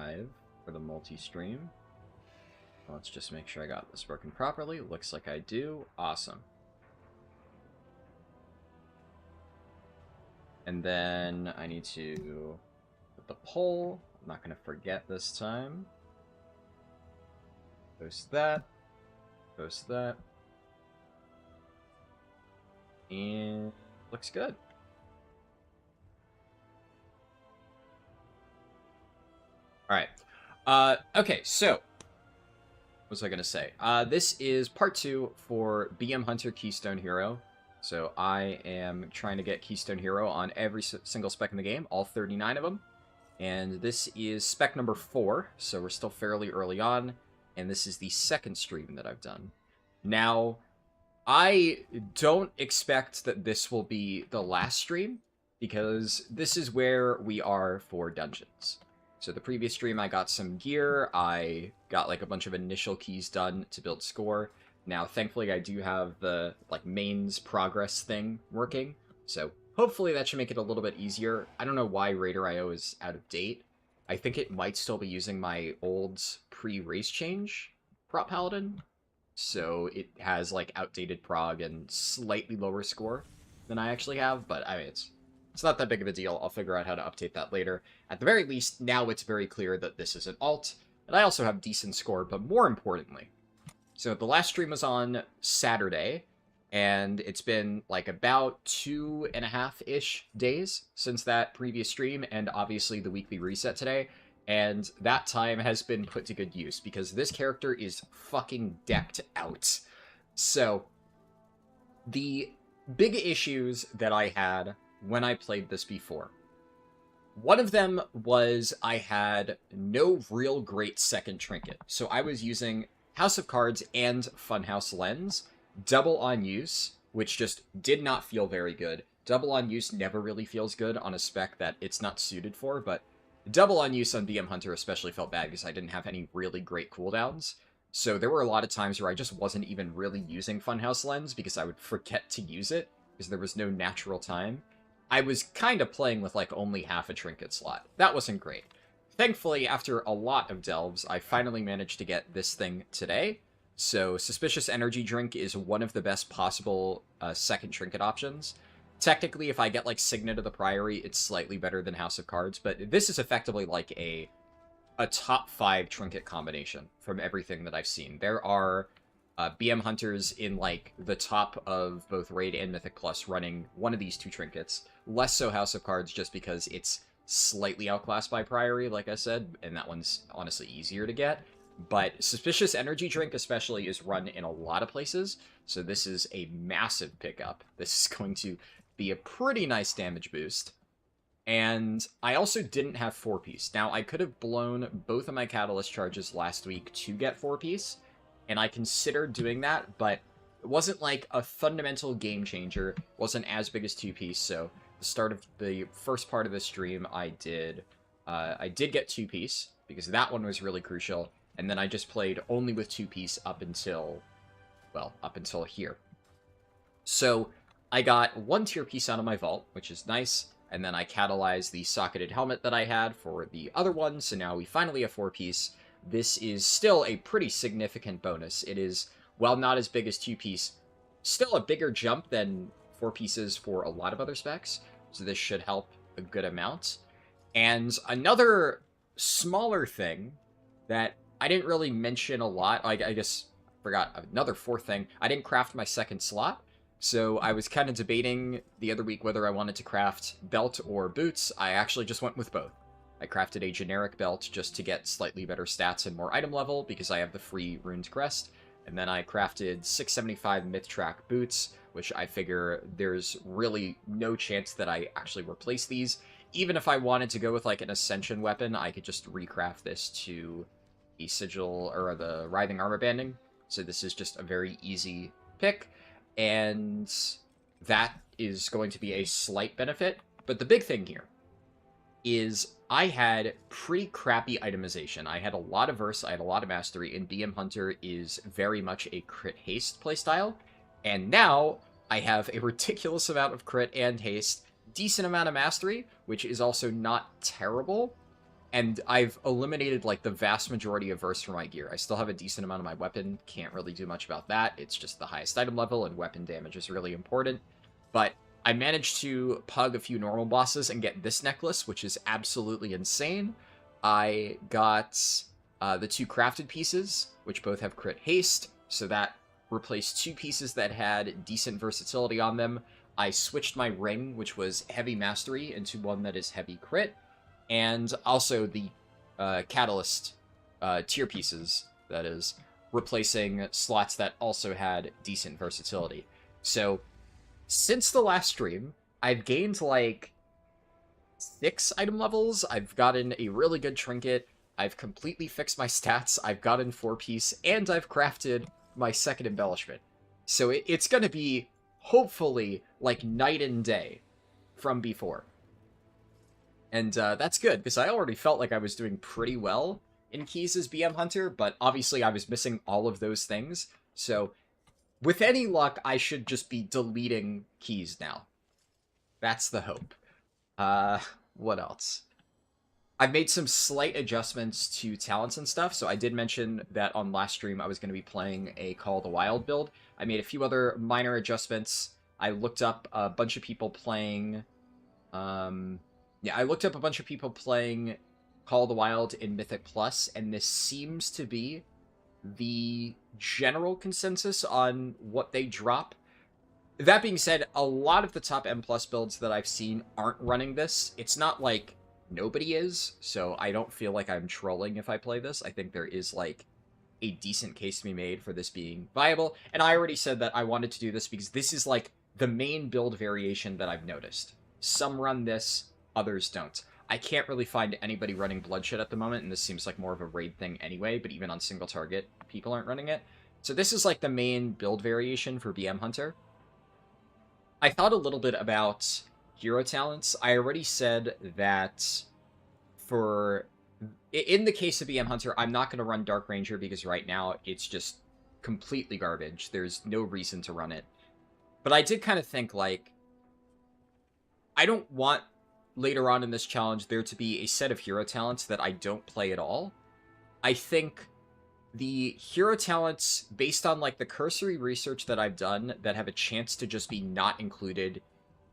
live for the multi-stream. Let's just make sure I got this working properly. Looks like I do. Awesome. And then I need to put the poll. I'm not going to forget this time. Post that. Post that. And looks good. Alright. Okay, so what was I going to say? This is part 2 for BM Hunter Keystone Hero. So I am trying to get Keystone Hero on every single spec in the game, all 39 of them. And this is spec number 4, so we're still fairly early on. And this is the second stream that I've done. Now, I don't expect that this will be the last stream, because this is where we are for dungeons. So the previous stream, I got some gear, I got like a bunch of initial keys done to build score. Now, thankfully, I do have the like mains progress thing working, so hopefully that should make it a little bit easier. I don't know why Raider.io is out of date. I think it might still be using my old pre-race change prop paladin, so it has like outdated prog and slightly lower score than I actually have, but I mean, it's not that big of a deal. I'll figure out how to update that later. At the very least, now it's very clear that this is an alt, and I also have decent score, but more importantly, so the last stream was on Saturday, and it's been like about 2.5-ish days since that previous stream, and obviously the weekly reset today, and that time has been put to good use, because this character is fucking decked out. So, the big issues that I had when I played this before. One of them was I had no real great second trinket. So I was using House of Cards and Funhouse Lens, double on use, which just did not feel very good. Double on use never really feels good on a spec that it's not suited for, but double on use on BM Hunter especially felt bad because I didn't have any really great cooldowns. So there were a lot of times where I just wasn't even really using Funhouse Lens because I would forget to use it because there was no natural time. I was kind of playing with like only half a trinket slot. That wasn't great. Thankfully, after a lot of delves, I finally managed to get this thing today. So Suspicious Energy Drink is one of the best possible second trinket options. Technically, if I get like Signet of the Priory, it's slightly better than House of Cards, but this is effectively like a top 5 trinket combination from everything that I've seen. There are BM Hunters in like the top of both Raid and Mythic Plus running one of these two trinkets. Less so House of Cards just because it's slightly outclassed by Priory, like I said, and that one's honestly easier to get. But Suspicious Energy Drink especially is run in a lot of places, so this is a massive pickup. This is going to be a pretty nice damage boost. And I also didn't have 4-piece. Now, I could have blown both of my Catalyst charges last week to get 4-piece, and I considered doing that, but it wasn't like a fundamental game changer. It wasn't as big as 2-piece, so the start of the first part of the stream, I did get 2-piece, because that one was really crucial, and then I just played only with 2-piece up until here. So, I got 1 tier piece out of my vault, which is nice, and then I catalyzed the socketed helmet that I had for the other one, so now we finally have 4-piece. This is still a pretty significant bonus. It is, while not as big as 2-piece, still a bigger jump than 4 pieces for a lot of other specs, so this should help a good amount. And another smaller thing that I didn't really mention a lot, I guess I forgot another 4th thing, I didn't craft my second slot, so I was kind of debating the other week whether I wanted to craft belt or boots. I actually just went with both. I crafted a generic belt just to get slightly better stats and more item level because I have the free Ruined Crest. And then I crafted 675 Myth Track boots, which I figure there's really no chance that I actually replace these. Even if I wanted to go with like an Ascension weapon, I could just recraft this to the Sigil or the Writhing Armor Banding. So this is just a very easy pick. And that is going to be a slight benefit. But the big thing here is I had pretty crappy itemization. I had a lot of Verse, I had a lot of Mastery, and BM Hunter is very much a crit haste playstyle. And now I have a ridiculous amount of crit and haste, decent amount of Mastery, which is also not terrible. And I've eliminated, like, the vast majority of verse from my gear. I still have a decent amount of my weapon. Can't really do much about that. It's just the highest item level, and weapon damage is really important. But I managed to pug a few normal bosses and get this necklace, which is absolutely insane. I got the 2 crafted pieces, which both have crit haste, so that replaced 2 pieces that had decent versatility on them. I switched my ring, which was heavy mastery, into one that is heavy crit, and also the catalyst tier pieces, that is, replacing slots that also had decent versatility. So, since the last stream, I've gained, like, 6 item levels, I've gotten a really good trinket, I've completely fixed my stats, I've gotten 4-piece, and I've crafted my second embellishment. So it's gonna be, hopefully, like, night and day from before. And that's good, because I already felt like I was doing pretty well in Keys as BM Hunter, but obviously I was missing all of those things. So, with any luck, I should just be deleting Keys now. That's the hope. What else? I've made some slight adjustments to talents and stuff, so I did mention that on last stream I was going to be playing a Call of the Wild build. I made a few other minor adjustments. I looked up a bunch of people playing... I looked up a bunch of people playing Call of the Wild in Mythic Plus, and this seems to be the general consensus on what they drop. That being said, a lot of the top M Plus builds that I've seen aren't running this. It's not like nobody is, so I don't feel like I'm trolling if I play this. I think there is, like, a decent case to be made for this being viable, and I already said that I wanted to do this because this is, like, the main build variation that I've noticed. Some run this, others don't. I can't really find anybody running Bloodshed at the moment, and this seems like more of a raid thing anyway, but even on single target, people aren't running it. So this is, like, the main build variation for BM Hunter. I thought a little bit about hero talents. I already said that in the case of BM Hunter, I'm not going to run Dark Ranger because right now it's just completely garbage. There's no reason to run it. But I did kind of think, like, I don't want later on in this challenge there to be a set of hero talents that I don't play at all. I think the hero talents, based on, like, the cursory research that I've done, that have a chance to just be not included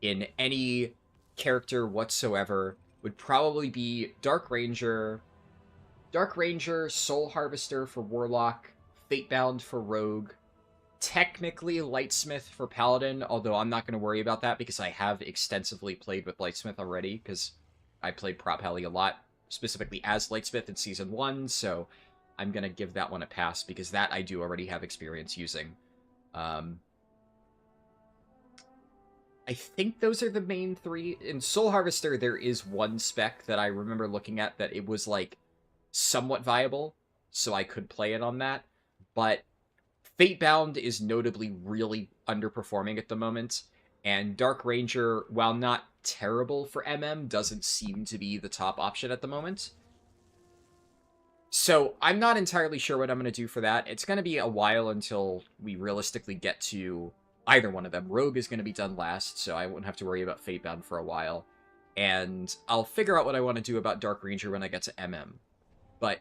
in any character whatsoever, would probably be Dark Ranger, Soul Harvester for Warlock, Fatebound for Rogue, technically Lightsmith for Paladin, although I'm not going to worry about that because I have extensively played with Lightsmith already, because I played Prop Heli a lot, specifically as Lightsmith in Season 1, so I'm going to give that one a pass, because that I do already have experience using. I think those are the main 3. In Soul Harvester, there is one spec that I remember looking at that it was, like, somewhat viable, so I could play it on that, but Fatebound is notably really underperforming at the moment, and Dark Ranger, while not terrible for MM, doesn't seem to be the top option at the moment. So I'm not entirely sure what I'm going to do for that. It's going to be a while until we realistically get to either one of them. Rogue is going to be done last, so I won't have to worry about Fatebound for a while. And I'll figure out what I want to do about Dark Ranger when I get to MM. But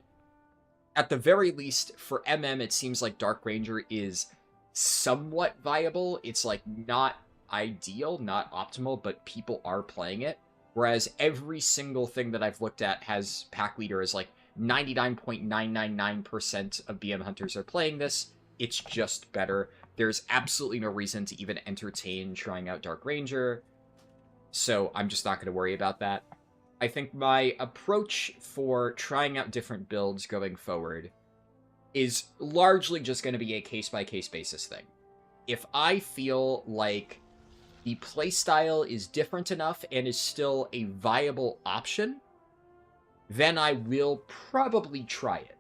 at the very least, for MM, it seems like Dark Ranger is somewhat viable. It's, like, not ideal, not optimal, but people are playing it. Whereas every single thing that I've looked at has Pack Leader as, like, 99.999% of BM Hunters are playing this. It's just better. There's absolutely no reason to even entertain trying out Dark Ranger, so I'm just not going to worry about that. I think my approach for trying out different builds going forward is largely just going to be a case-by-case basis thing. If I feel like the playstyle is different enough and is still a viable option, then I will probably try it.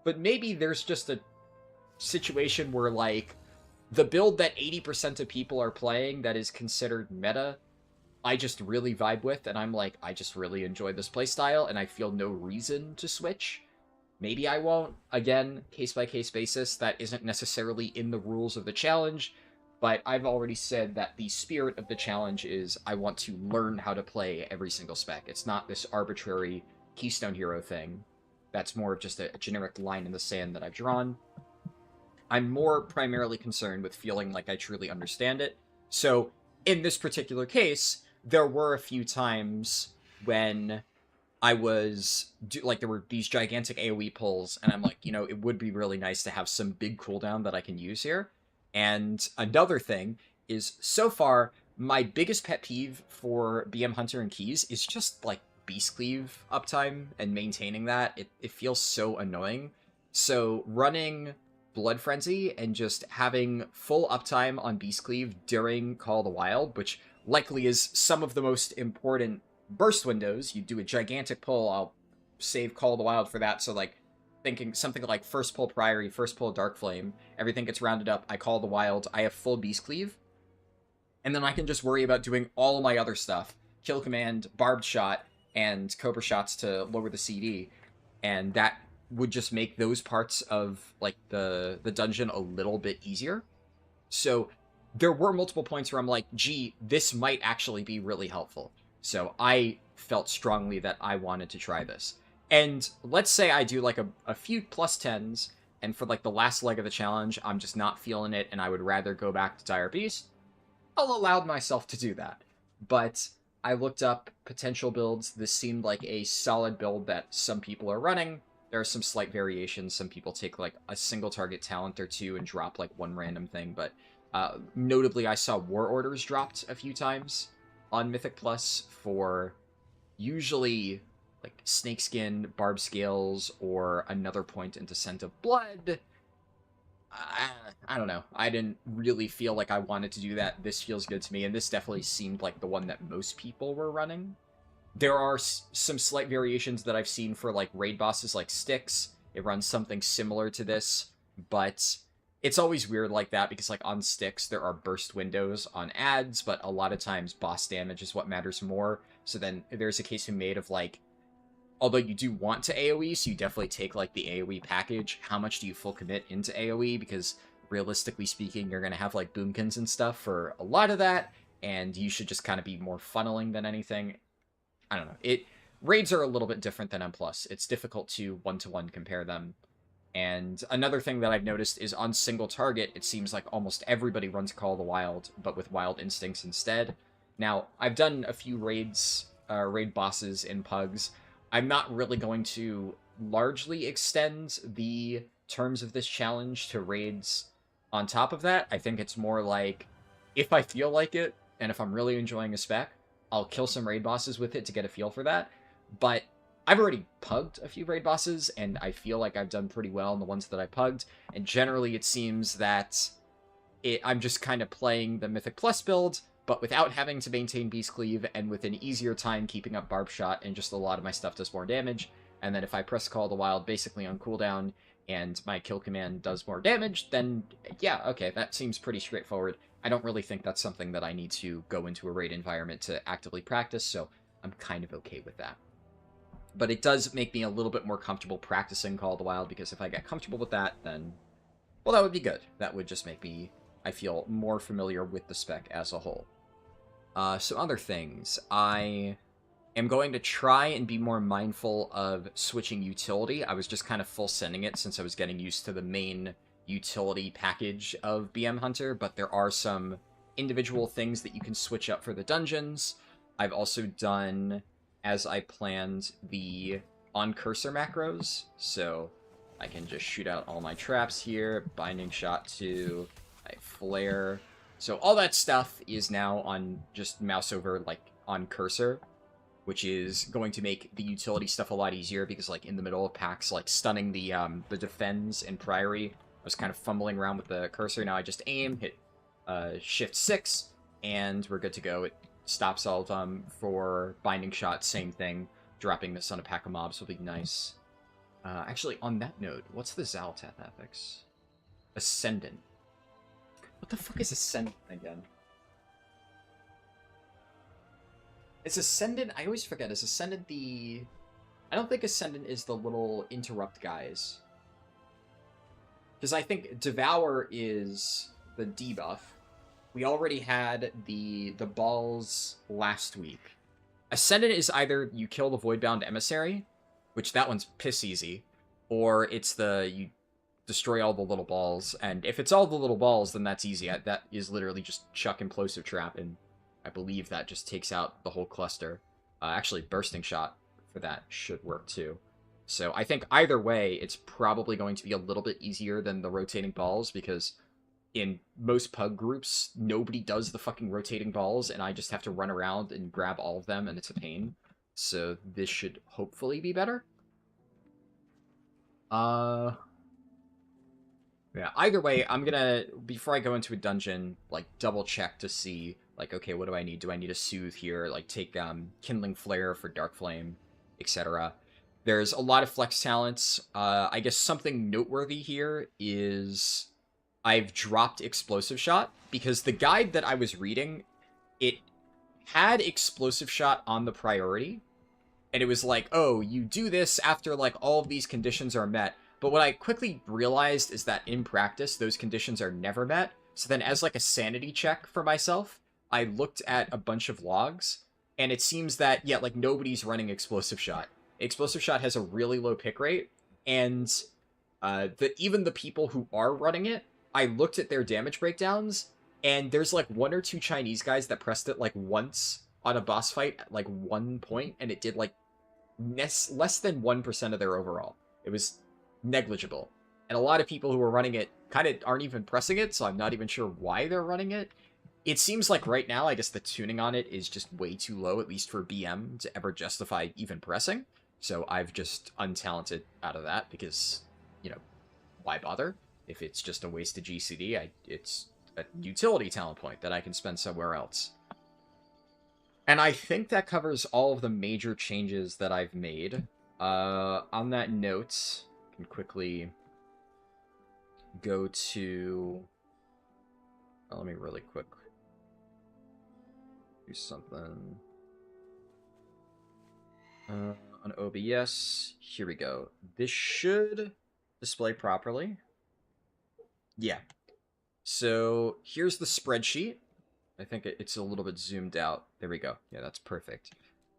But maybe there's just a situation where, like, the build that 80% of people are playing that is considered meta, I just really vibe with, and I'm like, I just really enjoy this playstyle, and I feel no reason to switch. Maybe I won't. Again, case-by-case basis, that isn't necessarily in the rules of the challenge, but I've already said that the spirit of the challenge is I want to learn how to play every single spec. It's not this arbitrary Keystone Hero thing. That's more of just a generic line in the sand that I've drawn. I'm more primarily concerned with feeling like I truly understand it. So, in this particular case, there were a few times when I was like, there were these gigantic AoE pulls, and I'm like, it would be really nice to have some big cooldown that I can use here. And another thing is, so far, my biggest pet peeve for BM Hunter and Keys is just like Beast Cleave uptime and maintaining that. It feels so annoying. So running Blood Frenzy and just having full uptime on Beast Cleave during Call of the Wild, which likely is some of the most important burst windows. You do a gigantic pull, I'll save Call of the Wild for that, so like thinking something like first pull Priory, first pull Dark Flame, everything gets rounded up, I Call the Wild, I have full Beast Cleave, and then I can just worry about doing all of my other stuff, Kill Command, Barbed Shot, and Cobra Shots to lower the CD, and that would just make those parts of like the dungeon a little bit easier. So there were multiple points where I'm like, gee, this might actually be really helpful. So I felt strongly that I wanted to try this. And let's say I do like a few plus 10s, and for like the last leg of the challenge, I'm just not feeling it, and I would rather go back to Dire Beast. I'll allow myself to do that. But I looked up potential builds. This seemed like a solid build that some people are running. There are some slight variations. Some people take like a single target talent or two and drop like one random thing. But notably, I saw War Orders dropped a few times on Mythic Plus for usually like Snakeskin, Barb Scales, or another point in Descent of Blood. I don't know. I didn't really feel like I wanted to do that. This feels good to me, and this definitely seemed like the one that most people were running. There are some slight variations that I've seen for like raid bosses like Styx. It runs something similar to this, but it's always weird like that because like on Styx there are burst windows on ads, but a lot of times boss damage is what matters more. So then there's a case we made of like, although you do want to AoE, so you definitely take like the AoE package, how much do you full commit into AoE? Because realistically speaking, you're going to have like boomkins and stuff for a lot of that, and you should just kind of be more funneling than anything. I don't know. Raids are a little bit different than M+. It's difficult to one-to-one compare them. And another thing that I've noticed is on single target, it seems like almost everybody runs Call of the Wild, but with Wild Instincts instead. Now, I've done a few raid bosses in Pugs. I'm not really going to largely extend the terms of this challenge to raids on top of that. I think it's more like, if I feel like it, and if I'm really enjoying a spec, I'll kill some raid bosses with it to get a feel for that. But I've already pugged a few raid bosses, and I feel like I've done pretty well in the ones that I pugged. And generally, it seems that I'm just kind of playing the Mythic Plus build, but without having to maintain Beast Cleave, and with an easier time keeping up Barb Shot, and just a lot of my stuff does more damage. And then if I press Call of the Wild basically on cooldown, and my kill command does more damage, then yeah, okay, that seems pretty straightforward. I don't really think that's something that I need to go into a raid environment to actively practice, so I'm kind of okay with that. But it does make me a little bit more comfortable practicing Call of the Wild, because if I get comfortable with that, then, well, that would be good. That would just make me, I feel, more familiar with the spec as a whole. So other things, I am going to try and be more mindful of switching utility. I was just kind of full sending it since I was getting used to the main utility package of BM Hunter, but there are some individual things that you can switch up for the dungeons. I've also done, as I planned, the on-cursor macros, so I can just shoot out all my traps here, binding shot to, I flare. So all that stuff is now on just mouse over, like, on cursor, which is going to make the utility stuff a lot easier, because, like, in the middle of packs, like, stunning the defends and Priory, I was kind of fumbling around with the cursor. Now I just aim, hit Shift 6, and we're good to go. It stops all of them. For Binding Shot, same thing. Dropping this on a pack of mobs will be nice. Actually, on that note, what's the Zalatath affix? Ascendant. What the fuck is Ascendant again? Is Ascendant... I always forget. Is Ascendant the... I don't think Ascendant is the little interrupt guys. Because I think Devour is the debuff. We already had the balls last week. Ascendant is either you kill the Voidbound Emissary, which that one's piss easy, or it's the you destroy all the little balls, and if it's all the little balls, then that's easy. That is literally just chuck Implosive Trap, and I believe that just takes out the whole cluster. Actually, Bursting Shot for that should work too. So I think either way, it's probably going to be a little bit easier than the rotating balls, because in most pug groups, nobody does the fucking rotating balls, and I just have to run around and grab all of them, and it's a pain. So this should hopefully be better. Yeah, either way, I'm gonna, before I go into a dungeon, like, double check to see, like, okay, what do I need? Do I need a Soothe here? Like, take, Kindling Flare for Dark Flame, etc. There's a lot of flex talents. I guess something noteworthy here is I've dropped Explosive Shot, because the guide that I was reading, it had Explosive Shot on the priority, and it was like, oh, you do this after, like, all of these conditions are met. But what I quickly realized is that in practice, those conditions are never met. So then as like a sanity check for myself, I looked at a bunch of logs, and it seems that, yeah, like nobody's running Explosive Shot. Explosive Shot has a really low pick rate, and even the people who are running it, I looked at their damage breakdowns, and there's like 1 or 2 Chinese guys that pressed it like once on a boss fight at like 1 point, and it did like less than 1% of their overall. It was negligible. And a lot of people who are running it kind of aren't even pressing it, so I'm not even sure why they're running it. It seems like right now, I guess the tuning on it is just way too low, at least for BM, to ever justify even pressing. So I've just untalented out of that, because, you know, why bother? If it's just a wasted GCD, it's a utility talent point that I can spend somewhere else. And I think that covers all of the major changes that I've made. On that note, quickly go to let me really quick do something on OBS. Here we go. This should display properly. Yeah, so here's the spreadsheet. I think it's a little bit zoomed out. There we go. Yeah, that's perfect.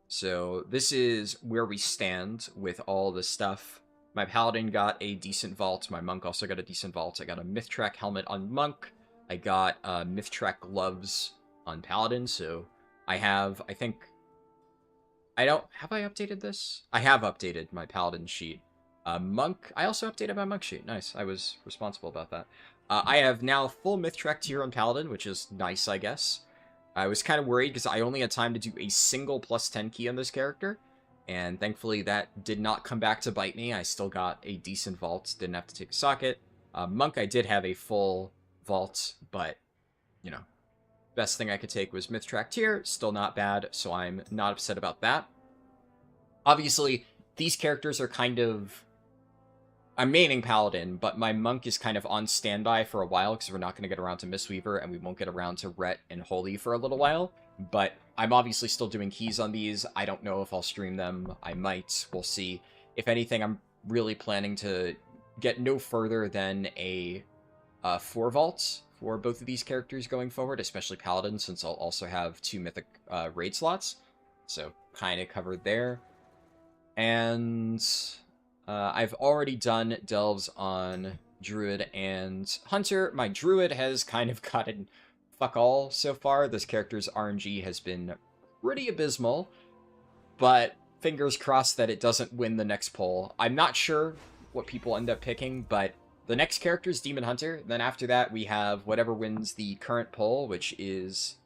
So this is where we stand with all the stuff. My Paladin got a decent vault. My Monk also got a decent vault. I got a Mythtrack helmet on Monk. I got Mythtrack gloves on Paladin. So I have, I think... Have I updated this? I have updated my Paladin sheet. Monk, I also updated my Monk sheet. Nice. I was responsible about that. I have now full Mythtrack tier on Paladin, which is nice, I guess. I was kind of worried because I only had time to do a single +10 key on this character. And thankfully that did not come back to bite me. I still got a decent vault, didn't have to take a socket. Monk, I did have a full vault, but, you know, best thing I could take was Mythtrack tier, still not bad, so I'm not upset about that. Obviously, these characters are kind of... I'm maining Paladin, but my Monk is kind of on standby for a while, because we're not going to get around to Mistweaver, and we won't get around to Ret and Holy for a little while. But I'm obviously still doing keys on these. I don't know if I'll stream them. I might. We'll see. If anything, I'm really planning to get no further than a 4 vaults for both of these characters going forward, especially Paladin, since I'll also have 2 Mythic raid slots. So, kind of covered there. And I've already done delves on Druid and Hunter. My Druid has kind of gotten fuck all so far. This character's RNG has been pretty abysmal, but fingers crossed that it doesn't win the next poll. I'm not sure what people end up picking, but the next character is Demon Hunter. Then after that, we have whatever wins the current poll, which is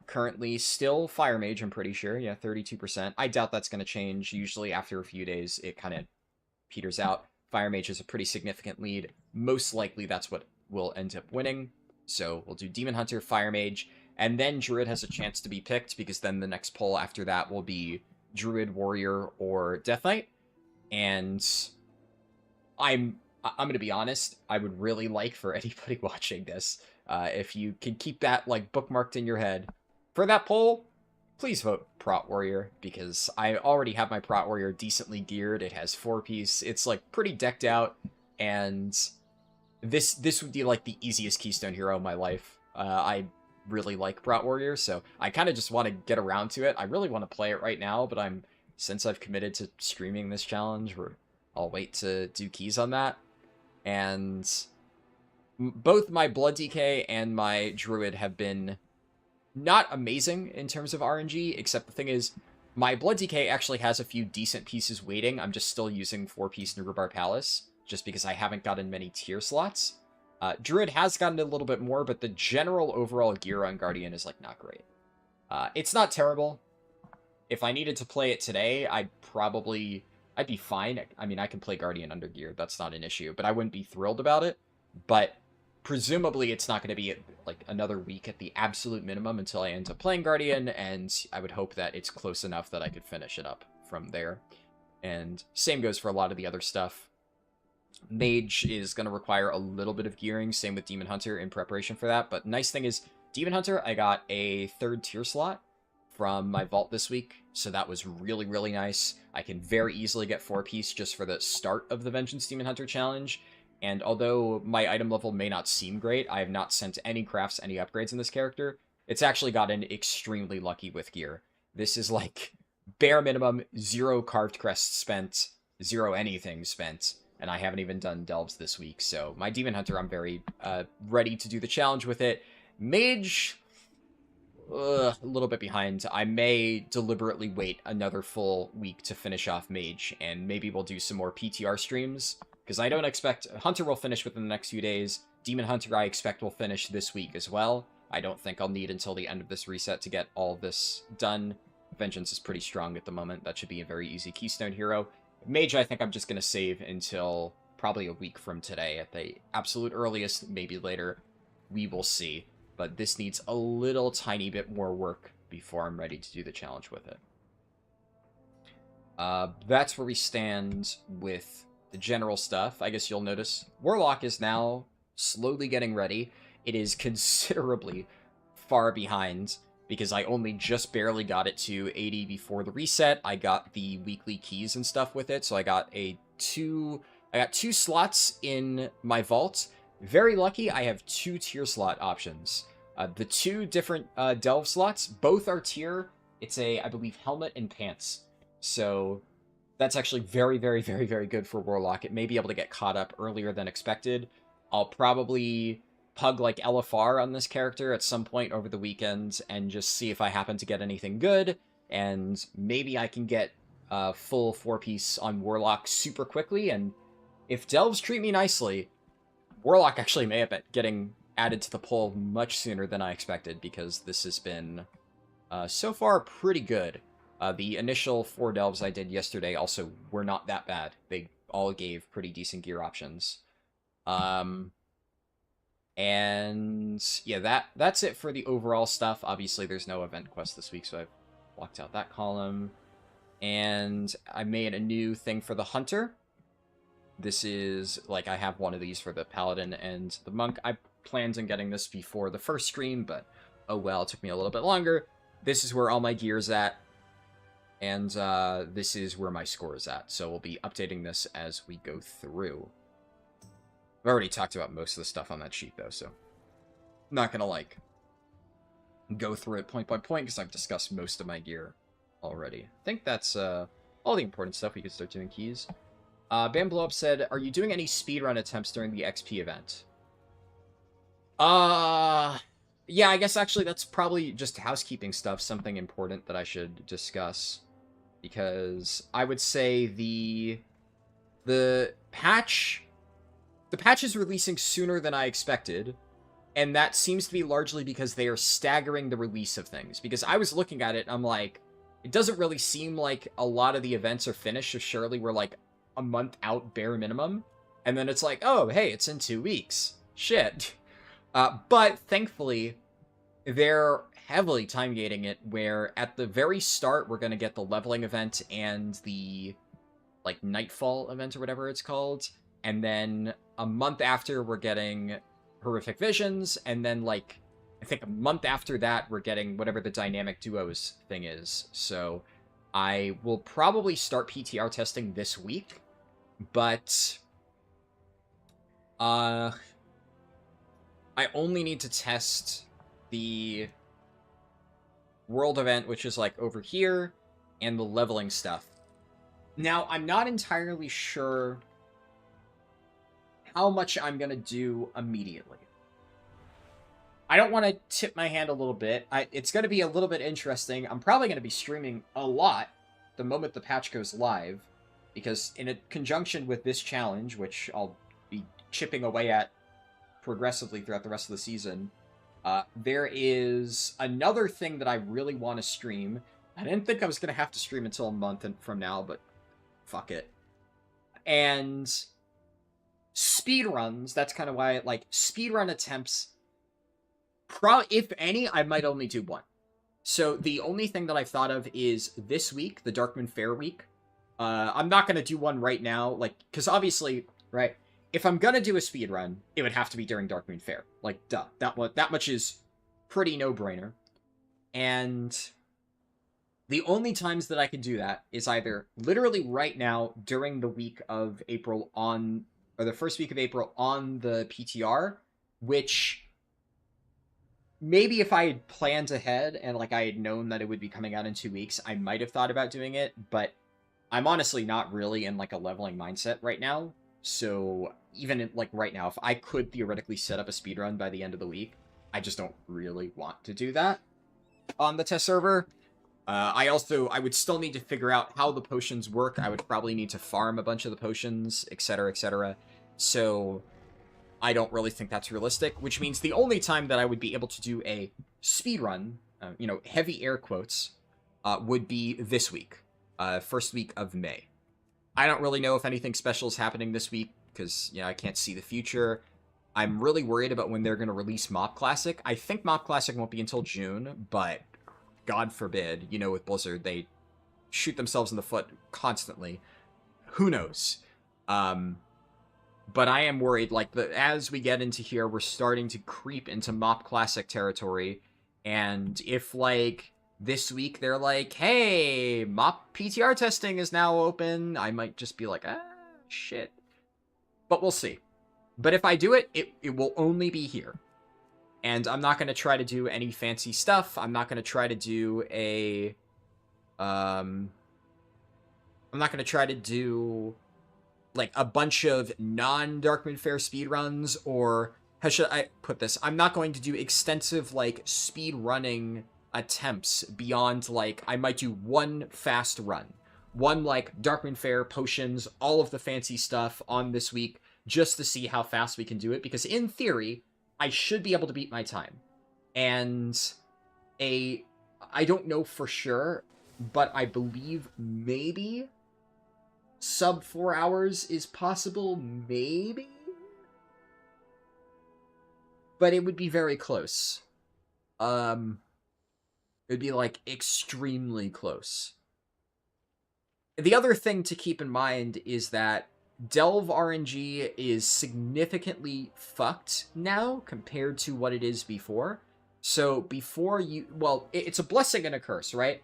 currently still Fire Mage, I'm pretty sure. Yeah, 32%. I doubt that's going to change. Usually after a few days, it kind of peters out. Fire Mage is a pretty significant lead. Most likely that's what will end up winning. So we'll do Demon Hunter, Fire Mage, and then Druid has a chance to be picked, because then the next poll after that will be Druid, Warrior, or Death Knight. And I'm going to be honest, I would really like for anybody watching this, if you can keep that like bookmarked in your head, for that poll, please vote Prot Warrior, because I already have my Prot Warrior decently geared. It has 4-piece. It's like pretty decked out, and this would be like the easiest Keystone hero of my life. I really like Prot Warrior, so I kind of just want to get around to it. I really want to play it right now, but I'm since I've committed to streaming this challenge, I'll wait to do keys on that. And both my Blood DK and my Druid have been not amazing in terms of RNG, except the thing is, my Blood DK actually has a few decent pieces waiting. I'm just still using 4-piece Nurubar Palace, just because I haven't gotten many tier slots. Druid has gotten a little bit more, but the general overall gear on Guardian is, like, not great. It's not terrible. If I needed to play it today, I'd be fine. I mean, I can play Guardian under gear. That's not an issue, but I wouldn't be thrilled about it. But presumably it's not going to be, like, another week at the absolute minimum until I end up playing Guardian, and I would hope that it's close enough that I could finish it up from there. And same goes for a lot of the other stuff. Mage is going to require a little bit of gearing, same with Demon Hunter in preparation for that, but nice thing is, Demon Hunter, I got a 3rd tier slot from my vault this week, so that was really, really nice. I can very easily get 4-piece just for the start of the Vengeance Demon Hunter challenge, and although my item level may not seem great, I have not sent any crafts, any upgrades in this character. It's actually gotten extremely lucky with gear. This is like bare minimum, 0 carved crests spent, 0 anything spent, and I haven't even done delves this week, so my Demon Hunter, I'm very ready to do the challenge with it. Mage, a little bit behind. I may deliberately wait another full week to finish off Mage, and maybe we'll do some more PTR streams, because I don't expect... Hunter will finish within the next few days. Demon Hunter, I expect, will finish this week as well. I don't think I'll need until the end of this reset to get all of this done. Vengeance is pretty strong at the moment. That should be a very easy Keystone hero. Mage, I think I'm just going to save until probably a week from today at the absolute earliest, maybe later. We will see. But this needs a little tiny bit more work before I'm ready to do the challenge with it. That's where we stand with the general stuff. I guess you'll notice Warlock is now slowly getting ready. It is considerably far behind, because I only just barely got it to 80 before the reset. I got the weekly keys and stuff with it, so I got two slots in my vault. Very lucky, I have 2 tier slot options. The 2 different delve slots, both are tier. It's I believe, helmet and pants. So that's actually very, very, very, very good for Warlock. It may be able to get caught up earlier than expected. I'll probably pug like LFR on this character at some point over the weekend and just see if I happen to get anything good, and maybe I can get a full 4-piece on Warlock super quickly, and if delves treat me nicely, Warlock actually may end up getting added to the poll much sooner than I expected, because this has been so far pretty good. The initial 4 delves I did yesterday also were not that bad. They all gave pretty decent gear options. And yeah, that's it for the overall stuff. Obviously, there's no event quest this week, so I've blocked out that column. And I made a new thing for the Hunter. This is, like, I have one of these for the Paladin and the Monk. I planned on getting this before the first stream, but oh well, it took me a little bit longer. This is where all my gear's at, and this is where my score is at. So we'll be updating this as we go through. I've already talked about most of the stuff on that sheet, though, so I'm not gonna, like, go through it point by point, because I've discussed most of my gear already. I think that's all the important stuff. We can start doing keys. Bam Blow Up said, are you doing any speedrun attempts during the XP event? Yeah, I guess actually that's probably just housekeeping stuff, something important that I should discuss. Because I would say the patch is releasing sooner than I expected, and that seems to be largely because they are staggering the release of things. Because I was looking at it, and I'm like, it doesn't really seem like a lot of the events are finished, so surely we're like a month out bare minimum. And then it's like, oh, hey, it's in 2 weeks. Shit. But thankfully, they're heavily time gating it, where at the very start, we're going to get the leveling event and the, like, Nightfall event or whatever it's called. And then a month after, we're getting Horrific Visions. And then, like, I think a month after that, we're getting whatever the Dynamic Duos thing is. So I will probably start PTR testing this week. But I only need to test the world event, which is, like, over here, and the leveling stuff Now, I'm not entirely sure how much I'm going to do immediately. I don't want to tip my hand a little bit. It's going to be a little bit interesting. I'm probably going to be streaming a lot the moment the patch goes live, because in a conjunction with this challenge, which I'll be chipping away at progressively throughout the rest of the season, there is another thing that I really want to stream. I didn't think I was going to have to stream until a month from now, but fuck it. And speedruns, that's kind of why, like, speedrun attempts, if any, I might only do one. So the only thing that I've thought of is this week, the Darkmoon Fair week. I'm not going to do one right now, like, because obviously, right, if I'm going to do a speedrun, it would have to be during Darkmoon Fair. Like, duh. That much is pretty no-brainer. And the only times that I can do that is either literally right now during the week of April or the first week of April on the PTR, which maybe if I had planned ahead and like I had known that it would be coming out in 2 weeks, I might have thought about doing it, but I'm honestly not really in like a leveling mindset right now. So even like right now, if I could theoretically set up a speedrun by the end of the week, I just don't really want to do that on the test server. I would still need to figure out how the potions work. I would probably need to farm a bunch of the potions, etc., etc. So I don't really think that's realistic, which means the only time that I would be able to do a speedrun, heavy air quotes, would be this week, first week of May. I don't really know if anything special is happening this week, because, I can't see the future. I'm really worried about when they're going to release Mop Classic. I think Mop Classic won't be until June, but God forbid, with Blizzard, they shoot themselves in the foot constantly. Who knows? But I am worried, like, as we get into here, we're starting to creep into Mop Classic territory, and if, like, this week they're like, hey, Mop PTR testing is now open, I might just be like, shit. But we'll see. But if I do it, it will only be here. And I'm not going to try to do any fancy stuff. I'm not going to try to do I'm not going to try to do like a bunch of non-Darkmoon Fair speedruns, or how should I put this? I'm not going to do extensive like speed running attempts beyond like I might do one fast run. One like Darkmoon Fair, potions, all of the fancy stuff on this week just to see how fast we can do it, because in theory I should be able to beat my time. And I don't know for sure, but I believe maybe sub 4 hours is possible, maybe? But it would be very close. It would be, like, extremely close. The other thing to keep in mind is that Delve RNG is significantly fucked now compared to what it is before. So before it's a blessing and a curse, right?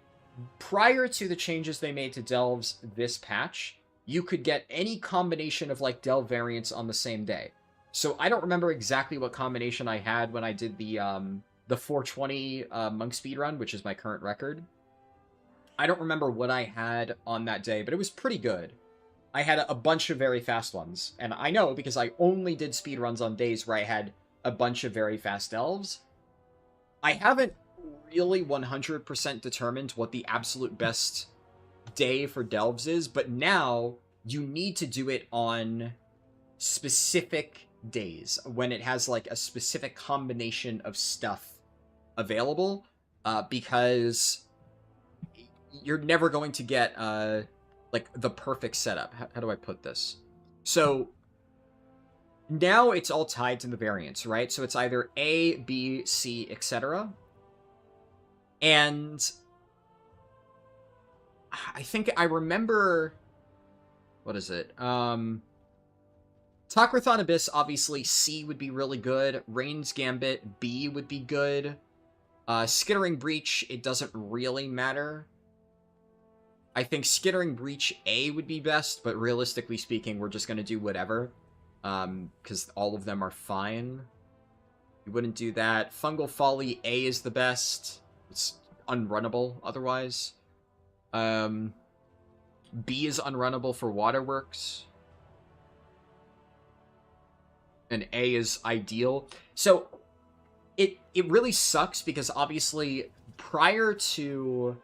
Prior to the changes they made to Delves this patch, you could get any combination of like Delve variants on the same day. So I don't remember exactly what combination I had when I did the 420 monk speedrun, which is my current record. I don't remember what I had on that day, but it was pretty good. I had a bunch of very fast ones, and I know because I only did speedruns on days where I had a bunch of very fast delves. I haven't really 100% determined what the absolute best day for delves is, but now you need to do it on specific days when it has like a specific combination of stuff available, because you're never going to get like the perfect setup. How do I put this? So now it's all tied to the variants, right? So it's either A, B, C, etc. And I think I remember, what is it? Takrathon Abyss, obviously C would be really good. Rain's Gambit, B would be good. Skittering Breach, it doesn't really matter. I think Skittering Breach A would be best, but realistically speaking, we're just going to do whatever, because all of them are fine. We wouldn't do that. Fungal Folly A is the best. It's unrunnable otherwise. B is unrunnable for waterworks. And A is ideal. So it really sucks because obviously prior to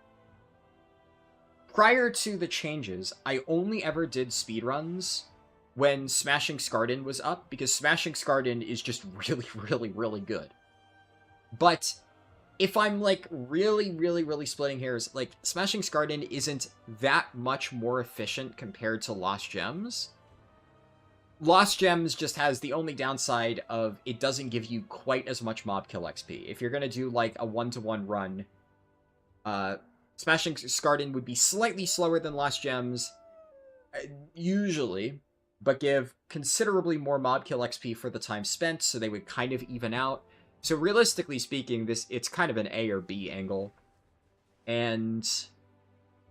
the changes, I only ever did speedruns when Smashing Skardin was up, because Smashing Skardin is just really, really, really good. But if I'm, like, really, really, really splitting hairs, like, Smashing Skardin isn't that much more efficient compared to Lost Gems. Lost Gems just has the only downside of it doesn't give you quite as much mob kill XP. If you're gonna do, like, a 1-to-1 run, Smashing Skardin would be slightly slower than Lost Gems, usually, but give considerably more mob kill XP for the time spent, so they would kind of even out. So realistically speaking, it's kind of an A or B angle. And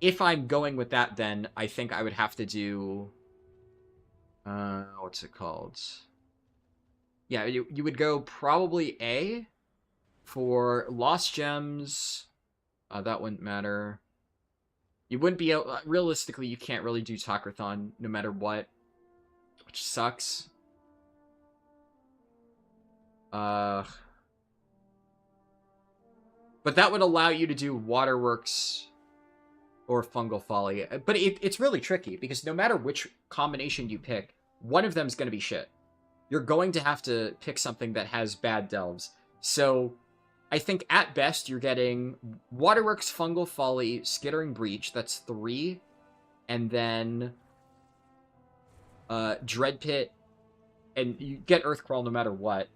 if I'm going with that, then I think I would have to do... what's it called? Yeah, you would go probably A for Lost Gems. That wouldn't matter. You wouldn't be able... realistically, you can't really do Talkrathon no matter what, which sucks. But that would allow you to do Waterworks or Fungal Folly. But it's really tricky, because no matter which combination you pick, one of them is going to be shit. You're going to have to pick something that has bad delves. So I think at best you're getting Waterworks, Fungal Folly, Skittering Breach, that's 3, and then Dread Pit, and you get Earthcrawl no matter what.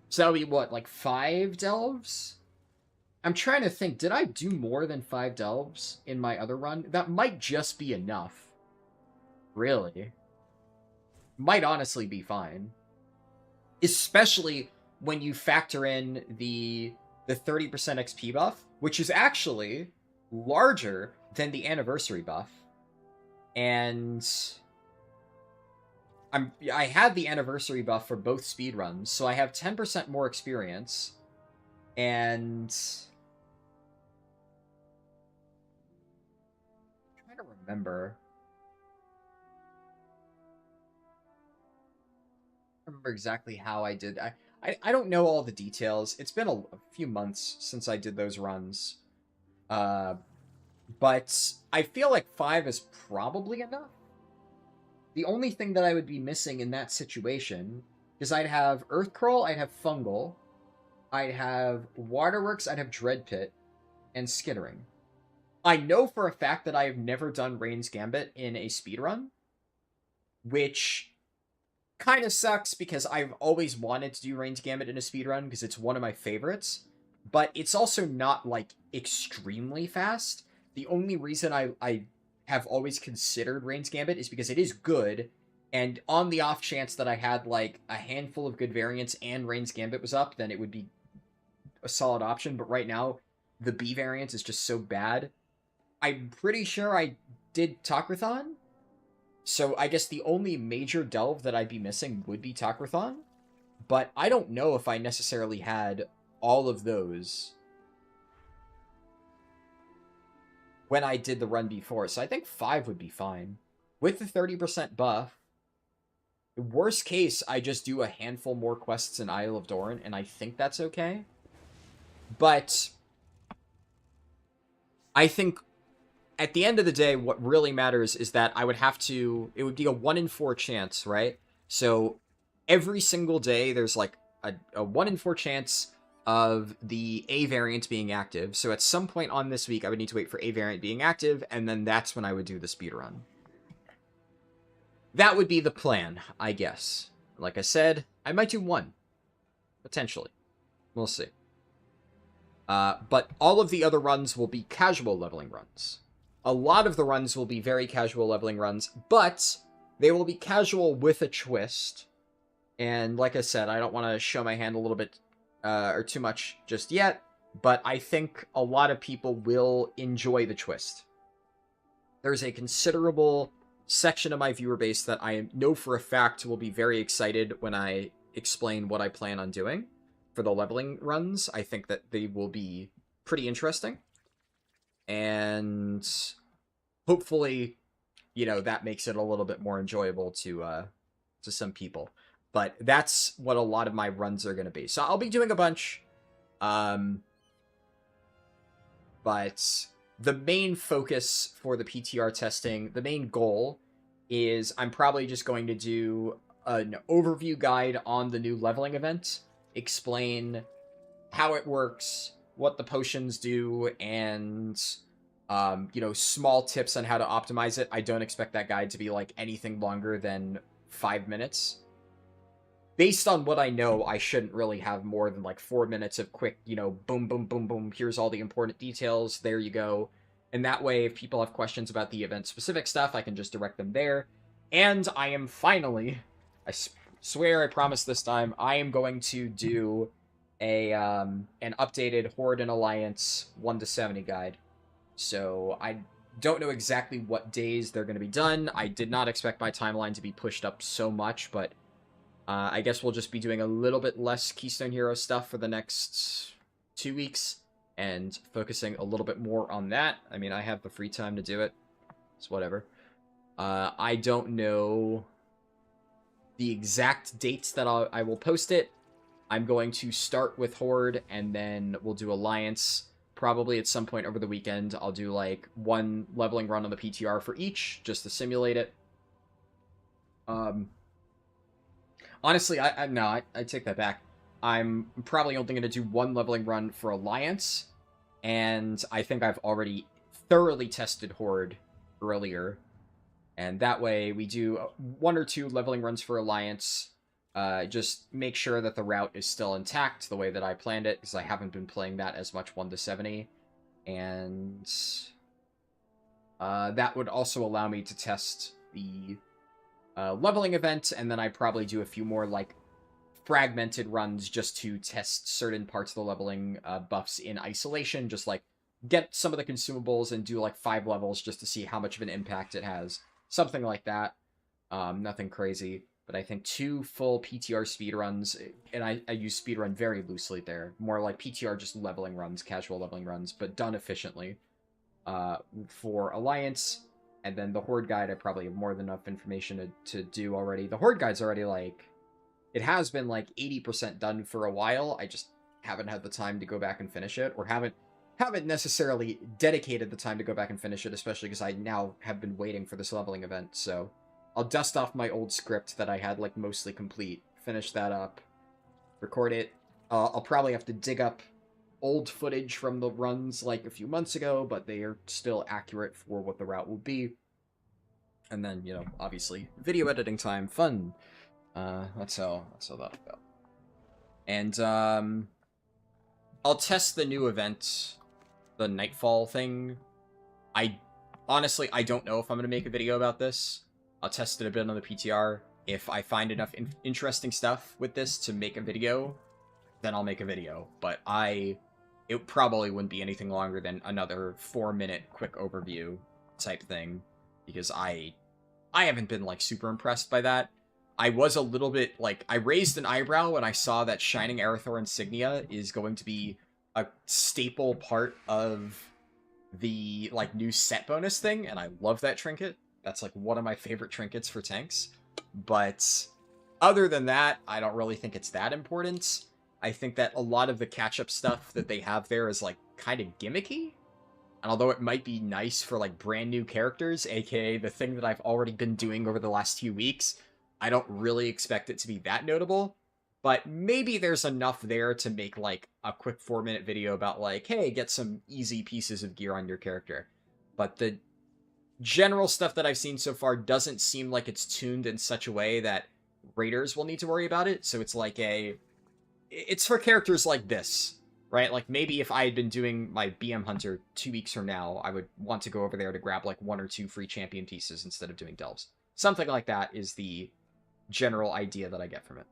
So that would be, what, like 5 delves? I'm trying to think, did I do more than 5 delves in my other run? That might just be enough. Really. Might honestly be fine. Especially when you factor in the 30% XP buff, which is actually larger than the anniversary buff. And I had the anniversary buff for both speedruns, so I have 10% more experience. And I'm trying to remember. I remember exactly how I did. I don't know all the details. It's been a few months since I did those runs. But I feel like 5 is probably enough. The only thing that I would be missing in that situation is I'd have Earthcrawl, I'd have Fungal, I'd have Waterworks, I'd have Dread Pit, and Skittering. I know for a fact that I have never done Rain's Gambit in a speedrun, which kind of sucks because I've always wanted to do Rain's Gambit in a speedrun because it's one of my favorites, but it's also not, like, extremely fast. The only reason I have always considered Rain's Gambit is because it is good, and on the off chance that I had, like, a handful of good variants and Rain's Gambit was up, then it would be a solid option, but right now, the B variant is just so bad. I'm pretty sure I did Talkrathon, so I guess the only major delve that I'd be missing would be Talkrathon, but I don't know if I necessarily had all of those when I did the run before, so I think 5 would be fine. With the 30% buff, worst case, I just do a handful more quests in Isle of Doran, and I think that's okay. But I think at the end of the day, what really matters is that I would have to... It would be a 1 in 4 chance, right? So every single day, there's like a 1 in 4 chance of the A variant being active. So at some point on this week, I would need to wait for A variant being active, and then that's when I would do the speedrun. That would be the plan, I guess. Like I said, I might do 1. Potentially. We'll see. But all of the other runs will be casual leveling runs. A lot of the runs will be very casual leveling runs, but they will be casual with a twist. And like I said, I don't want to show my hand a little bit or too much just yet, but I think a lot of people will enjoy the twist. There's a considerable section of my viewer base that I know for a fact will be very excited when I explain what I plan on doing for the leveling runs. I think that they will be pretty interesting. And hopefully you know, that makes it a little bit more enjoyable to some people. But that's what a lot of my runs are going to be. So I'll be doing a bunch. But the main focus for the PTR testing, the main goal is I'm probably just going to do an overview guide on the new leveling event, explain how it works, what the potions do, and you know, small tips on how to optimize it. I don't expect that guide to be like anything longer than 5 minutes. Based on what I know, I shouldn't really have more than like 4 minutes of quick, you know, boom, boom, boom, boom. Here's all the important details. There you go. And that way, if people have questions about the event-specific stuff, I can just direct them there. And I am finally, I swear I promise this time, I am going to do an updated Horde and Alliance 1 to 70 guide. So I don't know exactly what days they're going to be done. I did not expect my timeline to be pushed up so much, but I guess we'll just be doing a little bit less Keystone Hero stuff for the next 2 weeks and focusing a little bit more on that. I mean, I have the free time to do it. It's whatever. I don't know the exact dates that I will post it. I'm going to start with Horde, and then we'll do Alliance. Probably at some point over the weekend, I'll do like one leveling run on the PTR for each, just to simulate it. Honestly, I take that back. I'm probably only going to do one leveling run for Alliance, and I think I've already thoroughly tested Horde earlier. And that way, we do 1 or 2 leveling runs for Alliance. Just make sure that the route is still intact the way that I planned it, because I haven't been playing that as much 1 to 70. And that would also allow me to test the leveling event, and then I probably do a few more like fragmented runs just to test certain parts of the leveling buffs in isolation, just like get some of the consumables and do like 5 levels just to see how much of an impact it has. Something like that. Nothing crazy, but I think 2 full PTR speedruns, and I use speedrun very loosely there, more like PTR just leveling runs, casual leveling runs, but done efficiently for Alliance. And then the Horde guide, I probably have more than enough information to do already. The Horde guide's already, like, it has been, like, 80% done for a while. I just haven't had the time to go back and finish it, or haven't necessarily dedicated the time to go back and finish it, especially because I now have been waiting for this leveling event. So I'll dust off my old script that I had, like, mostly complete, finish that up, record it. I'll probably have to dig up old footage from the runs like a few months ago, but they are still accurate for what the route will be. And then, you know, obviously video editing time, fun. That's how that'll go. And I'll test the new event, the Nightfall thing. Honestly, I don't know if I'm going to make a video about this. I'll test it a bit on the PTR. If I find enough interesting stuff with this to make a video, then I'll make a video. But it probably wouldn't be anything longer than another 4-minute quick overview type thing, because I haven't been, like, super impressed by that. I was a little bit, like, I raised an eyebrow when I saw that Shining Aerithor Insignia is going to be a staple part of the, like, new set bonus thing, and I love that trinket. That's, like, one of my favorite trinkets for tanks. But other than that, I don't really think it's that important. I think that a lot of the catch-up stuff that they have there is, like, kind of gimmicky. And although it might be nice for, like, brand new characters, aka the thing that I've already been doing over the last few weeks, I don't really expect it to be that notable. But maybe there's enough there to make, like, a quick 4-minute video about, like, hey, get some easy pieces of gear on your character. But the general stuff that I've seen so far doesn't seem like it's tuned in such a way that raiders will need to worry about it. So it's like it's for characters like this, right? Like, maybe if I had been doing my BM Hunter 2 weeks from now, I would want to go over there to grab, like, 1 or 2 free champion pieces instead of doing delves. Something like that is the general idea that I get from it.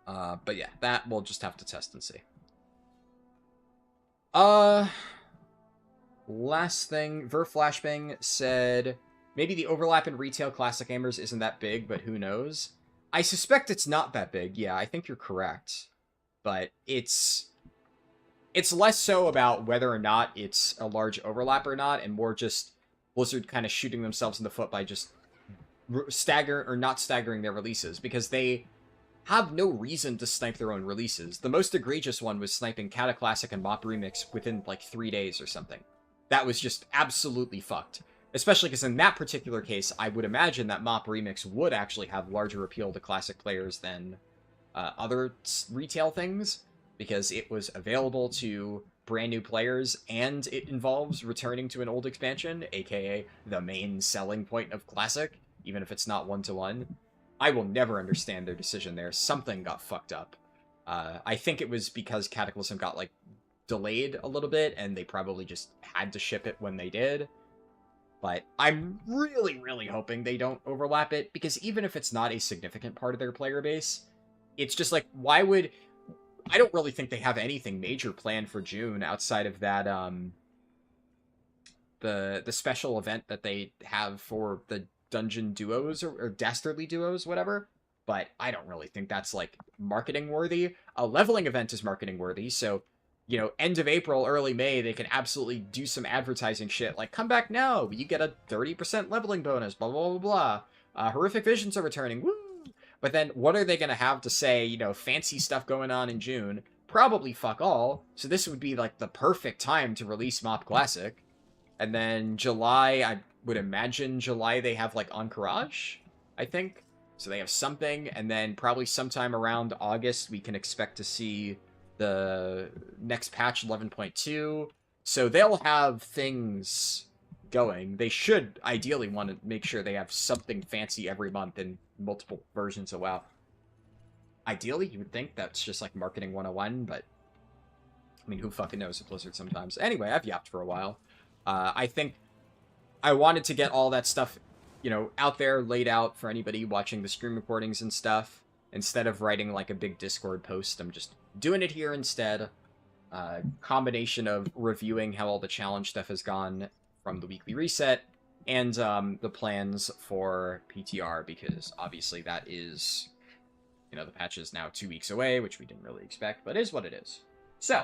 But yeah, that we'll just have to test and see. Last thing, Verflashbang said, maybe the overlap in retail classic gamers isn't that big, but who knows? I suspect it's not that big. Yeah, I think you're correct. But it's less so about whether or not it's a large overlap or not, and more just, Blizzard kind of shooting themselves in the foot by just not staggering their releases, because they have no reason to snipe their own releases. The most egregious one was sniping Cataclassic and Mop Remix within like 3 days or something. That was just absolutely fucked. Especially because in that particular case, I would imagine that Mop Remix would actually have larger appeal to Classic players than other retail things, because it was available to brand new players, and it involves returning to an old expansion, aka the main selling point of Classic, even if it's not one-to-one. I will never understand their decision there. Something got fucked up. I think it was because Cataclysm got, like, delayed a little bit, and they probably just had to ship it when they did. But I'm really, really hoping they don't overlap it, because even if it's not a significant part of their player base, it's just like, why would... I don't really think they have anything major planned for June outside of that, the special event that they have for the Dungeon Duos, or Dastardly Duos, whatever. But I don't really think that's, like, marketing worthy. A leveling event is marketing worthy, so, you know, end of April, early May, they can absolutely do some advertising shit, like, come back now, you get a 30% leveling bonus, blah, blah, blah, blah. Horrific Visions are returning, woo! But then, what are they gonna have to say, you know, fancy stuff going on in June? Probably fuck all, so this would be, like, the perfect time to release Mop Classic. And then July, I would imagine July they have, like, Encourage, I think. So they have something, and then probably sometime around August, we can expect to see the next patch, 11.2. So they'll have things going. They should ideally want to make sure they have something fancy every month in multiple versions of WoW. Ideally, you would think that's just like marketing 101, but I mean, who fucking knows at Blizzard sometimes. Anyway, I've yapped for a while. I think I wanted to get all that stuff, you know, out there, laid out for anybody watching the stream recordings and stuff. Instead of writing like a big Discord post, I'm just doing it here instead. Combination of reviewing how all the challenge stuff has gone from the weekly reset, and the plans for PTR, because obviously that is, you know, the patch is now 2 weeks away, which we didn't really expect, but it is what it is. So,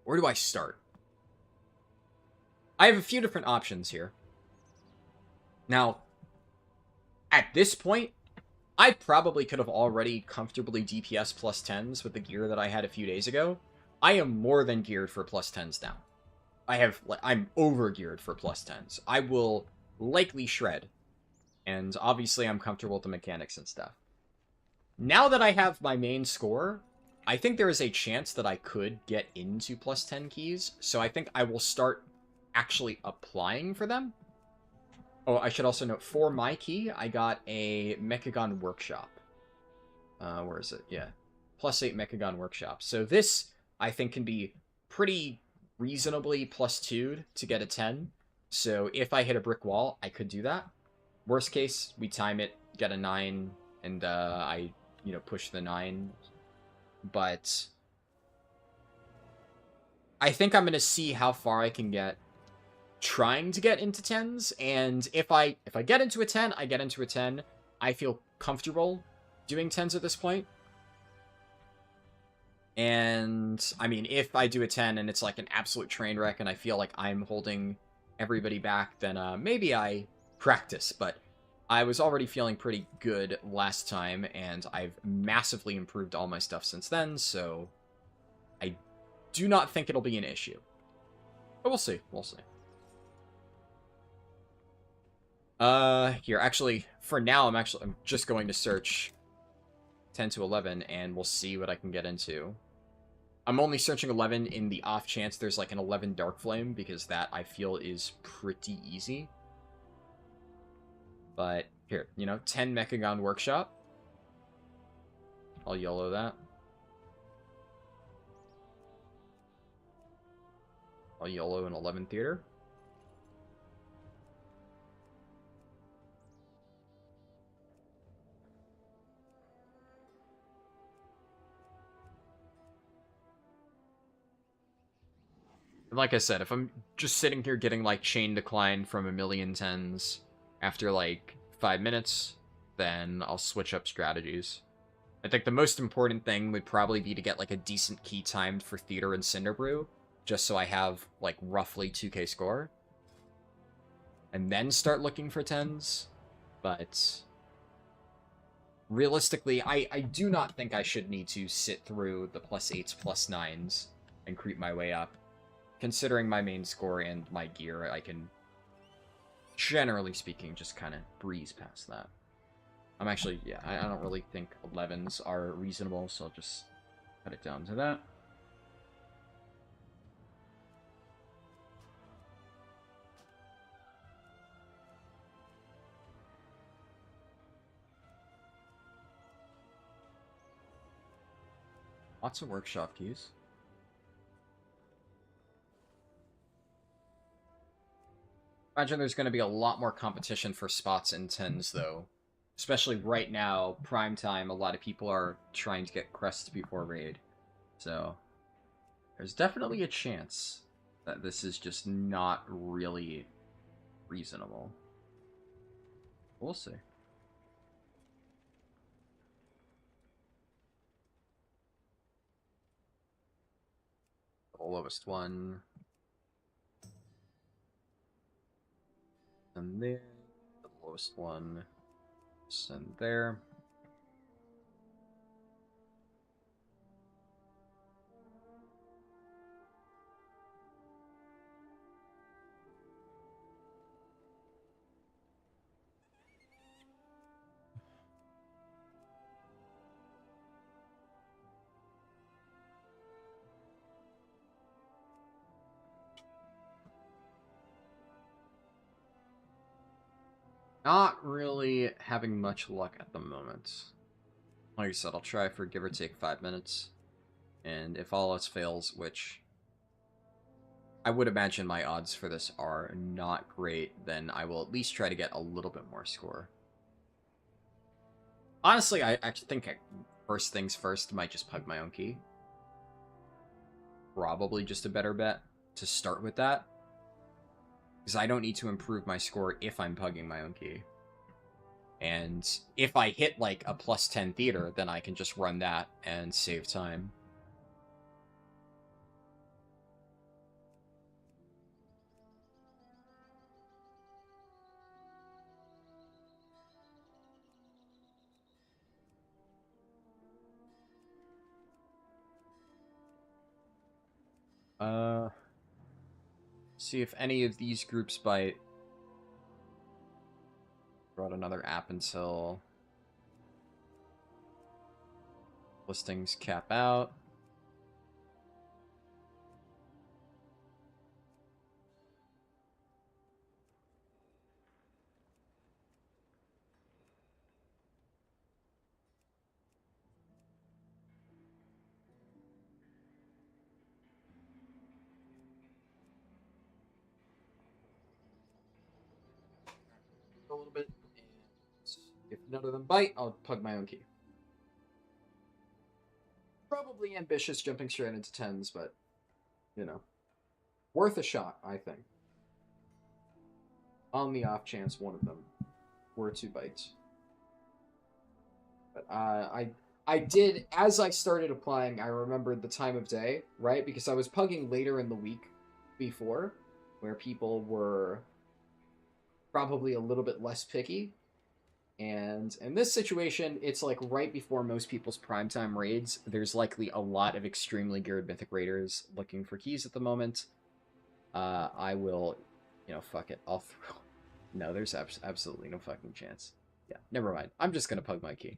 where do I start? I have a few different options here. Now, at this point, I probably could have already comfortably DPS plus 10s with the gear that I had a few days ago. I am more than geared for plus 10s now. I'm over geared for plus 10s. I will likely shred. And obviously I'm comfortable with the mechanics and stuff. Now that I have my main score, I think there is a chance that I could get into plus 10 keys. So I think I will start actually applying for them. Oh, I should also note, for my key, I got a Mechagon Workshop. Where is it? Yeah. +8 Mechagon Workshop. So this, I think, can be pretty reasonably +2'd to get a 10. So if I hit a brick wall, I could do that. Worst case, we time it, get a 9, and I, you know, push the 9. But I think I'm going to see how far I can get trying to get into 10s, and if I get into a 10, I get into a 10. I feel comfortable doing 10s at this point. And, I mean, if I do a 10 and it's like an absolute train wreck and I feel like I'm holding everybody back, then maybe I practice. But I was already feeling pretty good last time, and I've massively improved all my stuff since then, so I do not think it'll be an issue. But we'll see. We'll see. Here, actually, for now, I'm just going to search 10 to 11, and we'll see what I can get into. I'm only searching 11 in the off chance there's, like, an 11 Dark Flame, because that, I feel, is pretty easy. But, here, you know, 10 Mechagon Workshop. I'll YOLO that. I'll YOLO an 11 Theater. Like I said, if I'm just sitting here getting, like, chain decline from a million 10s after, like, 5 minutes, then I'll switch up strategies. I think the most important thing would probably be to get, like, a decent key timed for Theater and Cinderbrew, just so I have, like, roughly 2k score, and then start looking for 10s, but realistically, I do not think I should need to sit through the +8s, +9s, and creep my way up. Considering my main score and my gear, I can, generally speaking, just kind of breeze past that. I'm actually, yeah, I don't really think 11s are reasonable, so I'll just cut it down to that. Lots of workshop keys. Imagine there's going to be a lot more competition for spots in 10s, though. Especially right now, prime time, a lot of people are trying to get crests before raid. So, there's definitely a chance that this is just not really reasonable. We'll see. The lowest one. And there. The lowest one. Send there. Not really having much luck at the moment. Like I said, I'll try for give or take 5 minutes. And if all else fails, which I would imagine my odds for this are not great, then I will at least try to get a little bit more score. Honestly, I think first things first might just pug my own key. Probably just a better bet to start with that. Because I don't need to improve my score if I'm pugging my own key. And if I hit like a +10 theater, then I can just run that and save time. See if any of these groups bite. Brought another app until listings cap out. A little bit, and if none of them bite, I'll pug my own key. Probably ambitious jumping straight into 10s, but, you know, worth a shot, I think. On the off chance one of them were to bite. But I did, as I started applying, I remembered the time of day, right? Because I was pugging later in the week before, where people were probably a little bit less picky. And in this situation, it's like right before most people's primetime raids. There's likely a lot of extremely geared Mythic Raiders looking for keys at the moment. I will, fuck it. I'll throw... No, there's absolutely no fucking chance. Yeah, never mind. I'm just gonna pug my key.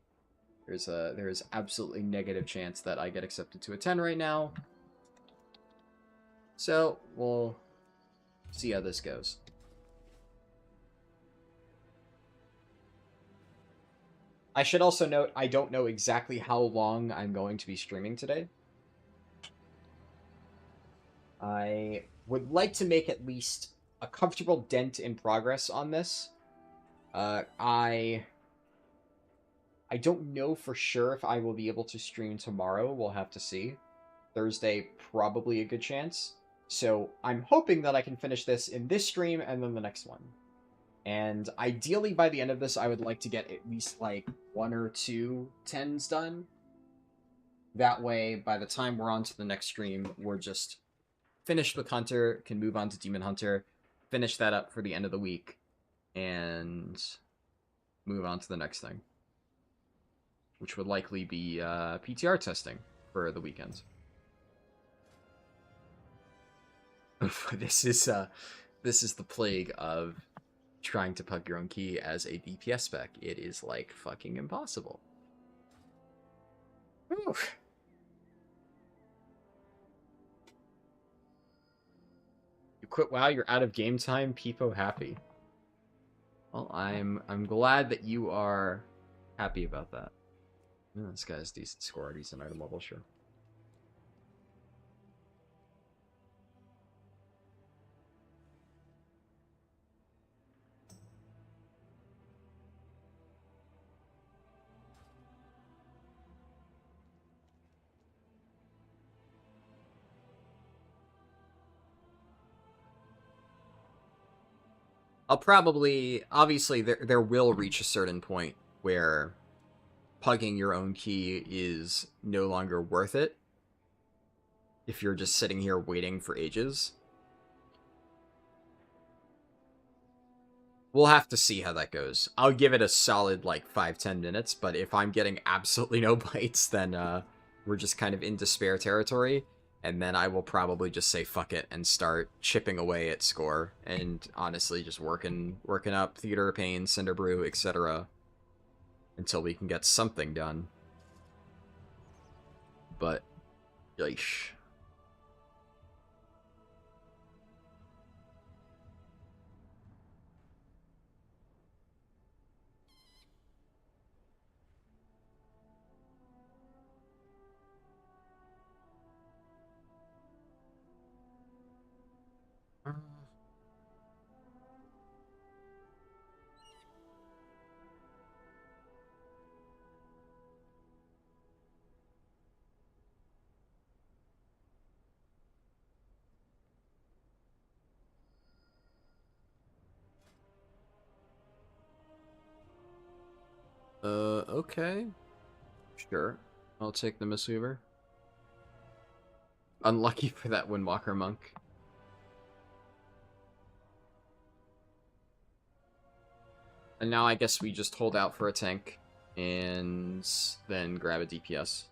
There is absolutely negative chance that I get accepted to a 10 right now. So, we'll see how this goes. I should also note, I don't know exactly how long I'm going to be streaming today. I would like to make at least a comfortable dent in progress on this. I don't know for sure if I will be able to stream tomorrow. We'll have to see. Thursday, probably a good chance. So I'm hoping that I can finish this in this stream and then the next one. And ideally, by the end of this, I would like to get at least, like, 1 or 2 10s done. That way, by the time we're on to the next stream, we're just finished with Hunter, can move on to Demon Hunter, finish that up for the end of the week, and move on to the next thing, which would likely be PTR testing for the weekend. This is the plague of trying to pug your own key as a DPS spec. It is like fucking impossible. Whew. You quit WoW, you're out of game time, Peepo happy. Well, I'm glad that you are happy about that. Yeah, this guy's decent score, decent item level, sure. I'll probably, obviously, there will reach a certain point where pugging your own key is no longer worth it if you're just sitting here waiting for ages. We'll have to see how that goes. I'll give it a solid, like, 5-10 minutes, but if I'm getting absolutely no bites, then we're just kind of in despair territory, and then I will probably just say fuck it and start chipping away at score, and honestly just working up Theater of Pain, Cinderbrew, etc. until we can get something done. But, yeesh. Okay. Sure. I'll take the Mistweaver. Unlucky for that Windwalker Monk. And now I guess we just hold out for a tank, and then grab a DPS.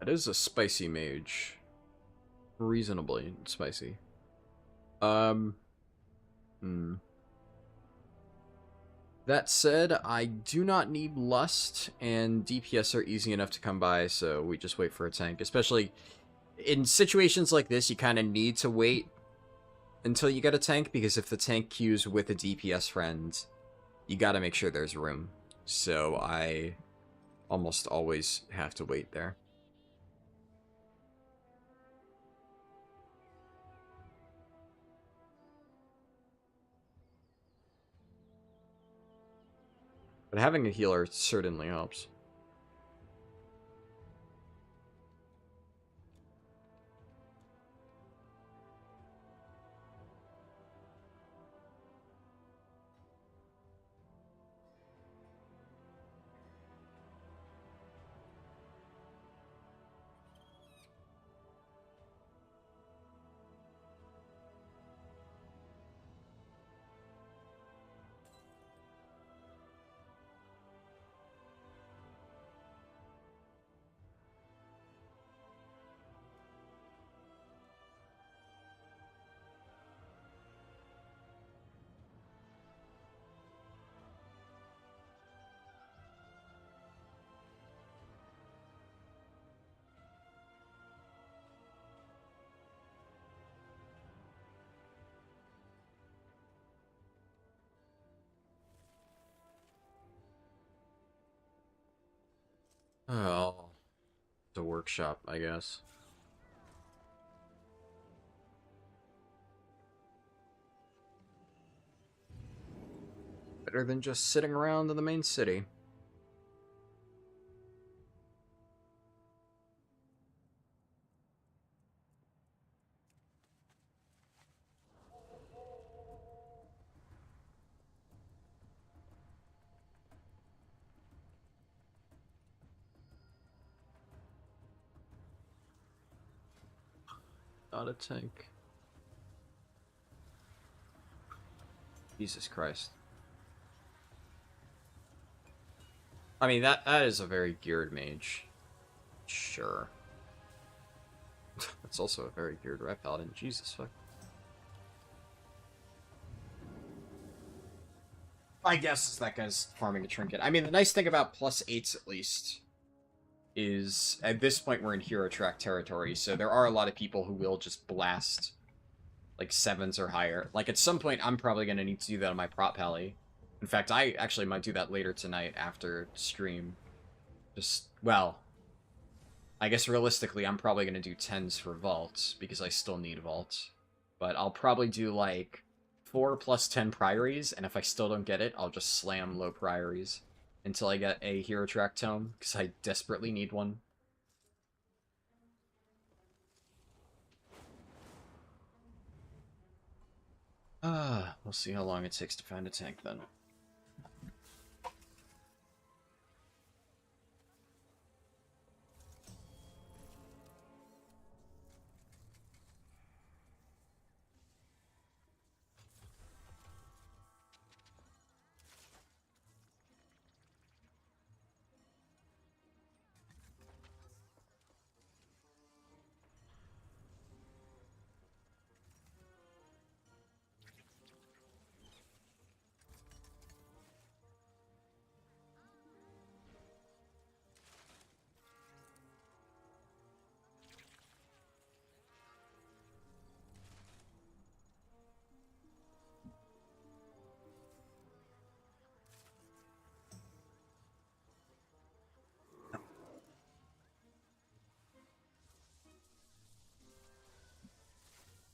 That is a spicy mage. Reasonably spicy. That said, I do not need Lust, and DPS are easy enough to come by, so we just wait for a tank. Especially in situations like this, you kind of need to wait until you get a tank, because if the tank queues with a DPS friend, you gotta make sure there's room. So I almost always have to wait there. But having a healer certainly helps. Oh, the workshop, I guess. Better than just sitting around in the main city. Not a tank. Jesus Christ. I mean, that is a very geared mage. Sure. That's also a very geared red paladin. Jesus fuck. I guess that guy's farming a trinket. I mean, the nice thing about +8s, at least, is at this point we're in hero track territory, so there are a lot of people who will just blast like 7s or higher. Like, at some point, I'm probably going to need to do that on my prop pally. In fact, I actually might do that later tonight after stream. Just, well, I guess realistically, I'm probably going to do 10s for vault, because I still need vault. But I'll probably do, like, 4 plus 10 priories, and if I still don't get it, I'll just slam low priories until I get a hero track tome, because I desperately need one. We'll see how long it takes to find a tank then.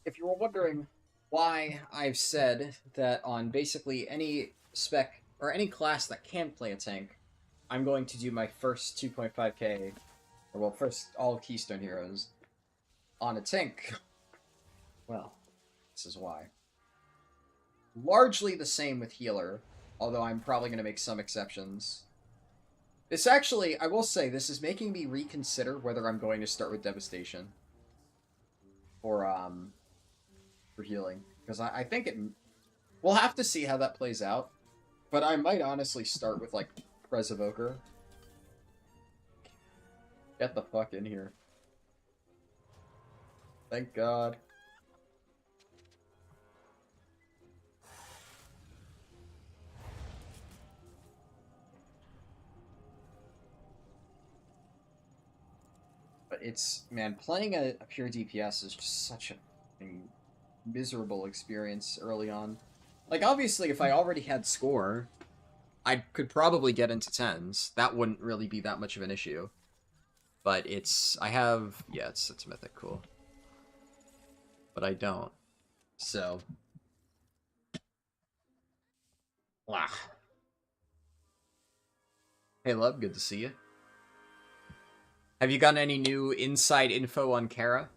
If you were wondering why I've said that on basically any spec or any class that can play a tank, I'm going to do my first 2.5k, or well, first all Keystone Heroes on a tank. Well, this is why. Largely the same with healer, although I'm probably going to make some exceptions. This actually, I will say, this is making me reconsider whether I'm going to start with Devastation for healing, because I think it. We'll have to see how that plays out, but I might honestly start with like Pres Evoker. Get the fuck in here! Thank God. But it's, man, playing a pure DPS is just such a miserable experience early on. Like, obviously, if I already had score, I could probably get into 10s. That wouldn't really be that much of an issue. But I have, yeah, it's mythic, cool. But I don't. So. Wow. Hey, Lub, good to see you. Have you gotten any new inside info on Kara?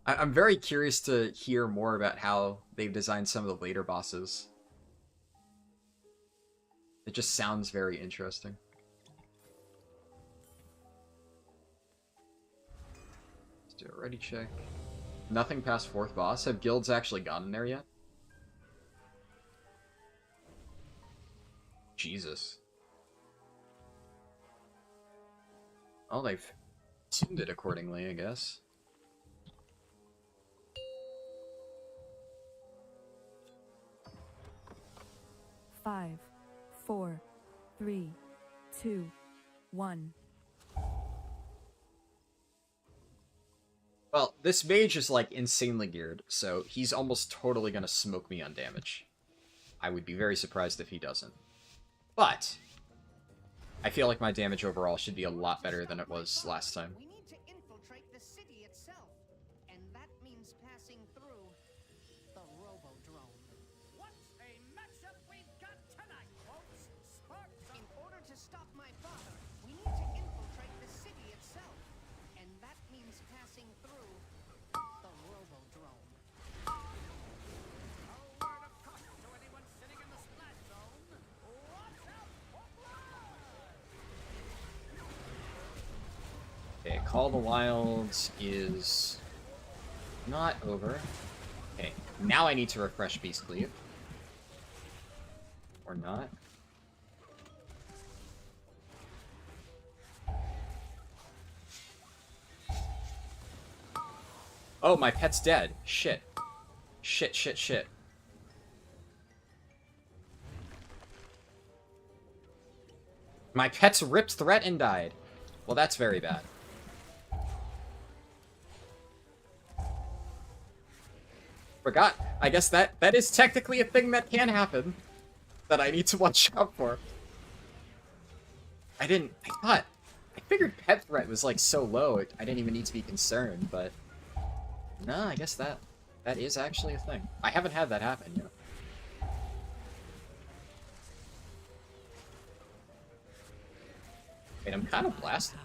I'm very curious to hear more about how they've designed some of the later bosses. It just sounds very interesting. Let's do a ready check. Nothing past 4th boss. Have guilds actually gotten there yet? Jesus. Oh, they've tuned it accordingly, I guess. Five, 4, 3, 2, 1. Well, this mage is like insanely geared, so he's almost totally gonna smoke me on damage. I would be very surprised if he doesn't. But I feel like my damage overall should be a lot better than it was last time. We need to infiltrate the city itself, and that means passing through the Robodrome. passing through the Robodrome. A word of caution to anyone sitting in the splash zone. Watch out for blood! Okay, Call of the Wilds is not over. Okay, now I need to refresh Beast Cleave. Or not. Oh, my pet's dead. Shit. Shit, shit, shit. My pet's ripped threat and died. Well, that's very bad. Forgot. I guess that is technically a thing that can happen. That I need to watch out for. I figured pet threat was like so low, I didn't even need to be concerned, but... No, I guess that is actually a thing. I haven't had that happen yet. Wait, I'm kind of blasted.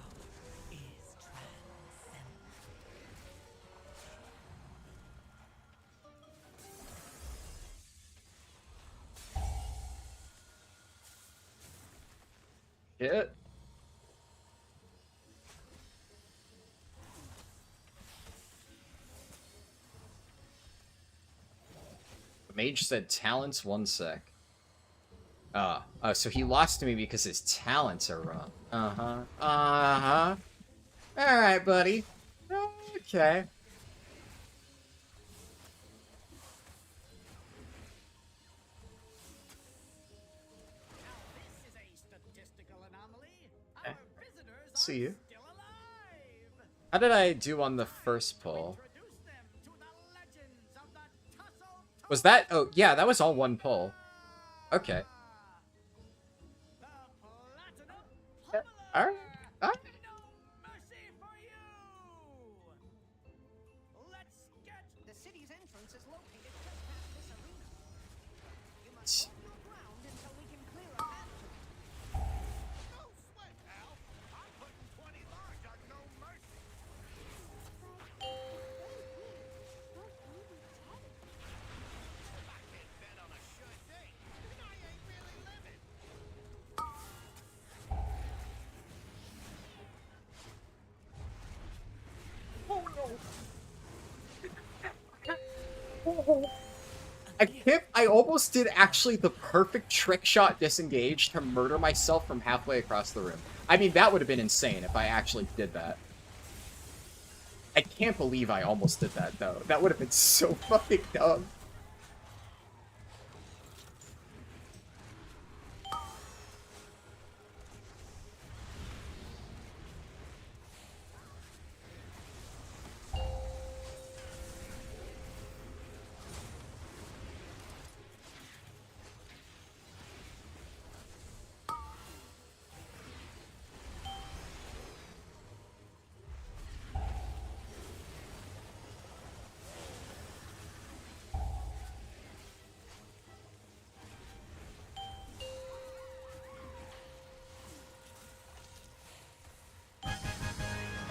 Shit. The mage said talents 1 sec. Oh, so he lost to me because his talents are wrong. Uh-huh. Uh-huh. Alright, buddy. Okay. This is a statistical anomaly. Okay. Our visitors See are you. still alive. How did I do on the first pull? Introduce them to the legends of the Tussle. Was that... Oh, yeah, that was all 1 pull. Okay. The Platinum Yeah, Pummeler. alright. Alright. No mercy for you. Let's get. The city's entrance is located just past this arena. You must hold your ground until we can clear a path to it. No sweat, pal. I'm putting 20 large on no mercy. I can't bet on a sure thing, and I ain't really living. I almost did actually the perfect trick shot disengage to murder myself from halfway across the room. I mean, that would have been insane if I actually did that. I can't believe I almost did that, though. That would have been so fucking dumb.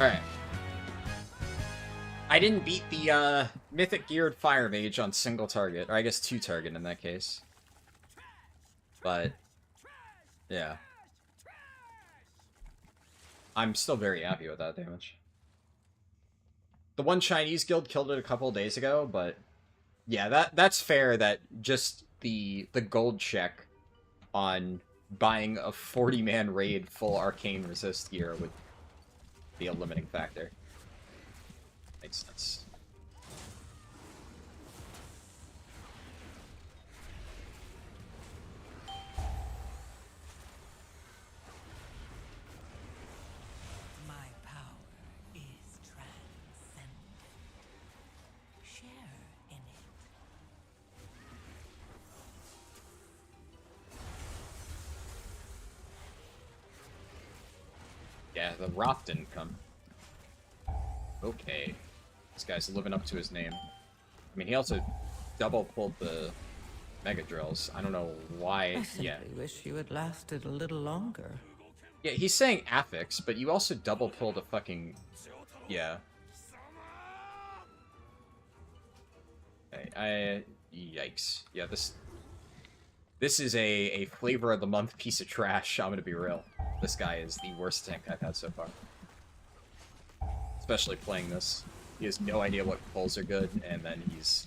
Alright. I didn't beat the, Mythic Geared Fire Mage on single target, or I guess 2 target in that case. But, yeah. I'm still very happy with that damage. The one Chinese guild killed it a couple days ago, but yeah, that's fair that just the gold check on buying a 40-man raid full arcane resist gear would be a limiting factor. Makes sense. My power is transcendent. Share in it. Yeah, the Roth didn't come. Okay. This guy's living up to his name. I mean, he also double pulled the Mega Drills. I don't know why. I simply Yeah. wish you had lasted a little longer. Yeah, he's saying affix, but you also double pulled a fucking... Yeah. Yikes. Yeah, this is a flavor of the month piece of trash. I'm gonna be real. This guy is the worst tank I've had so far. Especially playing this. He has no idea what pulls are good, and then he's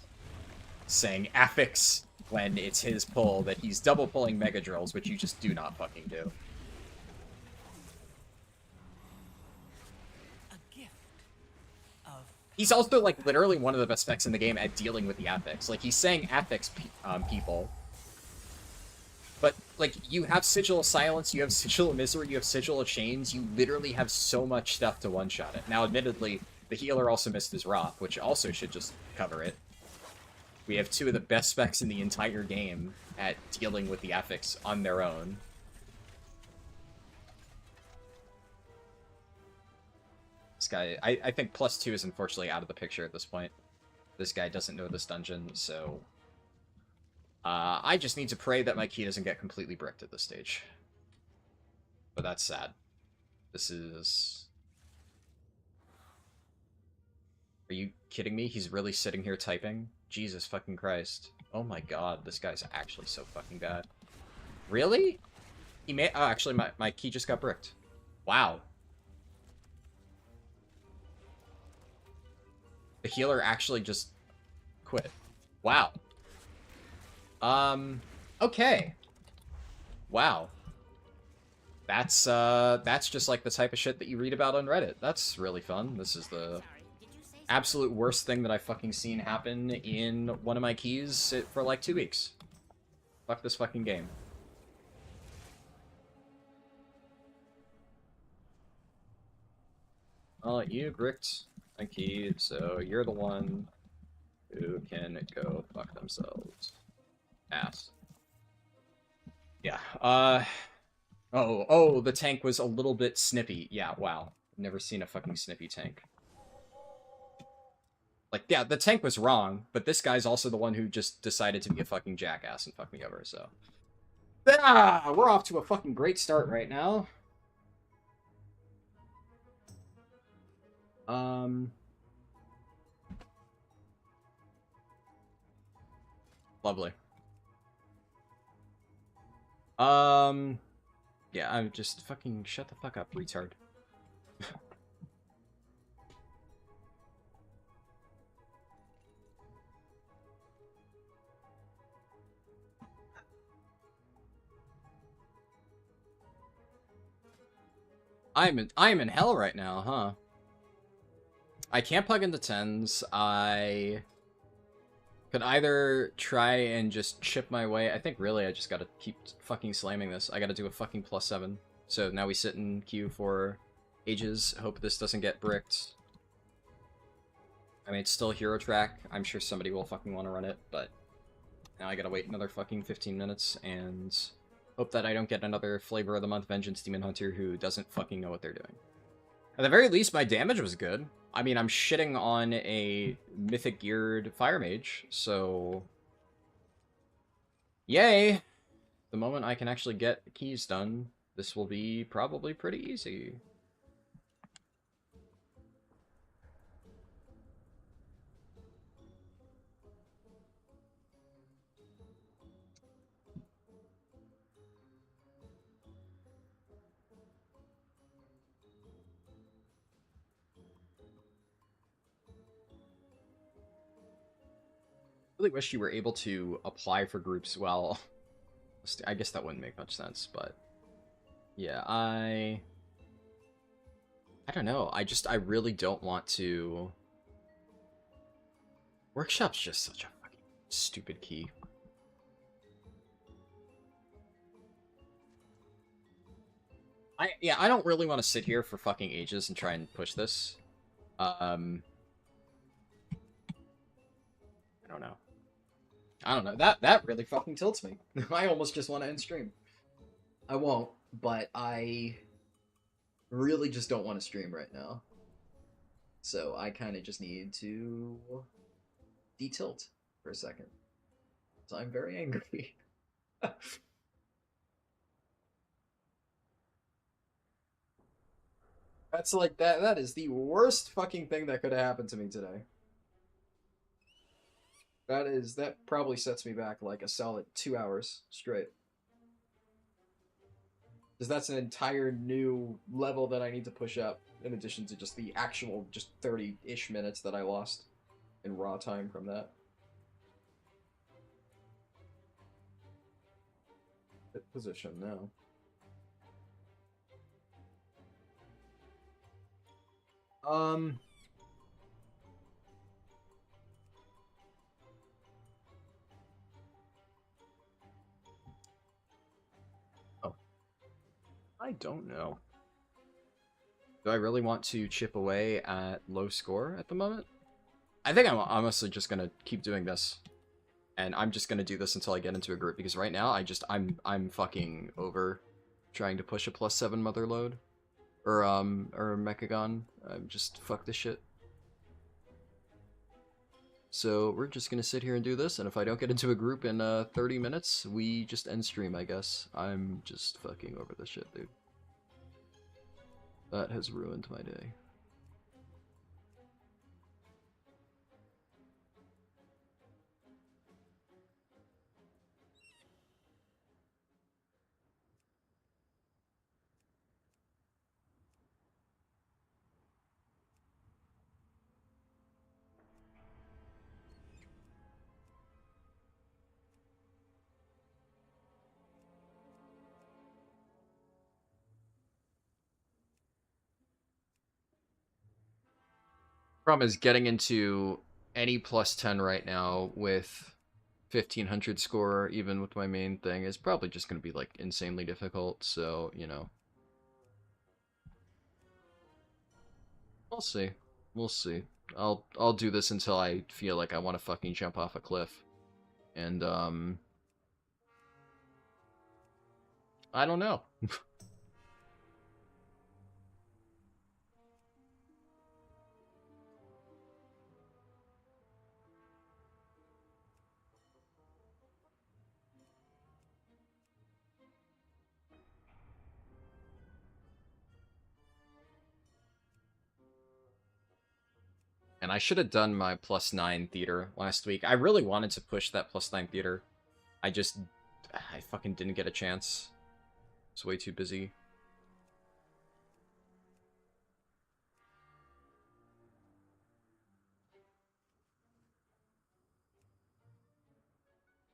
saying affix when it's his pull that he's double pulling Mega Drills, which you just do not fucking do. A gift of He's also, like, literally one of the best specs in the game at dealing with the affix. Like, he's saying affix people. But, like, you have Sigil of Silence, you have Sigil of Misery, you have Sigil of Chains, you literally have so much stuff to one-shot it. Now, admittedly, the healer also missed his Rock, which also should just cover it. We have two of the best specs in the entire game at dealing with the affix on their own. This guy, I think +2 is unfortunately out of the picture at this point. This guy doesn't know this dungeon, so... I just need to pray that my key doesn't get completely bricked at this stage. But that's sad. This is... Are you kidding me? He's really sitting here typing? Jesus fucking Christ. Oh my god, this guy's actually so fucking bad. Really? He may... Oh, actually, my key just got bricked. Wow. The healer actually just quit. Wow. Okay. Wow. That's just like the type of shit that you read about on Reddit. That's really fun. This is the absolute worst thing that I've fucking seen happen in one of my keys for like 2 weeks. Fuck this fucking game. You bricked my key, so you're the one who can go fuck themselves. Ass. Yeah, Oh, the tank was a little bit snippy. Yeah, wow. Never seen a fucking snippy tank. Like, yeah, the tank was wrong, but this guy's also the one who just decided to be a fucking jackass and fuck me over, so... Ah, we're off to a fucking great start right now. Lovely. Yeah, I'm just fucking shut the fuck up, retard. I'm in hell right now, huh? I can't plug into 10s. I could either try and just chip my way. I think really I just gotta keep fucking slamming this. I gotta do a fucking +7. So now we sit in queue for ages. Hope this doesn't get bricked. I mean, it's still hero track. I'm sure somebody will fucking want to run it, but now I gotta wait another fucking 15 minutes and hope that I don't get another Flavor of the Month Vengeance Demon Hunter who doesn't fucking know what they're doing. At the very least, my damage was good. I mean, I'm shitting on a mythic geared fire mage, so yay! The moment I can actually get keys done, this will be probably pretty easy. Really wish you were able to apply for groups. Well, I guess that wouldn't make much sense, but yeah, I don't know. I really don't want to. Workshop's just such a fucking stupid key. I don't really want to sit here for fucking ages and try and push this. I don't know. I don't know. That really fucking tilts me. I almost just want to end stream. I won't, but I really just don't want to stream right now. So I kind of just need to detilt for a second. So I'm very angry. That's like that is the worst fucking thing that could have happened to me today. That probably sets me back like a solid 2 hours straight. Because that's an entire new level that I need to push up, in addition to just the actual just 30-ish minutes that I lost in raw time from that. Hit position now. Um. Oh, I don't know. Do I really want to chip away at low score at the moment? I think I'm honestly just gonna keep doing this, and I'm just gonna do this until I get into a group, because right now I'm fucking over trying to push a +7 mother load or Mechagon. I'm just fuck this shit. So we're just gonna sit here and do this, and if I don't get into a group in 30 minutes, we just end stream, I guess. I'm just fucking over this shit, dude. That has ruined my day. Problem is getting into any +10 right now with 1500 score, even with my main thing, is probably just going to be like insanely difficult. So, you know, we'll see. We'll see. I'll do this until I feel like I want to fucking jump off a cliff. And I don't know. And I should have done my +9 theater last week. I really wanted to push that +9 theater. I fucking didn't get a chance. I was way too busy.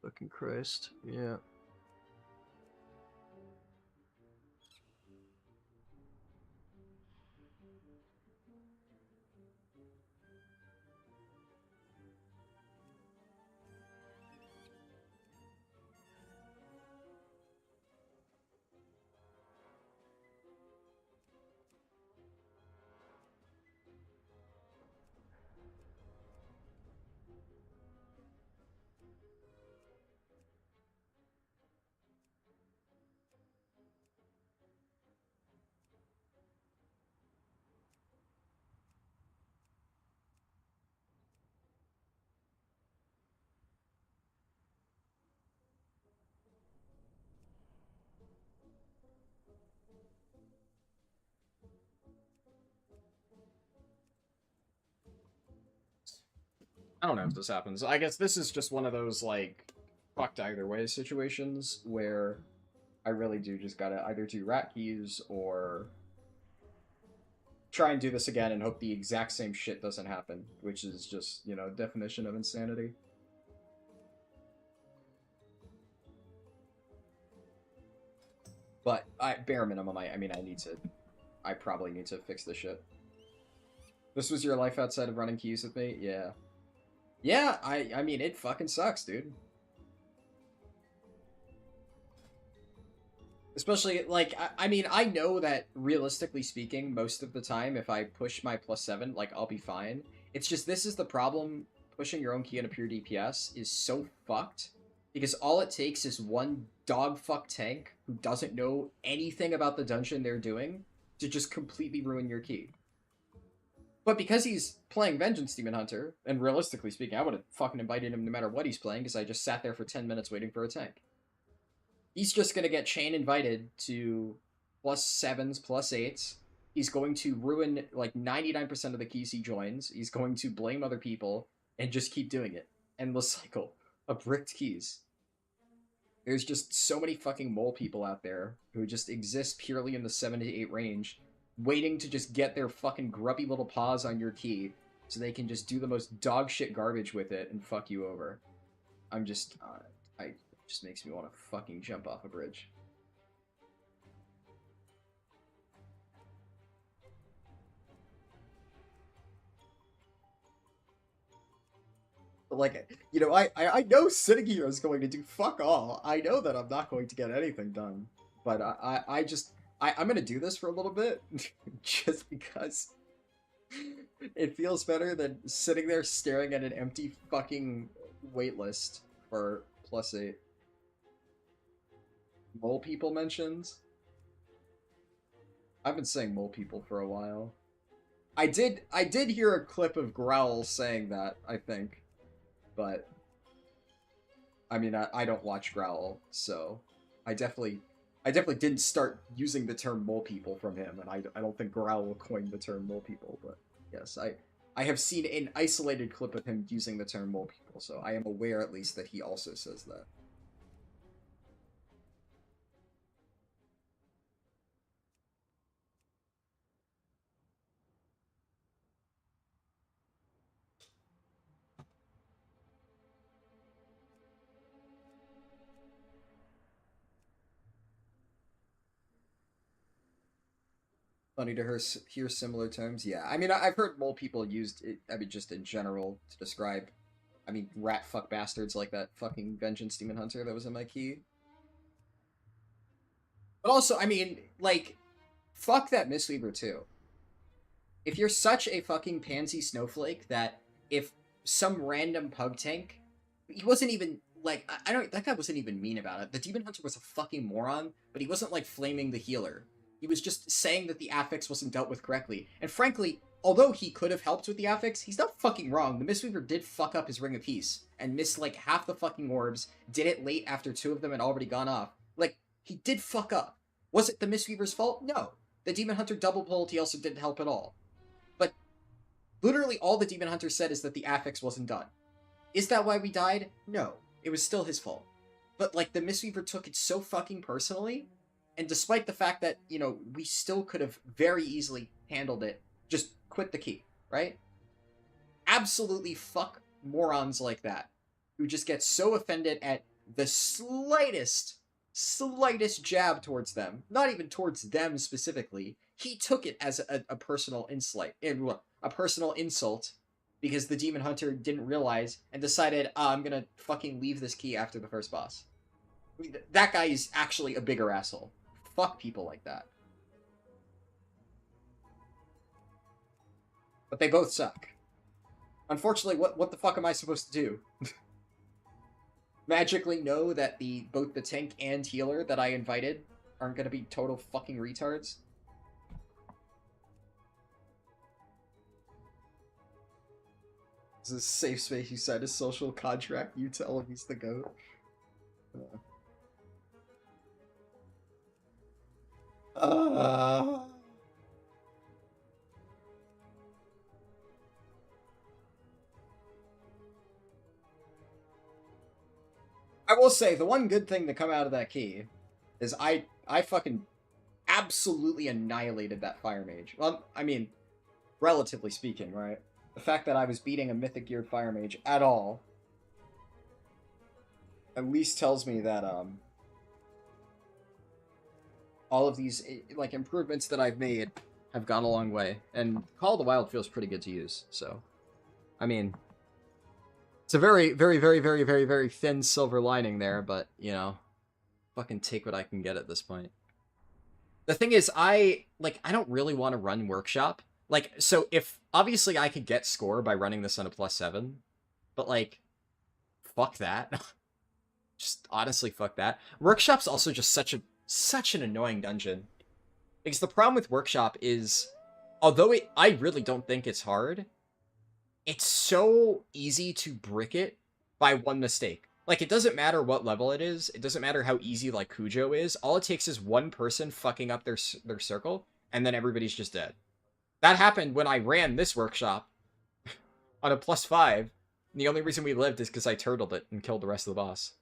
Fucking Christ. Yeah. I don't know if this happens. I guess this is just one of those, like, fucked either way situations where I really do just gotta either do rat keys or try and do this again and hope the exact same shit doesn't happen, which is just, you know, definition of insanity. But bare minimum, I probably need to fix this shit. This was your life outside of running keys with me? Yeah. Yeah, I mean, it fucking sucks, dude. Especially, like, I mean, I know that, realistically speaking, most of the time, if I push my +7, like, I'll be fine. It's just, this is the problem, pushing your own key on a pure DPS is so fucked, because all it takes is one dogfuck tank who doesn't know anything about the dungeon they're doing to just completely ruin your key. But because he's playing Vengeance Demon Hunter, and realistically speaking, I would have fucking invited him no matter what he's playing, because I just sat there for 10 minutes waiting for a tank. He's just going to get chain invited to +7s, +8s. He's going to ruin, like, 99% of the keys he joins. He's going to blame other people, and just keep doing it. endless cycle of bricked keys. There's just so many fucking mole people out there who just exist purely in the 7 to 8 range, waiting to just get their fucking grubby little paws on your key so they can just do the most dog shit garbage with it and fuck you over. I'm just, it just makes me want to fucking jump off a bridge. Like, you know, I know sitting here is going to do fuck all. I know that I'm not going to get anything done. But I'm gonna do this for a little bit, just because it feels better than sitting there staring at an empty fucking waitlist for +8. Mole people mentions? I've been saying mole people for a while. I did hear a clip of Growl saying that, I think. But I mean, I don't watch Growl, so I definitely didn't start using the term mole people from him, and I don't think Growl will coin the term mole people, but yes, I have seen an isolated clip of him using the term mole people, so I am aware at least that he also says that. Funny to hear similar terms. Yeah, I mean, I've heard mole people used, I mean, just in general to describe, I mean, rat fuck bastards like that fucking Vengeance Demon Hunter that was in my key. But also, I mean, like, fuck that Mistweaver too. If you're such a fucking pansy snowflake that if some random pug tank, he wasn't even, like, I don't, that guy wasn't even mean about it. The Demon Hunter was a fucking moron, but he wasn't, like, flaming the healer. He was just saying that the affix wasn't dealt with correctly. And frankly, although he could have helped with the affix, he's not fucking wrong. The Mistweaver did fuck up his Ring of Peace and missed like half the fucking orbs, did it late after 2 of them had already gone off. Like, he did fuck up. Was it the Mistweaver's fault? No. The Demon Hunter double pulled, he also didn't help at all. But literally all the Demon Hunter said is that the affix wasn't done. Is that why we died? No. It was still his fault. But like, the Mistweaver took it so fucking personally. And despite the fact that, you know, we still could have very easily handled it, just quit the key, right? Absolutely fuck morons like that, who just get so offended at the slightest jab towards them, not even towards them specifically. He took it as a personal insult, because the Demon Hunter didn't realize and decided, I'm gonna fucking leave this key after the first boss. I mean, that guy is actually a bigger asshole. Fuck people like that. But they both suck. Unfortunately, what the fuck am I supposed to do? Magically know that both the tank and healer that I invited aren't gonna be total fucking retards? This is a safe space. You signed a social contract. You tell him he's the GOAT. I will say, the one good thing to come out of that key is I fucking absolutely annihilated that Fire Mage. Well, I mean, relatively speaking, right? The fact that I was beating a Mythic Geared Fire Mage at all at least tells me that, all of these, like, improvements that I've made have gone a long way. And Call of the Wild feels pretty good to use, so. I mean, it's a very, very, very, very, very, very thin silver lining there, but, you know, fucking take what I can get at this point. The thing is, I don't really want to run Workshop. Like, so if, obviously I could get score by running this on a +7, but, like, fuck that. Just, honestly, fuck that. Workshop's also just such an annoying dungeon. Because the problem with Workshop is, although I really don't think it's hard, it's so easy to brick it by one mistake. Like, it doesn't matter what level it is, it doesn't matter how easy, like, Cujo is, all it takes is one person fucking up their circle, and then everybody's just dead. That happened when I ran this Workshop on a +5, The only reason we lived is because I turtled it and killed the rest of the boss.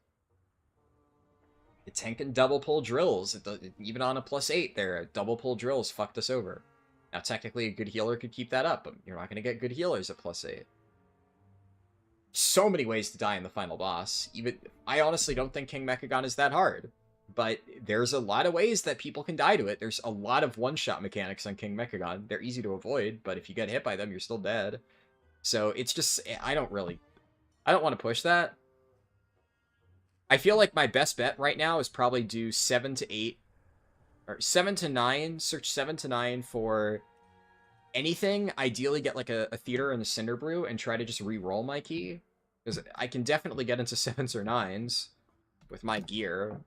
The tank and double pull drills, even on a +8 there, double pull drills fucked us over. Now technically a good healer could keep that up, but you're not going to get good healers at +8. So many ways to die in the final boss. Even I honestly don't think King Mechagon is that hard. But there's a lot of ways that people can die to it. There's a lot of one-shot mechanics on King Mechagon. They're easy to avoid, but if you get hit by them, you're still dead. So it's just, I don't want to push that. I feel like my best bet right now is probably do 7 to 8, or 7 to 9, search 7 to 9 for anything. Ideally get like a theater and a cinder brew and try to just re-roll my key. Because I can definitely get into 7s or 9s with my gear.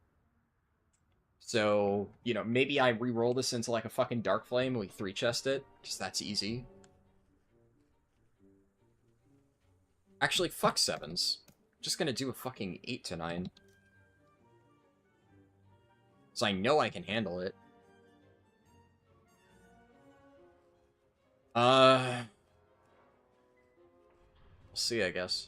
So, you know, maybe I re-roll this into like a fucking Dark Flame and we 3-chest it, because that's easy. Actually, fuck 7s. Just gonna do a fucking 8 to 9. So I know I can handle it. We'll see, I guess.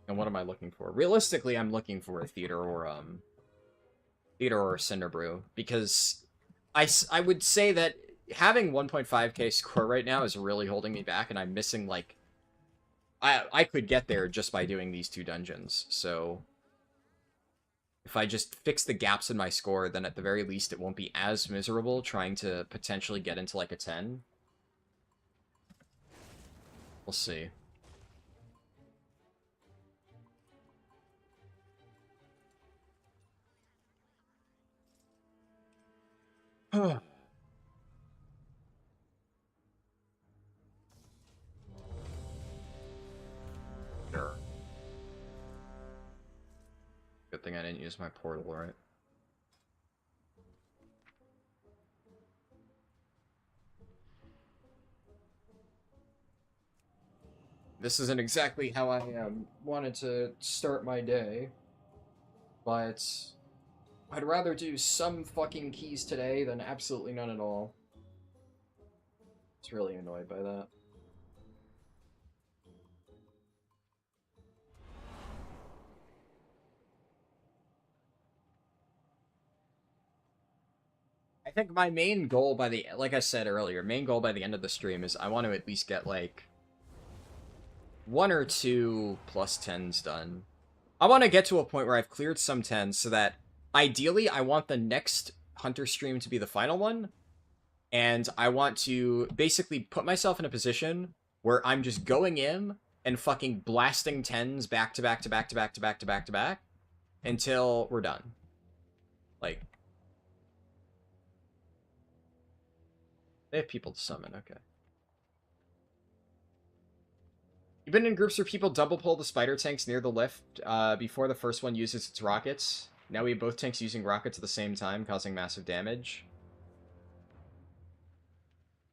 And what am I looking for? Realistically, I'm looking for a theater or a cinder brew, because I would say that having 1.5k score right now is really holding me back, and I'm missing like I could get there just by doing these 2 dungeons. So if I just fix the gaps in my score, then at the very least it won't be as miserable trying to potentially get into like a 10. We'll see. Sure. Good thing I didn't use my portal, right? This isn't exactly how I wanted to start my day, but I'd rather do some fucking keys today than absolutely none at all. I was really annoyed by that. I think my main goal by the, like I said earlier, main goal by the end of the stream is I want to at least get like 1 or 2 +10s done. I want to get to a point where I've cleared some 10s so that ideally I want the next Hunter stream to be the final one. And I want to basically put myself in a position where I'm just going in and fucking blasting 10s back to back to back to back to back to back to back until we're done. Like, they have people to summon, okay. You've been in groups where people double pull the spider tanks near the lift before the first one uses its rockets. Now we have both tanks using rockets at the same time, causing massive damage.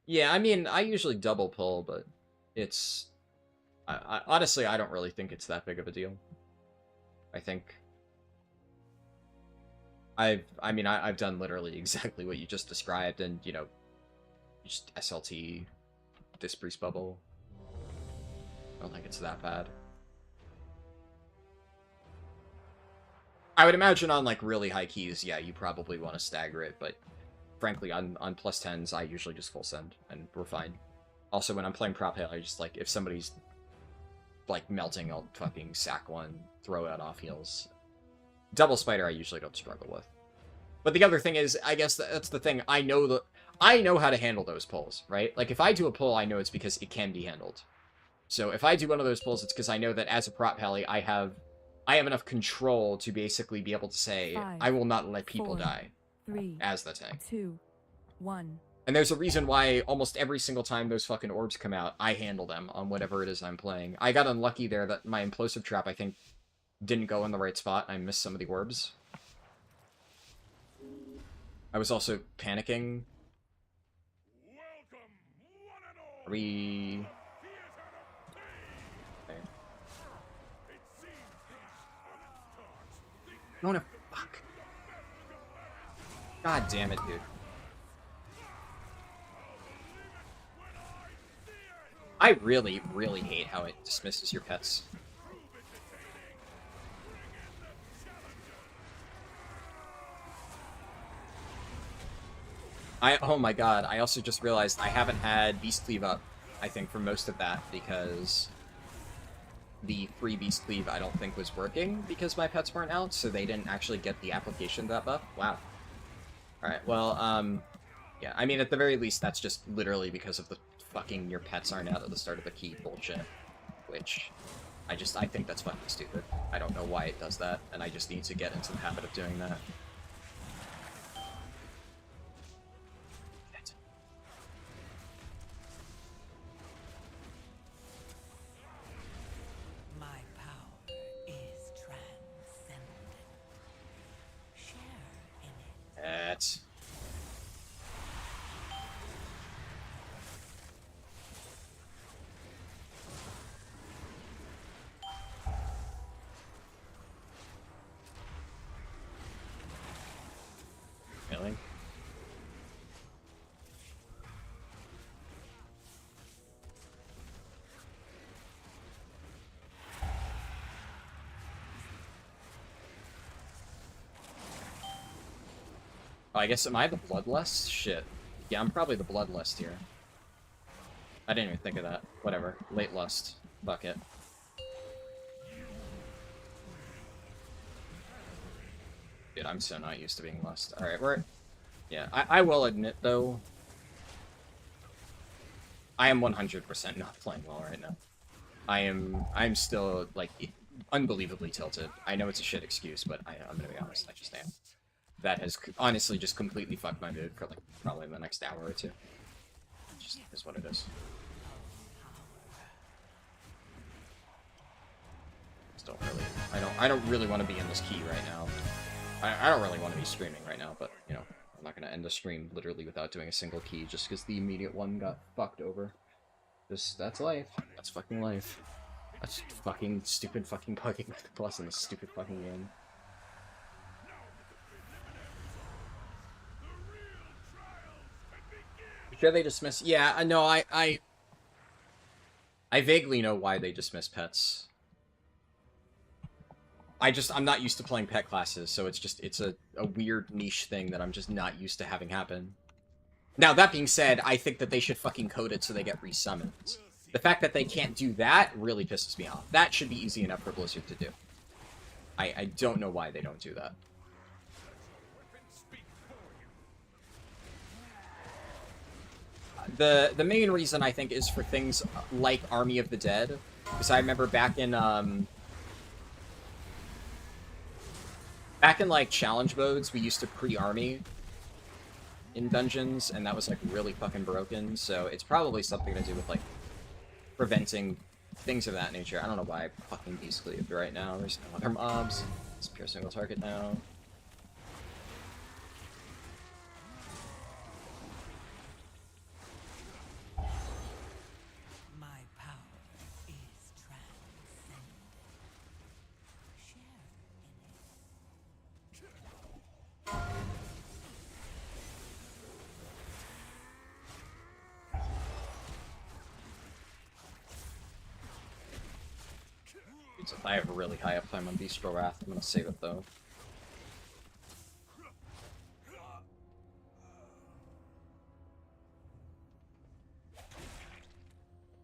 Yeah, I mean, I usually double pull, but it's... honestly, I don't really think it's that big of a deal. I think... I've done literally exactly what you just described, and, you know, just SLT, Disc Priest Bubble. I don't think it's that bad. I would imagine on, like, really high keys, yeah, you probably want to stagger it, but frankly, on +10s, I usually just full send, and we're fine. Also, when I'm playing prop hill, I just, like, if somebody's, like, melting, I'll fucking sack one, throw out off heals. Double spider, I usually don't struggle with. But the other thing is, I guess that's the thing, I know how to handle those pulls, right? Like, if I do a pull, I know it's because it can be handled. So if I do one of those pulls, it's because I know that as a prop pally, I have enough control to basically be able to say, 5, I will not let people 4, die 3, as the tank. 2, 1. And there's a reason why almost every single time those fucking orbs come out, I handle them on whatever it is I'm playing. I got unlucky there that my implosive trap, I think, didn't go in the right spot. I missed some of the orbs. I was also panicking. Are we... Okay. No, no, fuck. God damn it, dude. I really, really hate how it dismisses your pets. Oh my god, I also just realized I haven't had Beast Cleave up, I think, for most of that, because the free Beast Cleave I don't think was working because my pets weren't out, so they didn't actually get the application of that buff. Wow. Alright, well, yeah, I mean, at the very least, that's just literally because of the fucking your pets aren't out at the start of the key bullshit, which I think that's fucking stupid. I don't know why it does that, and I just need to get into the habit of doing that. My power is transcendent. Share in it. That's... Really? Oh, I guess, am I the Bloodlust? Shit. Yeah, I'm probably the Bloodlust here. I didn't even think of that. Whatever. Late Lust. Fuck it. Dude, I'm so not used to being Lust. Alright, we're... Yeah, I will admit, though, I am 100% not playing well right now. I'm still, like, unbelievably tilted. I know it's a shit excuse, but I'm gonna be honest, I just am. That has honestly just completely fucked my mood for, like, probably the next hour or two. It just is what it is. Just don't really... I don't really want to be in this key right now. I don't really want to be streaming right now, but, you know, I'm not going to end the stream literally without doing a single key just because the immediate one got fucked over. That's life. That's fucking life. That's fucking stupid fucking bugging with the plus in this stupid fucking game. Sure they dismiss... Yeah, no, I vaguely know why they dismiss pets. I'm not used to playing pet classes, so it's a weird niche thing that I'm just not used to having happen. Now, that being said, I think that they should fucking code it so they get resummoned. The fact that they can't do that really pisses me off. That should be easy enough for Blizzard to do. I don't know why they don't do that. The main reason, I think, is for things like Army of the Dead. Because I remember back in, like, challenge modes, we used to pre-army in dungeons, and that was, like, really fucking broken, so it's probably something to do with, like, preventing things of that nature. I don't know why I fucking Beast Cleaved right now. There's no other mobs. It's pure single target now. My power is transcendent. Share in it. I have a really high uptime on Bestial Wrath. I'm gonna save it though.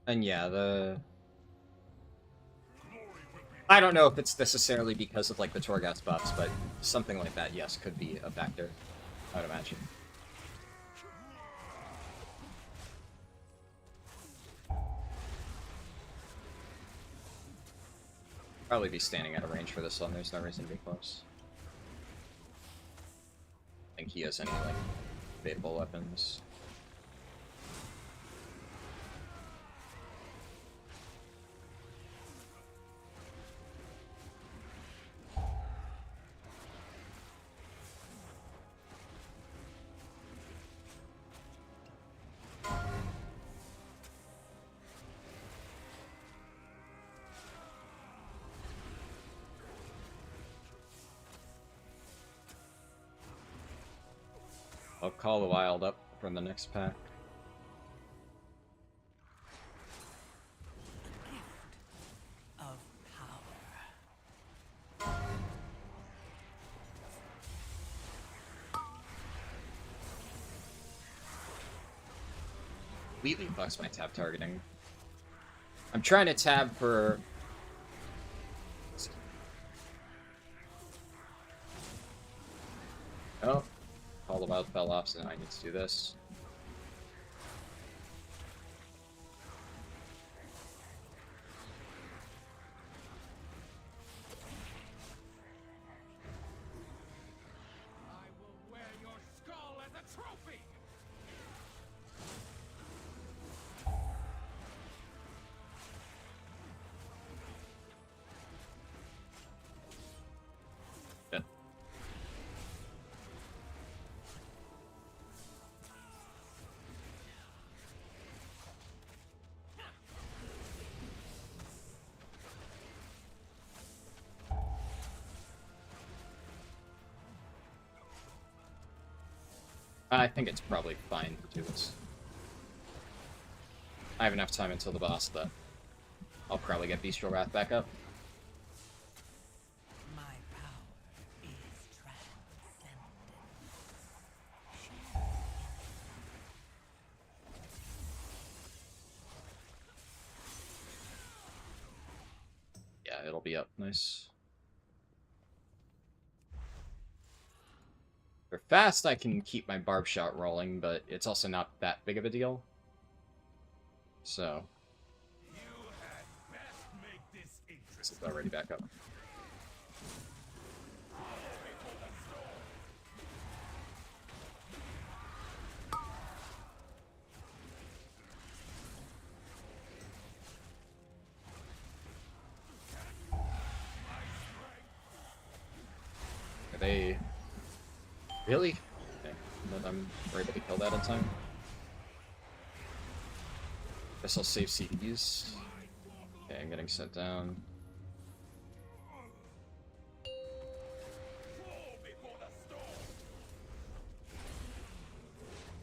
And yeah, I don't know if it's necessarily because of, like, the Torghast buffs, but something like that, yes, could be a factor, I would imagine. Probably be standing out of range for this one. There's no reason to be close. I think he has any, like, fatal weapons. I'll call the wild up from the next pack. completely fucks my tab targeting. I'm trying to tab for... Oh, all the wild fell off, so now I need to do this. I will wear your skull as a trophy! Good. I think it's probably fine to do this. I have enough time until the boss that I'll probably get Bestial Wrath back up. My power is transcendent. Yeah, it'll be up. Nice. For fast, I can keep my barb shot rolling, but it's also not that big of a deal. So, You had best make this this interesting. is already back up. Are they... Really? Okay, but we're able to kill that in time. Guess I'll save CDs. Okay, I'm getting set down.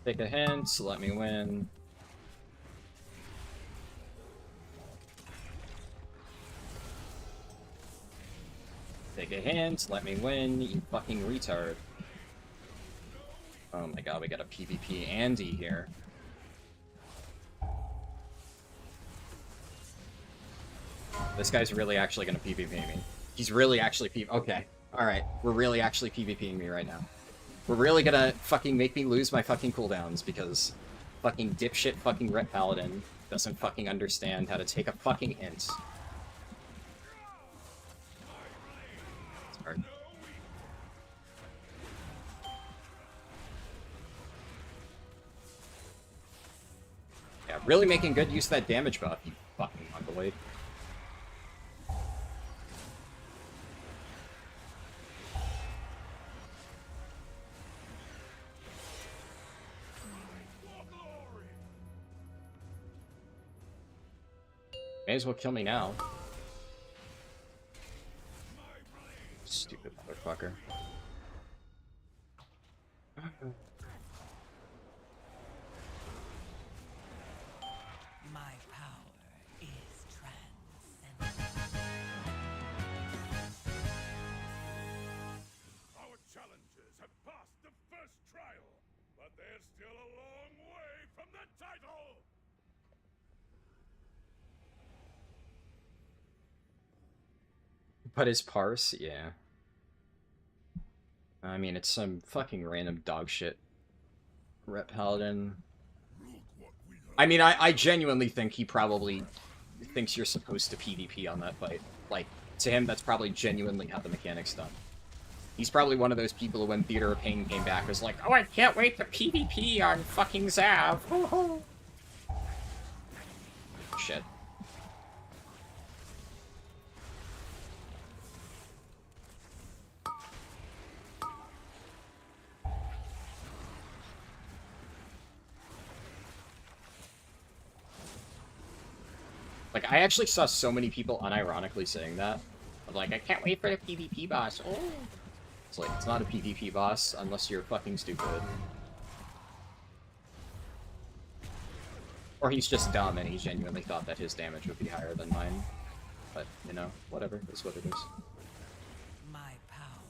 Take a hint, let me win. Take a hint, let me win, you fucking retard. Oh my god, we got a PvP Andy here. This guy's really actually gonna PvP me. He's really actually Okay, alright. We're really actually PvPing me right now. We're really gonna fucking make me lose my fucking cooldowns because fucking dipshit fucking Ret Paladin doesn't fucking understand how to take a fucking hint. It's hard. Yeah, really making good use of that damage buff, you fucking mongoloid. May as well kill me now. Stupid motherfucker. My power is transcendent. Our challengers have passed the first trial, but they're still a long way from the title! But his parse, yeah. I mean, it's some fucking random dog shit. Ret Paladin. I mean, I genuinely think he probably thinks you're supposed to PvP on that fight. Like, to him, that's probably genuinely how the mechanic's done. He's probably one of those people who, when Theater of Pain came back, was like, oh, I can't wait to PvP on fucking Zav. Shit. Like, I actually saw so many people unironically saying that. Of like, I can't wait for the PvP boss. Oh. It's like, it's not a PvP boss unless you're fucking stupid. Or he's just dumb and he genuinely thought that his damage would be higher than mine. But, you know, whatever. It's what it is. My power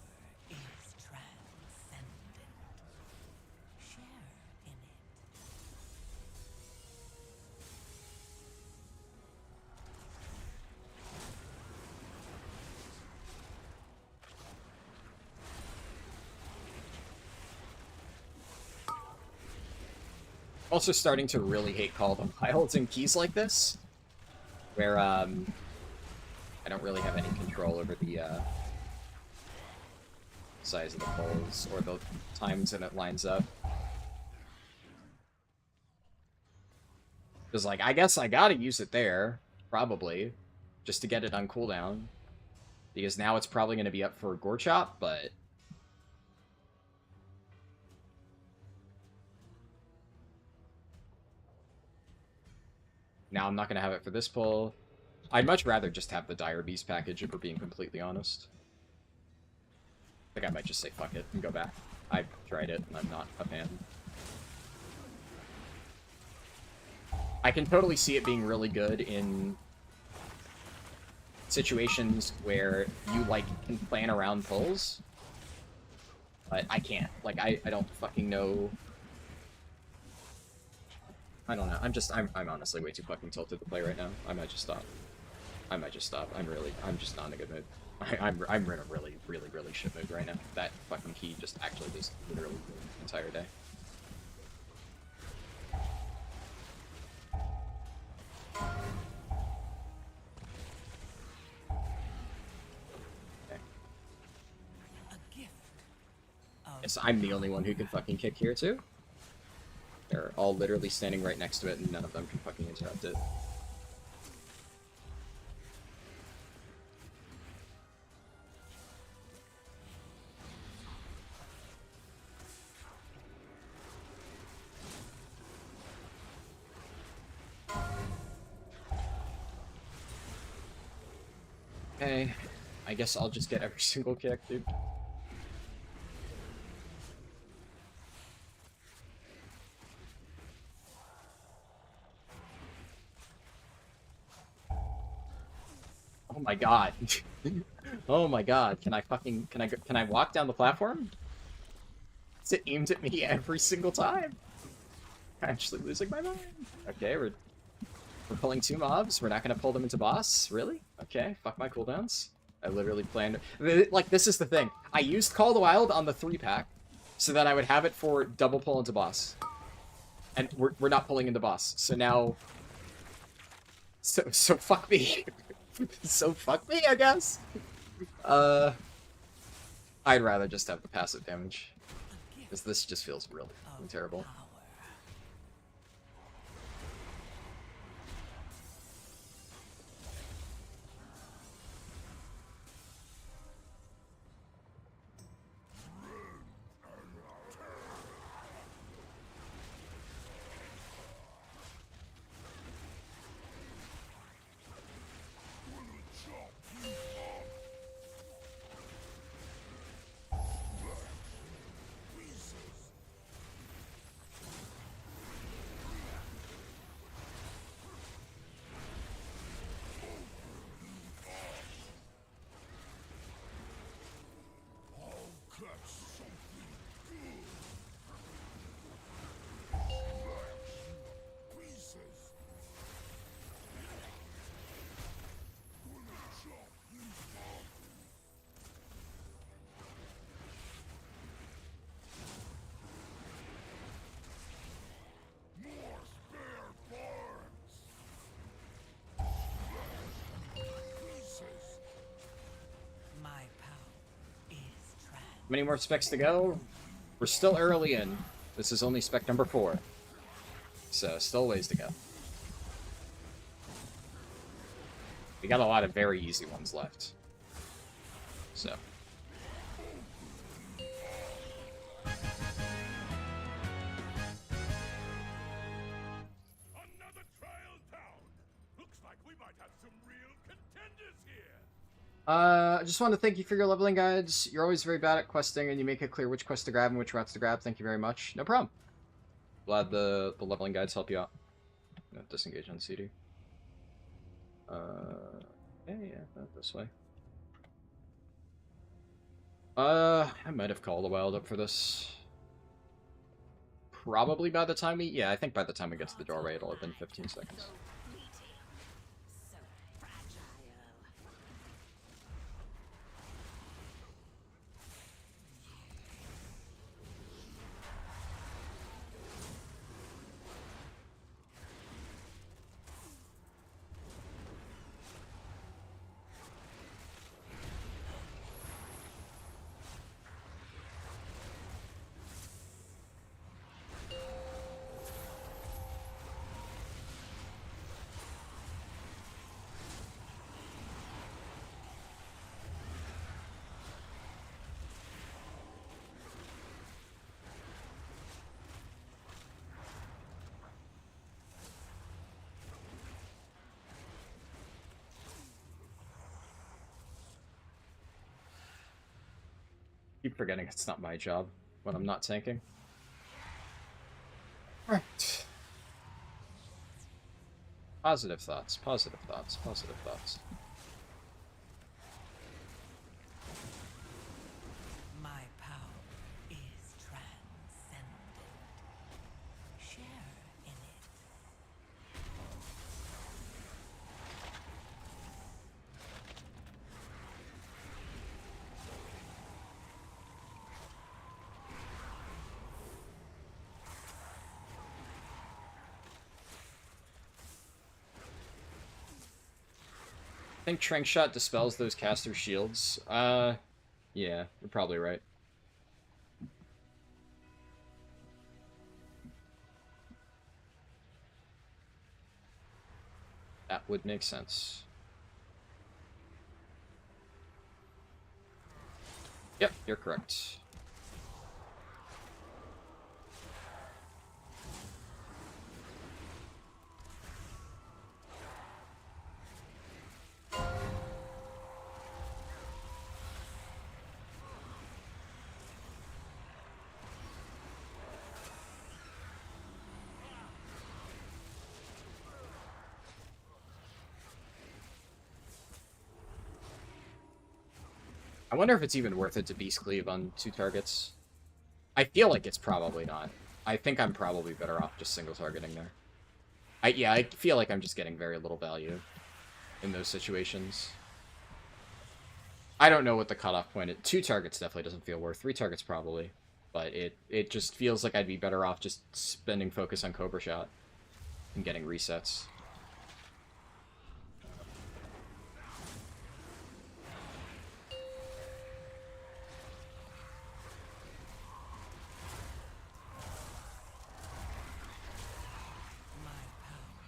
is transcendent. Share in it. Also starting to really hate Call of the Wilds and keys like this, where I don't really have any control over the size of the poles or the times that it lines up. Because, like, I guess I gotta use it there, probably, just to get it on cooldown. Because now it's probably going to be up for Gore Chop, but... Now I'm not going to have it for this pull. I'd much rather just have the Dire Beast package, if we're being completely honest. I think I might just say fuck it and go back. I've tried it, and I'm not a fan. I can totally see it being really good in situations where you, like, can plan around pulls. But I can't. Like, I don't fucking know... I don't know. I'm honestly way too fucking tilted to play right now. I might just stop. I'm just not in a good mood. I'm in a really, really, really shit mood right now. That fucking key just actually just literally ruined the entire day. Yes, I'm the only one who can fucking kick here, too. They're all literally standing right next to it, and none of them can fucking interrupt it. Okay, I guess I'll just get every single kick, dude. Oh my god. Oh my god. Can I walk down the platform? Is it aimed at me every single time? I'm actually losing my mind. Okay, we're pulling 2 mobs. We're not gonna pull them into boss? Really? Okay, fuck my cooldowns. I literally planned... Like, this is the thing. I used Call of the Wild on the 3-pack so that I would have it for double pull into boss. And we're not pulling into boss. So now... So fuck me. So fuck me, I guess. I'd rather just have the passive damage. Because this just feels really terrible. Many more specs to go? We're still early in. This is only spec number 4. So, still ways to go. We got a lot of very easy ones left. So. Another trial down. Looks like we might have some real contenders here. I just want to thank you for your leveling guides. You're always very bad at questing, and you make it clear which quests to grab and which routes to grab. Thank you very much. No problem. Glad the leveling guides help you out. No, disengage on CD. Yeah, not this way. I might have called a wild up for this. Probably by the time we... Yeah, I think by the time we get to the doorway, it'll have been 15 seconds. keep forgetting it's not my job when I'm not tanking. Alright. Positive thoughts, positive thoughts, positive thoughts. My power is transcendent. Share in it. I think Trank Shot dispels those caster shields. Yeah, you're probably right. That would make sense. Yep, you're correct. I wonder if it's even worth it to Beast Cleave on 2 targets. I feel like it's probably not. I think I'm probably better off just single targeting there. Yeah, I feel like I'm just getting very little value in those situations. I don't know what the cutoff point is. 2 targets definitely doesn't feel worth. 3 targets probably. But it just feels like I'd be better off just spending focus on Cobra Shot and getting resets. My power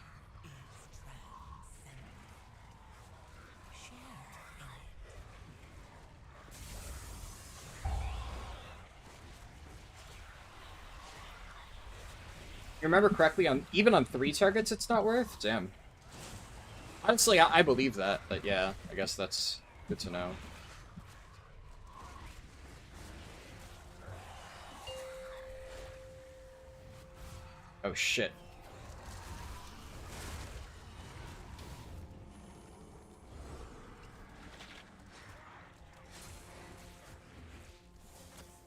is transcendent. Share in it. You remember correctly, even on 3 targets it's not worth? Damn. Honestly, I believe that, but yeah, I guess that's good to know. Oh shit.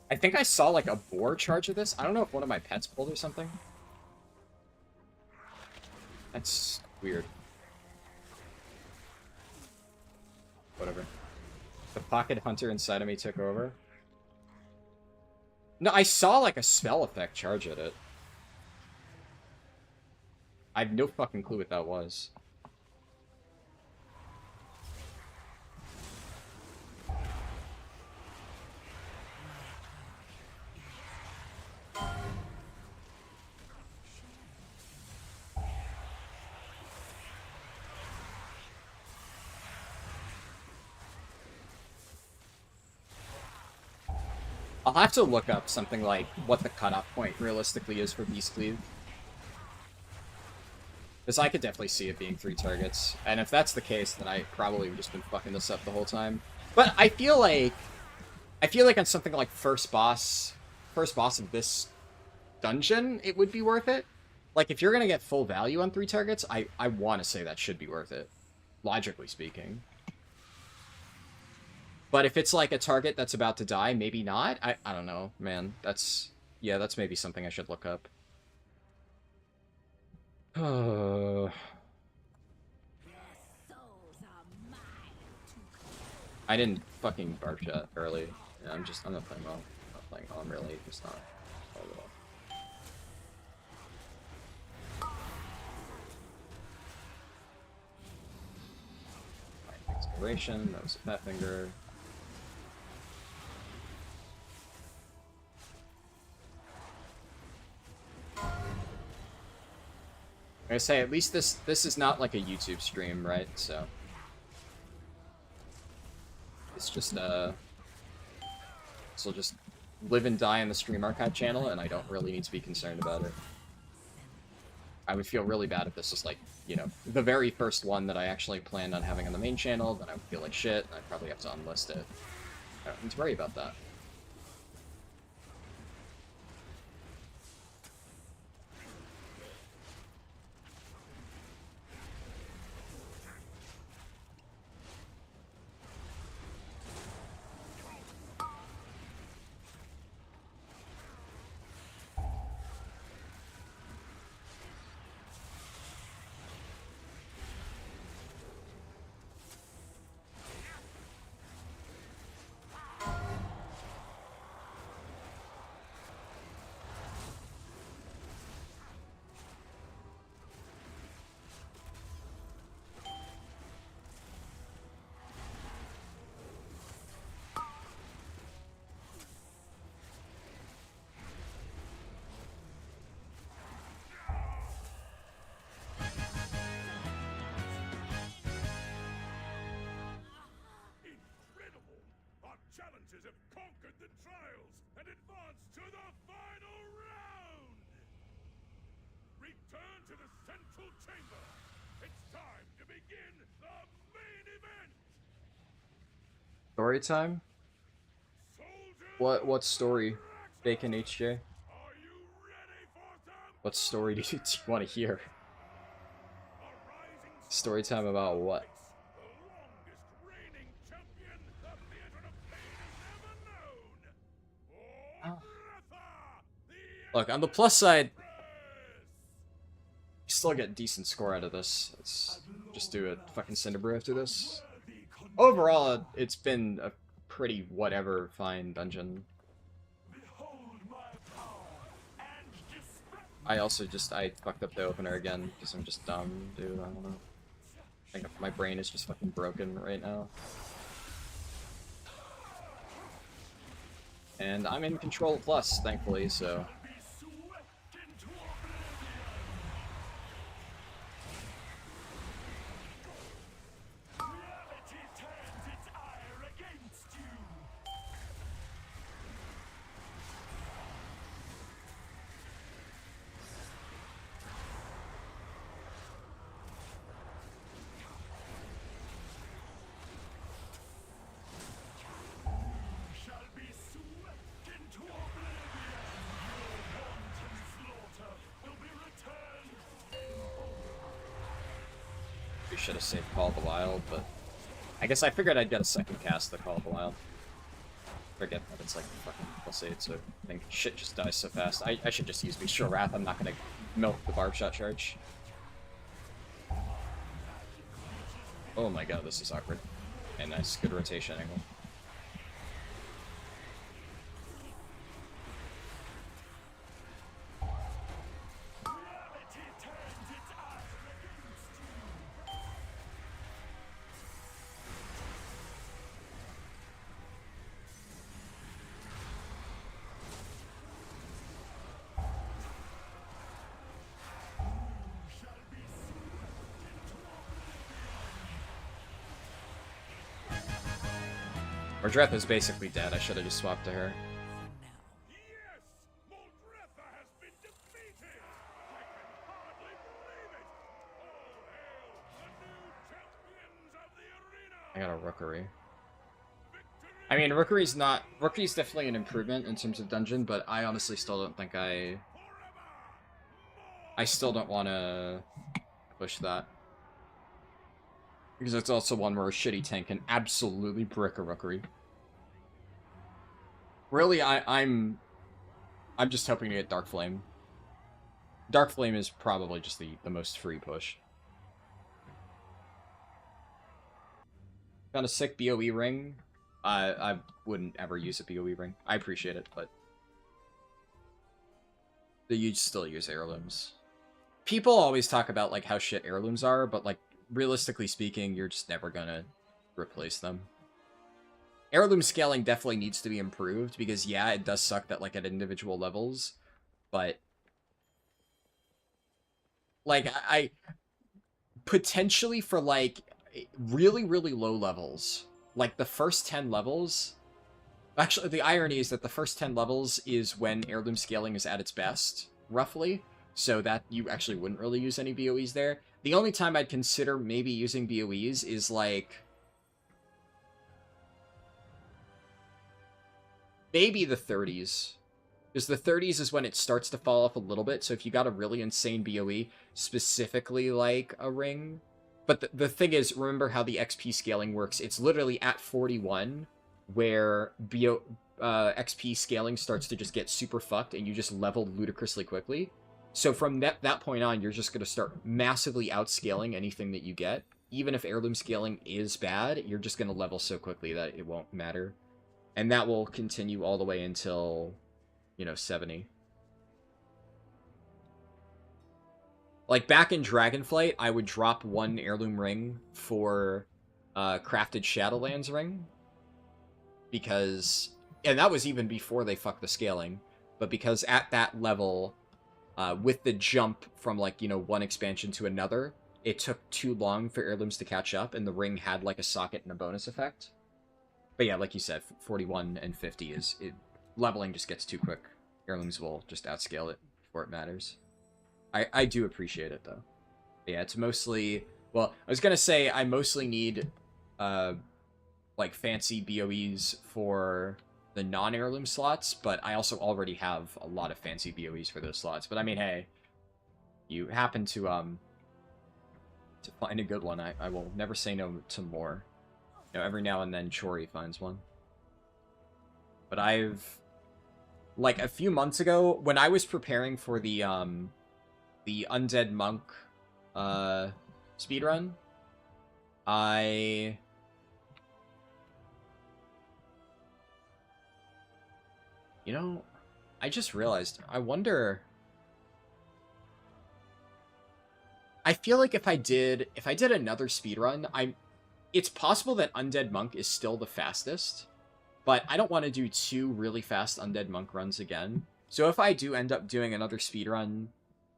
I think I saw like a boar charge of this. I don't know if one of my pets pulled or something. That's weird. Whatever. The pocket hunter inside of me took over. No, I saw like a spell effect charge at it. I have no fucking clue what that was. I'll have to look up something like what the cutoff point realistically is for Beast Cleave. Because I could definitely see it being 3 targets. And if that's the case, then I probably would just been fucking this up the whole time. But I feel like on something like first boss of this dungeon, it would be worth it. Like, if you're gonna get full value on 3 targets, I want to say that should be worth it. Logically speaking. But if it's like a target that's about to die, maybe not. I don't know, man. That's maybe something I should look up. I didn't fucking barf shot early. Yeah, I'm not playing well. I'm not playing well. I'm really just not playing well. Right, exploration. That was a fat finger. I say, at least this is not like a YouTube stream, right? So it's just this will just live and die in the stream archive channel, and I don't really need to be concerned about it. I would feel really bad if this was like, you know, the very first one that I actually planned on having on the main channel. Then I would feel like shit, and I'd probably have to unlist it. I don't need to worry about that. begin the main event. Story time? Soldiers What story? of Bacon Raxus, HJ? are you ready for some What story do you want to hear? a rising Story time about what? the longest reigning champion the theater of pain has ever known? Look, on the plus side, you still get a decent score out of this. Let's just do a fucking Cinderbrew after this. Overall, it's been a pretty whatever fine dungeon. I fucked up the opener again because I'm just dumb, dude. I don't know. I think my brain is just fucking broken right now. And I'm in control plus, thankfully, so. We should have saved Call of the Wild, but I guess I figured I'd get a second cast to Call of the Wild. Forget that it's like fucking +8, so I think shit just dies so fast. I should just use Bestial Wrath. I'm not gonna milk the Barb Shot charge. Oh my god, this is awkward. And nice, good rotation angle. Mordreth is basically dead. I should have just swapped to her. Yes! Moldretha has been defeated! I can hardly believe it! All hail the new champions of the arena! I got a Rookery. I mean, Rookery's not... Rookery's definitely an improvement in terms of dungeon, but I honestly still don't think I still don't want to push that. Because it's also one where a shitty tank can absolutely brick a Rookery. Really, I'm just hoping to get Dark Flame. Dark Flame is probably just the most free push. Found a sick BOE ring. I wouldn't ever use a BOE ring. I appreciate it, but you still use heirlooms. People always talk about like how shit heirlooms are, but like realistically speaking, you're just never gonna replace them. Heirloom scaling definitely needs to be improved because yeah, it does suck that like at individual levels, but like I potentially for like really low levels, like the first 10 levels. Actually, the irony is that the first 10 levels is when heirloom scaling is at its best, roughly. So that you actually wouldn't really use any BOEs there. The only time I'd consider maybe using BOEs is like maybe the 30s. Because the 30s is when it starts to fall off a little bit. So if you got a really insane BOE, specifically like a ring. But the thing is, remember how the XP scaling works. It's literally at 41 where XP scaling starts to just get super fucked and you just level ludicrously quickly. So from that point on, you're just going to start massively outscaling anything that you get. Even if heirloom scaling is bad, you're just going to level so quickly that it won't matter. And that will continue all the way until, 70. Like, back in Dragonflight, I would drop one heirloom ring for crafted Shadowlands ring. Because... And that was even before they fucked the scaling. But because at that level... with the jump from, like, one expansion to another, it took too long for heirlooms to catch up, and the ring had, like, a socket and a bonus effect. But yeah, like you said, 41 and 50 is... leveling just gets too quick. Heirlooms will just outscale it before it matters. I do appreciate it, though. But yeah, it's mostly... Well, I was gonna say I mostly need, like, fancy BOEs for the non-heirloom slots, but I also already have a lot of fancy BOEs for those slots. But I mean, hey, you happen to find a good one, I will never say no to more. You know, every now and then Chori finds one. But I've, like, a few months ago, when I was preparing for the Undead Monk, speedrun, I... You know, I just realized, I wonder... I feel like if I did another speedrun, it's possible that Undead Monk is still the fastest, but I don't want to do 2 really fast Undead Monk runs again. So if I do end up doing another speedrun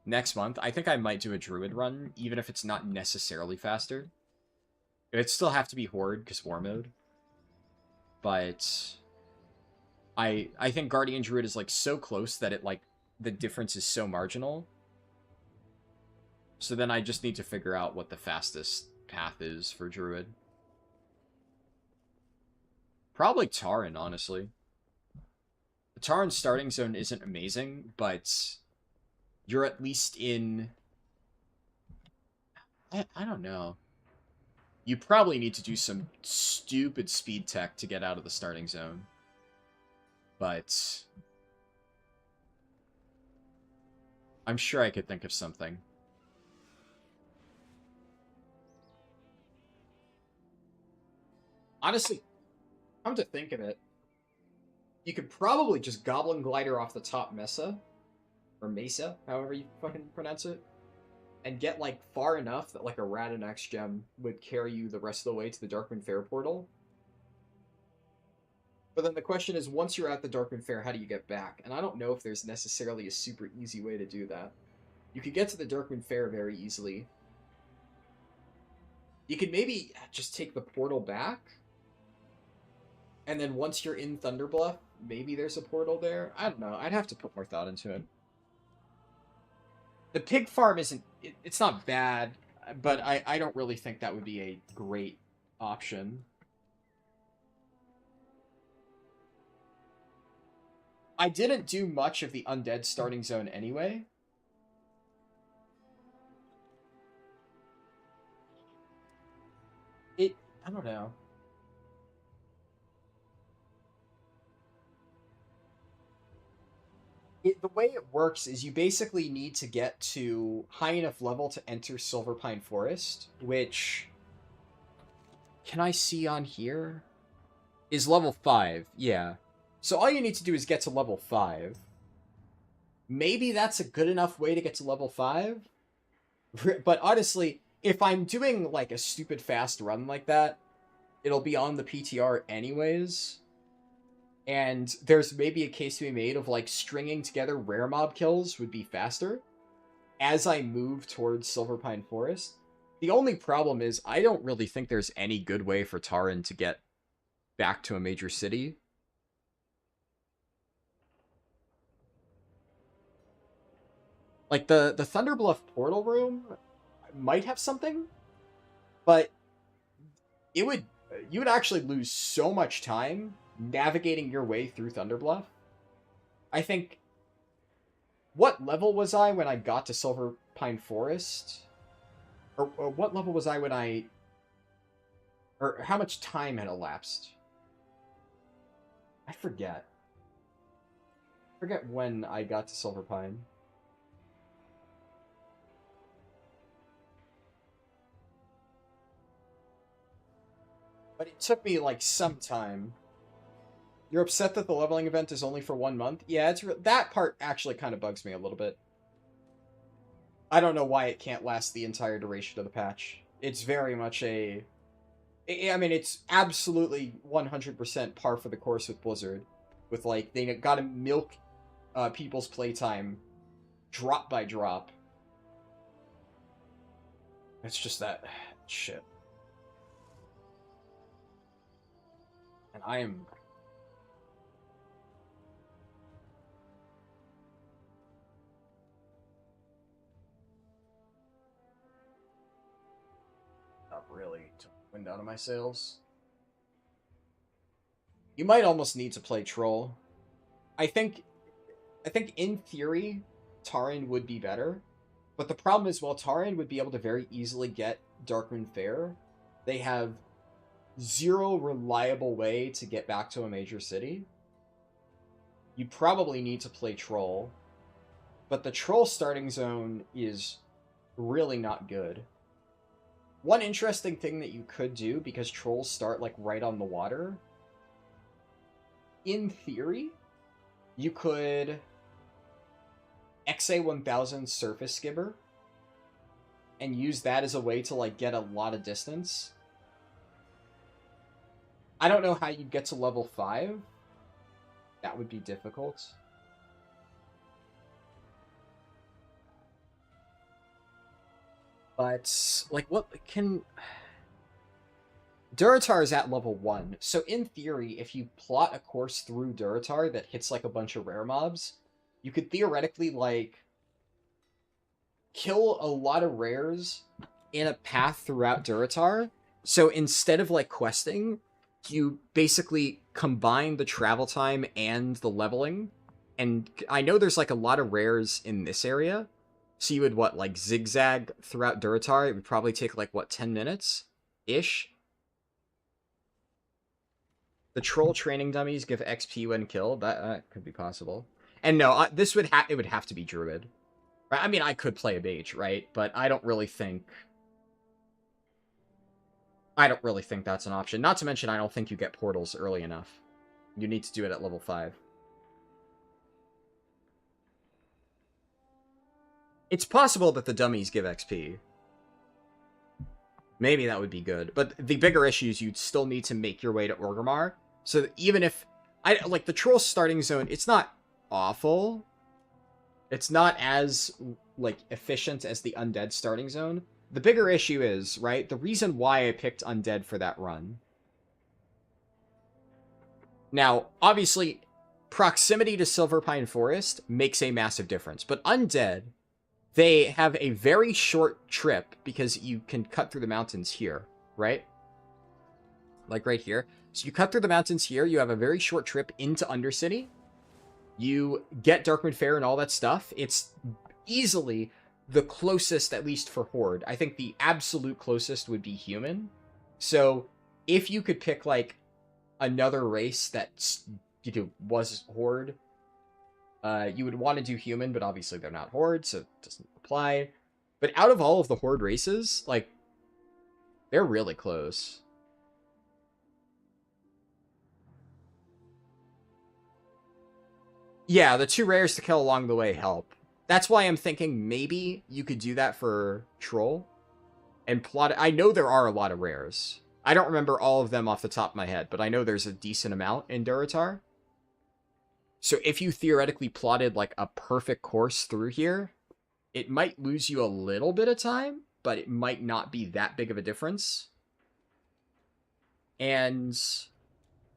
next month, I think I might do a Druid run, even if it's not necessarily faster. It'd still have to be Horde, because War Mode. But I think Guardian Druid is, like, so close that it, like, the difference is so marginal. So then I just need to figure out what the fastest path is for Druid. Probably Tauren, honestly. The Tauren starting zone isn't amazing, but you're at least in... I don't know. You probably need to do some stupid speed tech to get out of the starting zone. But I'm sure I could think of something. Honestly, come to think of it, you could probably just Goblin Glider off the top Mesa, or Mesa, however you fucking pronounce it, and get, like, far enough that, like, a Radinax gem would carry you the rest of the way to the Darkmoon Fair portal. But then the question is, once you're at the Darkmoon Fair, how do you get back? And I don't know if there's necessarily a super easy way to do that. You could get to the Darkmoon Fair very easily. You could maybe just take the portal back, and then once you're in Thunderbluff, maybe there's a portal there. I don't know. I'd have to put more thought into it. The pig farm isn't... It's not bad, but I don't really think that would be a great option. I didn't do much of the Undead starting zone anyway. I don't know. The way it works is you basically need to get to high enough level to enter Silverpine Forest, which... Can I see on here? Is level 5, yeah. So all you need to do is get to level 5. Maybe that's a good enough way to get to level 5? But honestly, if I'm doing, like, a stupid fast run like that, it'll be on the PTR anyways. And there's maybe a case to be made of, like, stringing together rare mob kills would be faster as I move towards Silverpine Forest. The only problem is I don't really think there's any good way for Tauren to get back to a major city. Like, the Thunderbluff portal room might have something, but you would actually lose so much time navigating your way through Thunderbluff. I think... What level was I when I got to Silverpine Forest? Or what level was I when I... Or how much time had elapsed? I forget. I forget when I got to Silverpine. But it took me, like, some time. You're upset that the leveling event is only for 1 month? Yeah, that part actually kind of bugs me a little bit. I don't know why it can't last the entire duration of the patch. It's very much a... I mean, it's absolutely 100% par for the course with Blizzard. With, like, they gotta milk people's playtime drop by drop. It's just that... shit. And I am... really took the wind out of my sails. You might almost need to play Troll. I think in theory, Taran would be better. But the problem is, while Taran would be able to very easily get Darkmoon Fair, they have zero reliable way to get back to a major city. You probably need to play Troll. But the Troll starting zone is really not good. One interesting thing that you could do, because Trolls start like right on the water, in theory, you could XA 1000 Surface Skipper and use that as a way to like get a lot of distance. I don't know how you'd get to level 5. That would be difficult. But, like, what can... Durotar is at level 1, so in theory, if you plot a course through Durotar that hits, like, a bunch of rare mobs, you could theoretically, like, kill a lot of rares in a path throughout Durotar. So instead of, like, questing, you basically combine the travel time and the leveling. And I know there's, like, a lot of rares in this area. So you would, what, like, zigzag throughout Durotar? It would probably take, like, what, 10 minutes-ish? The troll training dummies give XP when killed. That could be possible. And no, this would it would have to be Druid. Right? I mean, I could play a mage, right? But I don't really think that's an option. Not to mention, I don't think you get portals early enough. You need to do it at level 5. It's possible that the dummies give XP. Maybe that would be good. But the bigger issue is you'd still need to make your way to Orgrimmar. So that even if... like, the troll starting zone, it's not awful. It's not as, like, efficient as the undead starting zone. The bigger issue is, right, the reason why I picked undead for that run. Now, obviously, proximity to Silverpine Forest makes a massive difference. But undead... They have a very short trip because you can cut through the mountains here, right? Like right here. So you cut through the mountains here. You have a very short trip into Undercity. You get Darkmoon Fair and all that stuff. It's easily the closest, at least for Horde. I think the absolute closest would be Human. So if you could pick like another race that was Horde... you would want to do Human, but obviously they're not Horde, so it doesn't apply. But out of all of the Horde races, like, they're really close. Yeah, the 2 rares to kill along the way help. That's why I'm thinking maybe you could do that for Troll. And plot... I know there are a lot of rares. I don't remember all of them off the top of my head, but I know there's a decent amount in Durotar. So if you theoretically plotted, like, a perfect course through here, it might lose you a little bit of time, but it might not be that big of a difference. And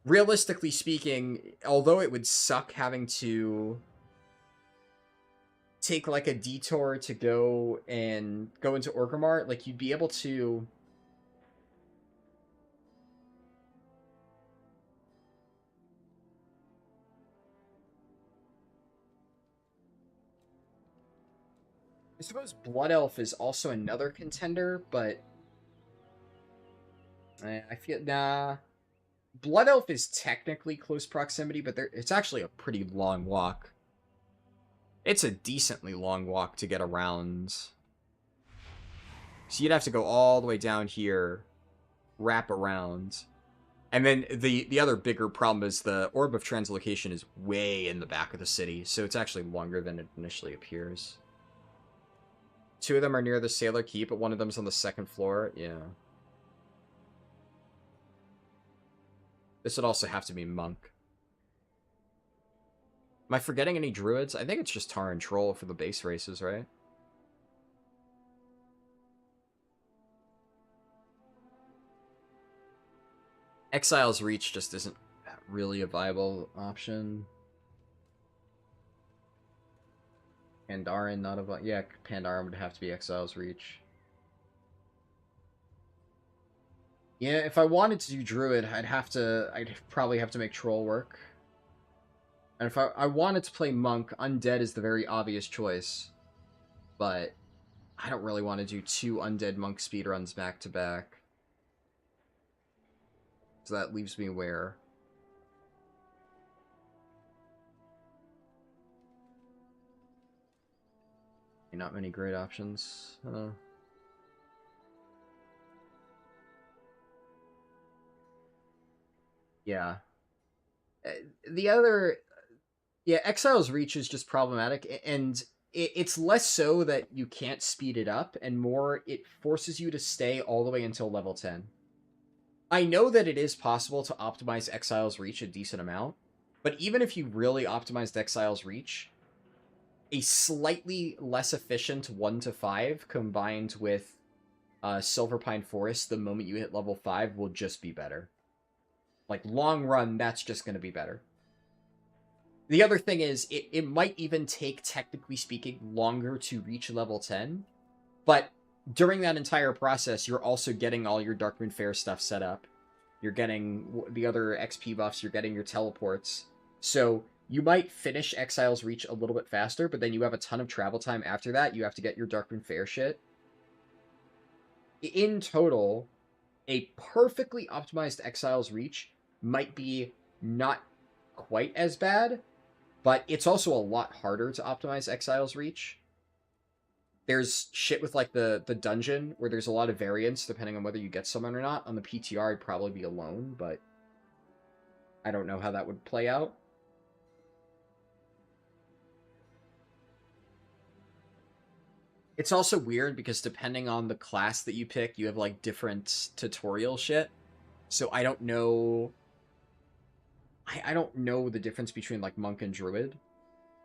realistically speaking, although it would suck having to take, like, a detour to go into Orgrimmar, like, you'd be able to... I suppose Blood Elf is also another contender, but I feel... Nah. Blood Elf is technically close proximity, but it's actually a pretty long walk. It's a decently long walk to get around. So you'd have to go all the way down here, wrap around. And then the other bigger problem is the Orb of Translocation is way in the back of the city, so it's actually longer than it initially appears. 2 of them are near the Sailor Keep, but one of them's on the 2nd floor. Yeah. This would also have to be Monk. Am I forgetting any Druids? I think it's just Tar and Troll for the base races, right? Exile's Reach just isn't really a viable option. Pandaren, not a... Yeah, Pandaren would have to be Exile's Reach. Yeah, if I wanted to do Druid, I'd probably have to make Troll work. And if I wanted to play Monk, Undead is the very obvious choice. But I don't really want to do 2 Undead Monk speedruns back to back. So that leaves me where? Not many great options. Yeah. The other... Yeah, Exile's Reach is just problematic, and it's less so that you can't speed it up, and more it forces you to stay all the way until level 10. I know that it is possible to optimize Exile's Reach a decent amount, but even if you really optimized Exile's Reach, a slightly less efficient 1 to 5 combined with Silverpine Forest the moment you hit level 5 will just be better. Like, long run, that's just going to be better. The other thing is, it might even take, technically speaking, longer to reach level 10, but during that entire process, you're also getting all your Darkmoon Faire stuff set up. You're getting the other XP buffs, you're getting your teleports. So you might finish Exile's Reach a little bit faster, but then you have a ton of travel time after that. You have to get your Darkmoon Faire shit. In total, a perfectly optimized Exile's Reach might be not quite as bad, but it's also a lot harder to optimize Exile's Reach. There's shit with, like, the dungeon, where there's a lot of variance depending on whether you get someone or not. On the PTR, I'd probably be alone, but I don't know how that would play out. It's also weird because depending on the class that you pick, you have, like, different tutorial shit. So I don't know... I don't know the difference between, like, Monk and Druid.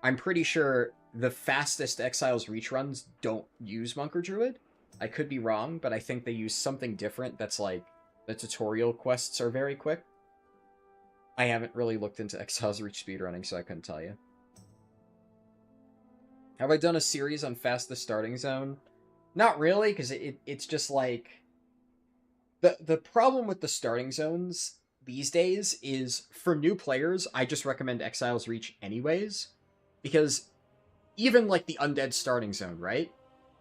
I'm pretty sure the fastest Exile's Reach runs don't use Monk or Druid. I could be wrong, but I think they use something different that's like, the tutorial quests are very quick. I haven't really looked into Exile's Reach speedrunning, so I couldn't tell you. Have I done a series on fastest starting zone? Not really, because it's just like... The problem with the starting zones these days is, for new players, I just recommend Exile's Reach anyways, because even, like, the Undead starting zone, right?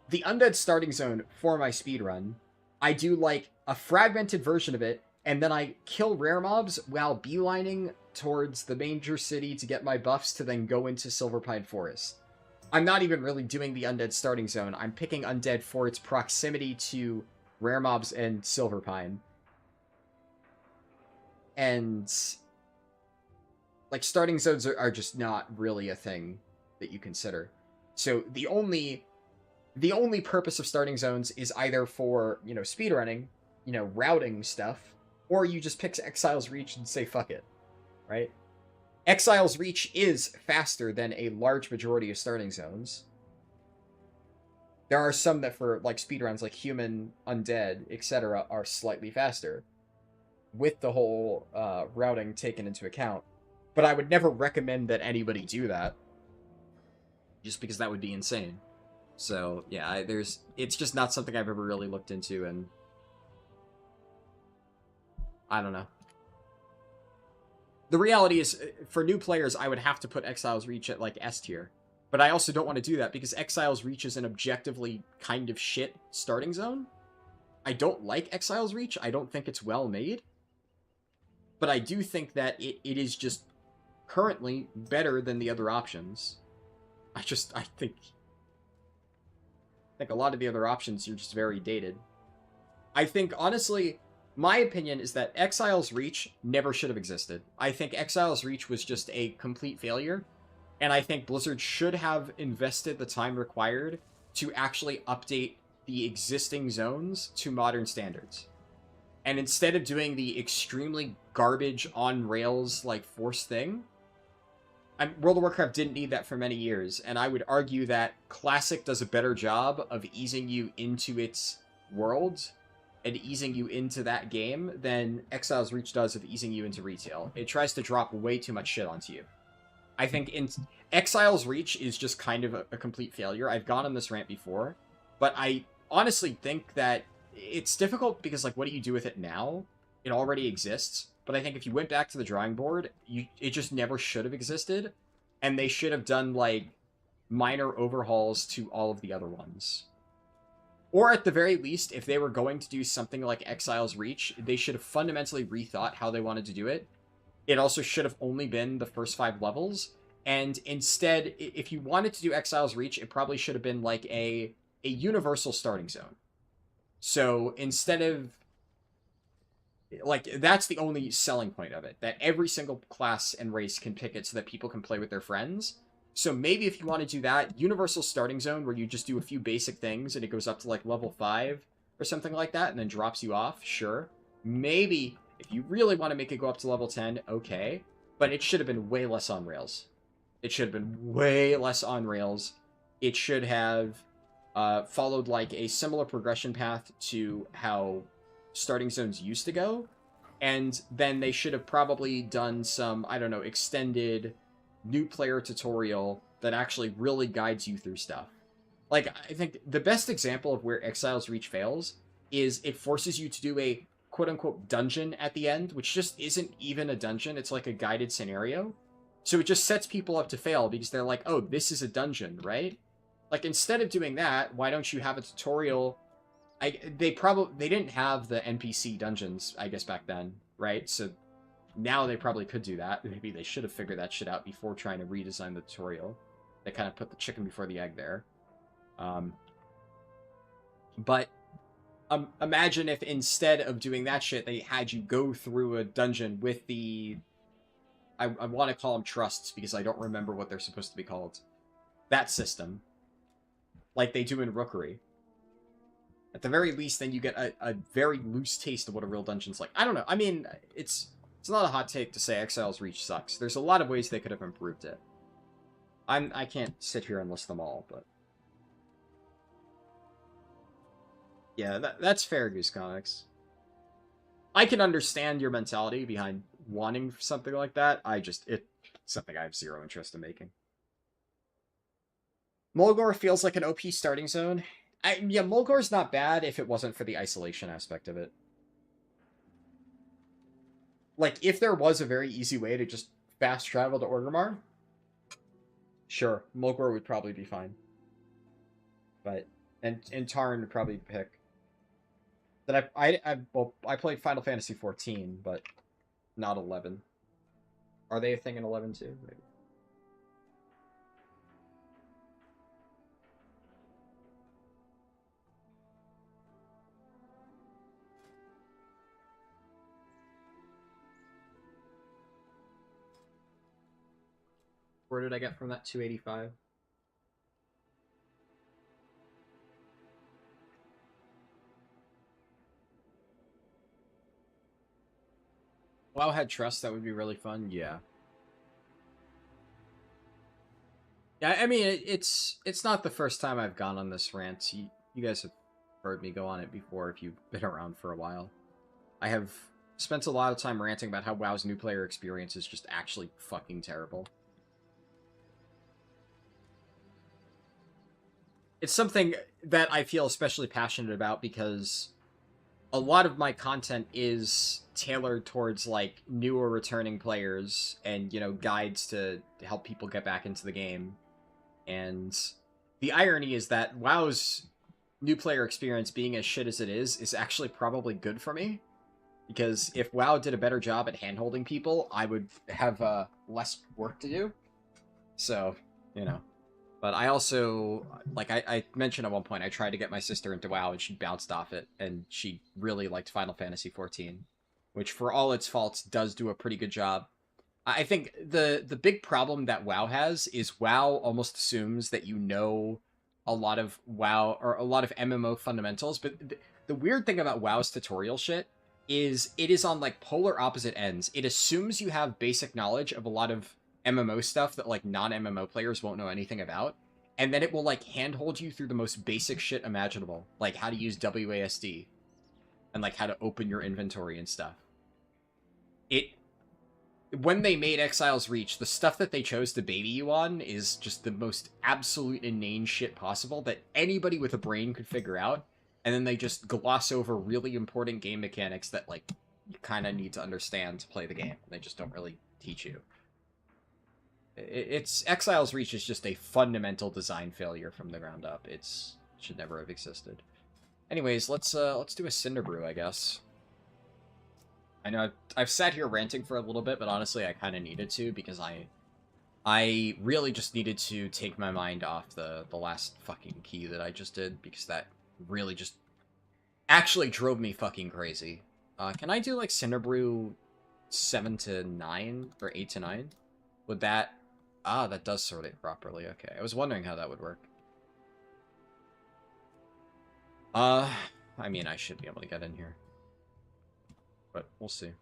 The Undead starting zone, for my speedrun, I do, like, a fragmented version of it, and then I kill rare mobs while beelining towards the major city to get my buffs to then go into Silverpine Forest. I'm not even really doing the Undead starting zone. I'm picking Undead for its proximity to rare mobs and Silverpine. And, like, starting zones are just not really a thing that you consider. So the only purpose of starting zones is either for, you know, speedrunning, you know, routing stuff, or you just pick Exile's Reach and say fuck it, right? Exile's Reach is faster than a large majority of starting zones. There are some that for, like, speedruns, like Human, Undead, etc., are slightly faster, with the whole routing taken into account. But I would never recommend that anybody do that, just because that would be insane. So, yeah, it's just not something I've ever really looked into, and I don't know. The reality is, for new players, I would have to put Exile's Reach at, like, S tier. But I also don't want to do that, because Exile's Reach is an objectively kind of shit starting zone. I don't like Exile's Reach. I don't think it's well made. But I do think that it is just currently better than the other options. I think a lot of the other options are just very dated. I think, honestly, my opinion is that Exile's Reach never should have existed. I think Exile's Reach was just a complete failure, and I think Blizzard should have invested the time required to actually update the existing zones to modern standards. And instead of doing the extremely garbage on-rails, like, Force thing, World of Warcraft didn't need that for many years, and I would argue that Classic does a better job of easing you into its world and easing you into that game than Exile's Reach does of easing you into retail. It tries to drop way too much shit onto you. I think Exile's Reach is just kind of a complete failure. I've gone on this rant before, but I honestly think that it's difficult because, like, what do you do with it now? It already exists. But I think if you went back to the drawing board, it just never should have existed. And they should have done, like, minor overhauls to all of the other ones. Or at the very least, if they were going to do something like Exile's Reach, they should have fundamentally rethought how they wanted to do it. It also should have only been the first 5 levels. And instead, if you wanted to do Exile's Reach, it probably should have been like a universal starting zone. So instead of... Like, that's the only selling point of it. That every single class and race can pick it so that people can play with their friends. So maybe if you want to do that, universal starting zone where you just do a few basic things and it goes up to like level 5 or something like that and then drops you off, sure. Maybe if you really want to make it go up to level 10, okay. But it should have been way less on rails. It should have been way less on rails. It should have followed like a similar progression path to how starting zones used to go. And then they should have probably done some, I don't know, extended new player tutorial that actually really guides you through stuff. Like, I think the best example of where Exile's Reach fails is it forces you to do a quote-unquote dungeon at the end, which just isn't even a dungeon. It's like a guided scenario. So it just sets people up to fail because they're like, oh, this is a dungeon, right? Like, instead of doing that, why don't you have a tutorial? They didn't have the NPC dungeons, I guess, back then, right? So now they probably could do that. Maybe they should have figured that shit out before trying to redesign the tutorial. They kind of put the chicken before the egg there. But imagine if instead of doing that shit, they had you go through a dungeon with the... I want to call them trusts because I don't remember what they're supposed to be called. That system. Like they do in Rookery. At the very least, then you get a very loose taste of what a real dungeon's like. I don't know. I mean, it's not a hot take to say Exile's Reach sucks. There's a lot of ways they could have improved it. I can't sit here and list them all, but... Yeah, that's fair, Goose Comics. I can understand your mentality behind wanting something like that. It's something I have zero interest in making. Mulgore feels like an OP starting zone. Yeah, Mulgore's not bad if it wasn't for the isolation aspect of it. Like, if there was a very easy way to just fast travel to Orgrimmar, sure, Mulgore would probably be fine. But, and Tarn would probably pick. That I played Final Fantasy 14, but not 11. Are they a thing in 11 too? Maybe. Where did I get from that 285? WoW had trust, that would be really fun. Yeah. Yeah, I mean, it's not the first time I've gone on this rant. You guys have heard me go on it before if you've been around for a while. I have spent a lot of time ranting about how WoW's new player experience is just actually fucking terrible. It's something that I feel especially passionate about because a lot of my content is tailored towards, like, newer returning players and, you know, guides to help people get back into the game. And the irony is that WoW's new player experience being as shit as it is actually probably good for me. Because if WoW did a better job at handholding people, I would have less work to do. So, you know. But I also, like I mentioned at one point, I tried to get my sister into WoW and she bounced off it. And she really liked Final Fantasy 14. Which, for all its faults, does do a pretty good job. I think the big problem that WoW has is WoW almost assumes that you know a lot of WoW, or a lot of MMO fundamentals. But the weird thing about WoW's tutorial shit is it is on, like, polar opposite ends. It assumes you have basic knowledge of a lot of MMO stuff that, like, non-MMO players won't know anything about. And then it will, like, handhold you through the most basic shit imaginable. Like, how to use WASD. And, like, how to open your inventory and stuff. When they made Exile's Reach, the stuff that they chose to baby you on is just the most absolute inane shit possible that anybody with a brain could figure out. and then they just gloss over really important game mechanics that, like, you kind of need to understand to play the game. They just don't really teach you. It's Exile's Reach is just a fundamental design failure from the ground up. It should never have existed. Anyways, let's do a Cinder Brew, I guess. I know I've sat here ranting for a little bit, but honestly, I kind of needed to because I really just needed to take my mind off the last fucking key that I just did, because that really just actually drove me fucking crazy. Can I do like Cinder Brew 7 to 9 or 8 to 9? Would that... Ah, that does sort it properly. Okay, I was wondering how that would work. I mean, I should be able to get in here. But we'll see.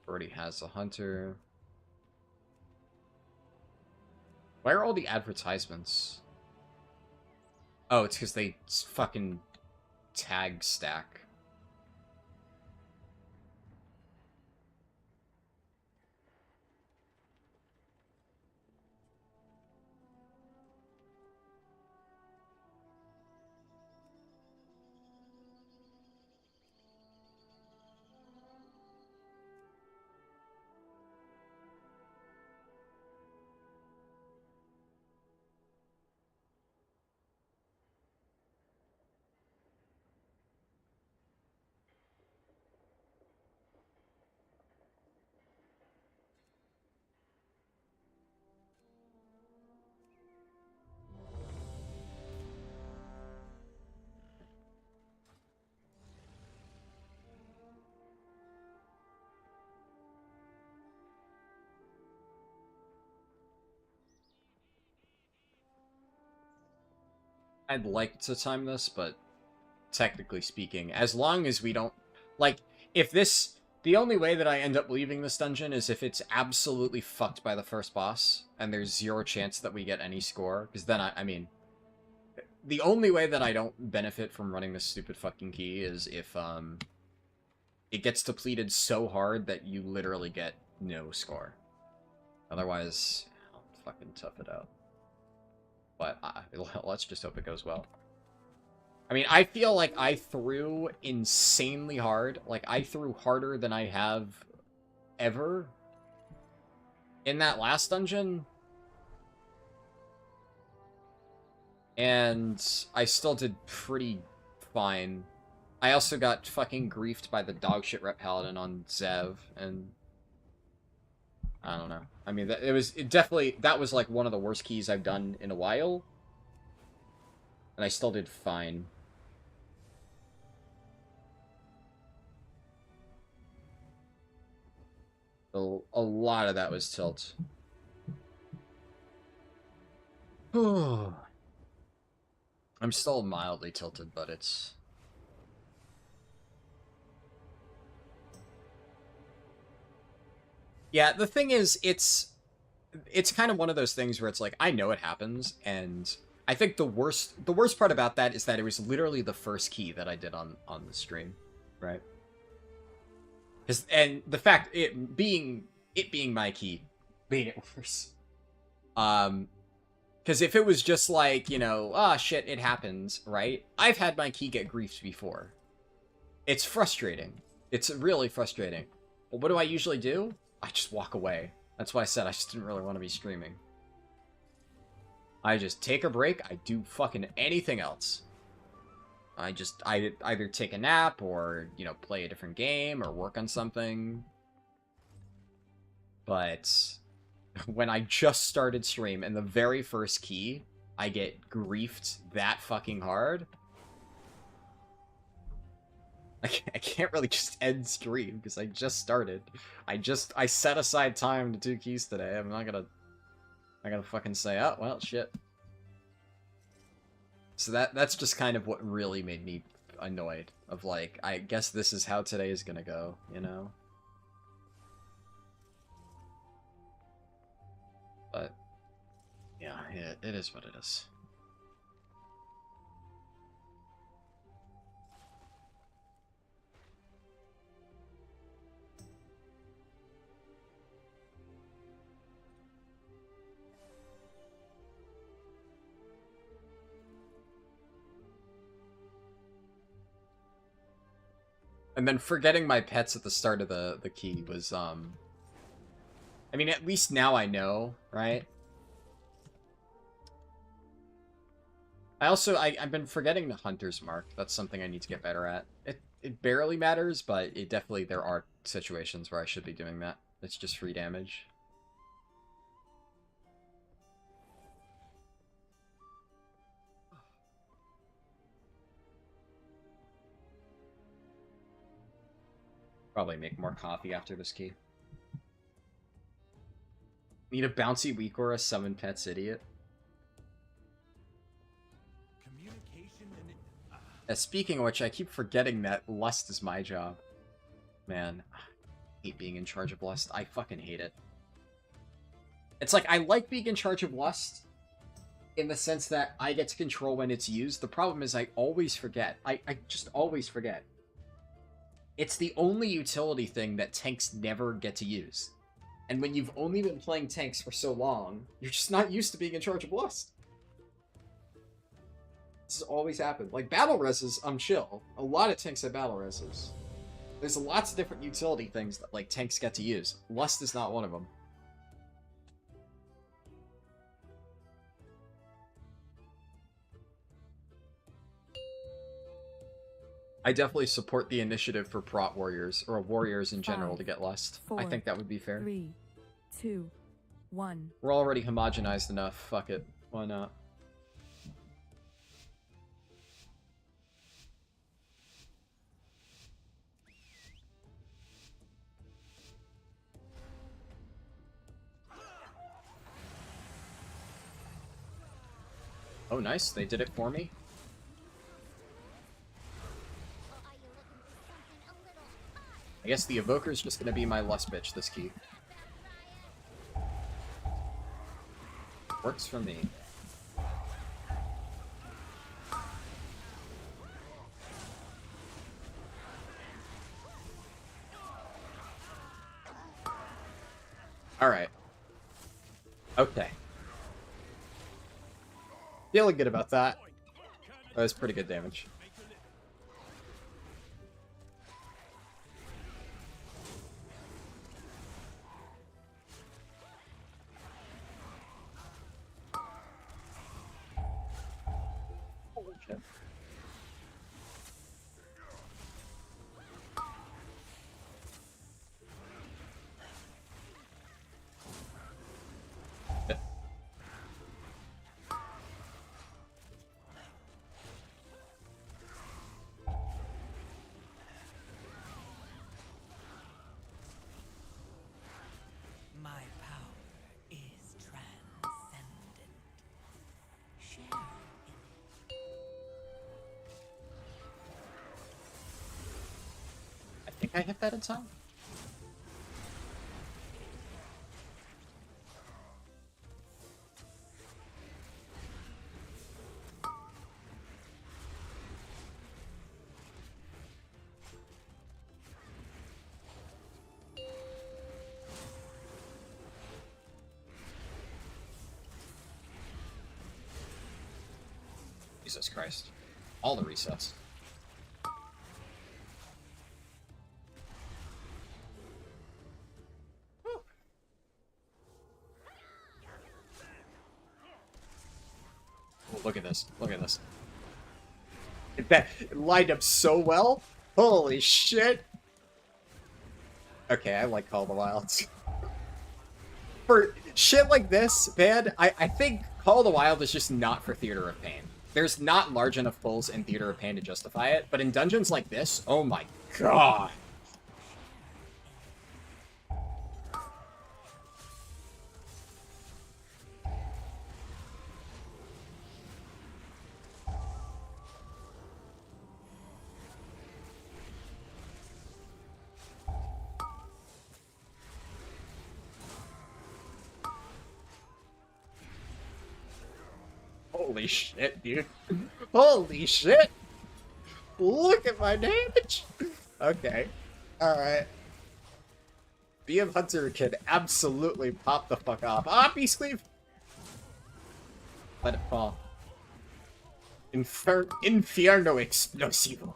Already has a Hunter. Why are all the advertisements? Oh, it's because they fucking tag stack. I'd like to time this, but technically speaking, as long as we don't... Like, if this... The only way that I end up leaving this dungeon is if it's absolutely fucked by the first boss, and there's 0 chance that we get any score, because then I mean... The only way that I don't benefit from running this stupid fucking key is if, it gets depleted so hard that you literally get no score. Otherwise, I'll fucking tough it out. But let's just hope it goes well. I mean, I feel like I threw insanely hard. Like, I threw harder than I have ever in that last dungeon. And I still did pretty fine. I also got fucking griefed by the dogshit Rep Paladin on Zev, and... I don't know. I mean, that was like one of the worst keys I've done in a while. And I still did fine. A lot of that was tilt. I'm still mildly tilted, but it's... Yeah, the thing is, it's kind of one of those things where it's like, I know it happens, and I think the worst part about that is that it was literally the first key that I did on the stream, right? And the fact it being my key made it worse. Because if it was just like, you know, ah, shit, it happens, right? I've had my key get griefed before. It's frustrating. It's really frustrating. But what do I usually do? I just walk away. That's why I said I just didn't really want to be streaming. I just take a break. I do fucking anything else. I either take a nap or, you know, play a different game or work on something. But when I just started stream and the very first key, I get griefed that fucking hard. I can't really just end stream because I just started. I set aside time to do keys today. I'm not gonna fucking say, oh, well, shit. So that's just kind of what really made me annoyed. Of like, I guess this is how today is gonna go, you know? But, yeah, it is what it is. And then forgetting my pets at the start of the key was, I mean, at least now I know, right? I've been forgetting the Hunter's Mark. That's something I need to get better at. It barely matters, but it definitely, there are situations where I should be doing that. It's just free damage. Probably make more coffee after this key. Need a bouncy weak or a summon pets idiot. Communication and Speaking of which, I keep forgetting that Lust is my job. Man, I hate being in charge of Lust. I fucking hate it. It's like, I like being in charge of Lust in the sense that I get to control when it's used. The problem is I always forget. I just always forget. It's the only utility thing that tanks never get to use. And when you've only been playing tanks for so long, you're just not used to being in charge of Lust. This has always happened. Like, battle reses, I'm chill. A lot of tanks have battle reses. There's lots of different utility things that, like, tanks get to use. Lust is not one of them. I definitely support the initiative for prot warriors, or warriors in general, to get Lust. I think that would be fair. 3, 2, 1. We're already homogenized enough. Fuck it. Why not? Oh, nice. They did it for me. I guess the Evoker's just gonna be my Lust bitch this key. Works for me. Alright. Okay. Feeling good about that. That was pretty good damage. Holy shit. My power is transcendent. Share in it. I think I hit that in time. Jesus Christ. All the resets. Oh, look at this. Look at this. That lined up so well. Holy shit. Okay, I like Call of the Wilds. For shit like this, man, I think Call of the Wild is just not for Theater of Pain. There's not large enough pulls in Theater of Pain to justify it, but in dungeons like this, oh my god. Holy shit, dude. Holy shit! Look at my damage! Okay. Alright. BM Hunter can absolutely pop the fuck off. Ah, Beast Cleave! Let it fall. Inferno Explosivo.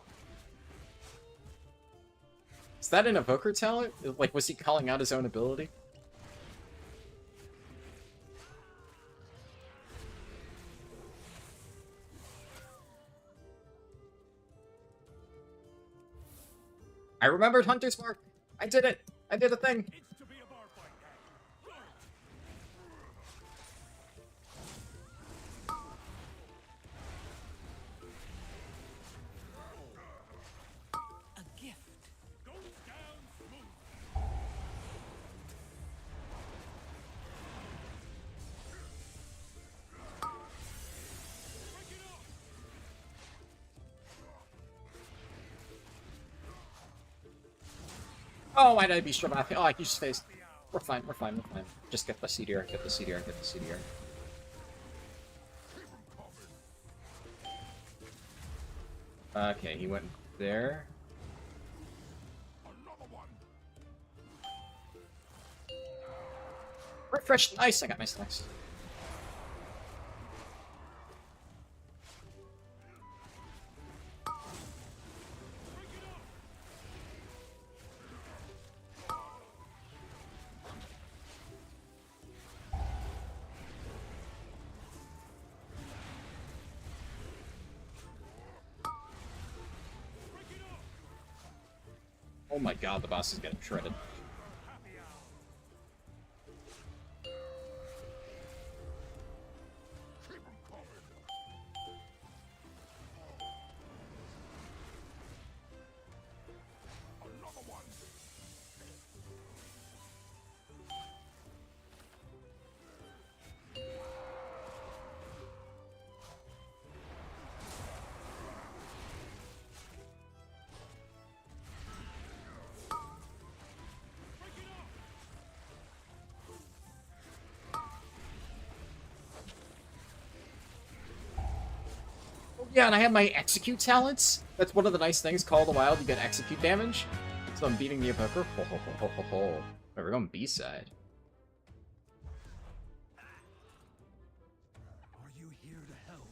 Is that an evoker talent? Like, was he calling out his own ability? I remembered Hunter's Mark! I did it! I did a thing! It's to be a bar fight now. A gift. Goes down smooth. Break it off. Oh, why did I be struck off? Oh, I just faced. We're fine, we're fine, we're fine. Just get the CDR, get the CDR, get the CDR. Okay, he went there. Another one. Refresh, nice, I got my stacks. Oh my god, the boss is getting shredded. Happy hour. Keep 'em coming. Another one. Yeah, and I have my execute talents. That's one of the nice things. Call of the Wild, you get execute damage. So I'm beating the evoker. Ho ho ho ho ho ho. Wait, we're going B-side. Are you here to help?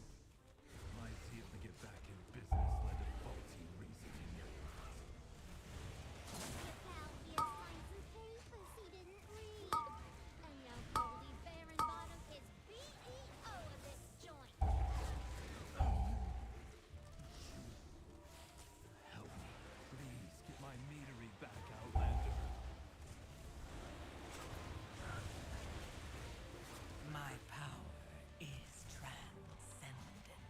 Might see if we get back in business like a faulty reasoning. Help me. Please get my meadery back, Outlander. My power is transcendent.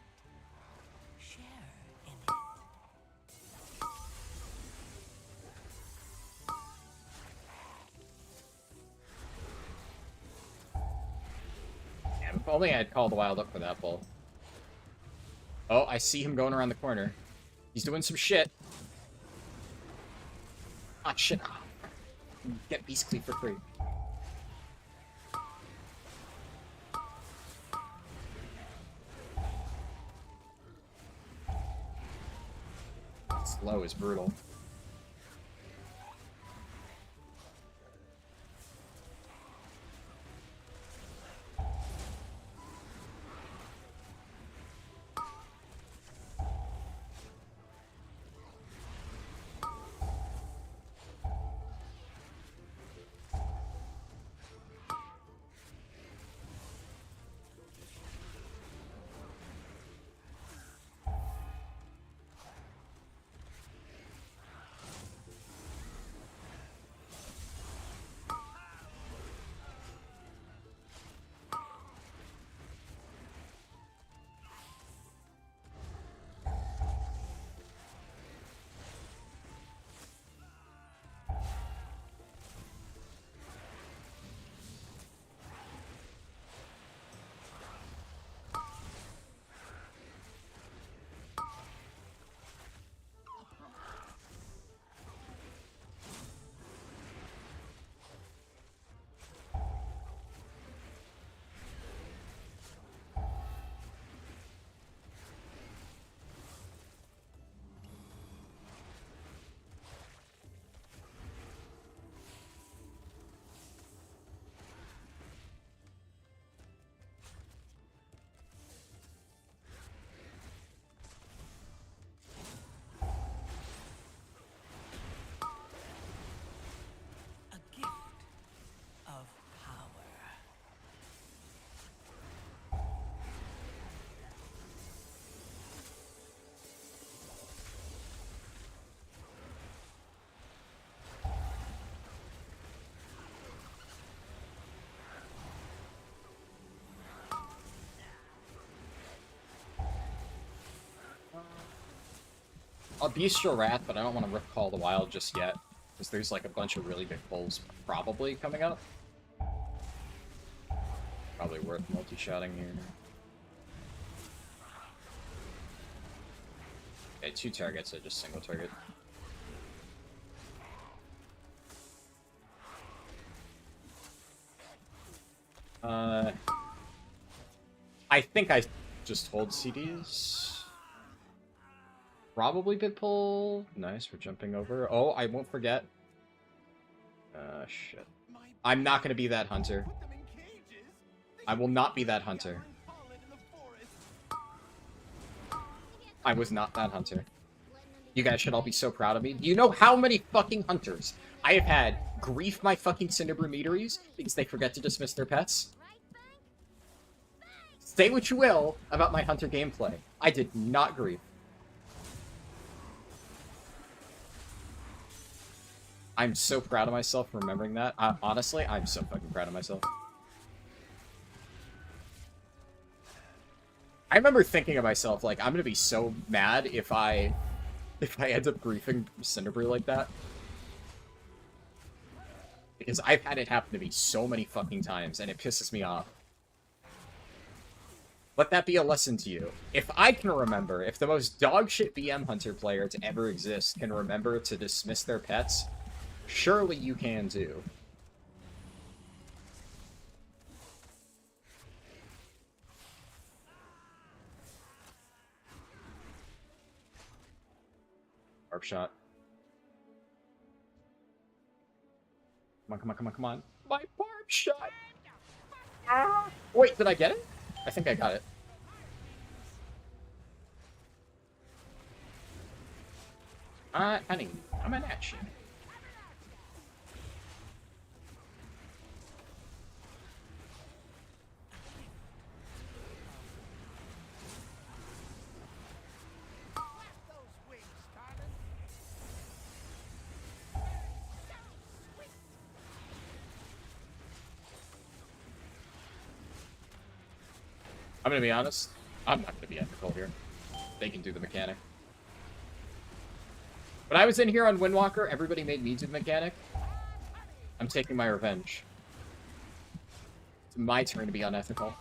Share in it. Damn, if only I had called the Wild up for that bull. Oh, I see him going around the corner. He's doing some shit. Ah, shit. Ah. Get Beast Cleave for free. Slow is brutal. a Bestial Wrath, but I don't want to Rip Call the Wild just yet. Because there's like a bunch of really big pulls probably coming up. Probably worth multi-shotting here. Okay, 2 targets, I just single target. I think I just hold CDs. Probably bit pull. Nice, we're jumping over. Oh, I won't forget. Shit. I'm not gonna be that hunter. Put them in cages. I will not be that hunter. I was not that hunter. You guys should all be so proud of me. Do you know how many fucking hunters I have had grief my fucking Cinderbrew meaderies because they forget to dismiss their pets? Say what you will about my hunter gameplay. I did not grief. I'm so proud of myself for remembering that. Honestly, I'm so fucking proud of myself. I remember thinking of myself, like, I'm gonna be so mad if I end up griefing Cinderbrew like that. Because I've had it happen to me so many fucking times, and it pisses me off. Let that be a lesson to you. If I can remember, if the most dogshit BM Hunter player to ever exist can remember to dismiss their pets, surely you can too. Barb shot. Come on, come on, come on, come on. My barb shot! Ah! Wait, did I get it? I think I got it. Honey, I'm an action. I'm gonna be honest, I'm not gonna be ethical here. They can do the mechanic. When I was in here on Windwalker, everybody made me do the mechanic. I'm taking my revenge. It's my turn to be unethical.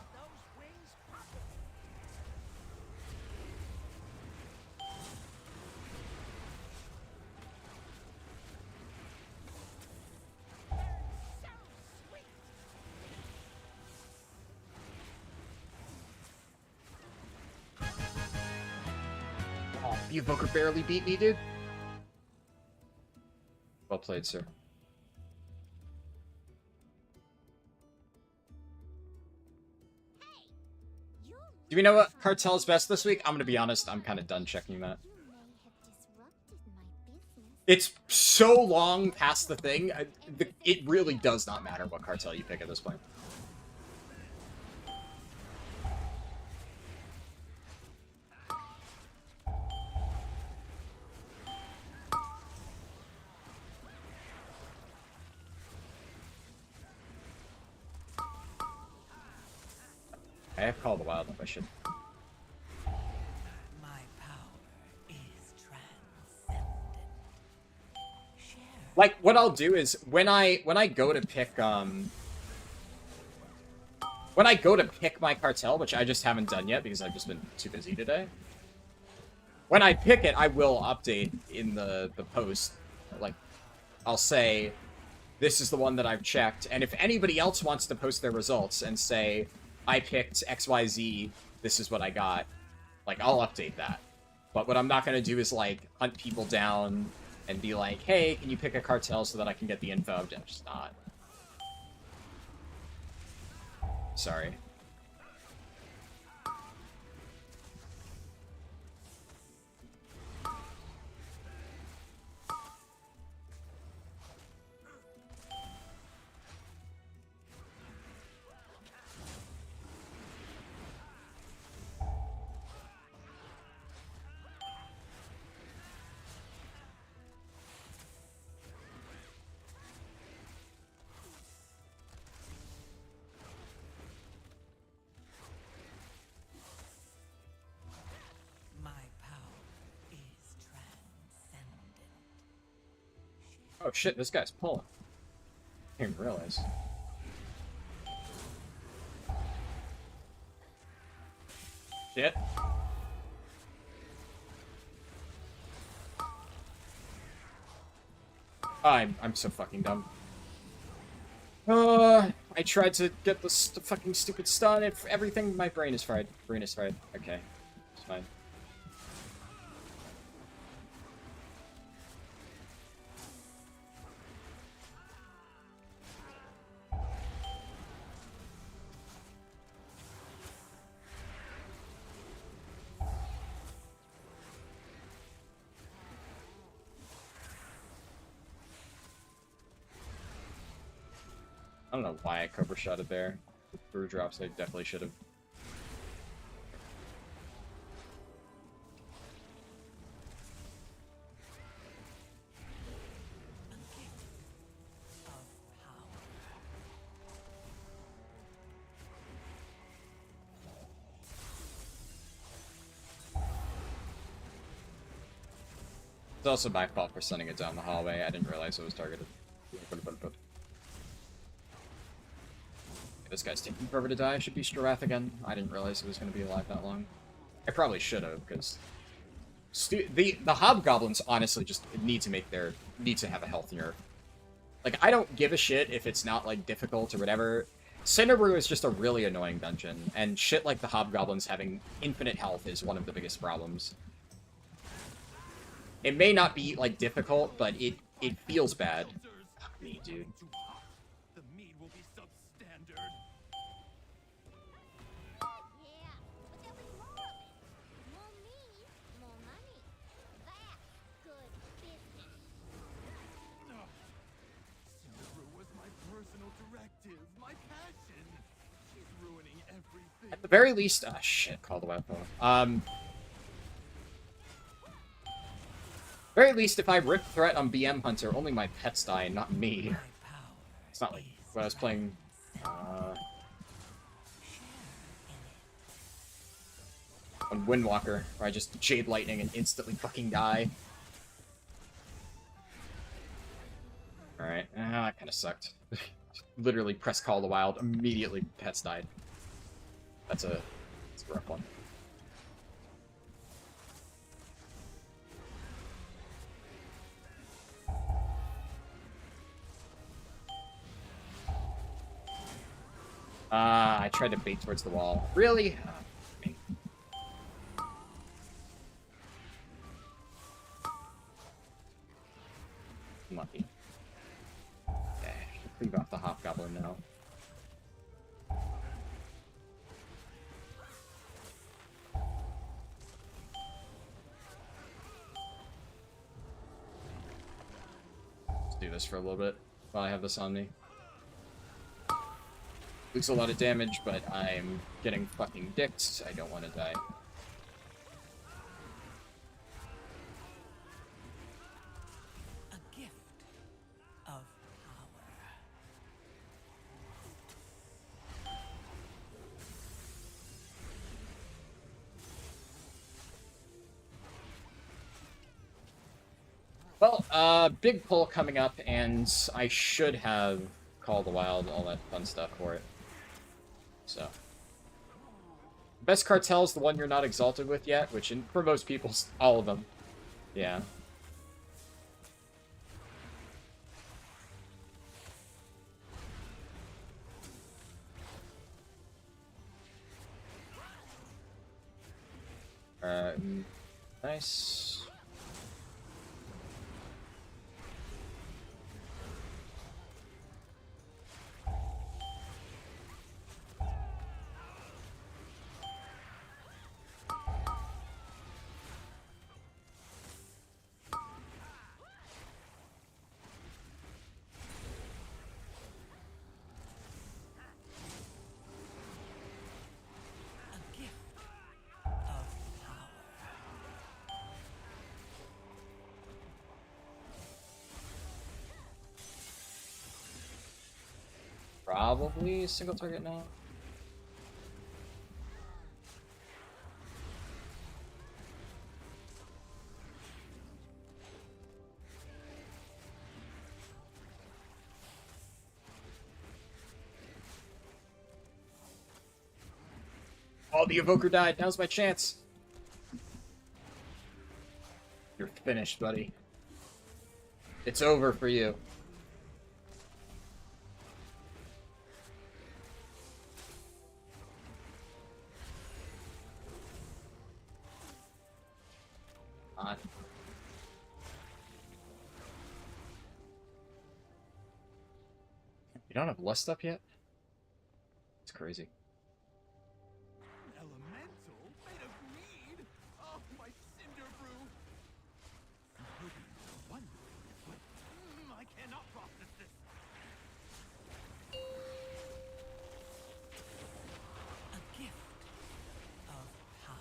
Oh, the Evoker barely beat me, dude. Well played, sir. Do we know what cartel's best this week? I'm gonna be honest, I'm kind of done checking that. It's so long past the thing, it really does not matter what cartel you pick at this point. I have Call the Wild if I should. My power is transcendent. Share. Like, what I'll do is, when I go to pick, when I go to pick my cartel, which I just haven't done yet because I've just been too busy today, when I pick it, I will update in the post. Like, I'll say, this is the one that I've checked, and if anybody else wants to post their results and say, I picked XYZ, this is what I got, like, I'll update that. But what I'm not going to do is, like, hunt people down and be like, hey, can you pick a cartel so that I can get the info? I'm just not. Sorry. Oh shit, this guy's pulling. I didn't realize. Shit. I'm so fucking dumb. I tried to get the fucking stupid stun. Everything, my brain is fried. Brain is fried. Okay, it's fine. I don't know why I Cobra shot it there. With brew drops, I definitely should have. It's also my fault for sending it down the hallway. I didn't realize it was targeted. This guy's taking forever to die. Should be Strath again. I didn't realize it was going to be alive that long. I probably should have, because the hobgoblins honestly just need to have a healthier. Like, I don't give a shit if it's not like difficult or whatever. Cinderbrew is just a really annoying dungeon, and shit like the hobgoblins having infinite health is one of the biggest problems. It may not be like difficult, but it feels bad. Fuck me, dude. The mead will be substandard. Yeah, but there'll be more of it. More meat, more money. That's good business. Cinderbrew was my personal directive, my passion. She's ruining everything. At the very least, ah, shit, call the weapon. Very least, if I rip threat on BM Hunter, only my pets die, and not me. It's not like when I was playing, on Windwalker, where I just Jade Lightning and instantly fucking die. Alright, that kinda sucked. Literally press Call the Wild, immediately pets died. That's a rough one. I tried to bait towards the wall. Really? Unlucky. Okay, cleave off the hobgoblin now. Let's do this for a little bit while I have this on me. Lose a lot of damage, but I'm getting fucking dicked. I don't want to die. A gift of power. Well, big pull coming up, and I should have Call the Wild, all that fun stuff for it. So. Best cartel is the one you're not exalted with yet, which for most people, all of them. Yeah. Nice. A gift of power. Probably single target now. Oh, the Evoker died. Now's my chance. You're finished, buddy. It's over for you. On. You don't have lust up yet? It's crazy. Elemental made of mead? Oh, my cinder brew! I cannot process this. A gift of power.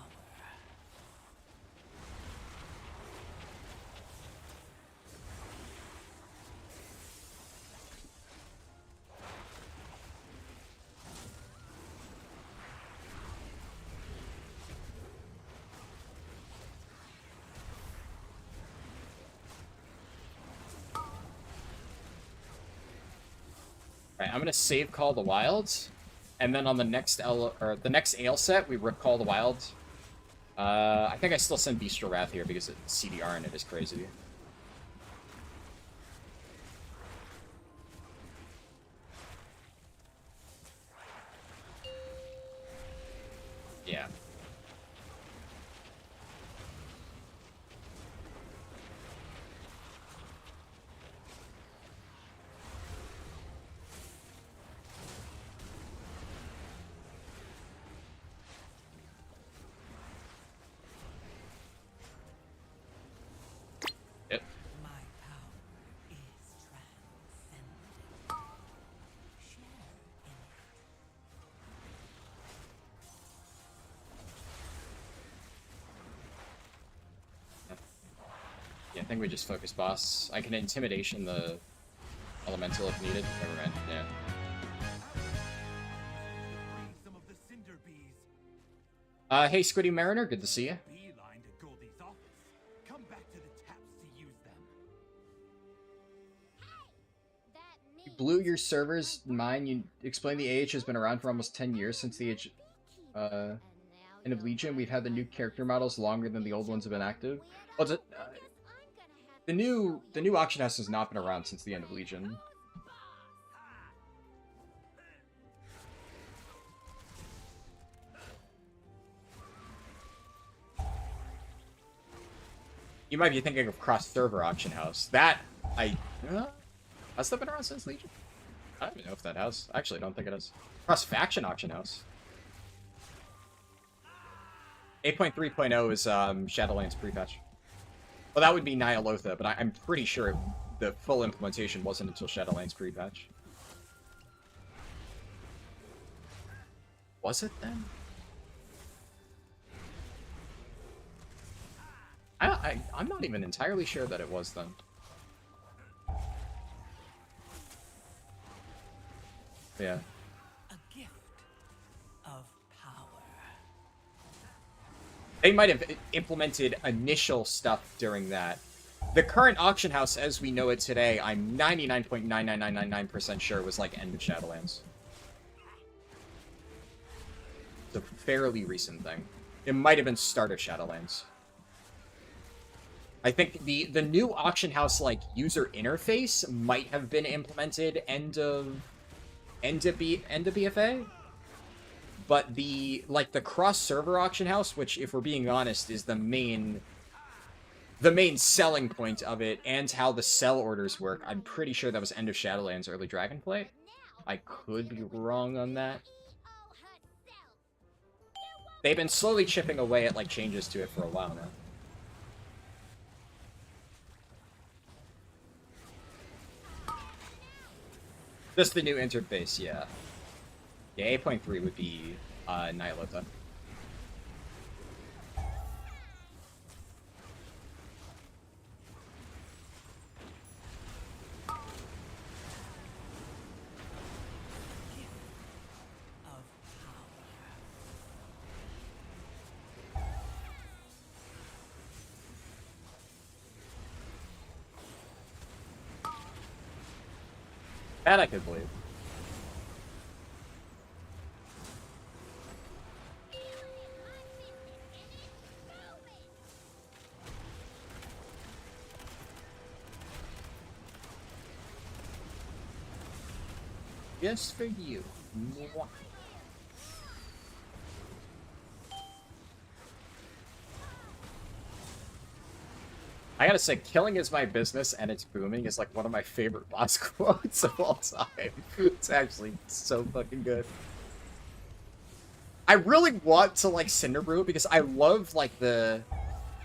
Alright, I'm gonna save Call the Wilds, and then on the next the next Ale set, we rip Call the Wilds. I think I still send Bestial Wrath here because CDR in it is crazy. Yeah. Yep. My power is transcendent. Share in it. Yeah, I think we just focus boss. I can Intimidation the Elemental if needed. Never mind. Yeah. Bring some of the cinder bees. Hey, Squiddy Mariner, good to see you. Beeline to Goldie's office. Come back to the taps to use them. You blew your servers. Mine, you explained the AH has been around for almost 10 years since the age, end of Legion. We've had the new character models longer than the old ones have been active. Well, the new auction house has not been around since the end of Legion. You might be thinking of cross-server auction house. That has that been around since Legion? I don't even know if that has. Actually, I don't think it has. Cross-faction auction house. 8.3.0 is Shadowlands pre-patch. Well, that would be Nyalotha, but I'm pretty sure the full implementation wasn't until Shadowlands pre-patch. Was it then? I'm not even entirely sure that it was then. Yeah. A gift of power. They might have implemented initial stuff during that. The current auction house, as we know it today, I'm 99.99999% sure was like end of Shadowlands. It's a fairly recent thing. It might have been start of Shadowlands. I think the new auction house like user interface might have been implemented end of BFA. But the cross-server auction house, which, if we're being honest, is the main selling point of it, and how the sell orders work, I'm pretty sure that was end of Shadowlands, early Dragonflight. I could be wrong on that. They've been slowly chipping away at like changes to it for a while now. Just the new interface, yeah. Yeah, 8.3 would be Nyalotha. Of That I could believe. Just for you. Mwah. I gotta say, killing is my business and it's booming is like one of my favorite boss quotes of all time. It's actually so fucking good. I really want to like Cinderbrew because I love like the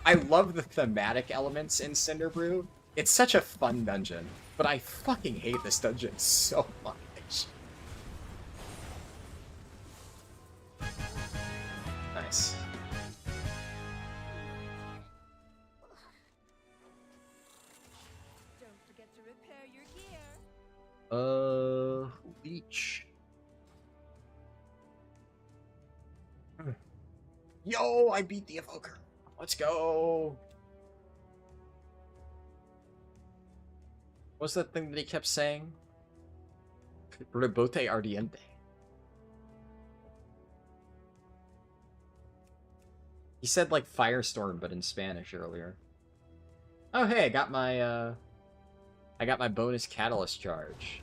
thematic elements in Cinderbrew. It's such a fun dungeon, but I fucking hate this dungeon so much. Nice. Don't forget to repair your gear. Leech. Yo, I beat the Evoker. Let's go. What's that thing that he kept saying? Rebote ardiente. He said like firestorm, but in Spanish earlier. Oh hey, I got my bonus catalyst charge.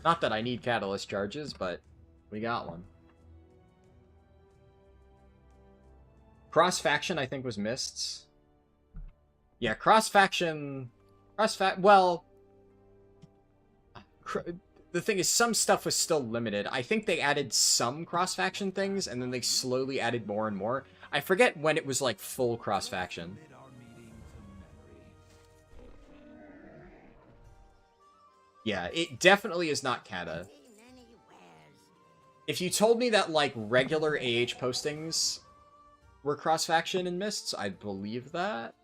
Not that I need catalyst charges, but we got one. Cross faction, I think, was Mists. Yeah, cross faction. Well, the thing is, some stuff was still limited. I think they added some cross faction things, and then they slowly added more and more. I forget when it was like full cross faction. Yeah, it definitely is not Kata. If you told me that like regular AH postings were cross-faction in Mists, I'd believe that.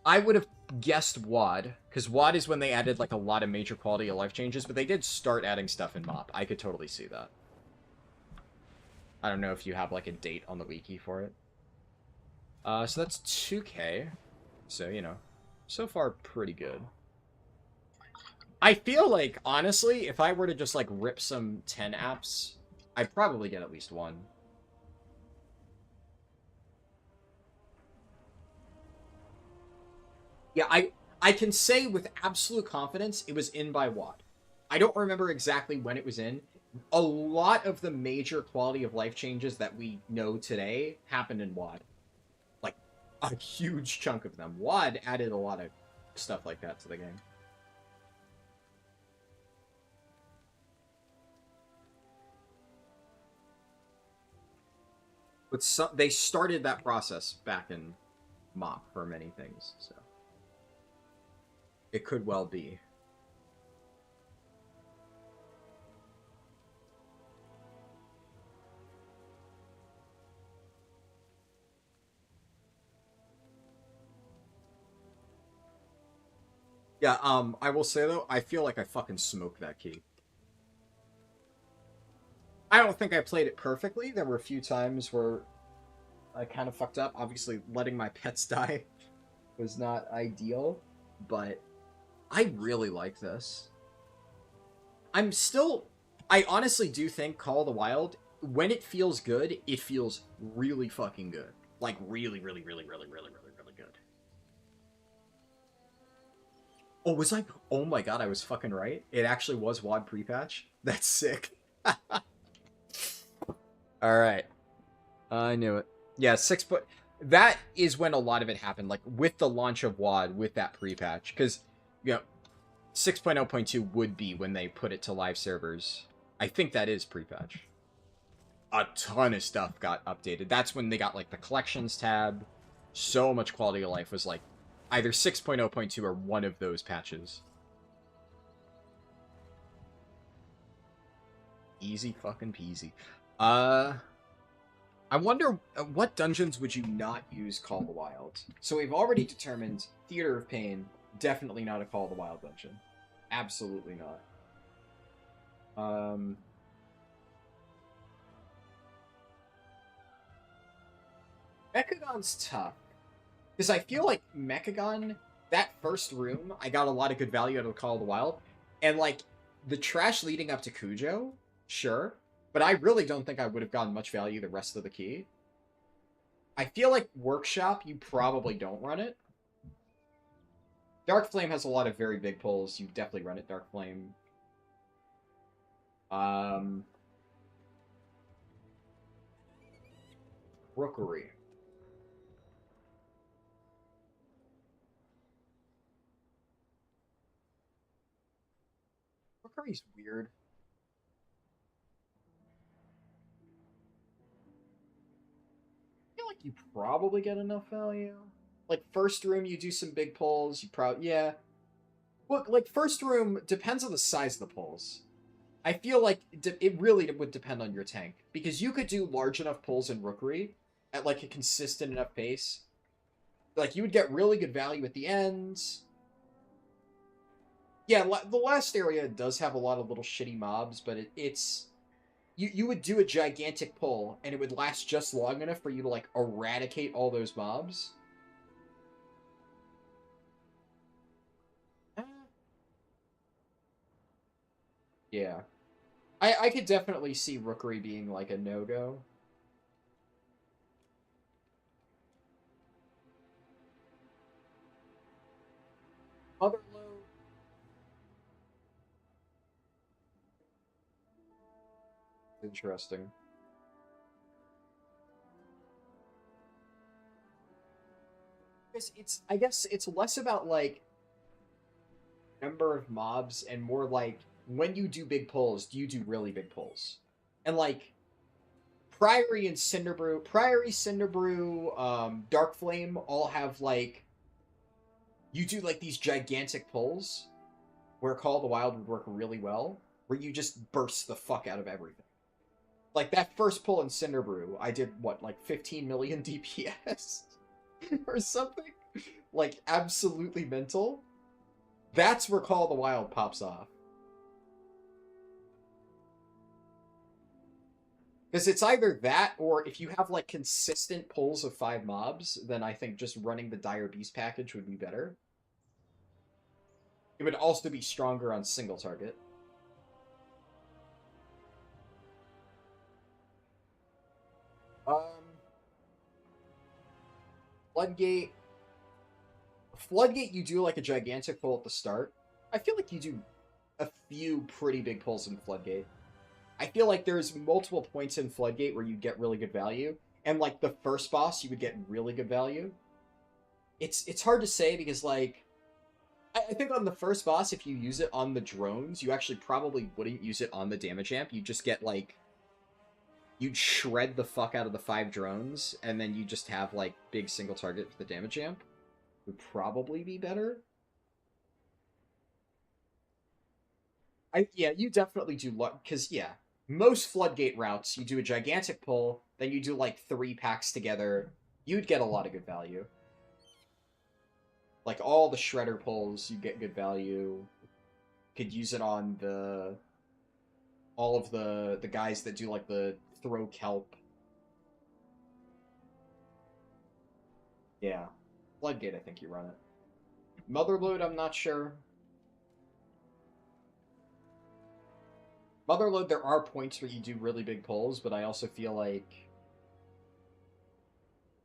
I would have guessed WoD, because WoD is when they added like a lot of major quality of life changes, but they did start adding stuff in MoP. I could totally see that. I don't know if you have like a date on the wiki for it. So that's 2K. So, you know, so far pretty good. I feel like, honestly, if I were to just like rip some 10 apps, I'd probably get at least one. Yeah, I can say with absolute confidence it was in by WoD. I don't remember exactly when it was in. A lot of the major quality of life changes that we know today happened in WoD. Like, a huge chunk of them. WoD added a lot of stuff like that to the game. But they started that process back in MoP for many things, so it could well be. Yeah, I will say though, I feel like I fucking smoked that key. I don't think I played it perfectly. There were a few times where I kind of fucked up. Obviously, letting my pets die was not ideal, but I really like this. I honestly do think Call of the Wild, when it feels good, it feels really fucking good. Like, really, really, really, really, really, really, really good. Oh, was I? Oh my god, I was fucking right. It actually was WoD pre-patch. That's sick. Alright. I knew it. Yeah, that is when a lot of it happened, like, with the launch of WoD, with that pre-patch. Because, you know, 6.0.2 would be when they put it to live servers. I think that is pre-patch. A ton of stuff got updated. That's when they got, like, the collections tab. So much quality of life was, like, either 6.0.2 or one of those patches. Easy fucking peasy. I wonder, what dungeons would you not use Call of the Wild? So we've already determined Theater of Pain, definitely not a Call of the Wild dungeon. Absolutely not. Mechagon's tough. Because I feel like Mechagon, that first room, I got a lot of good value out of Call of the Wild. And, like, the trash leading up to Cujo, sure. But I really don't think I would have gotten much value the rest of the key. I feel like Workshop, you probably don't run it. Dark Flame has a lot of very big pulls. You definitely run it, Dark Flame. Rookery. Rookery's weird. I feel like you probably get enough value. Like first room, you do some big pulls. You probably yeah. Look, like first room depends on the size of the pulls. I feel like it really would depend on your tank because you could do large enough pulls in Rookery at like a consistent enough pace. Like you would get really good value at the ends. Yeah, the last area does have a lot of little shitty mobs, but it's you would do a gigantic pull and it would last just long enough for you to like eradicate all those mobs. Yeah. I could definitely see Rookery being like a no-go. Motherload. Interesting. It's I guess it's less about like number of mobs and more like when you do big pulls, do you do really big pulls? And like Priory and Cinderbrew, Priory, Cinderbrew, Dark Flame all have like you do like these gigantic pulls where Call of the Wild would work really well, where you just burst the fuck out of everything. Like that first pull in Cinderbrew, I did what, like 15 million DPS or something? Like absolutely mental. That's where Call of the Wild pops off. Because it's either that, or if you have like consistent pulls of 5 mobs, then I think just running the Dire Beast package would be better. It would also be stronger on single target. Floodgate. Floodgate, you do like a gigantic pull at the start. I feel like you do a few pretty big pulls in Floodgate. I feel like there's multiple points in Floodgate where you get really good value, and like the first boss, you would get really good value. It's hard to say because like I think on the first boss, if you use it on the drones, you actually probably wouldn't use it on the damage amp. You just get like you'd shred the fuck out of the 5 drones, and then you just have like big single target for the damage amp. Would probably be better. Yeah, you definitely do luck because yeah, most Floodgate routes you do a gigantic pull, then you do like 3 packs together. You'd get a lot of good value. Like all the shredder pulls, you get good value. Could use it on the all of the guys that do like the throw kelp. Yeah, Floodgate, I think you run it. Motherload, I'm not sure. Motherload, there are points where you do really big pulls, but I also feel like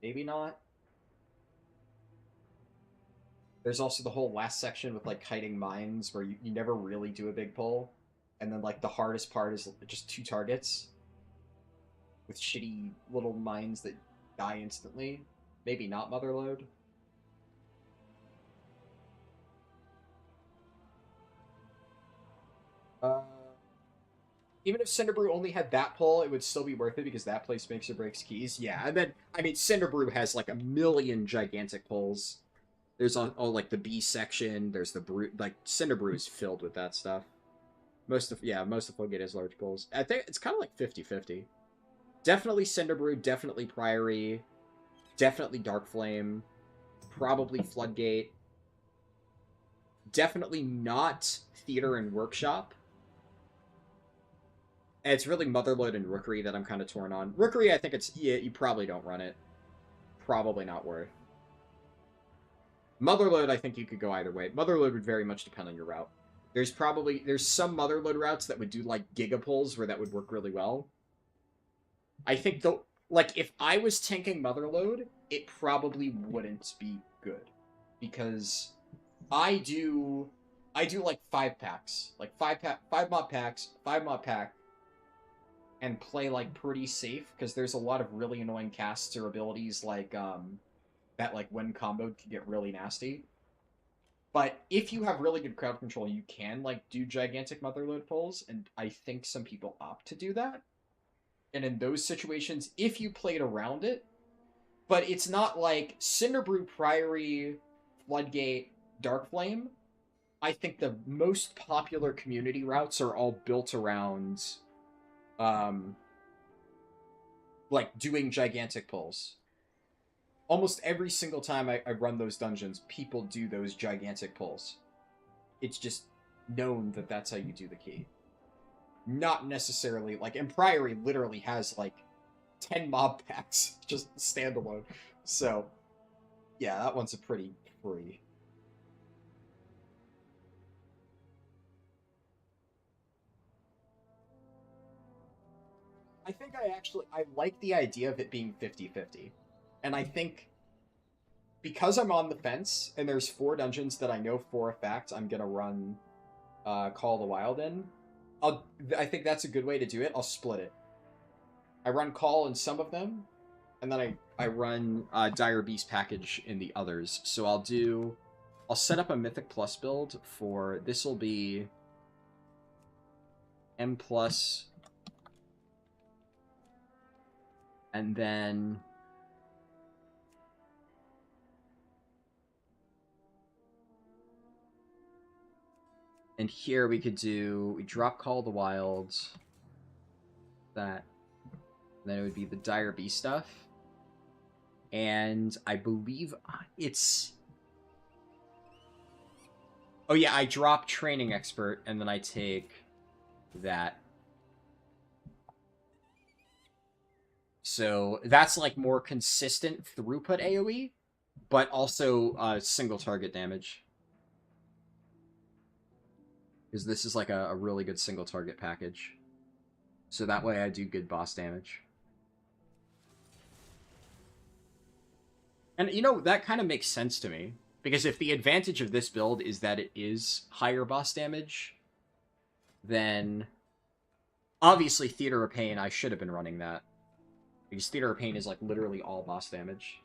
maybe not. There's also the whole last section with like kiting mines where you never really do a big pull. And then like the hardest part is just 2 targets with shitty little mines that die instantly. Maybe not Motherload. Even if Cinderbrew only had that pull, it would still be worth it because that place makes or breaks keys. Yeah, and then I mean Cinderbrew has like a million gigantic pulls. There's all like the B section. There's the brew. Like Cinderbrew is filled with that stuff. Most of Floodgate has large pulls. I think it's kind of like 50-50. Definitely Cinderbrew. Definitely Priory. Definitely Dark Flame. Probably Floodgate. Definitely not Theater and Workshop. And it's really Motherload and Rookery that I'm kind of torn on. Rookery, I think it's yeah, you probably don't run it. Probably not worth. Motherload, I think you could go either way. Motherload would very much depend on your route. There's some Motherload routes that would do like Giga pulls where that would work really well. I think though, like if I was tanking Motherload, it probably wouldn't be good because I do like 5 packs, like 5 mob packs, 5 mob pack, and play like pretty safe, because there's a lot of really annoying casts or abilities like that like when comboed can get really nasty. But if you have really good crowd control, you can like do gigantic motherload pulls, and I think some people opt to do that. And in those situations, if you played around it, but it's not like Cinderbrew, Priory, Floodgate, Darkflame. I think the most popular community routes are all built around like doing gigantic pulls. Almost every single time I run those dungeons, people do those gigantic pulls. It's just known that that's how you do the key. Not necessarily, like, and Priory literally has, like, 10 mob packs, just standalone. So, yeah, that one's a pretty free. I think I like the idea of it being 50-50. And I think because I'm on the fence and there's 4 dungeons that I know for a fact I'm gonna run Call of the Wild in, I think that's a good way to do it. I'll split it. I run Call in some of them, and then I run Dire Beast package in the others. So I'll set up a Mythic Plus build for, this'll be M plus, and then and here we drop Call of the Wilds, that, then it would be the Dire Beast stuff, and I believe it's, oh yeah, I drop Training Expert, and then I take that. So that's like more consistent throughput AoE, but also single target damage. Because this is like a really good single target package. So that way I do good boss damage. And you know, that kind of makes sense to me. Because if the advantage of this build is that it is higher boss damage, then obviously Theater of Pain, I should have been running that. Because Theater of Pain is like literally all boss damage.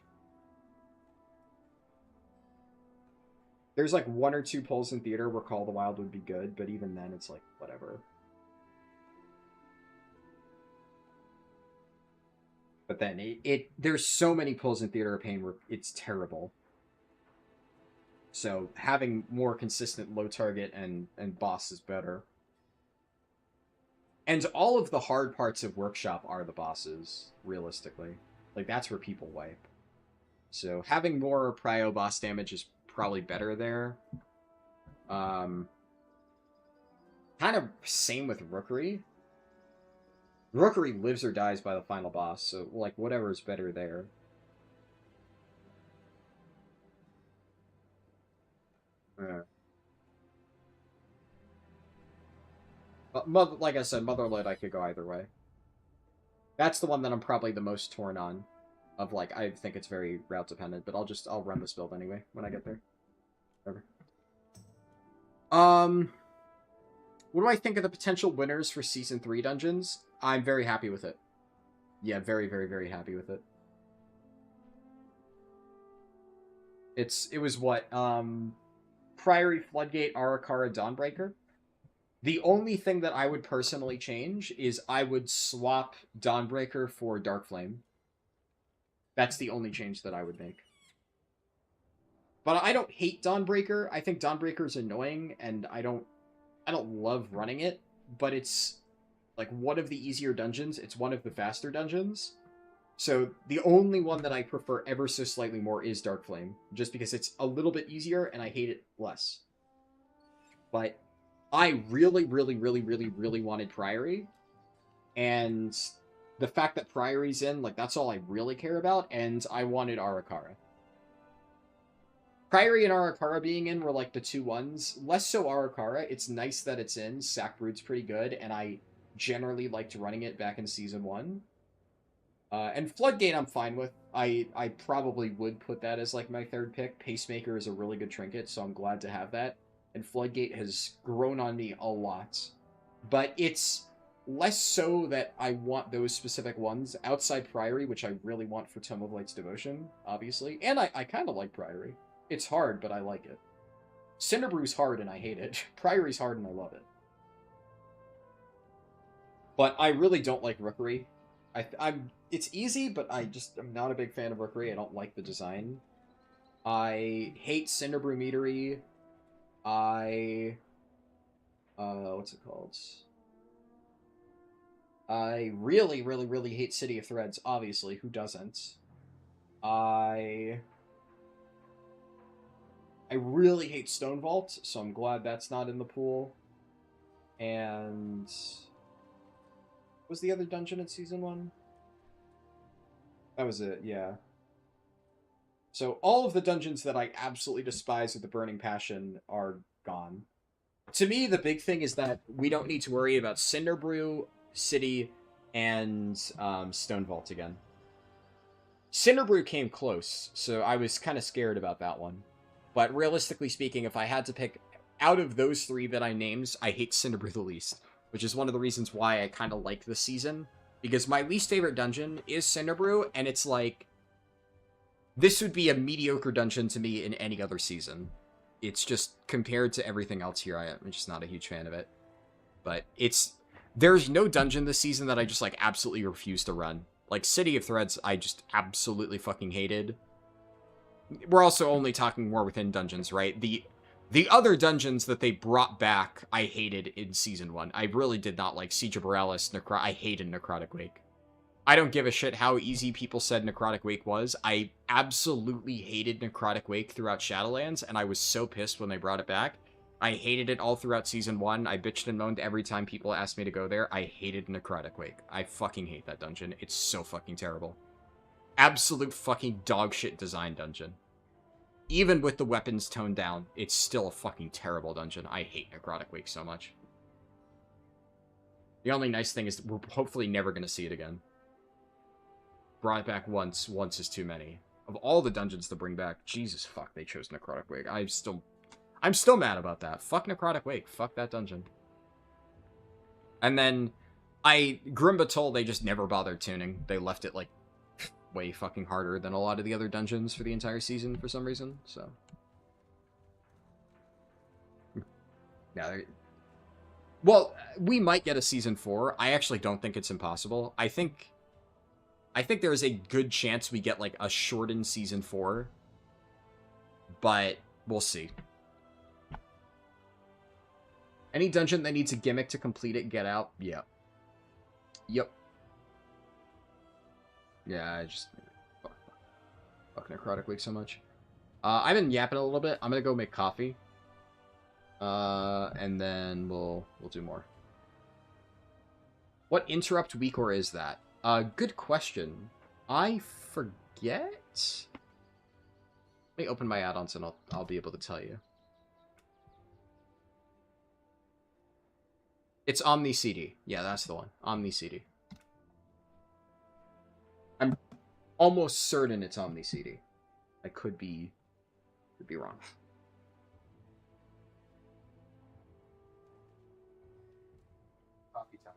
There's like 1 or 2 pulls in Theater where Call of the Wild would be good, but even then it's like, whatever. But then there's so many pulls in Theater of Pain where it's terrible. So having more consistent low target and boss is better. And all of the hard parts of Workshop are the bosses, realistically. Like, that's where people wipe. So having more prio boss damage is probably better there. Kind of same with Rookery. Rookery lives or dies by the final boss, so, like, whatever is better there. But like I said, Motherload, I could go either way. That's the one that I'm probably the most torn on. Of, like, I think it's very route dependent, but I'll run this build anyway when I get there. Whatever. What do I think of the potential winners for Season 3 dungeons? I'm very happy with it. Yeah, very, very, very happy with it. It was what? Priory, Floodgate, Arakara, Dawnbreaker? The only thing that I would personally change is I would swap Dawnbreaker for Darkflame. That's the only change that I would make. But I don't hate Dawnbreaker. I think Dawnbreaker is annoying, and I don't love running it, but it's like one of the easier dungeons. It's one of the faster dungeons. So the only one that I prefer ever so slightly more is Darkflame, just because it's a little bit easier and I hate it less. But I really, really, really, really, really wanted Priory, and the fact that Priory's in, like, that's all I really care about, and I wanted Arakara. Priory and Arakara being in were, like, the 2 ones. Less so Arakara. It's nice that it's in. Sackbrood's pretty good, and I generally liked running it back in Season 1. And Floodgate I'm fine with. I probably would put that as, like, my 3rd pick. Pacemaker is a really good trinket, so I'm glad to have that. And Floodgate has grown on me a lot. But it's less so that I want those specific ones. Outside Priory, which I really want for Tome of Light's Devotion, obviously. And I kind of like Priory. It's hard, but I like it. Cinderbrew's hard and I hate it. Priory's hard and I love it. But I really don't like Rookery. It's easy, but I'm not a big fan of Rookery. I don't like the design. I hate Cinderbrew Meadery. What's it called? I really, really, really hate City of Threads, obviously. Who doesn't? I really hate Stone Vault, so I'm glad that's not in the pool. And what was the other dungeon in Season 1? That was it, yeah. So all of the dungeons that I absolutely despise with the Burning Passion are gone. To me, the big thing is that we don't need to worry about Cinderbrew, City, and Stone Vault again. Cinderbrew came close, so I was kind of scared about that one. But realistically speaking, if I had to pick out of those three that I named, I hate Cinderbrew the least, which is one of the reasons why I kind of like this season. Because my least favorite dungeon is Cinderbrew, and it's like, this would be a mediocre dungeon to me in any other season. It's just, compared to everything else here, I'm just not a huge fan of it. But there's no dungeon this season that I just, like, absolutely refuse to run. Like, City of Threads, I just absolutely fucking hated. We're also only talking War Within dungeons, right? The other dungeons that they brought back, I hated in Season 1. I really did not like Siege of Borealis, I hated Necrotic Wake. I don't give a shit how easy people said Necrotic Wake was. I absolutely hated Necrotic Wake throughout Shadowlands, and I was so pissed when they brought it back. I hated it all throughout Season 1. I bitched and moaned every time people asked me to go there. I hated Necrotic Wake. I fucking hate that dungeon. It's so fucking terrible. Absolute fucking dogshit design dungeon. Even with the weapons toned down, it's still a fucking terrible dungeon. I hate Necrotic Wake so much. The only nice thing is we're hopefully never going to see it again. Brought it back once is too many. Of all the dungeons to bring back, Jesus fuck, they chose Necrotic Wake. I'm still mad about that. Fuck Necrotic Wake. Fuck that dungeon. And then, Grimbatol, they just never bothered tuning. They left it, like, way fucking harder than a lot of the other dungeons for the entire season for some reason, so. Yeah, well, we might get a Season 4. I actually don't think it's impossible. I think there is a good chance we get, like, a shortened Season 4. But, we'll see. Any dungeon that needs a gimmick to complete it, get out? Yeah. Yep. Yeah, I just... Fuck Necrotic Wake so much. I've been yapping a little bit. I'm gonna go make coffee. And then we'll do more. What interrupt weekor is that? Good question. I forget? Let me open my add-ons and I'll be able to tell you. It's Omni CD. Yeah, that's the one. Omni CD. I'm almost certain it's Omni CD. I could be wrong. Coffee time.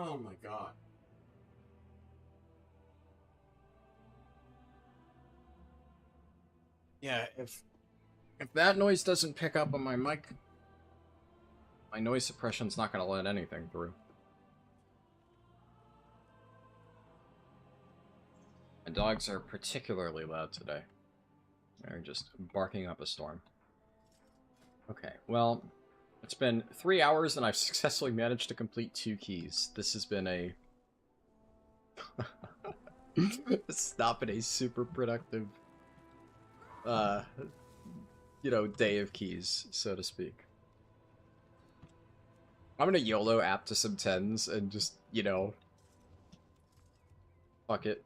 Oh my god. Yeah, if that noise doesn't pick up on my mic, my noise suppression's not gonna let anything through. My dogs are particularly loud today. They're just barking up a storm. Okay, well, it's been 3 hours and I've successfully managed to complete 2 keys. This has been a... It's not been a super productive, day of keys, so to speak. I'm gonna YOLO app to some 10s and just, fuck it.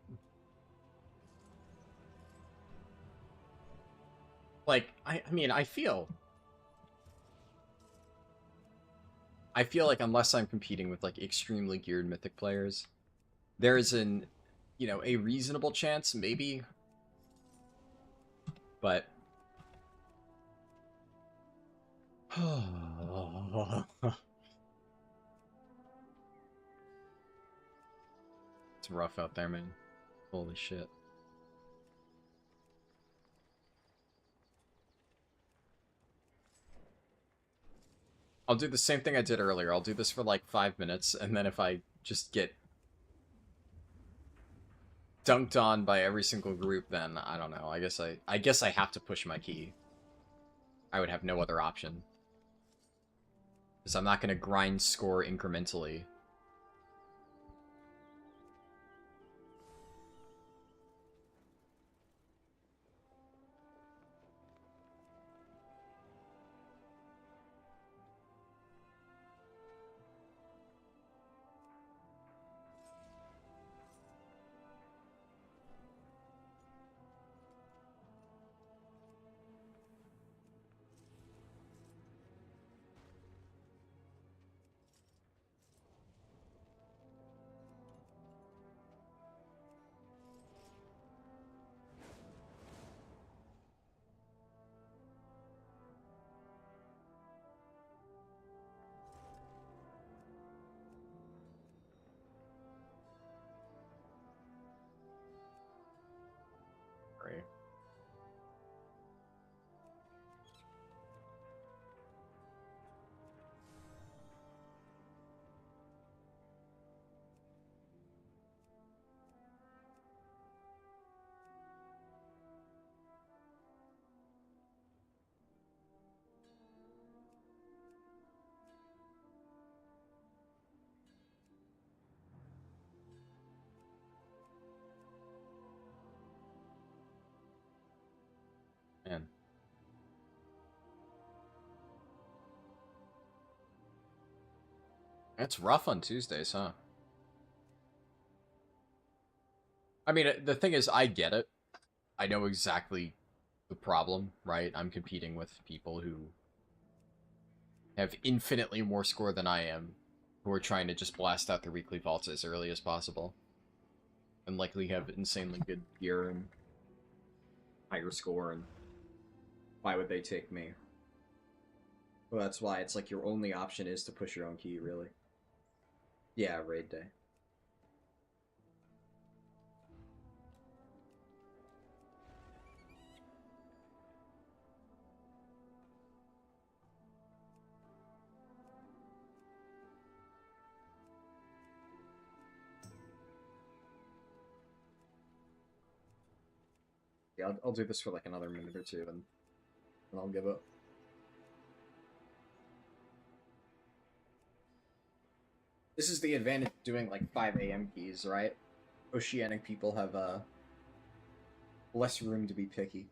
Like, I mean, I feel like unless I'm competing with, like, extremely geared Mythic players, there's a reasonable chance, maybe. But... It's rough out there, man. Holy shit. I'll do the same thing I did earlier. I'll do this for like 5 minutes, and then if I just get dunked on by every single group, then I don't know. I guess I have to push my key. I would have no other option. Because I'm not going to grind score incrementally. Right. Man. It's rough on Tuesdays, huh? I mean, the thing is, I get it. I know exactly the problem, right? I'm competing with people who have infinitely more score than I am, who are trying to just blast out their weekly vaults as early as possible. And likely have insanely good gear and higher score, and why would they take me? Well, that's why it's like your only option is to push your own key, really. Yeah, raid day. Yeah, I'll do this for like another minute or two, and I'll give up. This is the advantage of doing like 5 a.m. keys, right? Oceanic people have less room to be picky.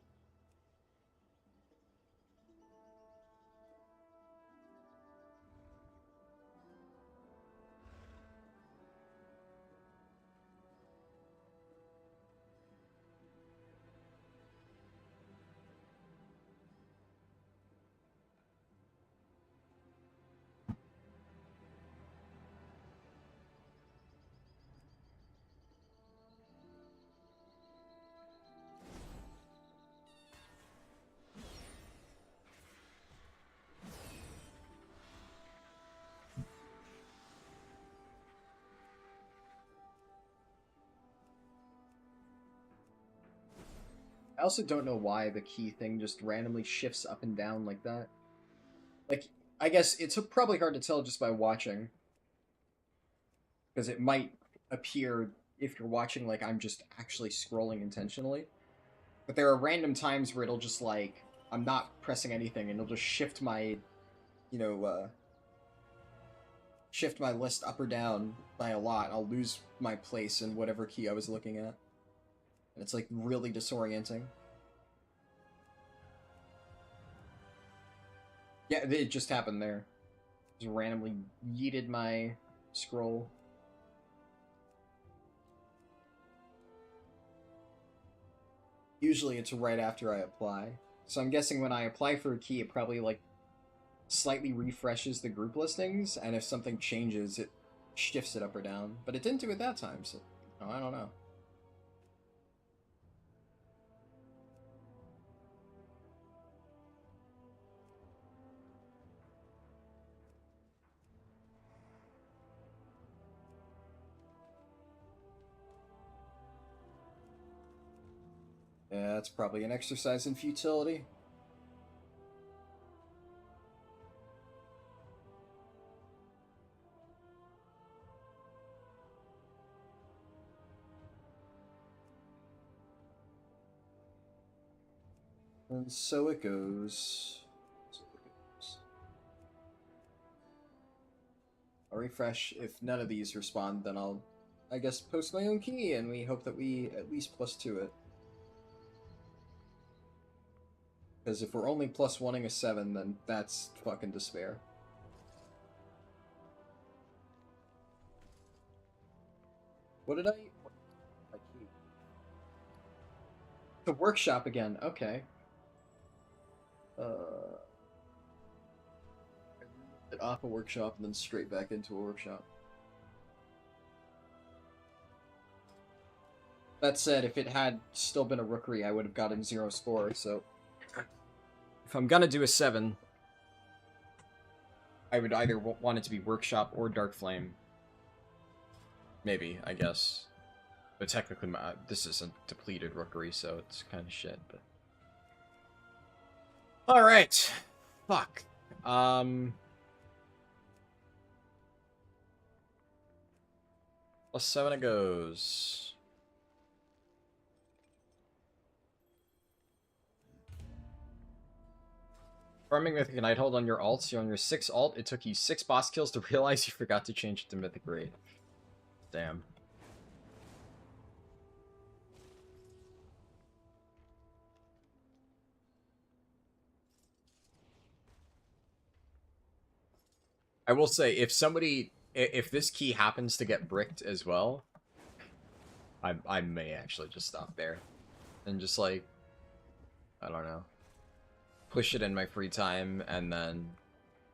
also don't know why the key thing just randomly shifts up and down like that. Like, I guess it's probably hard to tell just by watching. Because it might appear, if you're watching, like I'm just actually scrolling intentionally. But there are random times where it'll just, like, I'm not pressing anything, and it'll just shift my, shift my list up or down by a lot. I'll lose my place in whatever key I was looking at. And it's, like, really disorienting. Yeah, it just happened there. Just randomly yeeted my scroll. Usually it's right after I apply. So I'm guessing when I apply for a key, it probably, like, slightly refreshes the group listings, and if something changes, it shifts it up or down. But it didn't do it that time, so I don't know. Yeah, that's probably an exercise in futility. And so it goes. I'll refresh. If none of these respond, then I'll, I guess, post my own key, and we hope that we at least +2 it. Because if we're only +1ing a 7, then that's fucking despair. What did I... The workshop again, okay. Off a workshop and then straight back into a workshop. That said, if it had still been a rookery, I would have gotten 0 score, so... If I'm gonna do a 7, I would either want it to be workshop or dark flame. Maybe, I guess. But technically, this is a depleted rookery, so it's kind of shit, but... Alright! Fuck. +7 it goes. Farming Mythic Night Hold on your alts. You're on your 6th alt. It took you 6 boss kills to realize you forgot to change it to Mythic Raid. Damn. I will say, if this key happens to get bricked as well, I may actually just stop there. And just, like, I don't know. Push it in my free time, and then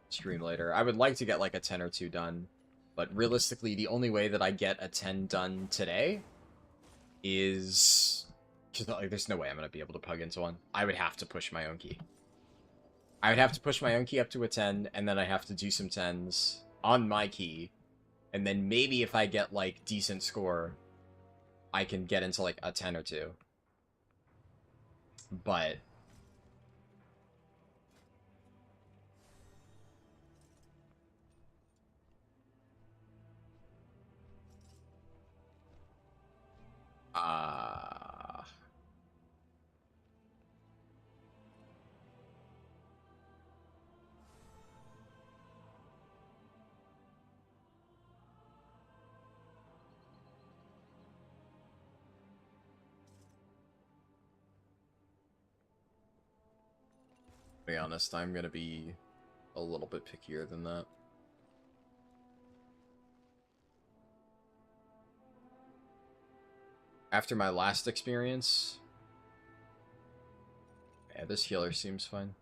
stream later. I would like to get, like, a 10 or 2 done. But realistically, the only way that I get a 10 done today is... just, like, there's no way I'm going to be able to plug into one. I would have to push my own key. I would have to push my own key up to a 10, and then I have to do some 10s on my key. And then maybe if I get, like, decent score, I can get into, like, a 10 or 2. But... to be honest, I'm gonna be a little bit pickier than that. After my last experience... yeah, this healer seems fine.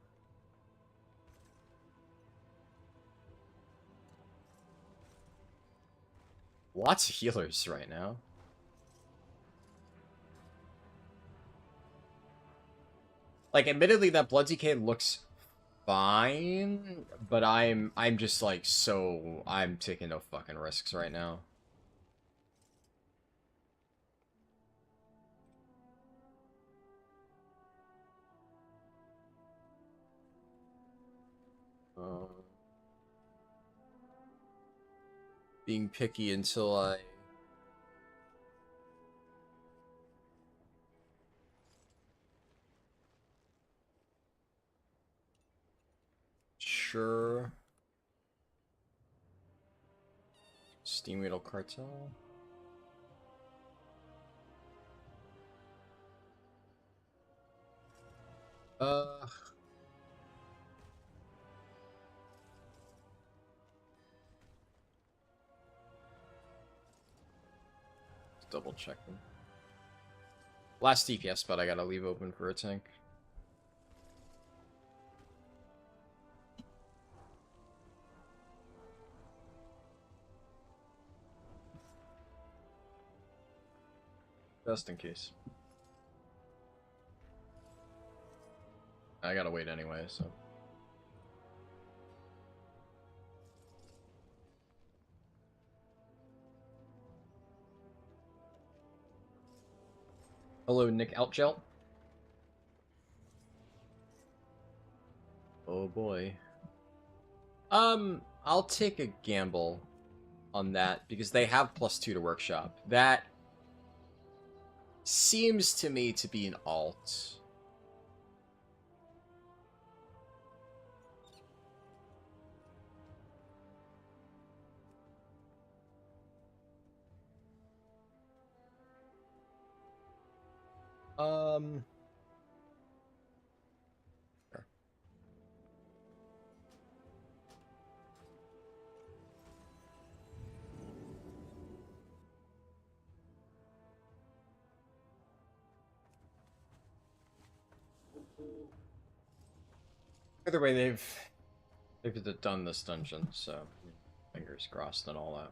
Lots of healers right now. Like, admittedly, that Blood Decay looks fine, but I'm just, like, so... I'm taking no fucking risks right now. being picky until I... Sure. Steam Wheel Cartel. Uh... Double check them. Last DPS spot I gotta leave open for a tank. Just in case. I gotta wait anyway, so. Hello, Nick Altgel. Oh boy. I'll take a gamble on that because they have +2 to workshop. That seems to me to be an alt. Sure. Either way, they've done this dungeon, so fingers crossed and all that.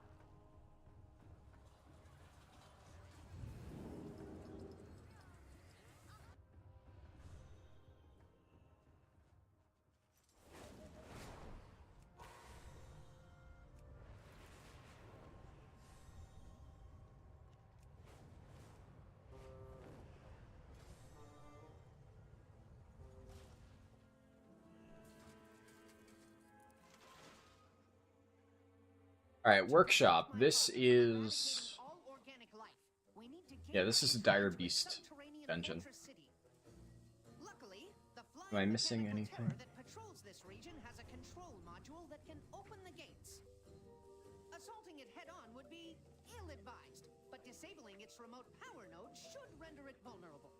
Alright, workshop. This is... All organic life. We need to Yeah, this is a Dire gain Beast subterranean dungeon. fortress city. Luckily, the Am I flying missing mechanical anything? terror that patrols this region has a control module that can open the gates. Assaulting it head-on would be ill-advised, but disabling its remote power node should render it vulnerable.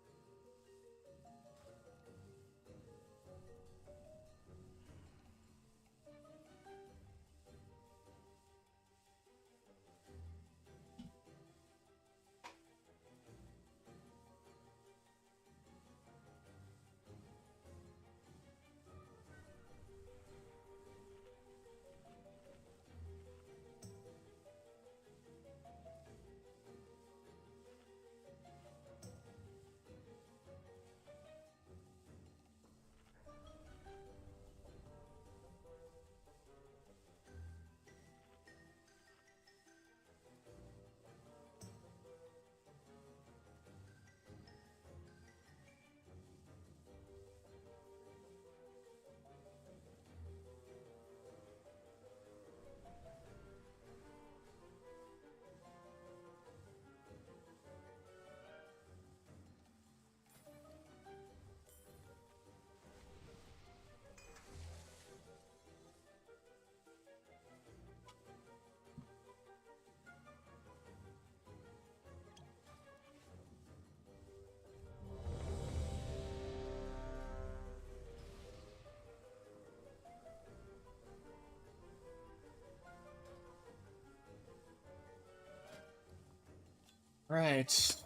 Right.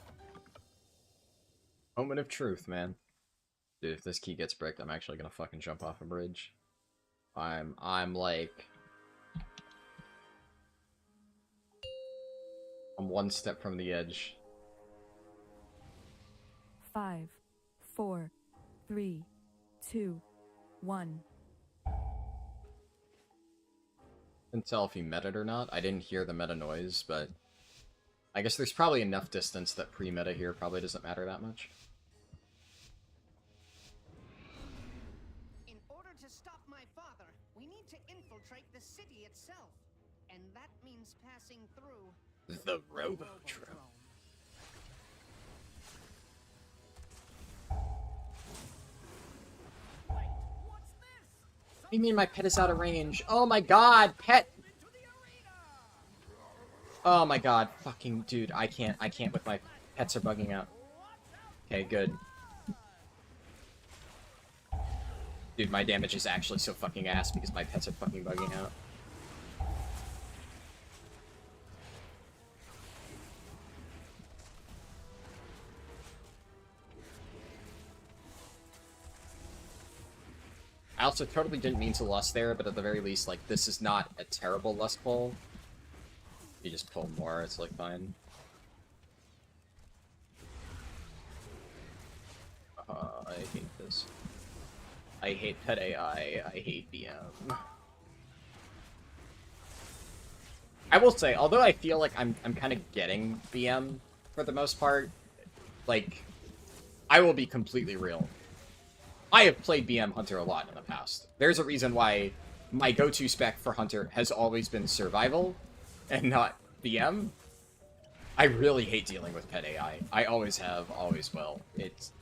Moment of truth, man. Dude, if this key gets bricked, I'm actually gonna fucking jump off a bridge. I'm like... I'm one step from the edge. 5, 4, 3, 2, 1. Couldn't tell if he meted or not. I didn't hear the meta noise, but... I guess there's probably enough distance that pre-meta here probably doesn't matter that much. In order to stop my father, we need to infiltrate the city itself. And that means passing through The Robodrome. What do you mean my pet is out of range? Oh my god, pet! Oh my god, fucking dude, I can't with my pets are bugging out. Okay, good. Dude, my damage is actually so fucking ass because my pets are fucking bugging out. I also totally didn't mean to lust there, but at the very least, like, this is not a terrible lust pull. You just pull more, it's like fine. I hate this. I hate pet AI, I hate BM. I will say, although I feel like I'm kind of getting BM for the most part, like, I will be completely real. I have played BM Hunter a lot in the past. There's a reason why my go-to spec for Hunter has always been Survival and not BM. I really hate dealing with pet AI. I always have, always will.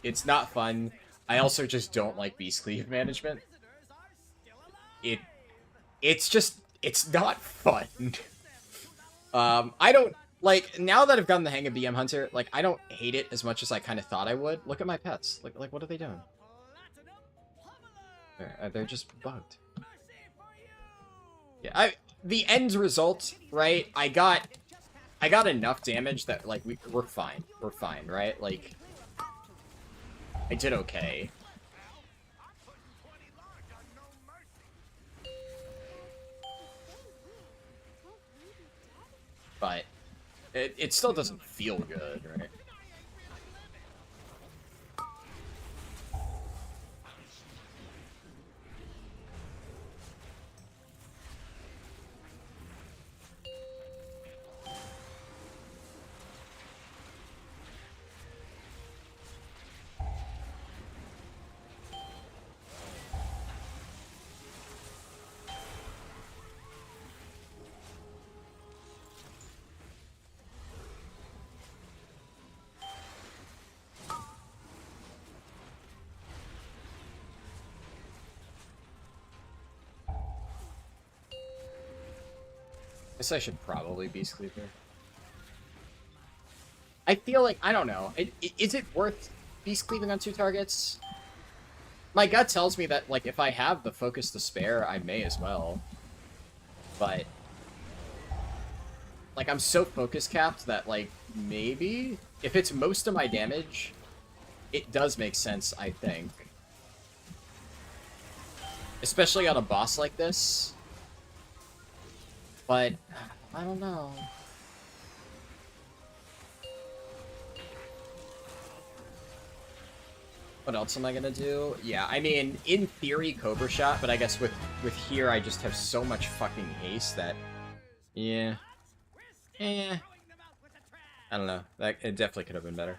It's not fun. I also just don't like beast cleave management. It's not fun. I don't, like, now that I've gotten the hang of BM Hunter, like, I don't hate it as much as I kind of thought I would. Look at my pets. Like, what are they doing? They're just bugged. Yeah, the end result, right? I got enough damage that, like, we're fine. We're fine, right? Like, I did okay. But it still doesn't feel good, right? Guess I should probably Beast Cleaver. I feel like, I don't know. Is it worth Beast Cleaving on 2 targets? My gut tells me that, like, if I have the focus to spare, I may as well. But, like, I'm so focus capped that, like, maybe? If it's most of my damage, it does make sense, I think. Especially on a boss like this. But, I don't know. What else am I gonna do? Yeah, I mean, in theory, Cobra Shot, but I guess with here, I just have so much fucking haste that... Yeah. Eh. I don't know. It definitely could have been better.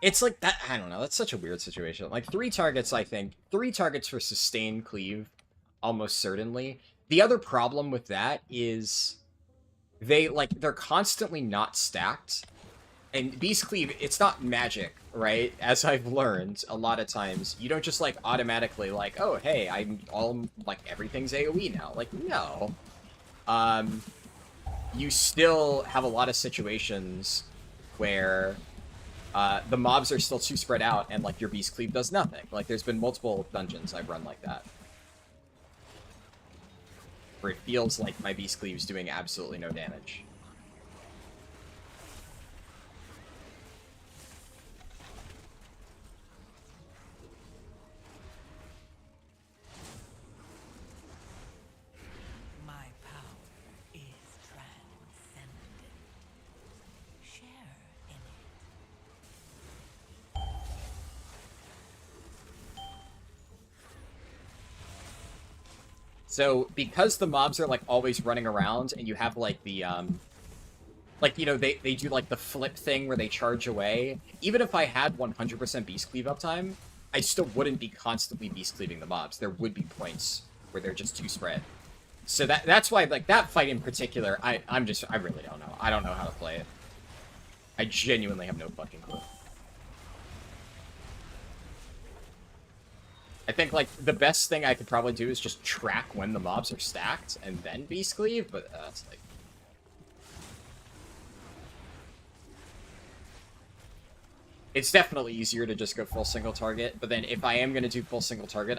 It's like that, I don't know, that's such a weird situation. Like, 3 targets, I think. 3 targets for sustained cleave. Almost certainly. The other problem with that is they're constantly not stacked. And Beast Cleave, it's not magic, right? As I've learned a lot of times, you don't just, like, automatically, like, oh, hey, everything's AoE now. Like, no. You still have a lot of situations where the mobs are still too spread out and, like, your Beast Cleave does nothing. Like, there's been multiple dungeons I've run like that, where it feels like my Beast Cleave is doing absolutely no damage. My power is transcendent. Share in it. So, because the mobs are, like, always running around, and you have, like, the, like, you know, they do, like, the flip thing where they charge away, even if I had 100% Beast Cleave uptime, I still wouldn't be constantly Beast Cleaving the mobs. There would be points where they're just too spread. So that's why, like, that fight in particular, I really don't know. I don't know how to play it. I genuinely have no fucking clue. I think, like, the best thing I could probably do is just track when the mobs are stacked and then Beast Cleave, but that's, like... It's definitely easier to just go full single target, but then if I am going to do full single target,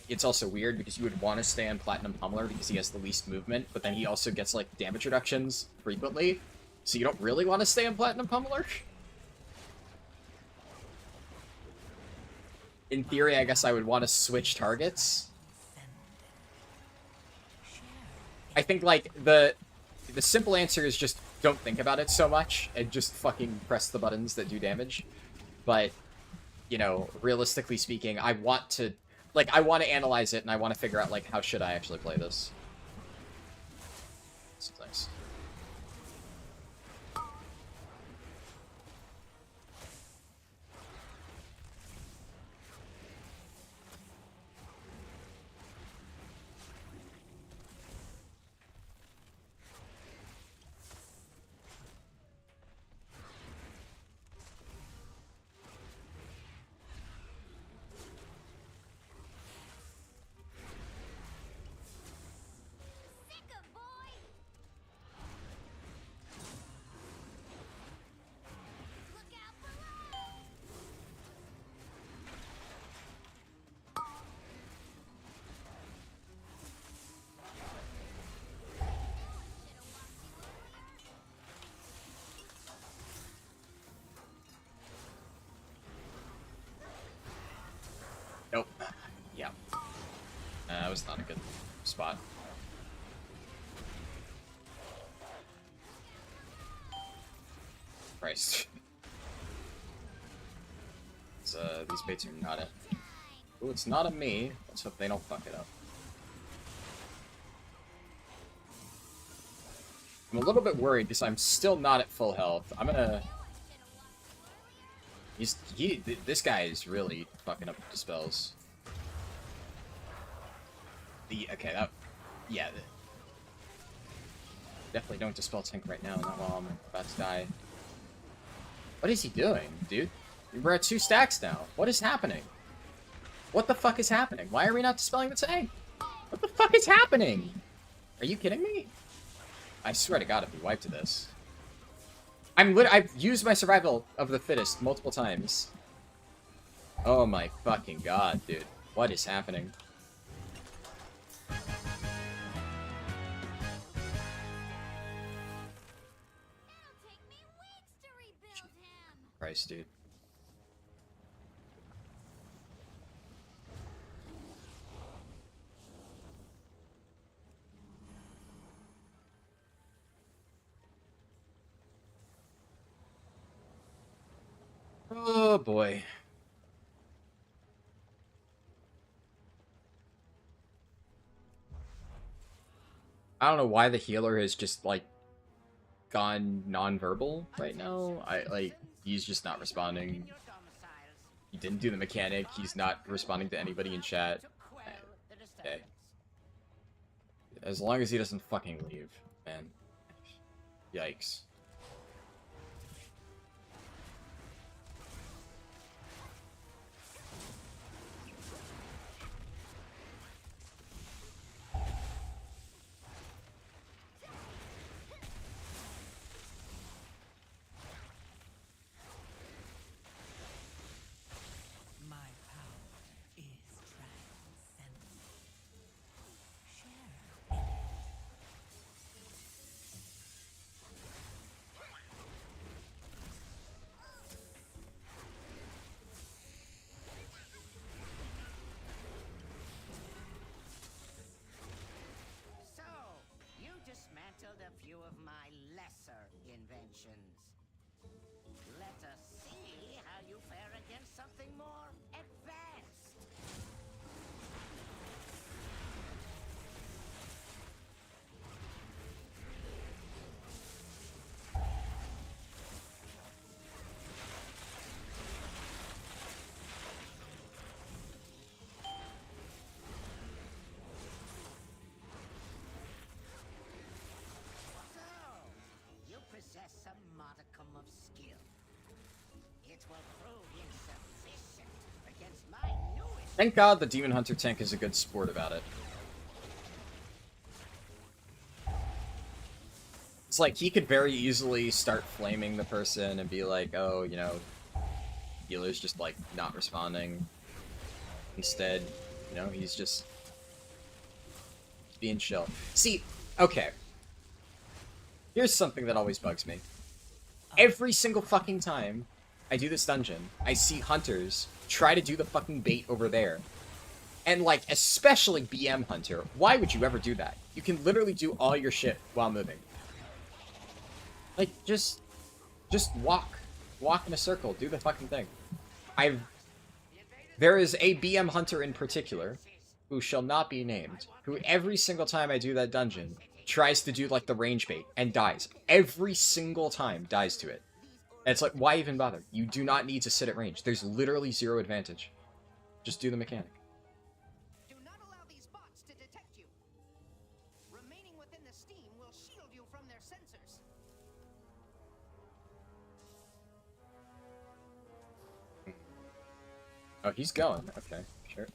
it's also weird because you would want to stay on Platinum Pummeler because he has the least movement, but then he also gets, like, damage reductions frequently, so you don't really want to stay on Platinum Pummeler. In theory, I guess I would want to switch targets. I think, like, the simple answer is just don't think about it so much and just fucking press the buttons that do damage. But, you know, realistically speaking, I want to analyze it and I want to figure out, like, how should I actually play this. This is nice. Nope. Yeah. That was not a good spot. Christ. These baits are not it. Ooh, it's not a me. Let's hope they don't fuck it up. I'm a little bit worried because I'm still not at full health. I'm gonna... This guy is really fucking up the spells. Okay, that... Yeah. Definitely don't dispel tank right now, not while I'm about to die. What is he doing, dude? We're at 2 stacks now. What is happening? What the fuck is happening? Why are we not dispelling the tank? What the fuck is happening? Are you kidding me? I swear to God if we wipe to this. I've used my survival of the fittest multiple times. Oh my fucking God, dude. What is happening? Christ, dude. Oh boy. I don't know why the healer has just, like, gone non-verbal right now. He's just not responding. He didn't do the mechanic. He's not responding to anybody in chat. Okay. As long as he doesn't fucking leave, man. Yikes. My power is transcendent. Share. So, you dismantled a few of my lesser inventions. Let us see how you fare against something more advanced. possess a modicum of skill. It will prove insufficient against my newest. Thank God the Demon Hunter tank is a good sport about it. It's like he could very easily start flaming the person and be like, oh, you know, healer's just like not responding. Instead, you know, he's just being chill. See, okay. Here's something that always bugs me. Every single fucking time I do this dungeon, I see hunters try to do the fucking bait over there. And, like, especially BM Hunter, why would you ever do that? You can literally do all your shit while moving. Like, just walk. Walk in a circle. Do the fucking thing. There is a BM Hunter in particular, who shall not be named, who every single time I do that dungeon, tries to do, like, the range bait, and dies. Every single time dies to it. And it's like, why even bother? You do not need to sit at range. There's literally zero advantage. Just do the mechanic. Do not allow these bots to detect you. Remaining within the steam will shield you from their sensors. Oh, he's going. Okay, sure.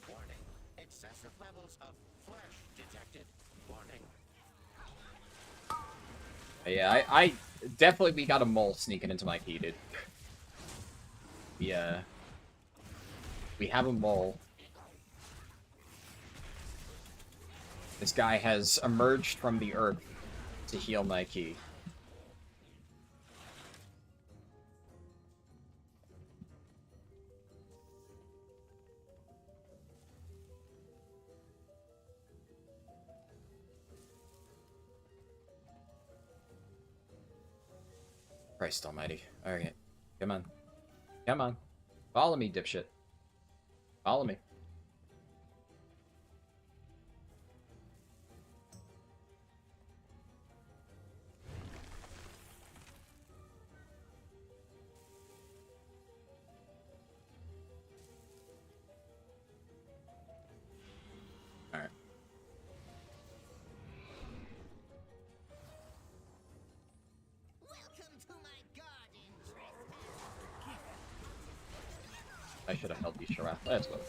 Warning. Excessive levels of flesh detected. Warning. Yeah, I definitely, we got a mole sneaking into my key, dude. We have a mole. This guy has emerged from the earth to heal my key. Christ almighty. Alright. Come on. Come on. Follow me, dipshit. Follow me. Alright. Welcome to my garden, I should have held these Sharath. Let's go.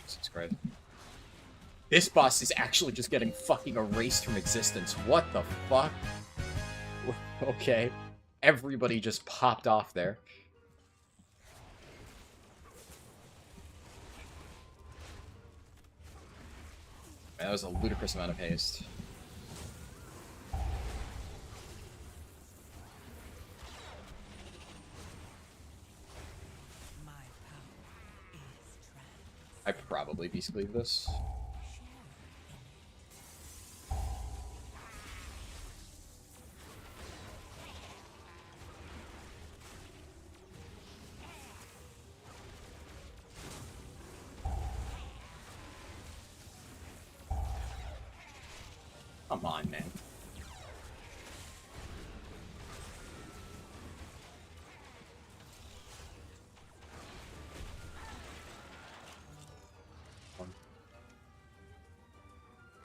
Jesus Christ. This boss is actually just getting fucking erased from existence. What the fuck? Okay. Everybody just popped off there. That was a ludicrous amount of haste. My power is trans. I probably beast cleave this. Come on, man.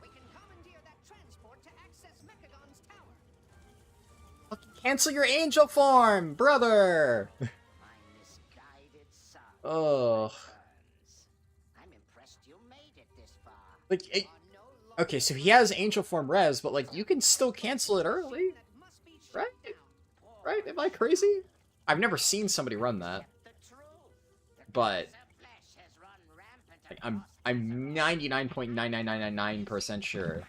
We can commandeer that transport to access Mechagon's tower. Cancel your angel form, brother! My misguided son. Oh. I'm impressed you made it this far. Like, You are no Okay, so he has Angel Form res, but like you can still cancel it early, That must be shut right? down. Right? Am I crazy? I've never seen somebody run that, but like, I'm 99.99999% sure.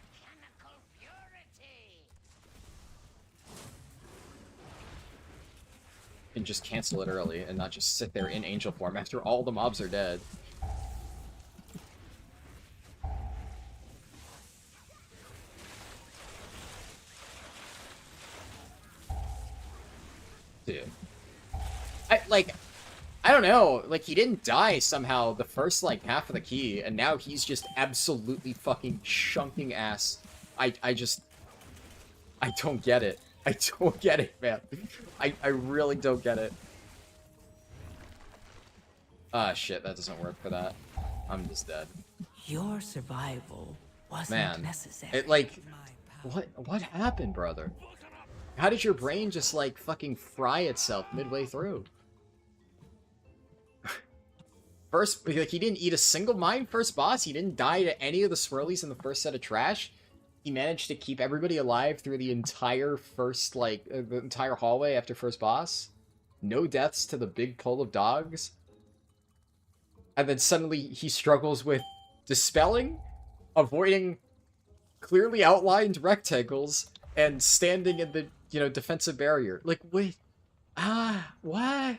And just cancel it early and not just sit there in Angel Form after all the mobs are dead. Dude. I don't know, like, he didn't die somehow the first, like, half of the key, and now he's just absolutely fucking chunking ass. I don't get it. I don't get it, man. I really don't get it. Ah, shit, that doesn't work for that. I'm just dead. Your survival wasn't Man, necessary. it, like, My power. what happened, brother? How did your brain just, like, fucking fry itself midway through? First, like, he didn't eat a single mine first boss. He didn't die to any of the swirlies in the first set of trash. He managed to keep everybody alive through the entire first, like, the entire hallway after first boss. No deaths to the big pull of dogs. And then suddenly he struggles with dispelling, avoiding clearly outlined rectangles, and standing in the, defensive barrier. Like, wait. What?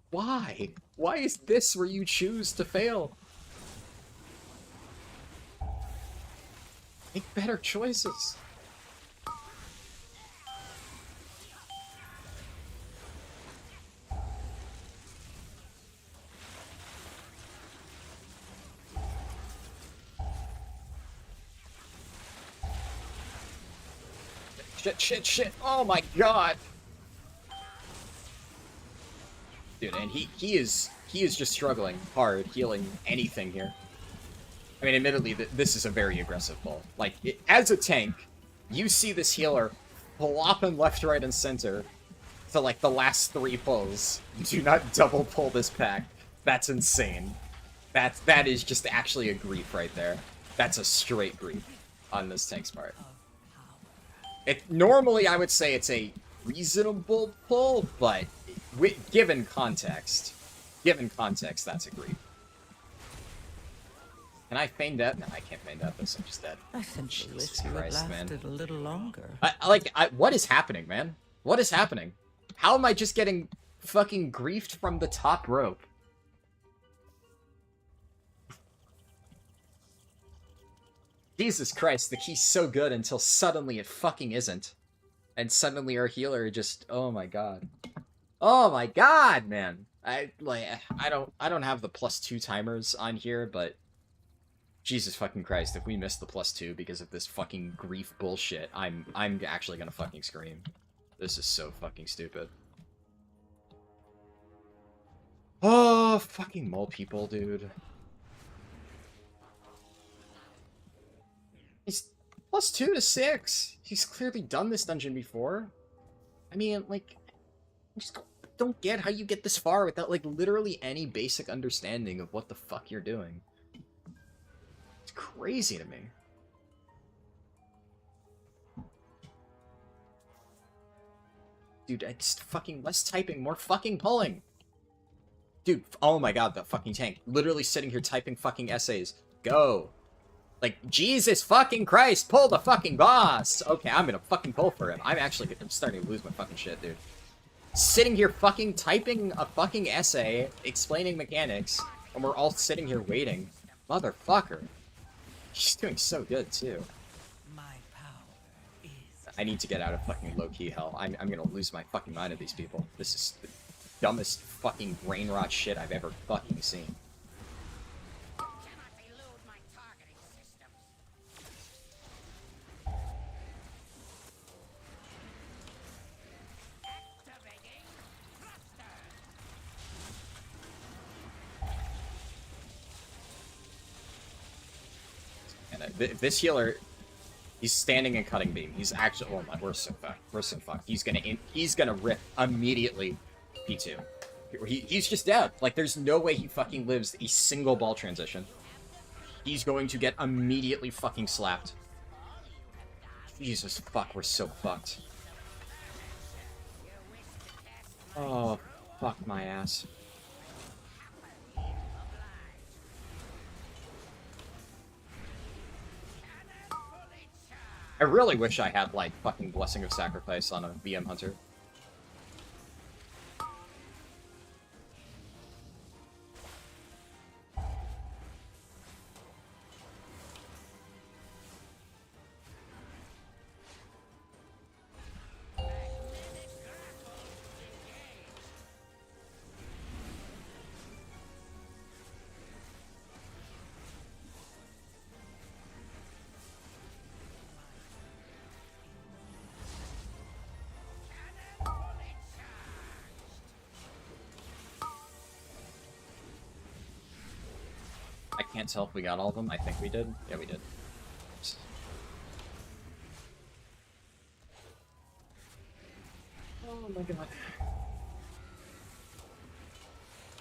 Why? Why is this where you choose to fail? Make better choices. Shit. Oh my god. Dude, and he is just struggling hard healing anything here. I mean, admittedly, this is a very aggressive pull. Like, as a tank, you see this healer flopping left, right, and center to, like, the last 3 pulls. Do not double pull this pack. That's insane. That is just actually a grief right there. That's a straight grief on this tank's part. Normally, I would say it's a reasonable pull, but given context, that's a grief. Can I feign death? No, I can't feign death. I'm just dead. I simply wish Jesus you had Christ, man. lasted a little longer. What is happening, man? What is happening? How am I just getting fucking griefed from the top rope? Jesus Christ, the key's so good until suddenly it fucking isn't. And suddenly our healer just, oh my god. Oh my god, man. I don't have the +2 timers on here, but Jesus fucking Christ, if we miss the +2 because of this fucking grief bullshit, I'm actually gonna fucking scream. This is so fucking stupid. Oh, fucking mole people, dude. He's +2 to 6. He's clearly done this dungeon before. I mean, like, I just don't get how you get this far without, like, literally any basic understanding of what the fuck you're doing. It's crazy to me. Dude, I just fucking less typing, more fucking pulling. Dude, oh my god, that fucking tank. Literally sitting here typing fucking essays. Go. Like, Jesus fucking Christ, pull the fucking boss! Okay, I'm gonna fucking pull for him. I'm starting to lose my fucking shit, dude. Sitting here fucking typing a fucking essay, explaining mechanics, and we're all sitting here waiting. Motherfucker. She's doing so good, too. My power is. I need to get out of fucking low-key hell. I'm gonna lose my fucking mind of these people. This is the dumbest fucking brain rot shit I've ever fucking seen. Cannot elude my targeting systems. Activating thruster. And this healer, he's standing in cutting beam. He's actually, oh my, we're so fucked. We're so fucked. He's gonna rip immediately P2. He's just dead. Like, there's no way he fucking lives a single ball transition. He's going to get immediately fucking slapped. Jesus fuck, we're so fucked. Oh, fuck my ass. I really wish I had, like, fucking Blessing of Sacrifice on a BM Hunter. I can't tell if we got all of them. I think we did. Yeah, we did. Oh my god.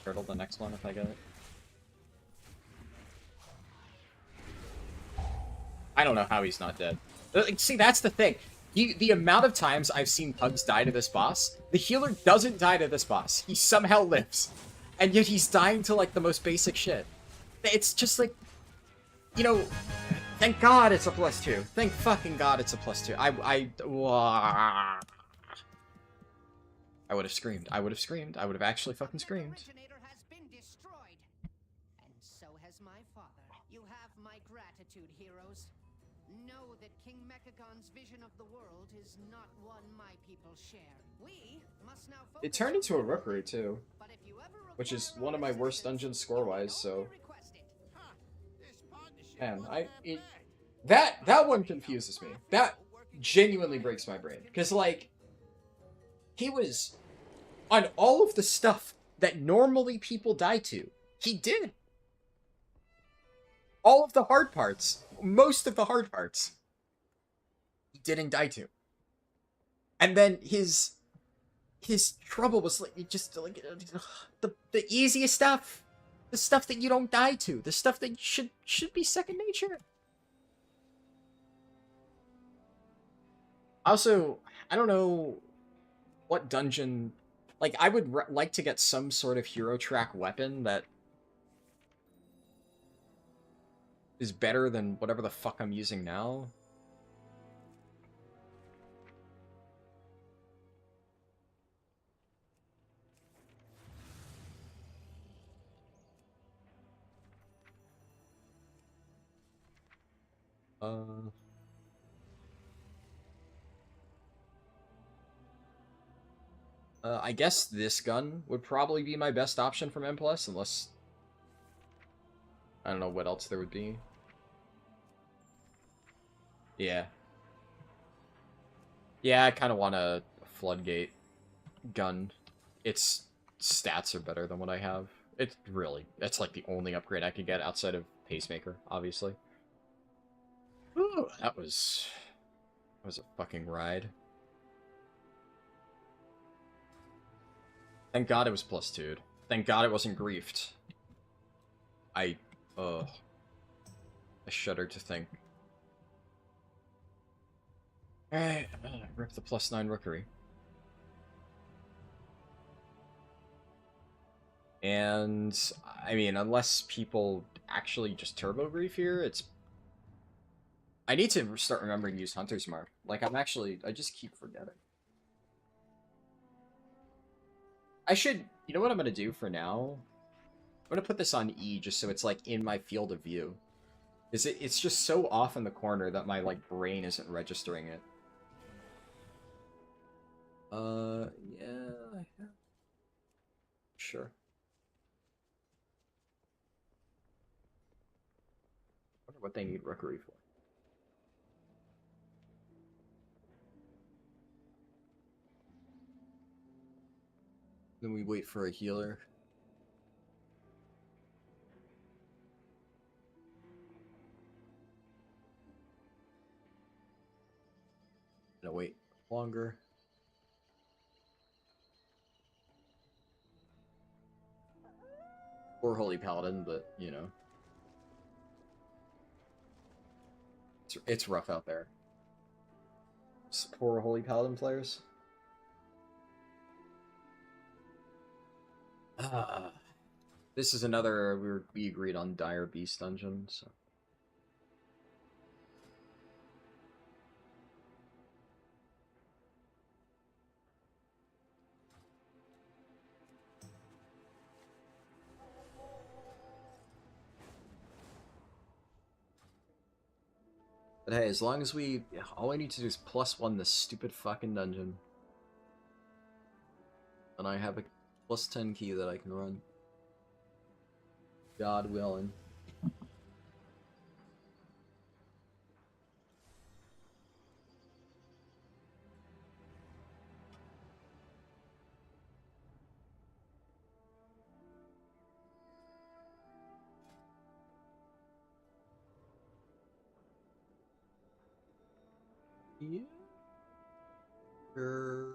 Turtle the next one if I get it. I don't know how he's not dead. See, that's the thing. The amount of times I've seen Pugs die to this boss, the healer doesn't die to this boss. He somehow lives. And yet he's dying to, like, the most basic shit. It's just like, you know, thank God it's a +2. Thank fucking God it's a +2. I would have screamed. I would have screamed. I would have actually fucking screamed. Originator has been destroyed. And so has my father. You have my gratitude, heroes. Know that King Mechagon's vision of the world is not one my people share. We must now focus It turned into a rookery too, but if you ever which is require one of my our worst dungeons score-wise, so... only request it. Man, that one confuses me. That genuinely breaks my brain. Because, like, he was on all of the stuff that normally people die to. He did. All of the hard parts. Most of the hard parts. He didn't die to. And then his trouble was, like, just, like, the easiest stuff. The stuff that you don't die to. The stuff that should be second nature. Also, I don't know what dungeon... Like, I would like to get some sort of hero track weapon that is better than whatever the fuck I'm using now. I guess this gun would probably be my best option from M+, unless... I don't know what else there would be. Yeah. Yeah, I kind of want a Floodgate gun. Its stats are better than what I have. It's like the only upgrade I could get outside of Pacemaker, obviously. Ooh, that was a fucking ride. Thank God it was +2'd. Thank God it wasn't griefed. I shudder to think. Alright, rip the +9 rookery. And, I mean, unless people actually just turbo grief here, it's... I need to start remembering to use Hunter's Mark. Like, I just keep forgetting. I should... You know what I'm gonna do for now? I'm gonna put this on E just so it's, like, in my field of view. It's just so off in the corner that my, like, brain isn't registering it. Yeah. Sure. Wonder what they need rookery for. Then we wait for a healer. Gonna wait longer. Poor Holy Paladin, but, you know. It's rough out there. Poor Holy Paladin players. This is another we agreed on Dire Beast dungeon, so. But hey, as long as all I need to do is +1 this stupid fucking dungeon. And I have a +10 key that I can run. God willing. Yeah. Sure.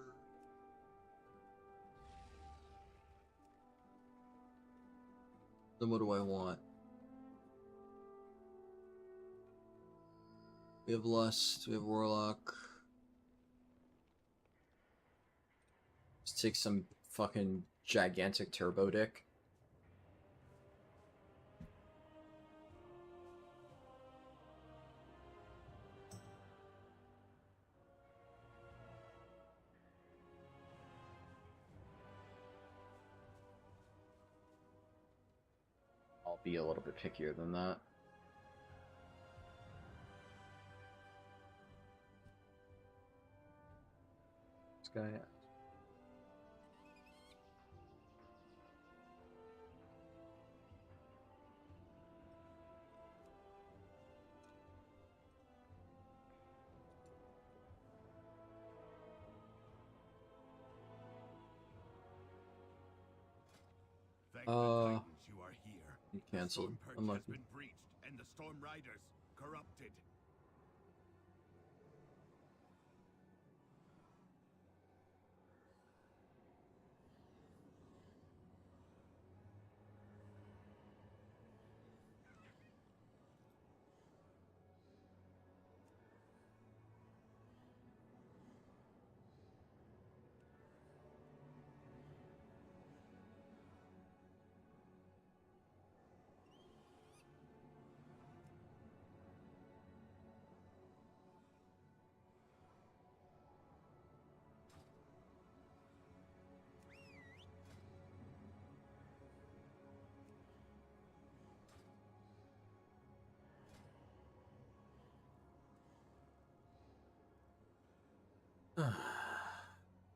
Then what do I want? We have Lust, we have Warlock. Let's take some fucking gigantic turbo dick. I'll be a little bit pickier than that. This guy. Thank the Titans you are here. He canceled. The Storm Perch has Unlucky. been breached, and the Storm Riders corrupted.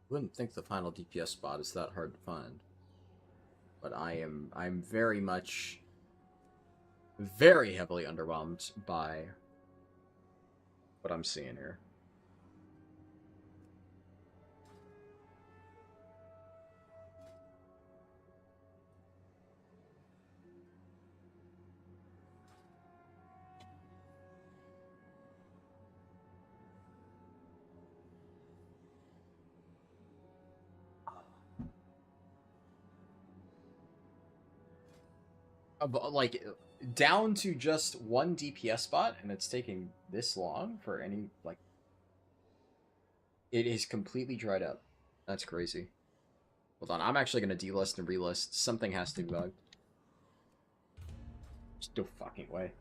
Wouldn't think the final DPS spot is that hard to find. But I'm very much very heavily underwhelmed by what I'm seeing here. Like, down to just one DPS spot, and it's taking this long for any, like... It is completely dried up. That's crazy. Hold on, I'm actually gonna delist and relist. Something has to be bugged. Just no fucking way.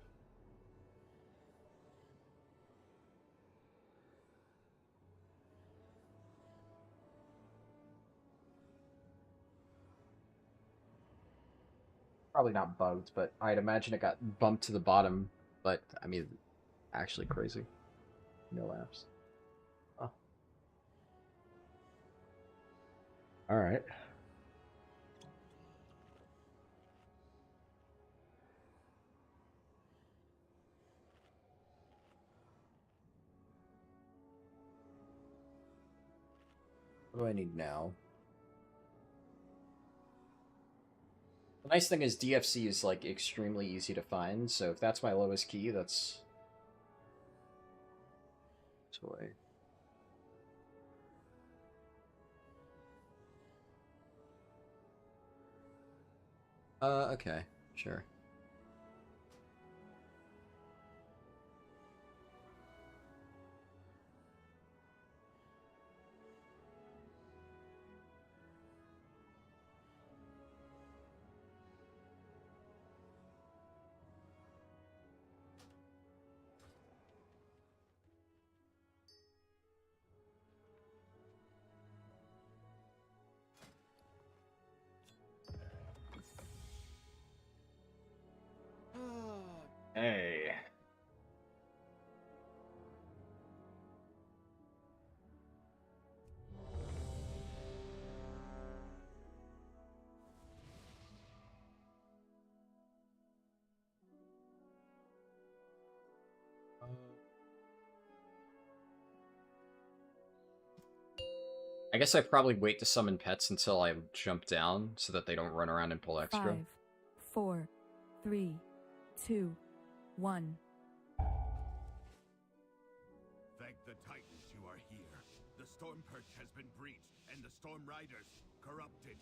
Probably not bugged, but I'd imagine it got bumped to the bottom. But, I mean, actually crazy. No laughs. Oh. Alright. What do I need now? The nice thing is DFC is, like, extremely easy to find, so if that's my lowest key, that's... Toy. Okay. Sure. I guess I probably wait to summon pets until I jump down so that they don't run around and pull extra. 5, 4, 3, 2, 1. Thank the Titans you are here. The Storm Perch has been breached, and the Storm Riders corrupted.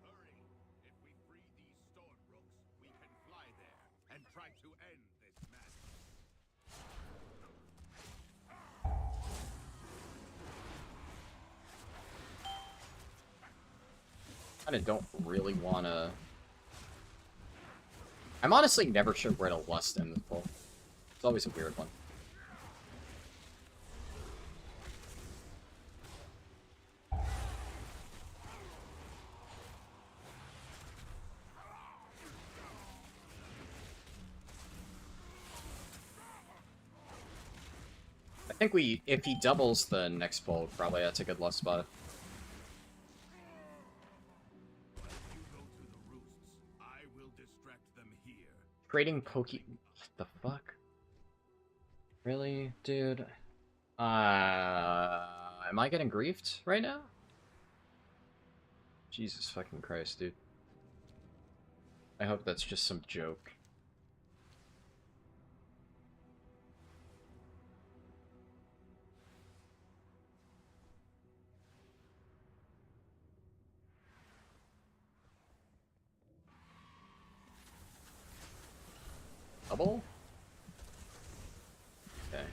Hurry! If we free these Storm Rooks, we can fly there and try to end this madness. Kinda don't really wanna... I'm honestly never sure where to lust in this pull. It's always a weird one. I think if he doubles the next pull, probably that's a good lust spot. You go to the roosts. I will distract them here. Trading Poke... What the fuck? Really? Dude? Am I getting griefed right now? Jesus fucking Christ, dude. I hope that's just some joke. Double? Okay.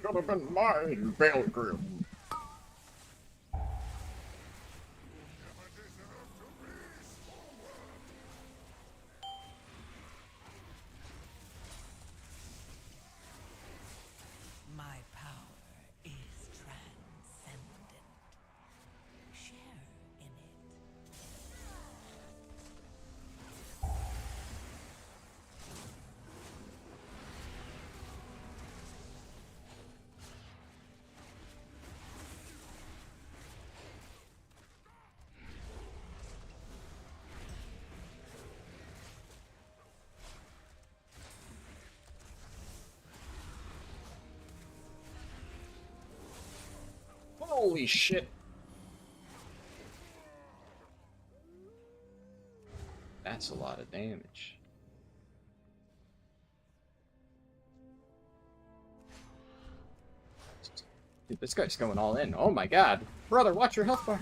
Should have been mine, Belgrim. My power is transcendent. Share in it. Holy shit. That's a lot of damage. Dude, this guy's going all in. Oh my god. Brother, watch your health bar.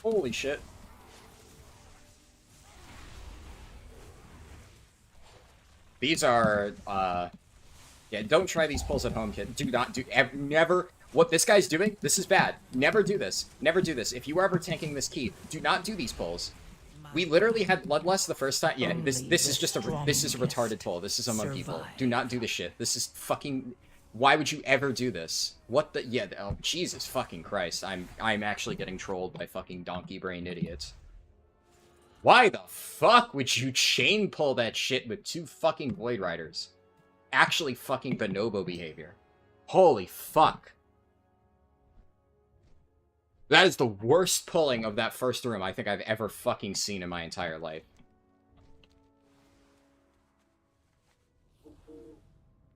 Holy shit. These are, yeah, don't try these pulls at home, kid. Do not do, never, what this guy's doing, this is bad. Never do this. Never do this. If you are ever tanking this key, do not do these pulls. We literally had Bloodlust the first time. Yeah, this is just a, this is a retarded pull. This is a monkey pull. Do not do this shit. This is fucking, why would you ever do this? What the, yeah, oh, Jesus fucking Christ. I'm actually getting trolled by fucking donkey brain idiots. Why the fuck would you chain pull that shit with 2 fucking Void Riders? Actually fucking bonobo behavior. Holy fuck. That is the worst pulling of that first room I think I've ever fucking seen in my entire life.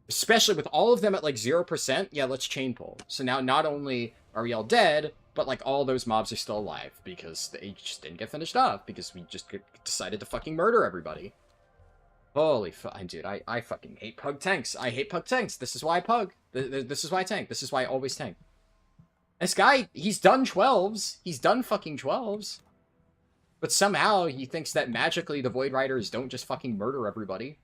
Especially with all of them at like 0%, yeah, let's chain pull. So now not only are we all dead, but like all those mobs are still alive because they just didn't get finished off because we just decided to fucking murder everybody. Holy fuck, dude, I fucking hate pug tanks. I hate pug tanks. This is why I pug. This is why I tank. This is why I always tank. This guy, he's done 12s. He's done fucking 12s. But somehow he thinks that magically the Void Riders don't just fucking murder everybody.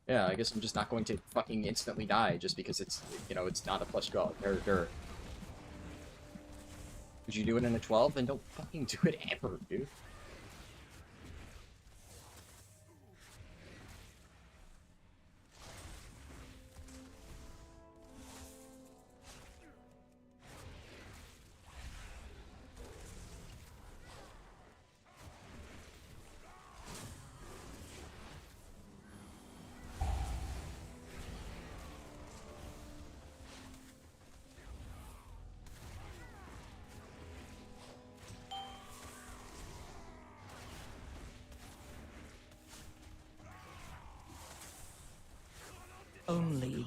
Yeah, I guess I'm just not going to fucking instantly die just because it's, you know, it's not a plus 12. They're... Would you do it in a 12? Then don't fucking do it ever, dude.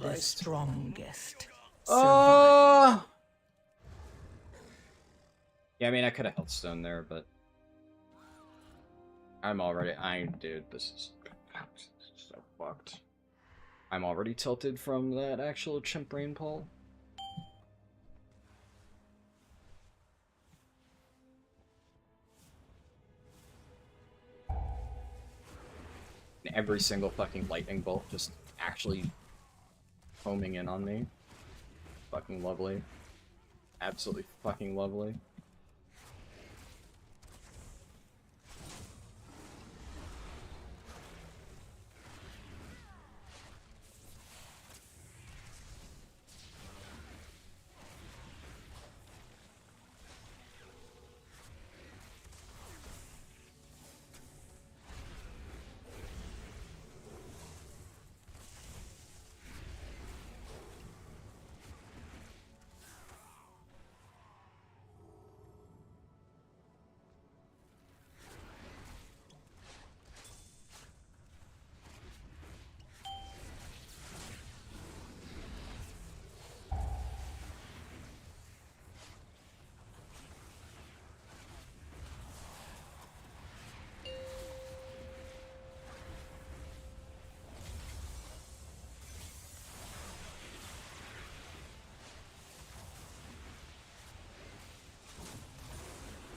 The strongest Uh, survive. yeah, I mean, I could have held stone there, but dude, this is so fucked. I'm already tilted from that actual chimp brain pull. And every single fucking lightning bolt just actually homing in on me. Fucking lovely. Absolutely fucking lovely.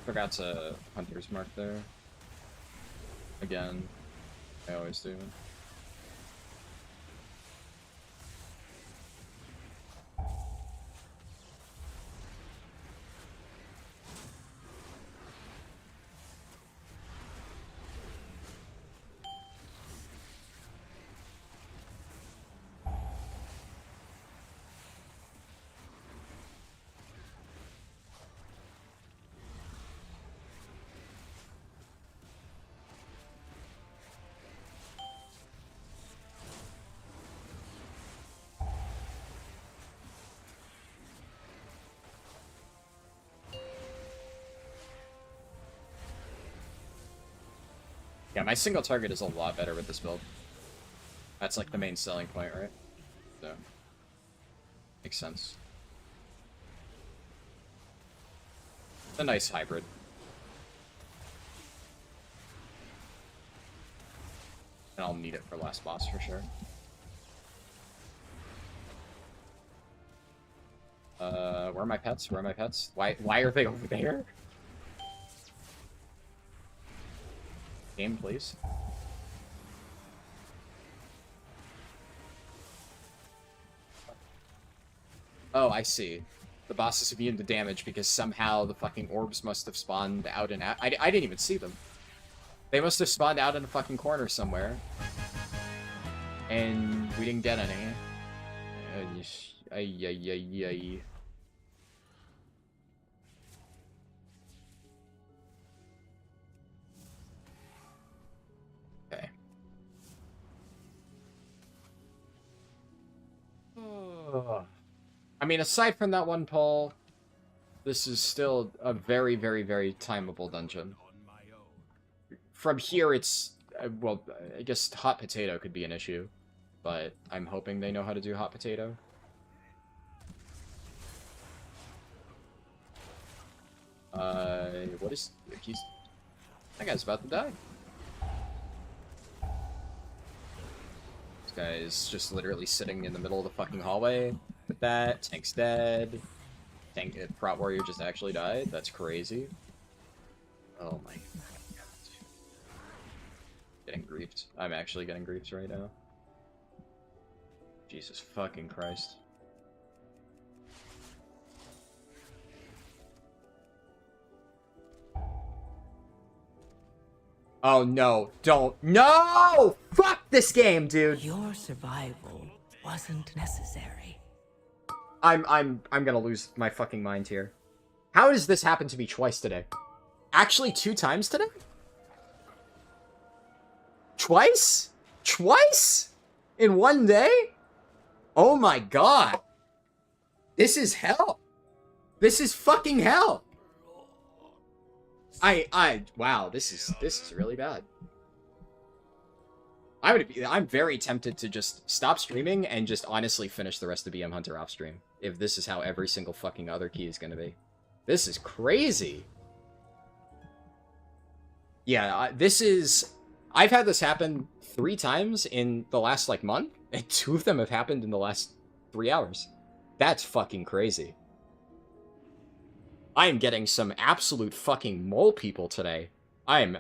Forgot to Hunter's Mark there. Again, I always do. Yeah, my single target is a lot better with this build. That's like the main selling point, right? So, makes sense. It's a nice hybrid. And I'll need it for last boss for sure. Where are my pets? Where are my pets? Why are they over there? Game, please. Oh, I see. The boss is immune to damage because somehow the fucking orbs must have spawned out and out. I didn't even see them. They must have spawned out in a fucking corner somewhere. And we didn't get any. Ay, ay, ay, ay. Okay. I mean, aside from that one pull, this is still a very, very, very timeable dungeon. From here, it's... well, I guess hot potato could be an issue. But I'm hoping they know how to do hot potato. What is... he's... that guy's about to die. This guy is just literally sitting in the middle of the fucking hallway with that. Tank's dead. Tank... Prot Warrior just actually died. That's crazy. Oh my god. Getting griefed. I'm actually getting griefed right now. Jesus fucking Christ. Oh no, don't. No! Fuck this game, dude. Your survival wasn't necessary. I'm gonna lose my fucking mind here. How does this happen to me twice today? Actually, 2 times today? Twice? Twice? In one day? Oh my god. This is hell. This is fucking hell. Wow, this is really bad. I'm very tempted to just stop streaming and just honestly finish the rest of BM Hunter off stream. If this is how every single fucking other key is gonna be. This is crazy. Yeah, I've had this happen 3 times in the last, like, month, and 2 of them have happened in the last 3 hours. That's fucking crazy. I am getting some absolute fucking mole people today. I'm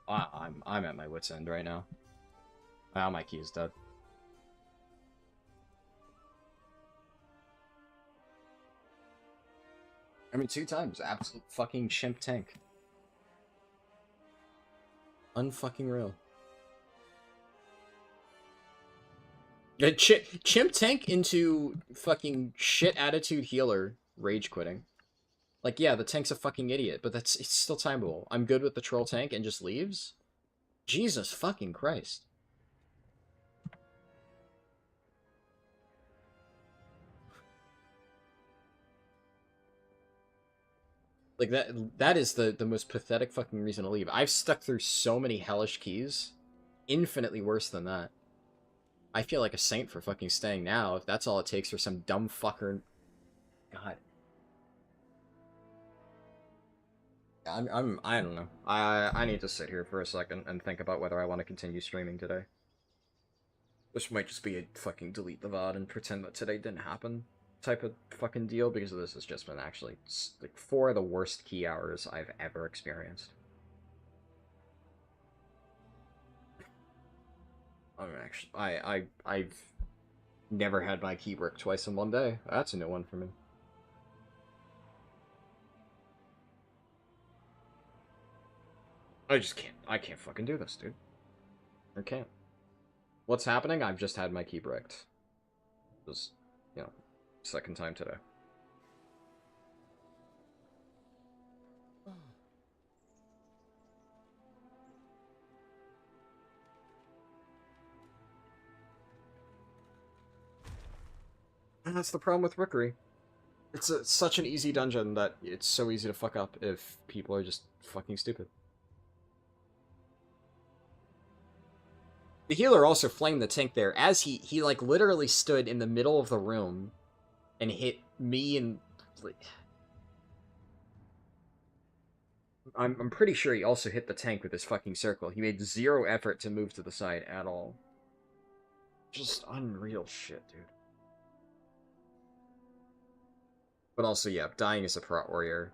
at my wit's end right now. Wow, my key is dead. I mean, 2 times. Absolute fucking chimp tank. Unfucking real. Yeah, chimp tank into fucking shit attitude healer rage quitting. Like, yeah, the tank's a fucking idiot, but it's still timeable. I'm good with the troll tank and just leaves? Jesus fucking Christ. Like, that is the most pathetic fucking reason to leave. I've stuck through so many hellish keys. Infinitely worse than that. I feel like a saint for fucking staying now, if that's all it takes for some dumb fucker. God. I don't know. I need to sit here for a second and think about whether I want to continue streaming today. This might just be a fucking delete the VOD and pretend that today didn't happen type of fucking deal, because this has just been actually, like, 4 of the worst key hours I've ever experienced. I'm actually, I've never had my key brick twice in one day. That's a new one for me. I can't fucking do this, dude. I can't. What's happening? I've just had my key bricked. Just, you know, 2nd time today. And that's the problem with Rookery. It's such an easy dungeon that it's so easy to fuck up if people are just fucking stupid. The healer also flamed the tank there, as he like literally stood in the middle of the room and hit me and like, I'm pretty sure he also hit the tank with his fucking circle. He made 0 effort to move to the side at all. Just unreal shit, dude. But also, yeah, dying as a prot warrior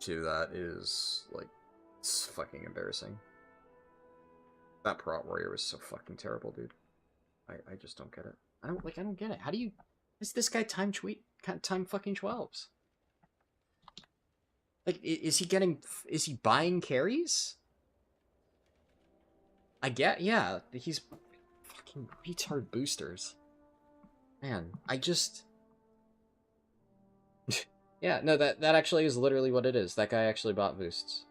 to that is, like, it's fucking embarrassing. That prot warrior was so fucking terrible, dude. I just don't get it. I don't get it. How do you... Is this guy time fucking 12s? Like, is he buying carries? I get, yeah, he's fucking retard boosters. Man, I just... Yeah, no, that actually is literally what it is. That guy actually bought boosts.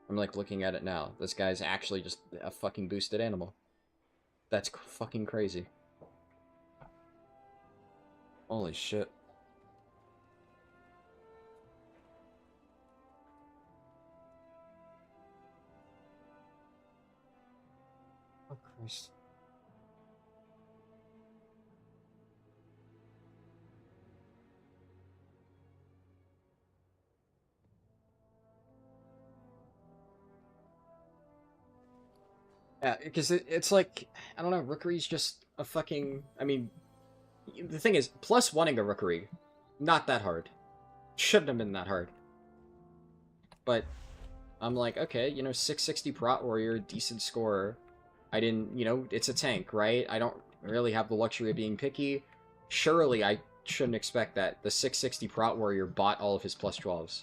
I'm, like, looking at it now. This guy's actually just a fucking boosted animal. That's fucking crazy. Holy shit. Oh, Christ. Yeah, because it's like, I don't know, Rookery's just a fucking... I mean, the thing is, plus 1ing a Rookery, not that hard. Shouldn't have been that hard. But I'm like, okay, you know, 660 Prot Warrior, decent scorer. I didn't, you know, it's a tank, right? I don't really have the luxury of being picky. Surely I shouldn't expect that the 660 Prot Warrior bought all of his plus 12s.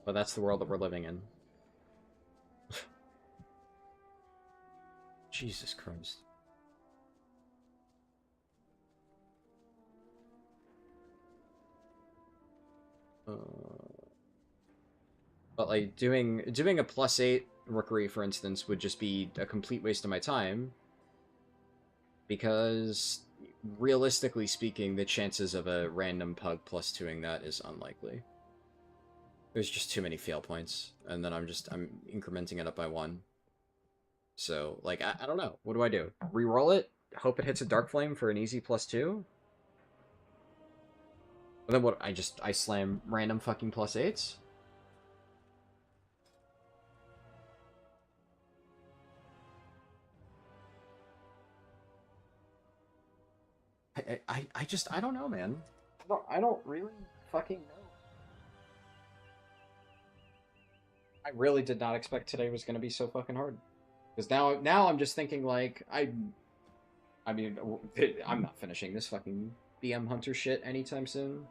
But that's the world that we're living in. Jesus Christ. But like doing a +8 Rookery, for instance, would just be a complete waste of my time, because realistically speaking, the chances of a random pug +2ing that is unlikely. There's just too many fail points, and then I'm incrementing it up by 1. So, like, I don't know. What do I do? Reroll it? Hope it hits a Dark Flame for an easy +2? And then what? I slam random fucking +8s? I don't know, man. I don't really fucking know. I really did not expect today was gonna be so fucking hard. Because now I'm just thinking, like, I mean, I'm not finishing this fucking BM Hunter shit anytime soon.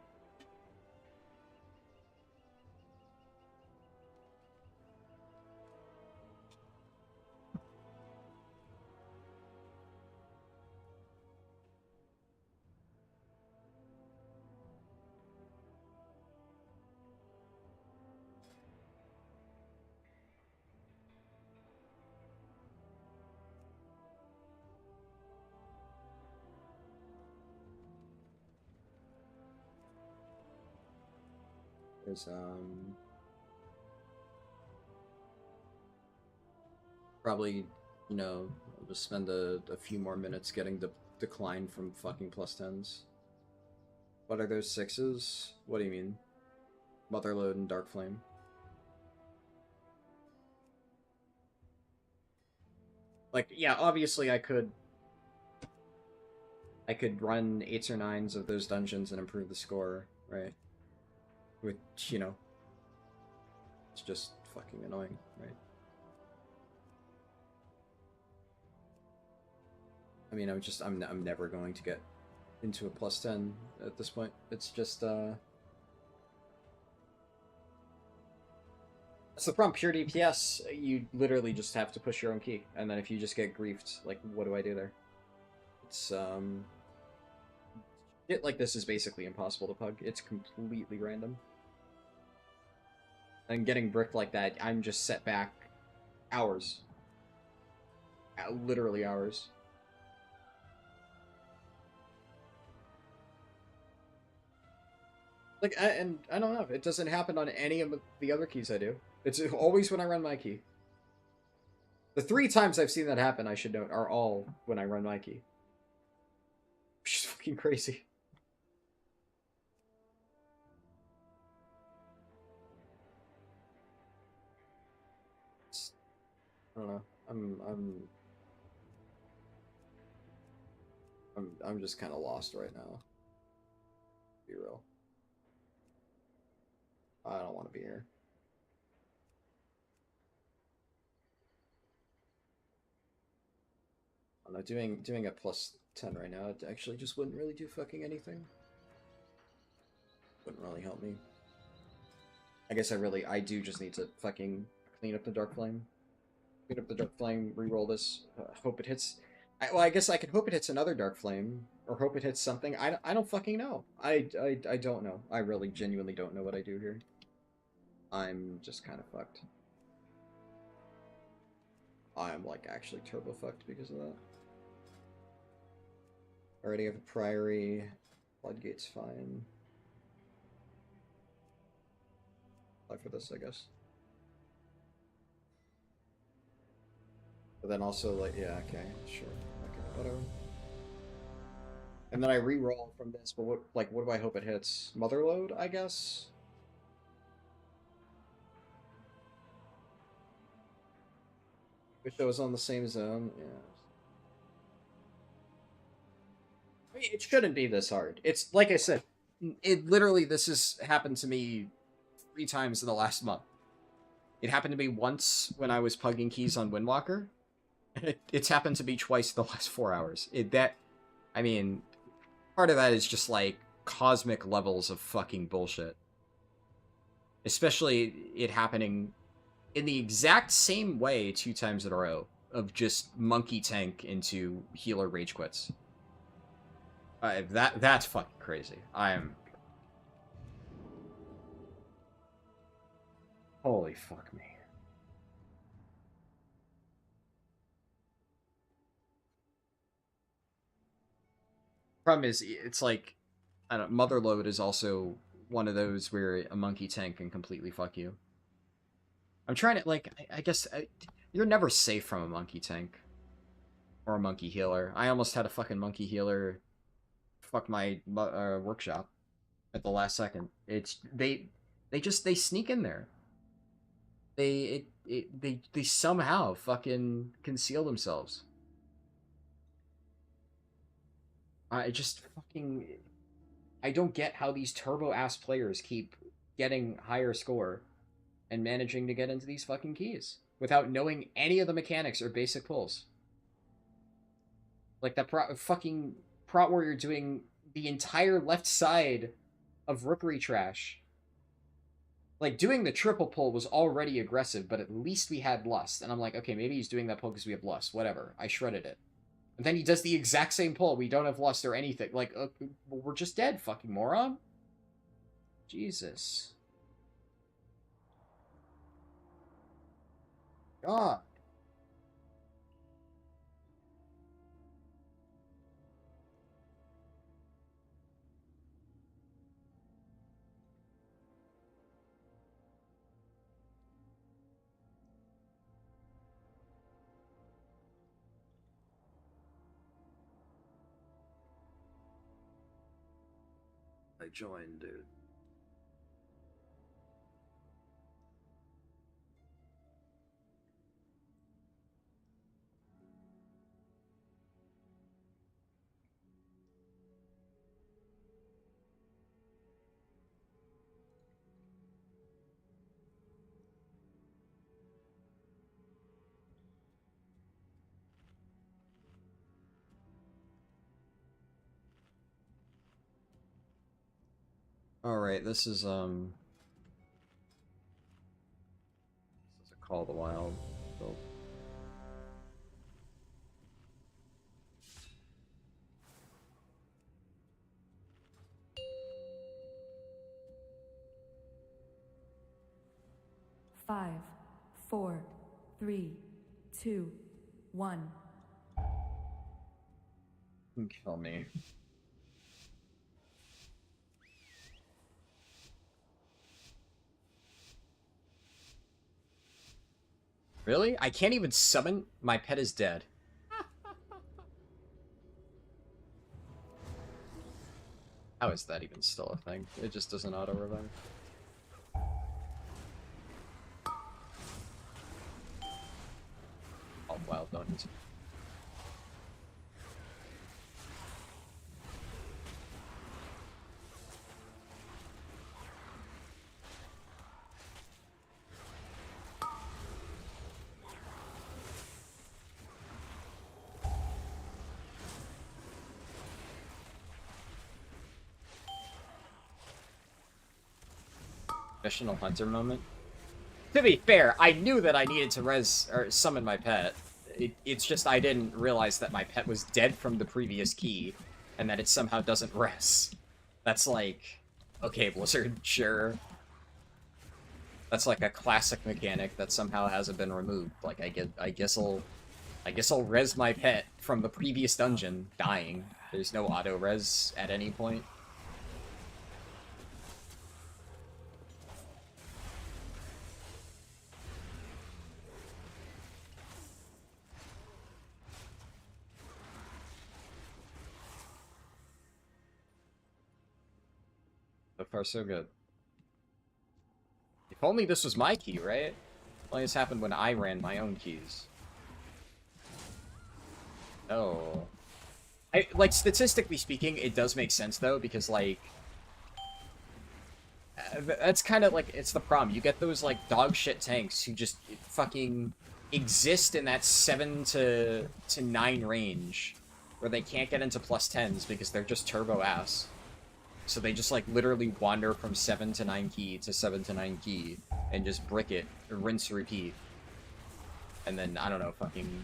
There's, probably, you know, I'll just spend a few more minutes getting the decline from fucking +10s. What are those 6s? What do you mean? Motherload and Dark Flame. Like, yeah, obviously I could run 8s or 9s of those dungeons and improve the score, right? Which, you know, it's just fucking annoying, right? I mean, I'm never going to get into a +10 at this point. It's just, that's the problem. Pure DPS, you literally just have to push your own key, and then if you just get griefed, like, what do I do there? It's, shit like this is basically impossible to pug. It's completely random. And getting bricked like that, I'm just set back hours. Literally hours. Like, and I don't know, it doesn't happen on any of the other keys I do. It's always when I run my key. The 3 times I've seen that happen, I should note, are all when I run my key. Which is fucking crazy. I don't know. I'm just kind of lost right now. Be real. I don't want to be here. I don't know, doing a +10 right now, it actually just wouldn't really do fucking anything. Wouldn't really help me. I guess I do just need to fucking clean up the Dark Flame. Clean up the Dark Flame, reroll this, hope it hits... well, I guess I can hope it hits another Dark Flame, or hope it hits something. I don't fucking know. I don't know. I really genuinely don't know what I do here. I'm just kind of fucked. I'm, like, actually turbo fucked because of that. Already have a Priory. Floodgate's fine. Apply for this, I guess. But then also, like, yeah, okay, sure. Okay, whatever. And then I re-roll from this, but what do I hope it hits? Motherload, I guess? Wish I was on the same zone, yeah. I mean, it shouldn't be this hard. It's, like I said, this has happened to me 3 times in the last month. It happened to me once when I was pugging keys on Windwalker. It's happened to me twice in the last 4 hours. I mean, part of that is just, like, cosmic levels of fucking bullshit. Especially it happening in the exact same way 2 times in a row, of just monkey tank into healer rage quits. That's fucking crazy. I am... Holy fuck me. Problem is, it's like, I don't know, Motherload is also one of those where a monkey tank can completely fuck you. I'm trying to, like, I guess, You're never safe from a monkey tank. Or a monkey healer. I almost had a fucking monkey healer fuck my workshop at the last second. It's they sneak in there. They somehow fucking conceal themselves. I just fucking I don't get how these turbo ass players keep getting higher score and managing to get into these fucking keys without knowing any of the mechanics or basic pulls. Like that fucking Prot Warrior doing the entire left side of Rookery Trash. Like, doing the triple pull was already aggressive, but at least we had Lust. And I'm like, okay, maybe he's doing that pull because we have Lust. Whatever. I shredded it. And then he does the exact same pull. We don't have Lust or anything. Like, we're just dead, fucking moron. Jesus. God. I joined, dude. Alright, this is a Call of the Wild build. Five, four, three, two, one. Kill me. Really? I can't even summon? My pet is dead. How is that even still a thing? It just doesn't auto-revive. Oh, wild don't use it. Professional hunter moment. To be fair, I knew that I needed to res or summon my pet. It's just I didn't realize that my pet was dead from the previous key, and that it somehow doesn't res. That's like, okay, Blizzard, sure. That's like a classic mechanic that somehow hasn't been removed. Like I guess I'll res my pet from the previous dungeon, dying. There's no auto res at any point. So far, so good. If only this was my key, right? Only this happened when I ran my own keys. Oh. Like, statistically speaking, it does make sense, though, because, like... that's kind of, like, it's the problem. You get those, like, dog shit tanks who just fucking exist in that 7 to 9 range, where they can't get into plus 10s because they're just turbo ass. So they just, like, literally wander from 7 to 9 key to 7 to 9 key, and just brick it, rinse, repeat. And then, I don't know, fucking...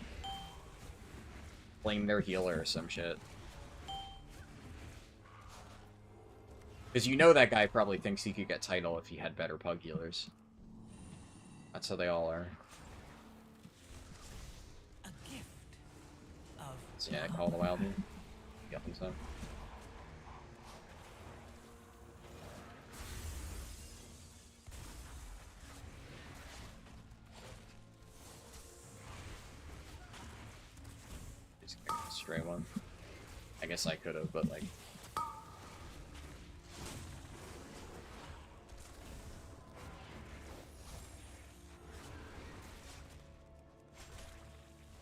blame their healer or some shit. Because you know that guy probably thinks he could get title if he had better pug healers. That's how they all are. A gift of So yeah, Call of the Wild. Yep, so. stray one. I guess I could have, but like...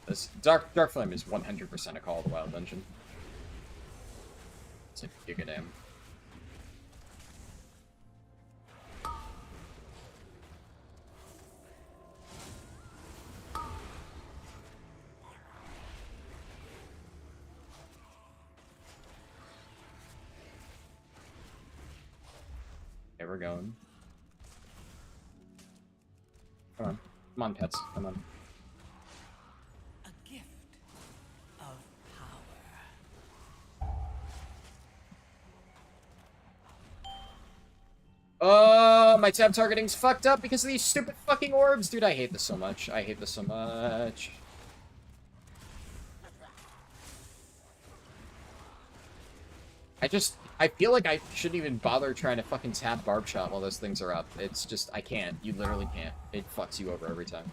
This Dark Flame is 100% a Call of the Wild dungeon. It's a gigadam. Okay, we're going. Come on. Come on, pets. Come on. A gift of power. My tab targeting's fucked up because of these stupid fucking orbs. Dude, I hate this so much. I hate this so much. I feel like I shouldn't even bother trying to fucking tap Barb Shot while those things are up. It's just, I can't. You literally can't. It fucks you over every time.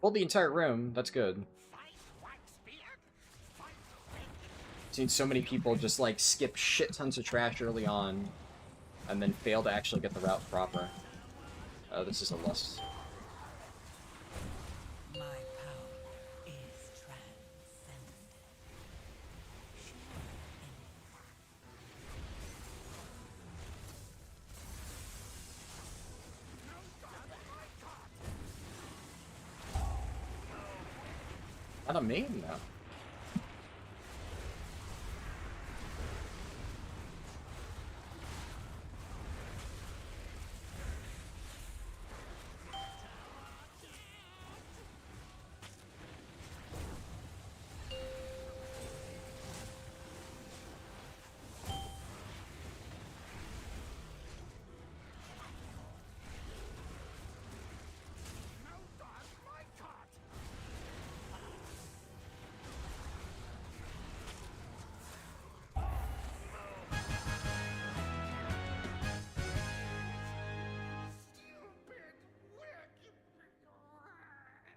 Hold the entire room. That's good. Seen so many people just like skip shit tons of trash early on, and then fail to actually get the route proper. This is a lust. My power is transcendent. Not a main now.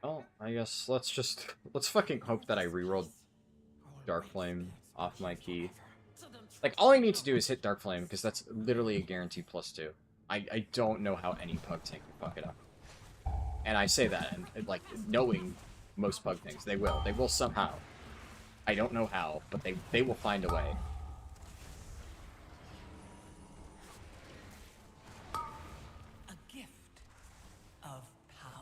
Oh, I guess let's fucking hope that I rerolled Dark Flame off my key. Like, all I need to do is hit Dark Flame, because that's literally a guaranteed +2. I don't know how any Pug tank can fuck it up. And I say that, and like, knowing most Pug tanks, they will. They will somehow. I don't know how, but they will find a way. A gift of power.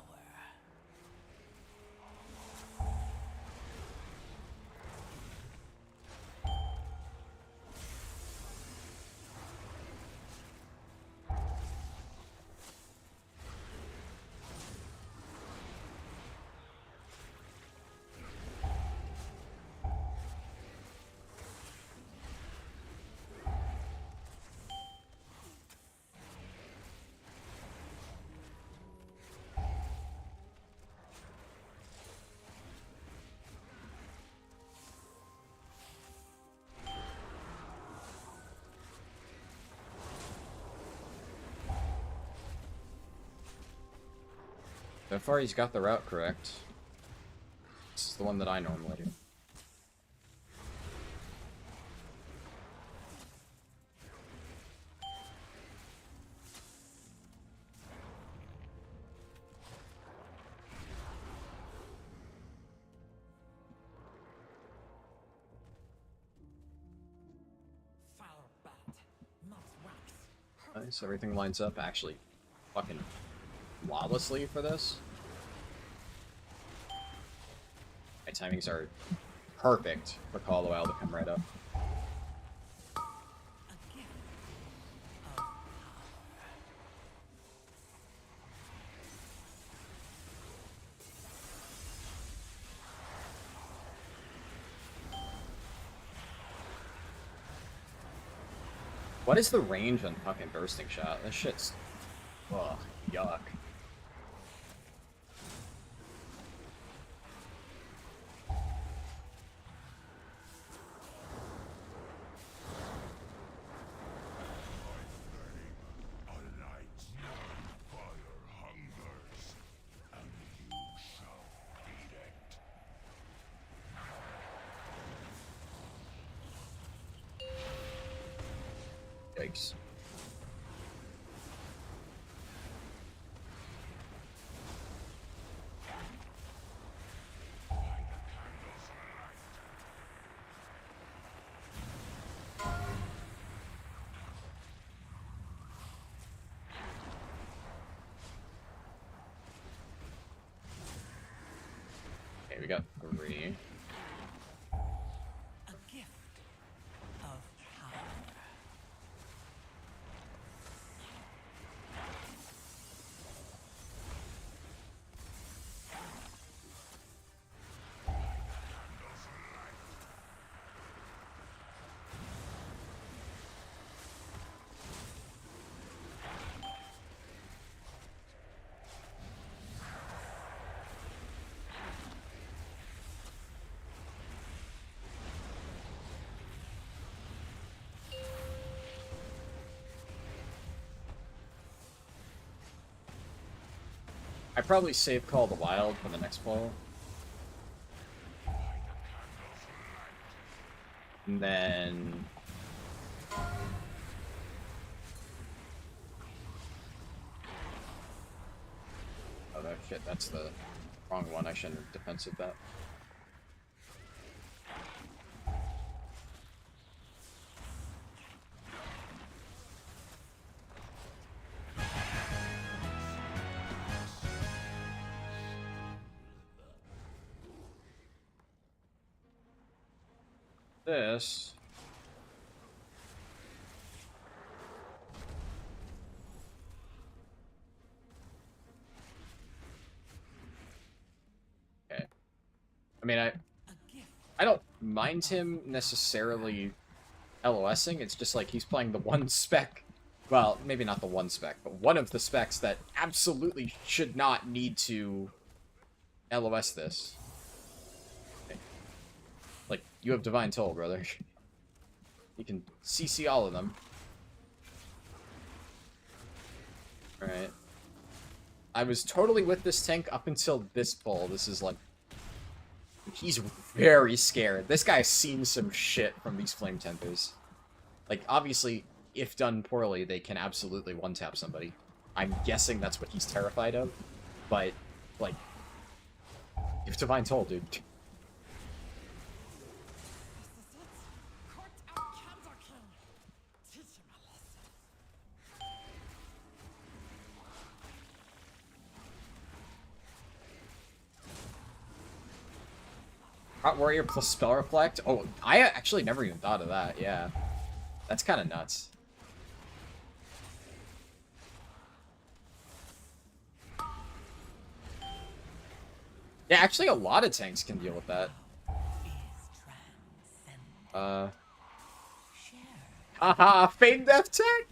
So far, he's got the route correct. This is the one that I normally do. Foul bat, not wax. Nice, everything lines up actually fucking flawlessly for this. My timings are perfect for Call of the Wild to come right up. A gift of What is the range on fucking bursting shot? That shit's... Ugh, yuck. A light's fire hungers, and you shall feed it. Yikes. Okay, we got 3. A gift of power. I probably save Call of the Wild for the next pull. And then... Oh, no, shit, that's the wrong one. I shouldn't have defensive that. This... Okay. I mean, A gift. I don't mind him necessarily LOSing, it's just like he's playing the one spec, well, maybe not the one spec, but one of the specs that absolutely should not need to LOS this. Okay. Like, you have Divine Toll, brother. You can CC all of them. Alright. I was totally with this tank up until this pull. This is like... He's very scared. This guy's seen some shit from these Flame Tempers. Like, obviously, if done poorly, they can absolutely one-tap somebody. I'm guessing that's what he's terrified of. But, like... You have Divine Toll, dude. Court out Candor King. Teach him a lesson. Hot Warrior plus Spell Reflect? Oh, I actually never even thought of that, yeah. That's kind of nuts. Yeah, actually a lot of tanks can deal with that. Is transcendent. Share. Haha, Fade Death tank?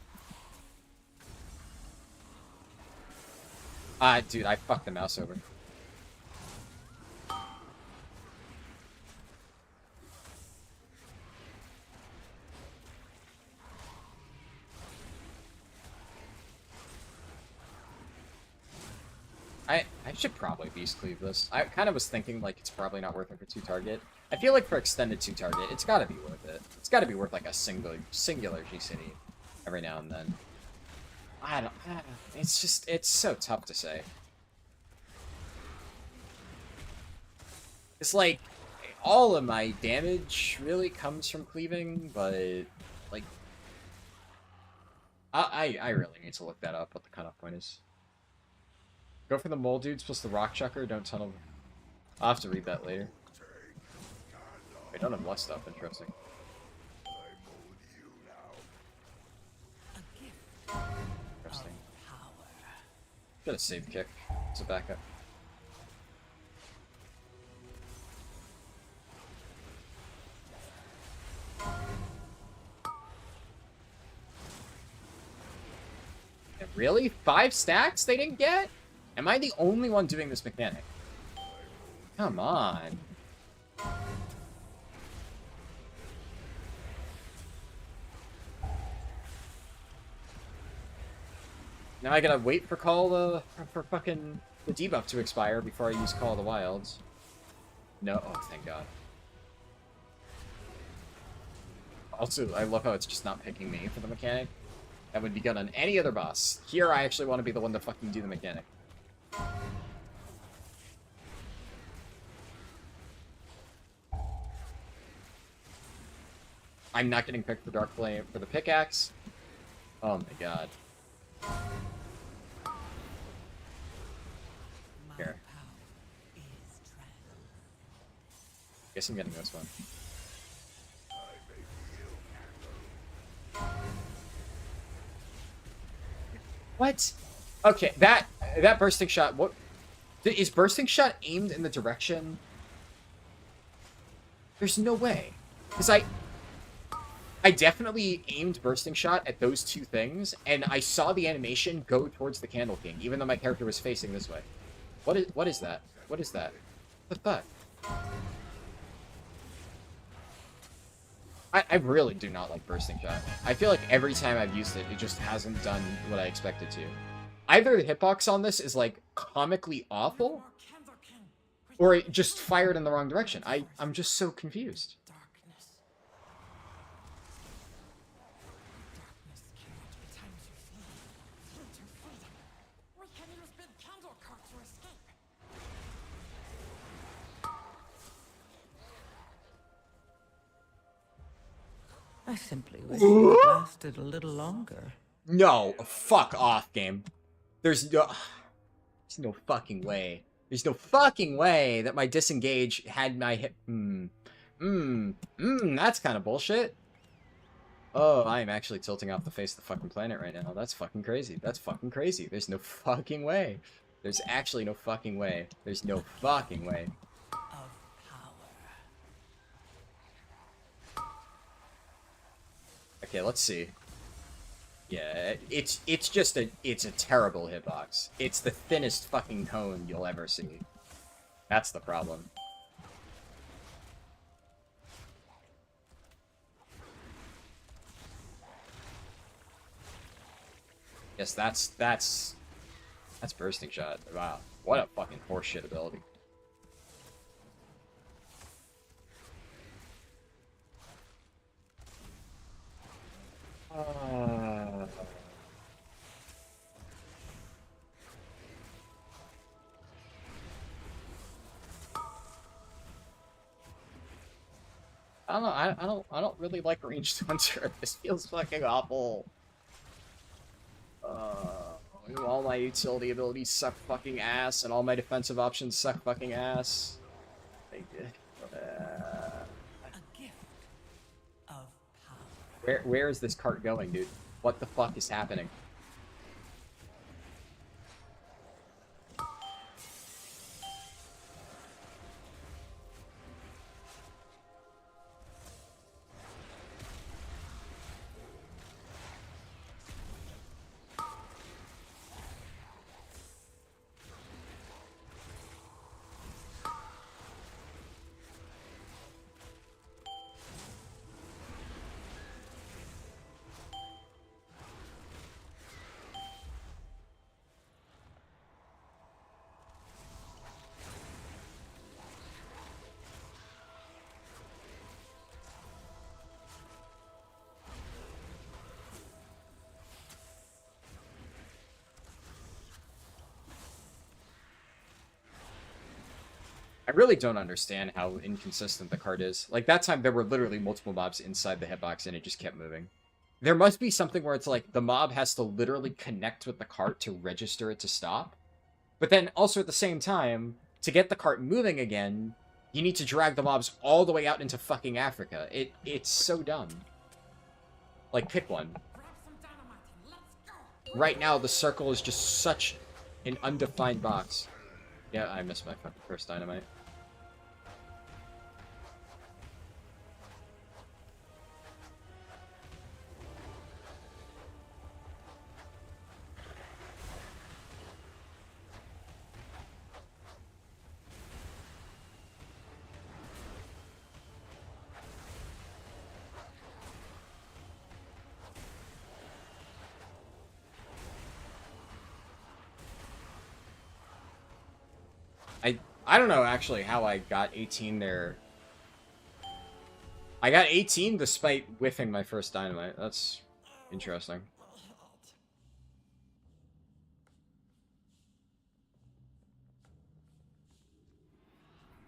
Ah, dude, I fucked the mouse over. I should probably Beast Cleave this. I kind of was thinking, like, it's probably not worth it for 2-target. I feel like for extended 2-target, it's gotta be worth it. It's gotta be worth, like, a singular G-City every now and then. I don't... It's just... It's so tough to say. It's like, all of my damage really comes from cleaving, but, like... I really need to look that up, what the cutoff point is. Go for the mole dudes plus the rock chucker, don't tunnel. I'll have to read that later. I don't have less stuff, interesting. A gift Interesting. of power. Got a save kick as a backup. Really? 5 stacks they didn't get? Am I the only one doing this mechanic? Come on. Now I gotta wait for for fucking the debuff to expire before I use Call of the Wilds. No, oh thank God. Also, I love how it's just not picking me for the mechanic. That would be good on any other boss. Here, I actually want to be the one to fucking do the mechanic. I'm not getting picked for Dark Flame for the pickaxe. Oh my God. My Here. power is Guess I'm getting this one. What? Okay, that bursting shot. What is bursting shot aimed in the direction? There's no way, because I definitely aimed bursting shot at those two things, and I saw the animation go towards the Candle King, even though my character was facing this way. What is that? What is that? What the fuck? I really do not like bursting shot. I feel like every time I've used it, it just hasn't done what I expected to. Either the hitbox on this is like comically awful, or it just fired in the wrong direction. I'm just so confused. darkness. Darkness cannot be time to flee. Flee to freedom. We can use big candle cart to escape. I simply wish it had lasted a little longer. No, fuck off, game. There's no fucking way. There's no fucking way that my disengage had my hit. That's kind of bullshit. Oh, I am actually tilting off the face of the fucking planet right now. That's fucking crazy. That's fucking crazy. There's no fucking way. There's actually no fucking way. There's no fucking way. Of power. Okay, let's see. Yeah, it's a terrible hitbox. It's the thinnest fucking cone you'll ever see. That's the problem. Yes, that's bursting shot. Wow, what a fucking horseshit ability. I don't know. I don't really like ranged hunter. This feels fucking awful. All my utility abilities suck fucking ass, and all my defensive options suck fucking ass. A gift of power. Where is this cart going, dude? What the fuck is happening? I really don't understand how inconsistent the cart is. Like, that time there were literally multiple mobs inside the hitbox and it just kept moving. There must be something where it's like, the mob has to literally connect with the cart to register it to stop. But then, also at the same time, to get the cart moving again, you need to drag the mobs all the way out into fucking Africa. It's so dumb. Like, pick one. Grab some dynamite and let's go. Right now, the circle is just such an undefined box. Yeah, I missed my fucking first dynamite. I don't know actually how I got 18 there. I got 18 despite whiffing my first dynamite. That's interesting.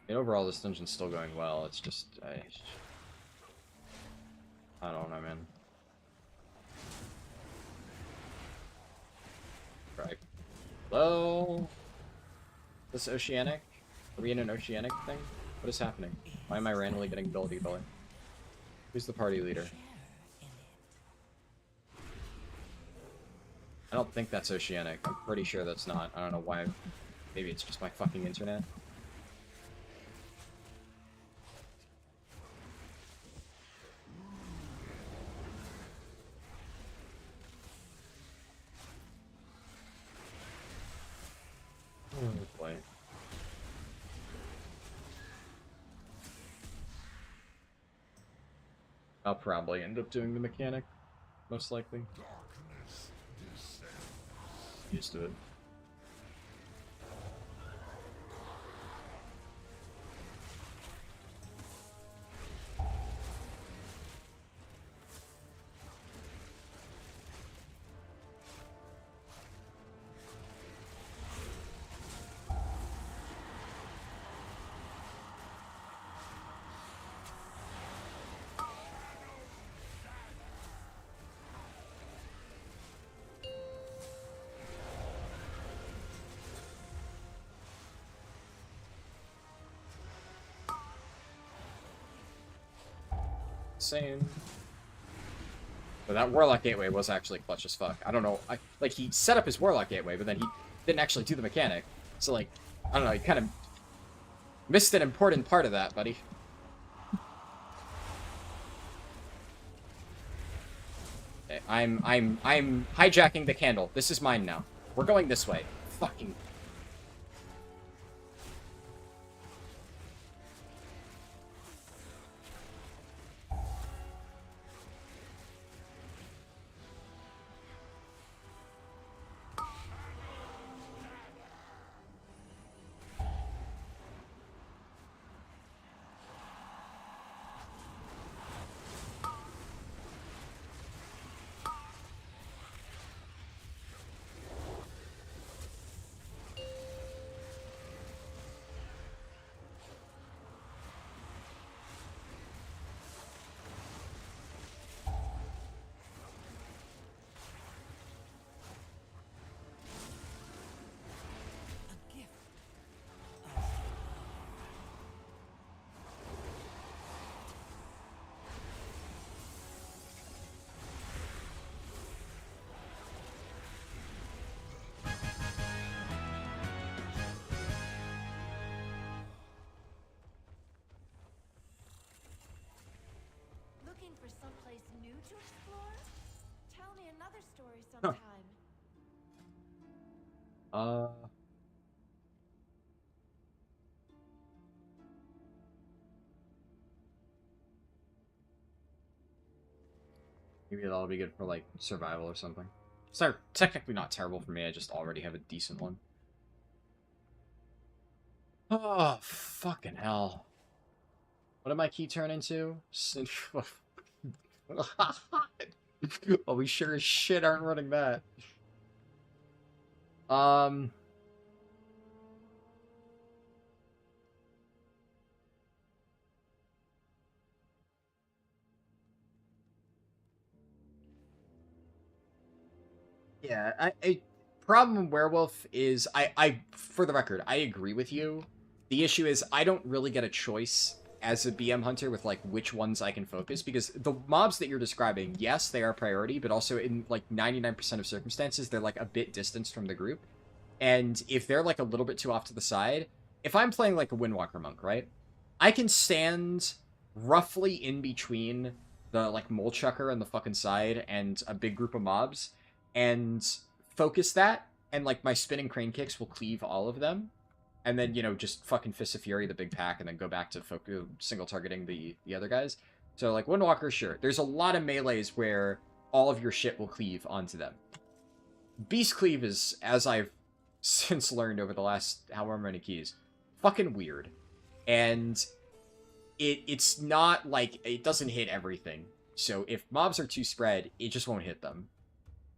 And overall, this dungeon's still going well. It's just I don't know, man. Right. Hello? This Oceanic? Are we in an Oceanic thing? What is happening? Why am I randomly getting ability bullet? Who's the party leader? I don't think that's Oceanic. I'm pretty sure that's not. I don't know why. Maybe it's just my fucking internet. Oh boy. I'll probably end up doing the mechanic, most likely. Used to it. Insane. But that Warlock Gateway was actually clutch as fuck. I don't know. Like, he set up his Warlock Gateway, but then he didn't actually do the mechanic. So, like, I don't know, he kind of missed an important part of that, buddy. Okay, I'm hijacking the candle. This is mine now. We're going this way. Fucking... Looking for someplace new to explore? Tell me another story sometime. Maybe that'll be good for, like, survival or something. It's technically not terrible for me, I just already have a decent one. Oh, fucking hell. What did my key turn into? Oh, we sure as shit aren't running that. Yeah, problem with Werewolf is for the record, I agree with you. The issue is I don't really get a choice as a BM hunter with like which ones I can focus, because the mobs that you're describing, yes, they are priority, but also in like 99% of circumstances, they're like a bit distanced from the group. And if they're like a little bit too off to the side, if I'm playing like a Windwalker monk, right? I can stand roughly in between the like mole chucker on the fucking side and a big group of mobs and focus that, and like my spinning crane kicks will cleave all of them. And then, you know, just fucking Fist of Fury, the big pack, and then go back to single targeting the other guys. So, like, Windwalker, sure. There's a lot of melees where all of your shit will cleave onto them. Beast Cleave is, as I've since learned over the last however many keys, fucking weird. And it's not like it doesn't hit everything. So if mobs are too spread, it just won't hit them.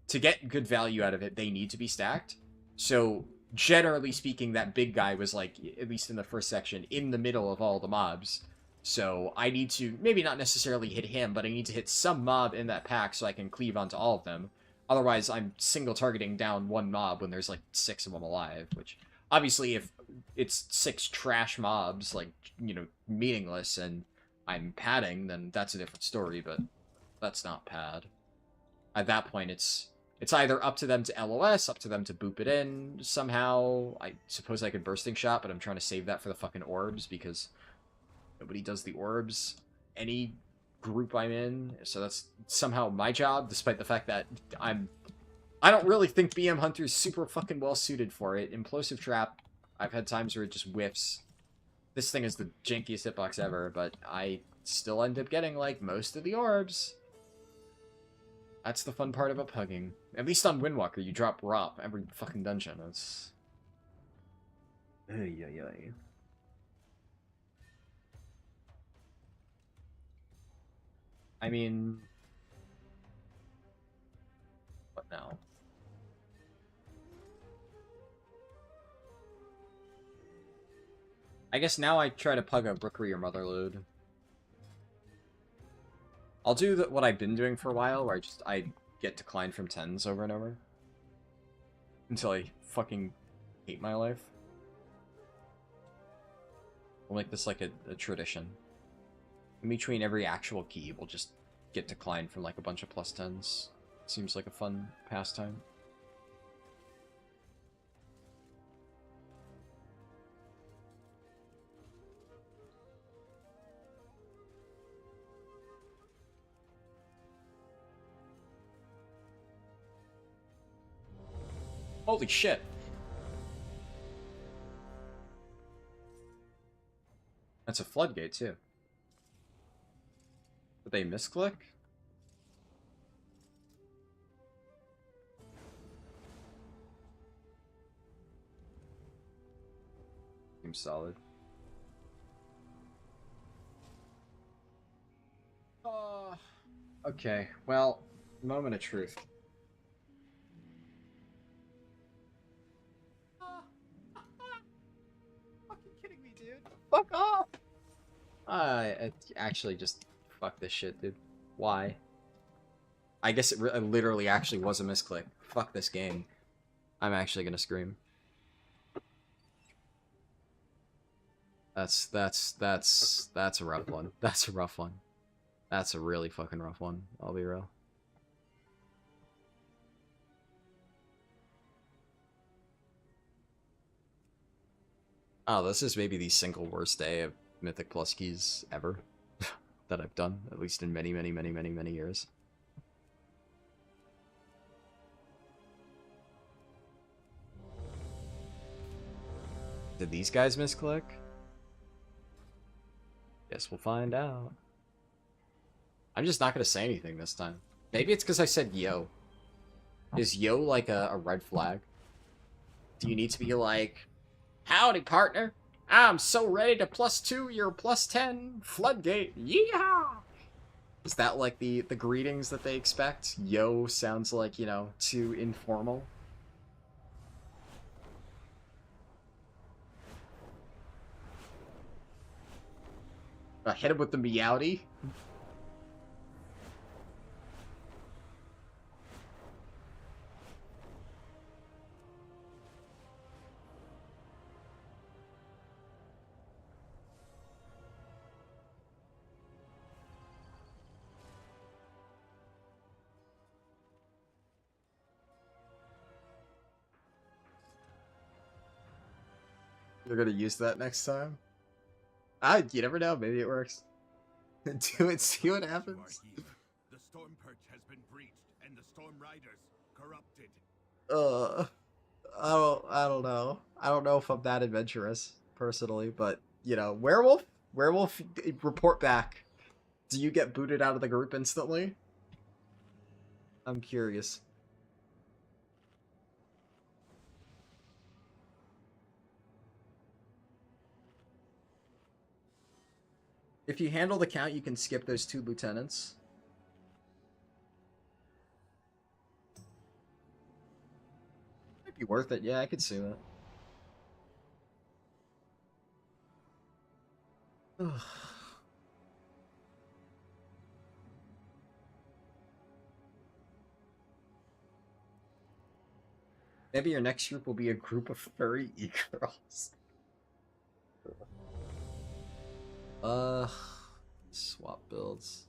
To get good value out of it, they need to be stacked. So generally speaking, that big guy was like, at least in the first section, in the middle of all the mobs. So I need to, maybe not necessarily hit him, but I need to hit some mob in that pack so I can cleave onto all of them. Otherwise, I'm single targeting down one mob when there's like 6 of them alive, which obviously if it's 6 trash mobs, like, you know, meaningless, and I'm padding, then that's a different story, but that's not pad. At that point, it's either up to them to LOS, up to them to boop it in somehow. I suppose I could bursting shot, but I'm trying to save that for the fucking orbs, because nobody does the orbs any group I'm in, so that's somehow my job, despite the fact that I don't really think BM Hunter's super fucking well suited for it. Implosive Trap, I've had times where it just whiffs. This thing is the jankiest hitbox ever, but I still end up getting, like, most of the orbs. That's the fun part about pugging. At least on Windwalker, you drop ROP every fucking dungeon. That's... Ay, ay, ay. I mean... What now? I guess now I try to pug a Rookery or Motherlode. I'll do what I've been doing for a while, where I get declined from 10s over and over. Until I fucking hate my life. We'll make this like a tradition. In between every actual key, we'll just get declined from like a bunch of +10s. Seems like a fun pastime. Holy shit. That's a floodgate, too. Did they misclick? Seems solid. Okay, well, moment of truth. Fucking kidding me, dude. Fuck off! Actually just fuck this shit, dude. Why? I guess it literally actually was a misclick. Fuck this game. I'm actually gonna scream. That's a rough one. That's a rough one. That's a really fucking rough one. I'll be real. Oh, this is maybe the single worst day of Mythic Plus keys ever that I've done, at least in many, many, many, many, many years. Did these guys misclick? Guess we'll find out. I'm just not gonna say anything this time. Maybe it's because I said yo. Is yo like a red flag? Do you need to be like, howdy, partner. I'm so ready to +2 your +10 floodgate. Yeehaw! Is that like the greetings that they expect? Yo sounds like, you know, too informal. Hit him with the meowdy. You're gonna use that next time? You never know. Maybe it works. Do it. See what happens. The storm perch has been breached, and the storm riders corrupted. I don't know. I don't know if I'm that adventurous personally, but you know, werewolf, report back. Do you get booted out of the group instantly? I'm curious. If you handle the count, you can skip those 2 lieutenants. Might be worth it. Yeah, I could see that. Maybe your next group will be a group of furry e-girls. Swap builds.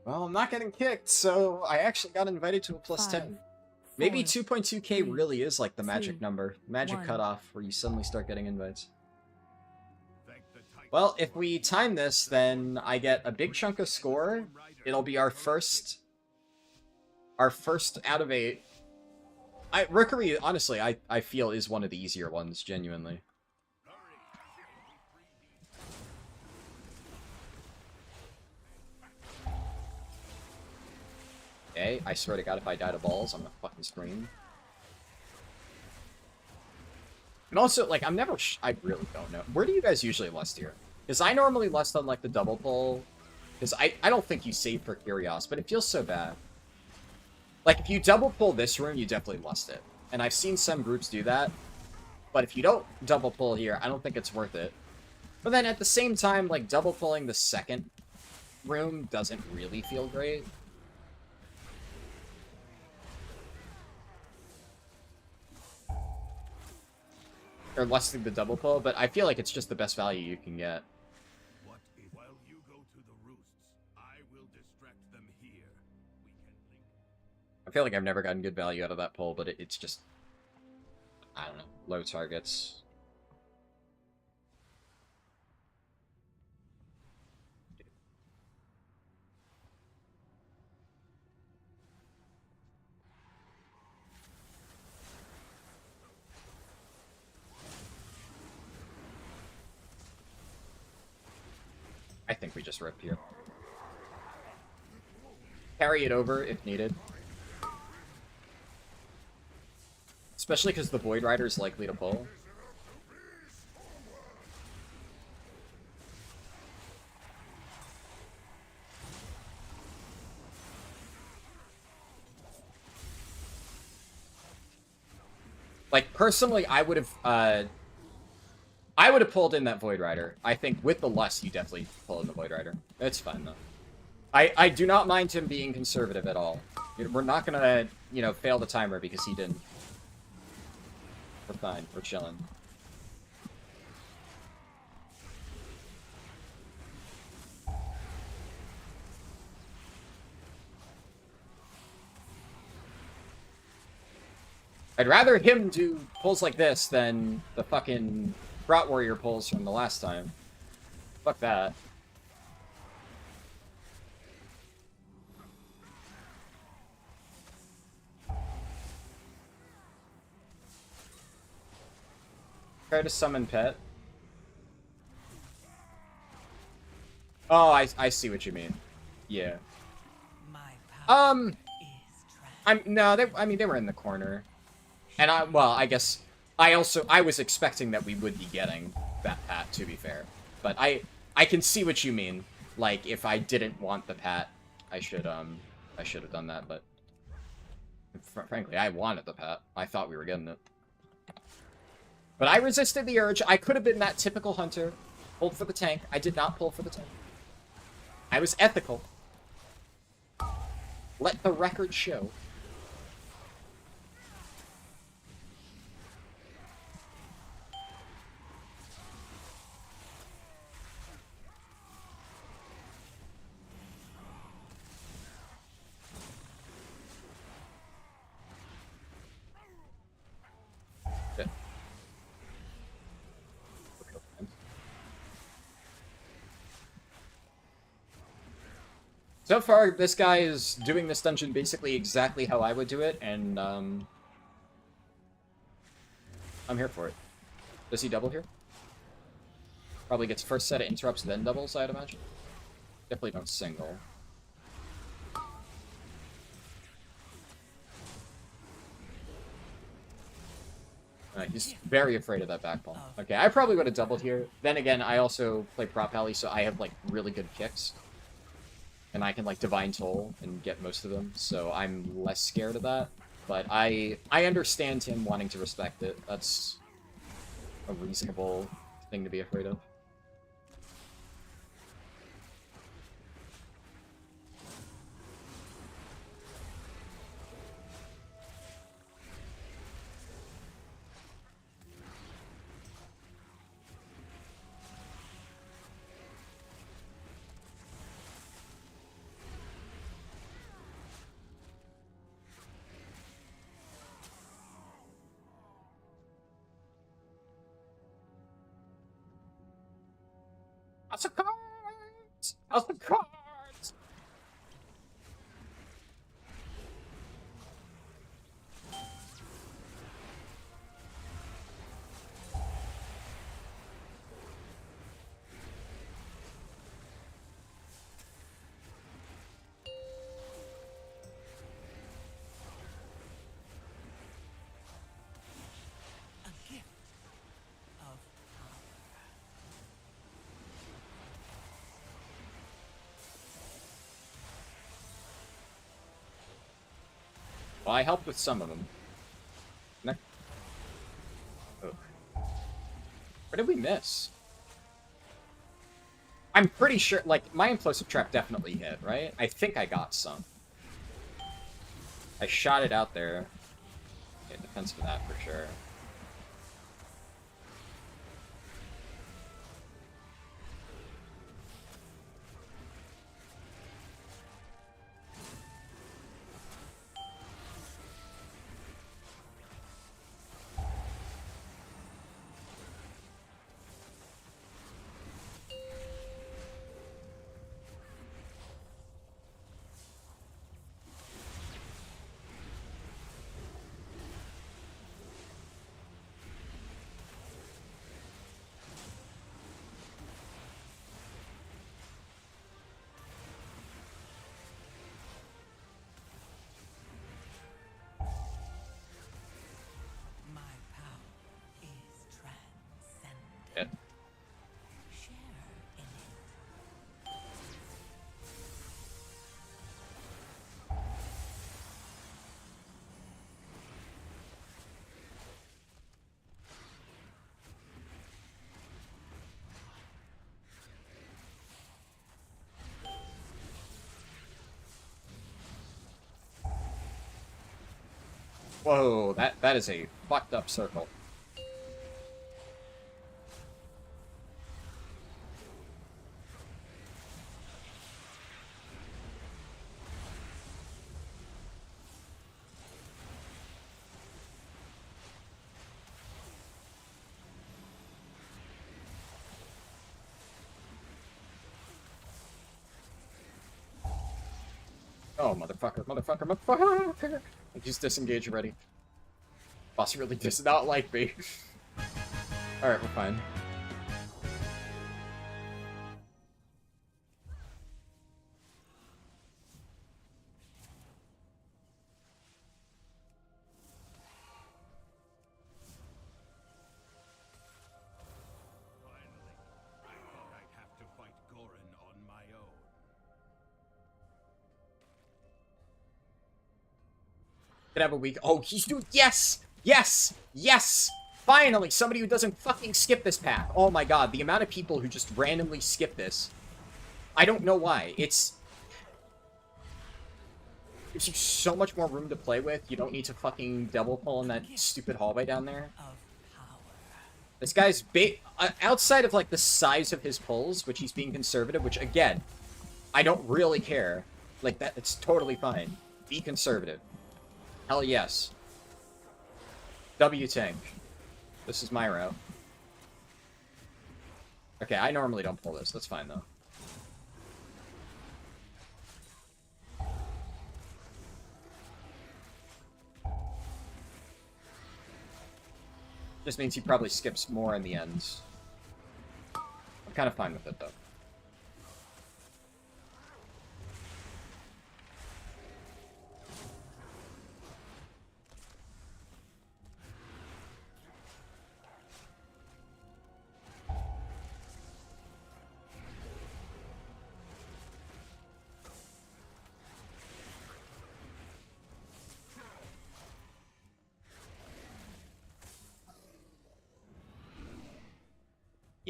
Well, I'm not getting kicked, so I actually got invited to a plus 10. Maybe 2.2k really is like the magic number, magic cutoff, where you suddenly start getting invites. Well, if we time this, then I get a big chunk of score. It'll be our first out of 8. Rookery, honestly, I feel is one of the easier ones, genuinely. Okay, I swear to God, if I die to balls, I'm gonna fucking scream. And also, like, I'm never I really don't know. Where do you guys usually lust here? Because I normally lust on, like, the double pull. Because I don't think you save for Curios, but it feels so bad. Like, if you double pull this room, you definitely lust it. And I've seen some groups do that. But if you don't double pull here, I don't think it's worth it. But then at the same time, like, double pulling the second room doesn't really feel great. Or lusting the double pull, but I feel like it's just the best value you can get. What if, while you go to the roosts, I will distract them here. We can link. I feel like I've never gotten good value out of that pull, but it's just... I don't know. Low targets. I think we just rip here. Carry it over if needed. Especially because the Void Rider is likely to pull. Like, personally, I would have pulled in that Void Rider. I think with the lust, you definitely pull in the Void Rider. It's fine, though. I do not mind him being conservative at all. We're not gonna, you know, fail the timer because he didn't. We're fine. We're chilling. I'd rather him do pulls like this than the fucking Brat Warrior pulls from the last time. Fuck that. Try to summon Pet. Oh, I see what you mean. Yeah. I mean, they were in the corner. And I guess I was expecting that we would be getting that Pat, to be fair. But I can see what you mean. Like, if I didn't want the Pat, I should have done that, but frankly, I wanted the Pat. I thought we were getting it. But I resisted the urge. I could have been that typical Hunter. Pulled for the tank. I did not pull for the tank. I was ethical. Let the record show. So far, this guy is doing this dungeon basically exactly how I would do it, and, I'm here for it. Does he double here? Probably gets first set of interrupts, then doubles, I'd imagine. Definitely don't single. He's very afraid of that back ball. Okay, I probably would have doubled here. Then again, I also play prop alley, so I have, like, really good kicks. And I can, like, Divine Toll and get most of them, so I'm less scared of that. But I understand him wanting to respect it. That's a reasonable thing to be afraid of. House of Cards! House of Cards! A gift of power. Well, I helped with some of them. Oh. Where did we miss? I'm pretty sure, like, my implosive trap definitely hit, right? I think I got some. I shot it out there. Okay, defense for that for sure. My power is transcendent. Yeah. Share in it. Whoa, that is a fucked up circle. Oh, motherfucker, motherfucker, motherfucker! He's disengaged already. Boss really does not like me. Alright, we're fine. Finally. I thought I'd have to fight Gorin on my own. Could have a week. Oh, he's doing. Yes! Yes! Yes! Finally, somebody who doesn't fucking skip this path. Oh my god, the amount of people who just randomly skip this. I don't know why. It's. Gives you so much more room to play with. You don't need to fucking double pull in that stupid hallway down there. Of power. This guy's outside of like the size of his pulls, which he's being conservative, which again, I don't really care. Like that, it's totally fine. Be conservative. Hell yes. W tank. This is my route. Okay, I normally don't pull this. That's fine though. Just means he probably skips more in the end. I'm kind of fine with it, though.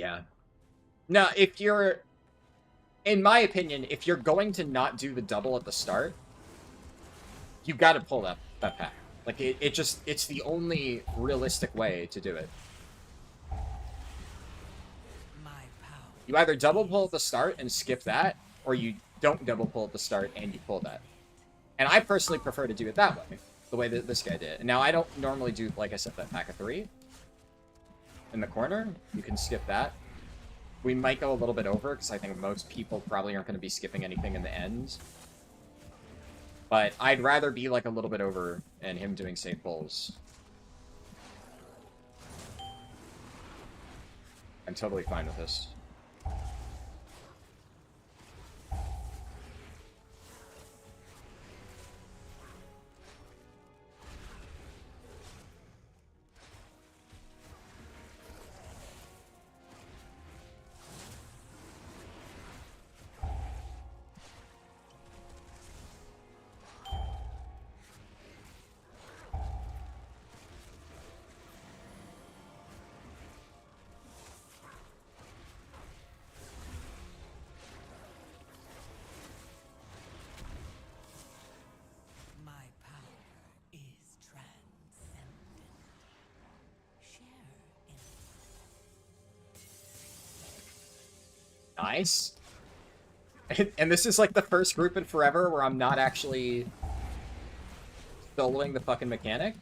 Yeah. No, if you're, in my opinion, if you're going to not do the double at the start, you got to pull that pack. Like it's the only realistic way to do it. My power. You either double pull at the start and skip that, or you don't double pull at the start and you pull that. And I personally prefer to do it that way, the way that this guy did. And now I don't normally do, like I said, that pack of 3 in the corner. You can skip that. We might go a little bit over, because I think most people probably aren't going to be skipping anything in the end. But I'd rather be like a little bit over and him doing safe pulls. I'm totally fine with this. My power is transcendent. Share in it. Nice. And this is like the first group in forever where I'm not actually soloing the fucking mechanic.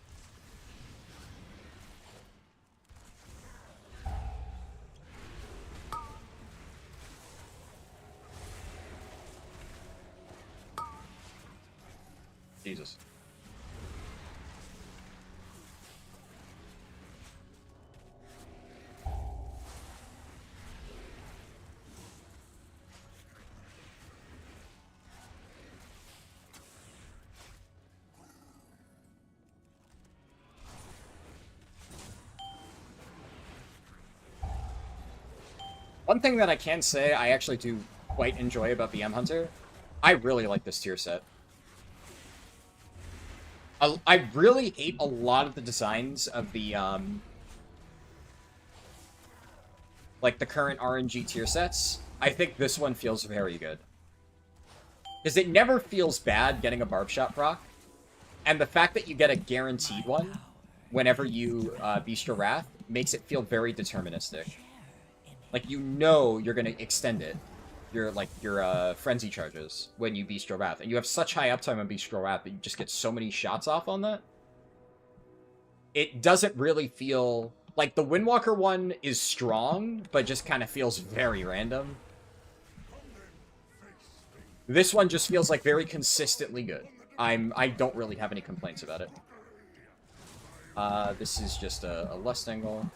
Jesus. One thing that I can say I actually do quite enjoy about BM Hunter, I really like this tier set. I really hate a lot of the designs of the, like the current RNG tier sets. I think this one feels very good. Because it never feels bad getting a barb shot proc. And the fact that you get a guaranteed one whenever you beast your wrath makes it feel very deterministic. Like, you know you're gonna extend it. Your frenzy charges when you beast your wrath. And you have such high uptime on beast your wrath that you just get so many shots off on that. It doesn't really feel... Like, the Windwalker one is strong, but just kind of feels very random. This one just feels like very consistently good. I don't really have any complaints about it. This is just a lust angle.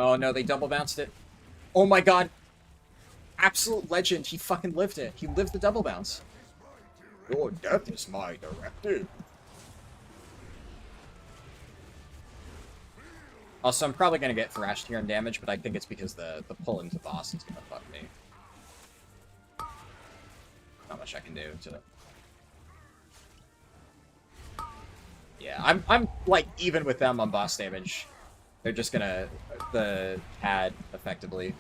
Oh no, they double bounced it. Oh my god. Absolute legend, he fucking lived it. He lived the double bounce. Your death is my directive. Also, I'm probably gonna get thrashed here on damage, but I think it's because the pull into boss is gonna fuck me. Not much I can do to... Yeah, I'm like even with them on boss damage. They're just gonna the pad effectively.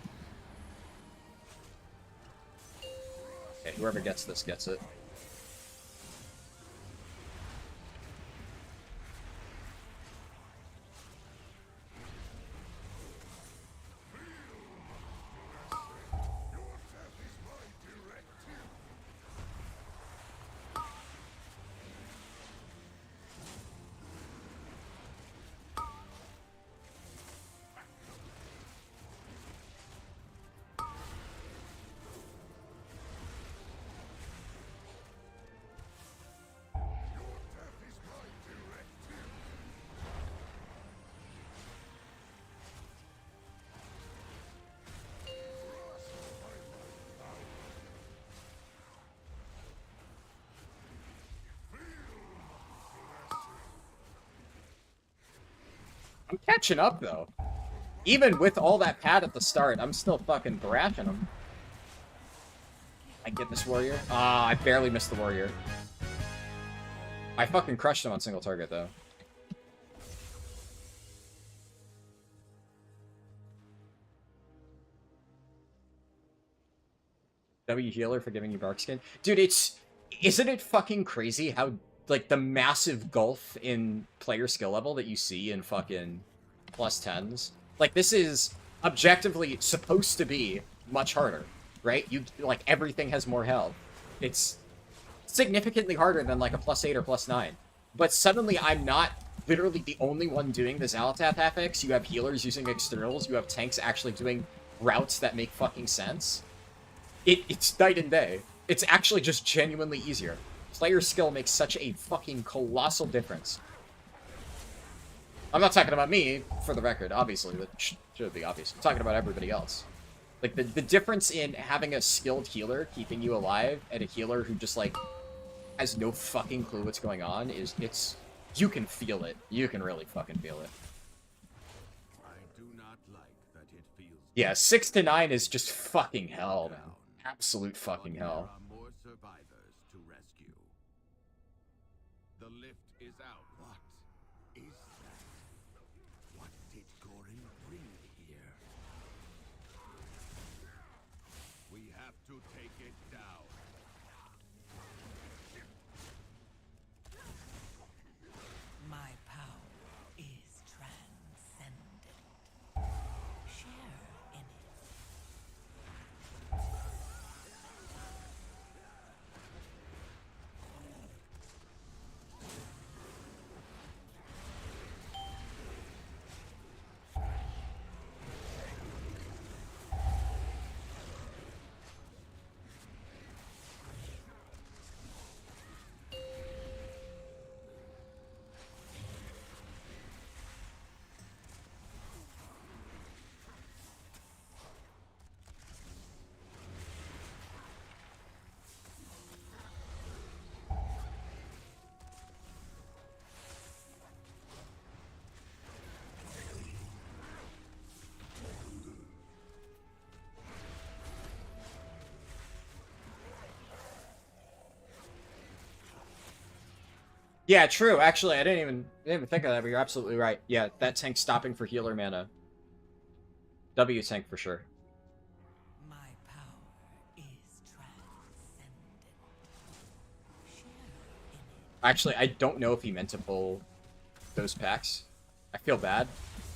Okay, whoever gets this gets it. I'm catching up, though. Even with all that pad at the start, I'm still fucking thrashing him. I get this warrior. Ah, I barely missed the warrior. I fucking crushed him on single target, though. W healer for giving you bark skin. Dude, isn't it fucking crazy how, like, the massive gulf in player skill level that you see in fucking plus 10s? Like, this is objectively supposed to be much harder, right? Like, everything has more health. It's significantly harder than, like, a plus 8 or plus 9. But suddenly I'm not literally the only one doing the Xalatath affix. You have healers using externals. You have tanks actually doing routes that make fucking sense. It's night and day. It's actually just genuinely easier. Player skill makes such a fucking colossal difference. I'm not talking about me, for the record, obviously. That should be obvious. I'm talking about everybody else. Like, the difference in having a skilled healer keeping you alive and a healer who just, like, has no fucking clue what's going on is, you can feel it. You can really fucking feel it. I do not like that it feels. Yeah, 6 to 9 is just fucking hell, man. Absolute fucking But hell. there are more survivors to rescue. The lift is out. What is that? What did Gorin bring here? We have to take it down. My power is transcendent. Share in it. Yeah, true. Actually, I didn't even think of that, but you're absolutely right. Yeah, that tank stopping for healer mana. W tank for sure. My power is transcendent. Share in it. Actually, I don't know if he meant to pull those packs. I feel bad,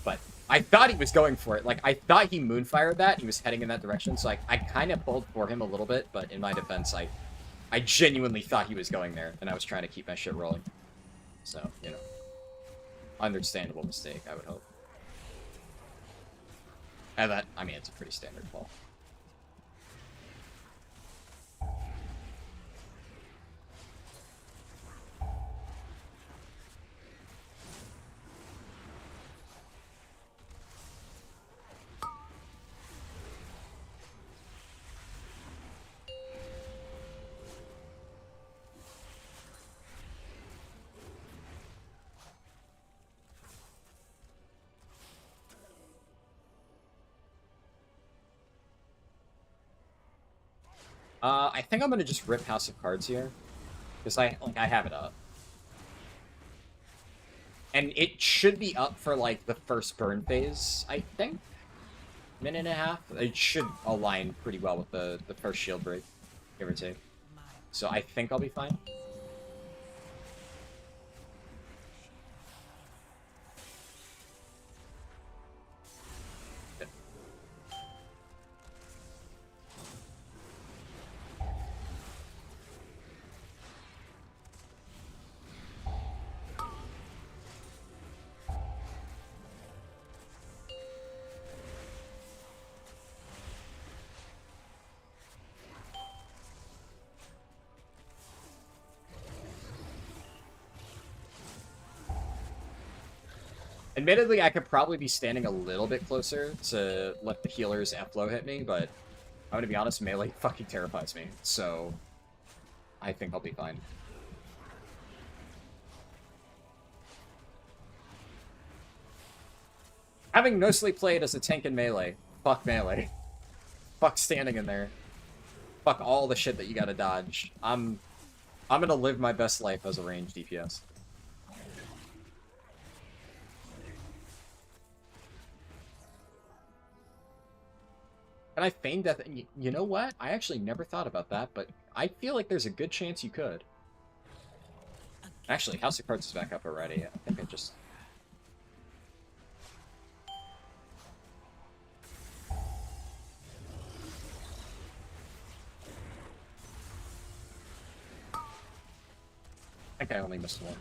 but I thought he was going for it. Like, I thought he moonfired that, and he was heading in that direction, so I kind of pulled for him a little bit, but in my defense, I genuinely thought he was going there, and I was trying to keep my shit rolling. So, you know, understandable mistake, I would hope. And that, I mean, it's a pretty standard fall. I think I'm gonna just rip House of Cards here, because I have it up, and it should be up for like the first burn phase. I think minute and a half. It should align pretty well with the first shield break, give or take. So I think I'll be fine. Admittedly, I could probably be standing a little bit closer to let the healer's F-Flow hit me, but I'm gonna be honest, melee fucking terrifies me, so I think I'll be fine. Having mostly played as a tank in melee. Fuck melee. Fuck standing in there. Fuck all the shit that you gotta dodge. I'm gonna live my best life as a ranged DPS. Can I feign death? You know what? I actually never thought about that, but I feel like there's a good chance you could. Actually, House of Cards is back up already. I think I just... I think I only missed one.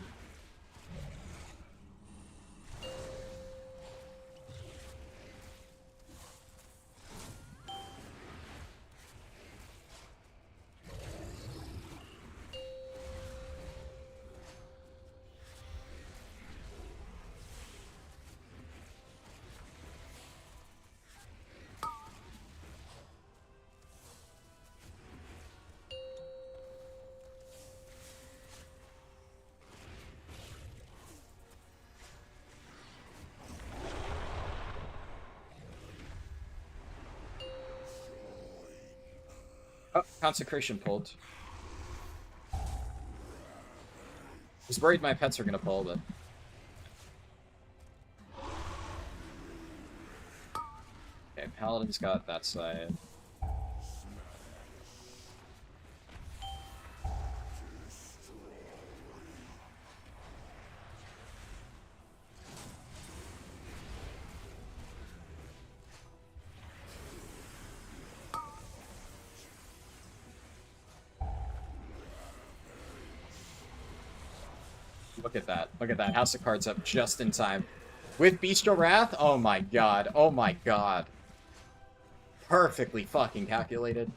Oh, Consecration pulled. I was worried my pets were gonna pull, but... Okay, Paladin's got that side. Look at that. Look at that. House of Cards up just in time. With Bestial Wrath? Oh my god. Oh my god. Perfectly fucking calculated.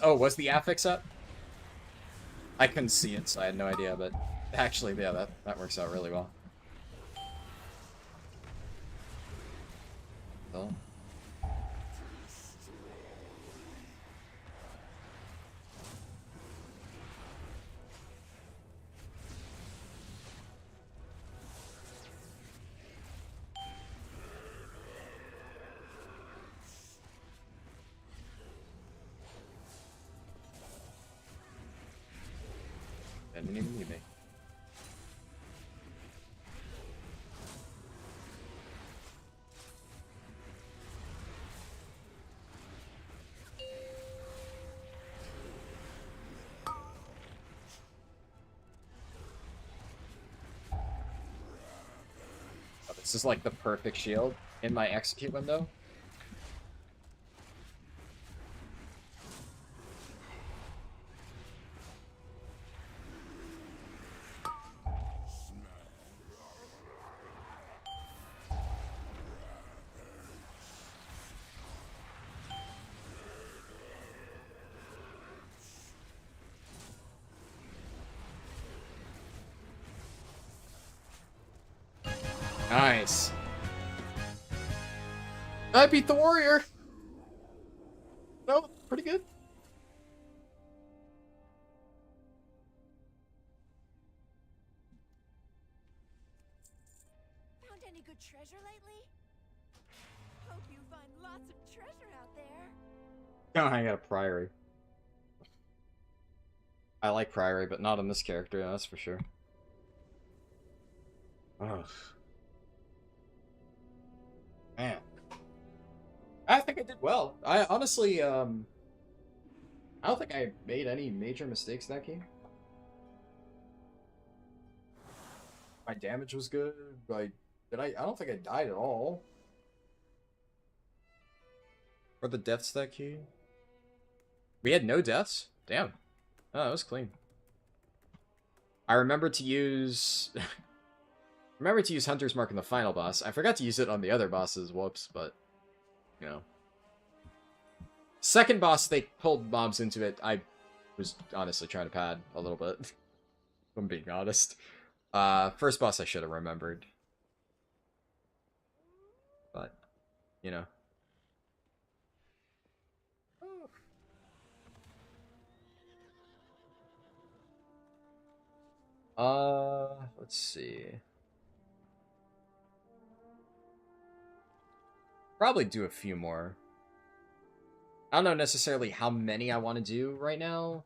Was the affix up? I couldn't see it, so I had no idea, but actually, yeah, that works out really well. So. Didn't even need me. Oh, this is like the perfect shield in my execute window. Nice. I beat the warrior. No, pretty good. Found any good treasure lately? Hope you find lots of treasure out there. Oh, I got a priory. I like priory, but not on this character, that's for sure. Ugh. Man. I think I did well. I honestly, I don't think I made any major mistakes that game. My damage was good. I don't think I died at all. Or the deaths that key? We had no deaths? Damn. Oh, that was clean. I remember to use... remember to use Hunter's Mark on the final boss. I forgot to use it on the other bosses, whoops, but... You know. Second boss, they pulled mobs into it. I Was honestly trying to pad a little bit. If I'm being honest. First boss I should have remembered. But, you know. Let's see. Probably do a few more. I don't know necessarily how many I want to do right now.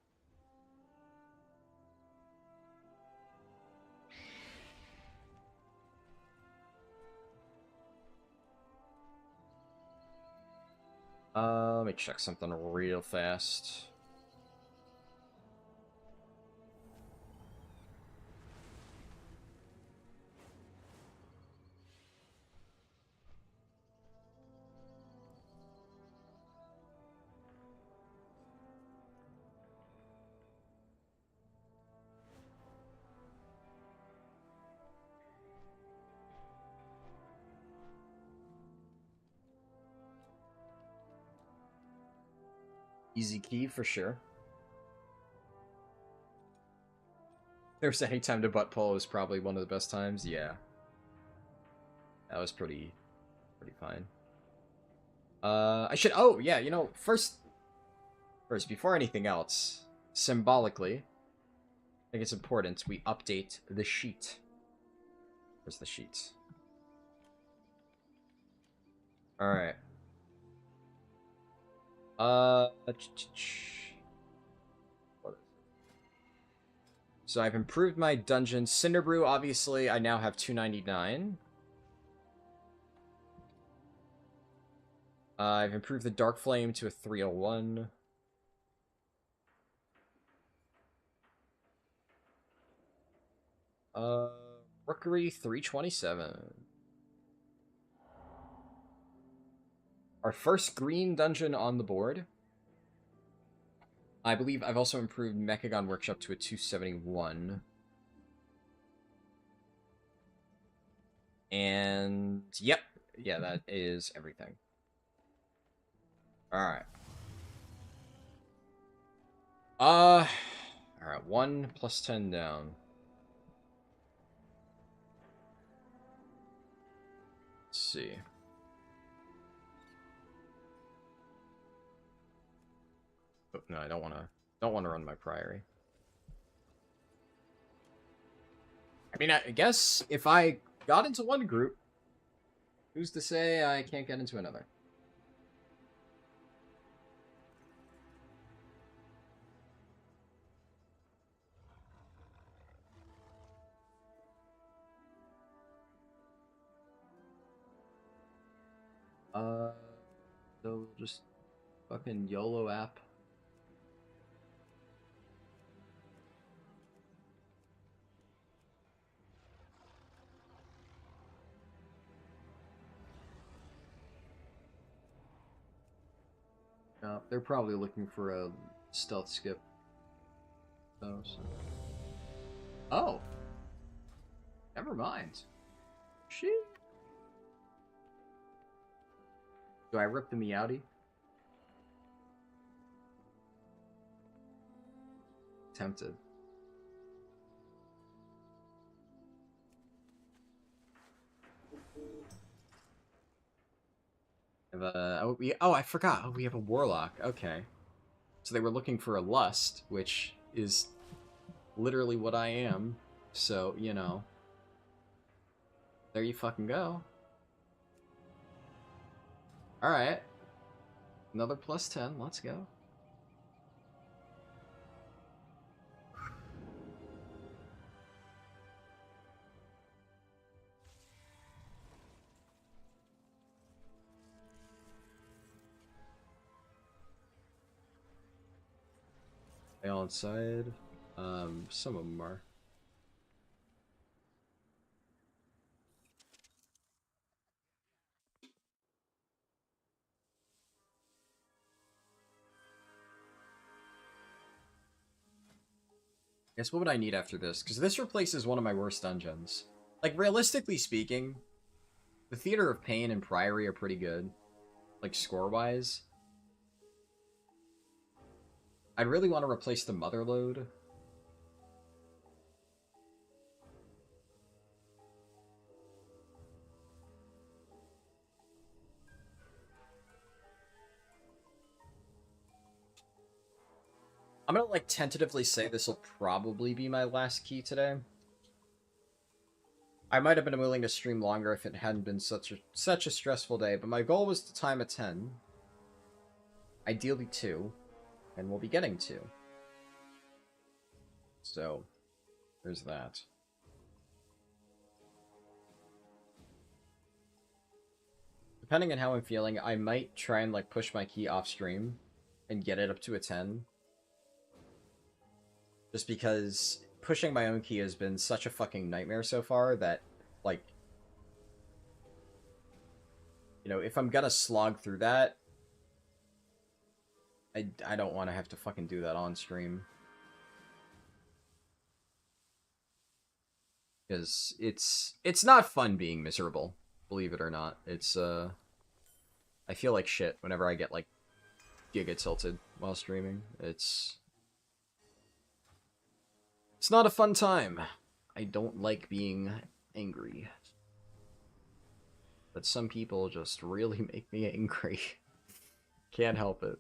Let me check something real fast. Easy key for sure. There's any time to butt pull was probably one of the best times. Yeah, that was pretty fine. I should. Oh yeah, you know, first before anything else, symbolically, I think it's important we update the sheet. Where's the sheet? All right. What is it? So I've improved my dungeon. Cinderbrew, obviously, I now have 299. I've improved the Dark Flame to a 301. Rookery 327. Our first green dungeon on the board. I believe I've also improved Mechagon Workshop to a 271. And, yep. Yeah, that is everything. Alright. Alright, 1 plus 10 down. Let's see. Oh, no, I don't want to run my Priory. I mean, I guess if I got into one group, who's to say I can't get into another? So just fucking YOLO app. They're probably looking for a stealth skip. Oh, so. Oh! Never mind. Shit. Do I rip the Meowdy? Tempted. I forgot. Oh, we have a Warlock. Okay. So they were looking for a Lust, which is literally what I am. So, you know. There you fucking go. Alright. Another plus 10. Let's go. They all inside. Some of them are. Guess what would I need after this? Because this replaces one of my worst dungeons. Like, realistically speaking, the Theater of Pain and Priory are pretty good. Like, score-wise. I'd really want to replace the mother load. I'm gonna, like, tentatively say this will probably be my last key today. I might have been willing to stream longer if it hadn't been such a stressful day, but my goal was to time a 10. Ideally 2. And we'll be getting 2. So, there's that. Depending on how I'm feeling, I might try and, like, push my key off stream and get it up to a 10. Just because pushing my own key has been such a fucking nightmare so far that, like, you know, if I'm gonna slog through that, I don't want to have to fucking do that on stream. Because it's not fun being miserable, believe it or not. It's, I feel like shit whenever I get, like, giga tilted while streaming. It's not a fun time. I don't like being angry. But some people just really make me angry. Can't help it.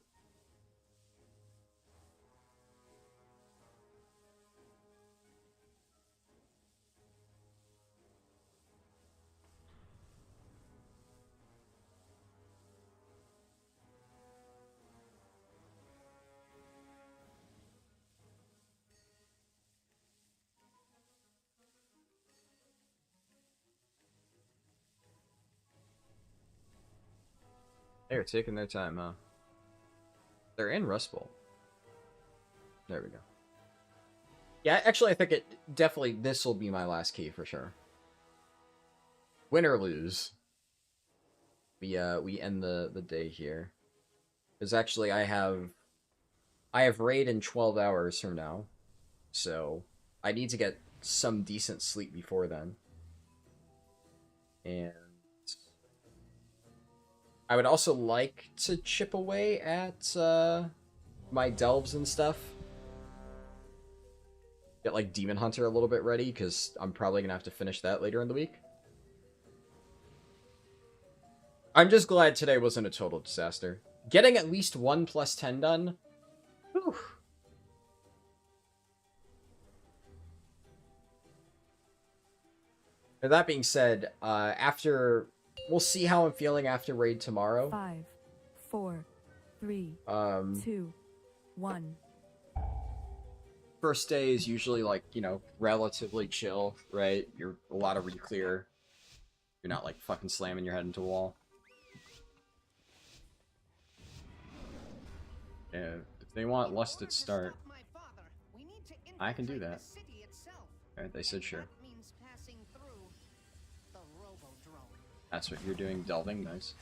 They're taking their time, huh? They're in Rust Bowl. There we go. Yeah, actually, I think this will be my last key for sure. Win or lose, we end the day here. Because actually, I have raid in 12 hours from now, so I need to get some decent sleep before then. And I would also like to chip away at my delves and stuff. Get, like, Demon Hunter a little bit ready, because I'm probably going to have to finish that later in the week. I'm just glad today wasn't a total disaster. Getting at least 1 plus 10 done. Whew. And that being said, we'll see how I'm feeling after raid tomorrow. 5, 4, 3, 2, 1. First day is usually, like, you know, relatively chill, right? You're a lot of re-clear. You're not, like, fucking slamming your head into a wall. Yeah, if they want Lusted start, I can do that. Alright, they said sure. That's what you're doing, delving, nice.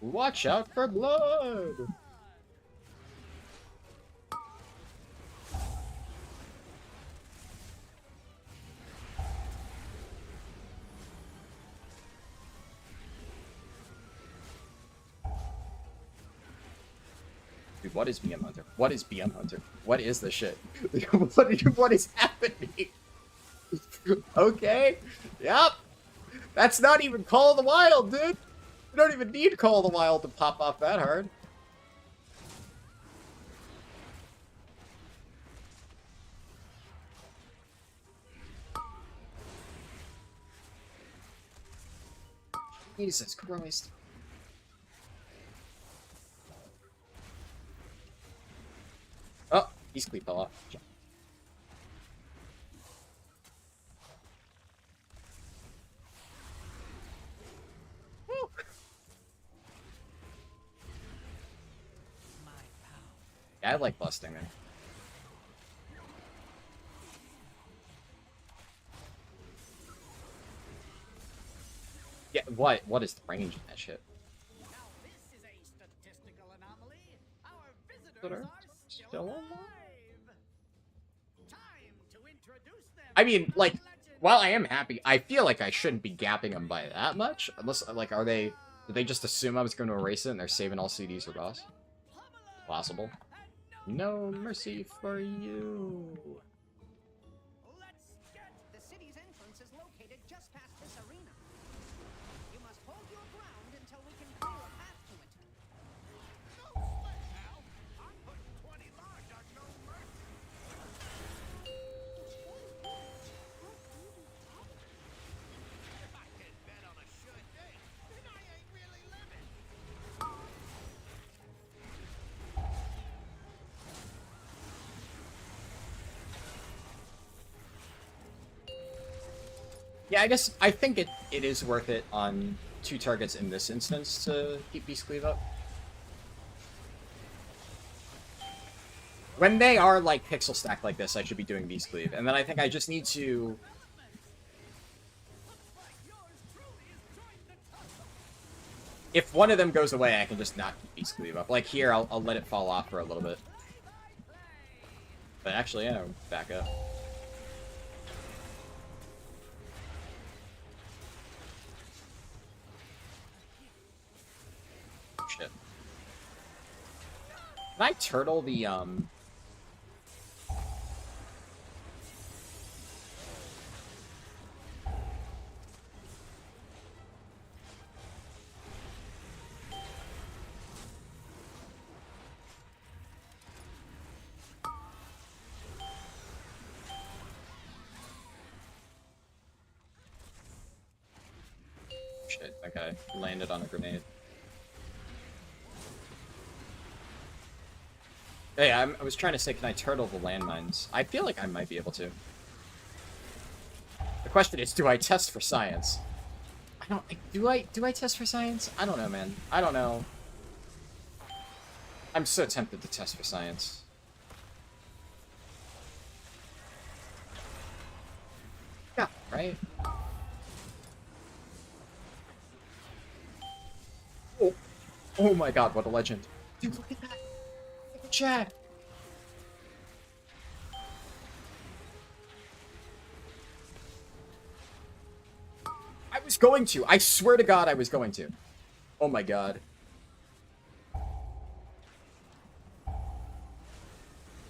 Watch out for blood! Dude, what is BM Hunter? What is BM Hunter? What is this shit? What is happening? Okay. Yep. That's not even Call of the Wild, dude. You don't even need Call of the Wild to pop off that hard. Jesus Christ. Oh, he's clean fell off. Woo. Yeah, I like busting it. Yeah, what is the range in that shit? Now this is a statistical anomaly. Our visitors But are are still still alive? alive. I mean, like, while I am happy, I feel like I shouldn't be gapping them by that much. Unless, like, did they just assume I was going to erase it and they're saving all CDs for boss? Possible. No mercy for you. Let's get. The city's entrance is located just past this arena. You must hold your ground until we can clear a path to it. No sweat, Al. I'm putting 20 large on no mercy. If I can bet on a sure thing, then I ain't really living. Yeah, I think it is worth it on 2 targets in this instance to keep Beast Cleave up. When they are, like, pixel stacked like this, I should be doing Beast Cleave. And then I think I just need to... If one of them goes away, I can just not keep Beast Cleave up. Like here, I'll let it fall off for a little bit. But actually, yeah, back up. Shit. Can I turtle the, Shit, okay. Landed on a grenade. Hey, I was trying to say, can I turtle the landmines? I feel like I might be able to. The question is, do I test for science? Do I test for science? I don't know, man. I don't know. I'm so tempted to test for science. Yeah, right? Oh. Oh my god, what a legend. Dude, look at that. Look at Chad. I was going to. I swear to God I was going to. Oh my god.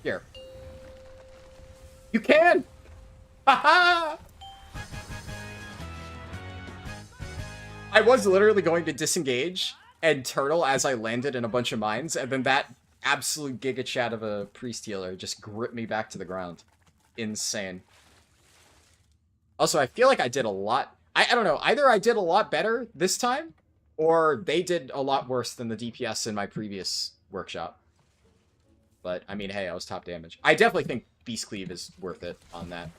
Here. You can! Haha! I was literally going to disengage and turtle as I landed in a bunch of mines, and then that absolute giga chat of a priest healer just gripped me back to the ground. Insane. Also, I feel like I did a lot... I don't know, either I did a lot better this time, or they did a lot worse than the DPS in my previous workshop. But, I mean, hey, I was top damage. I definitely think Beast Cleave is worth it on that.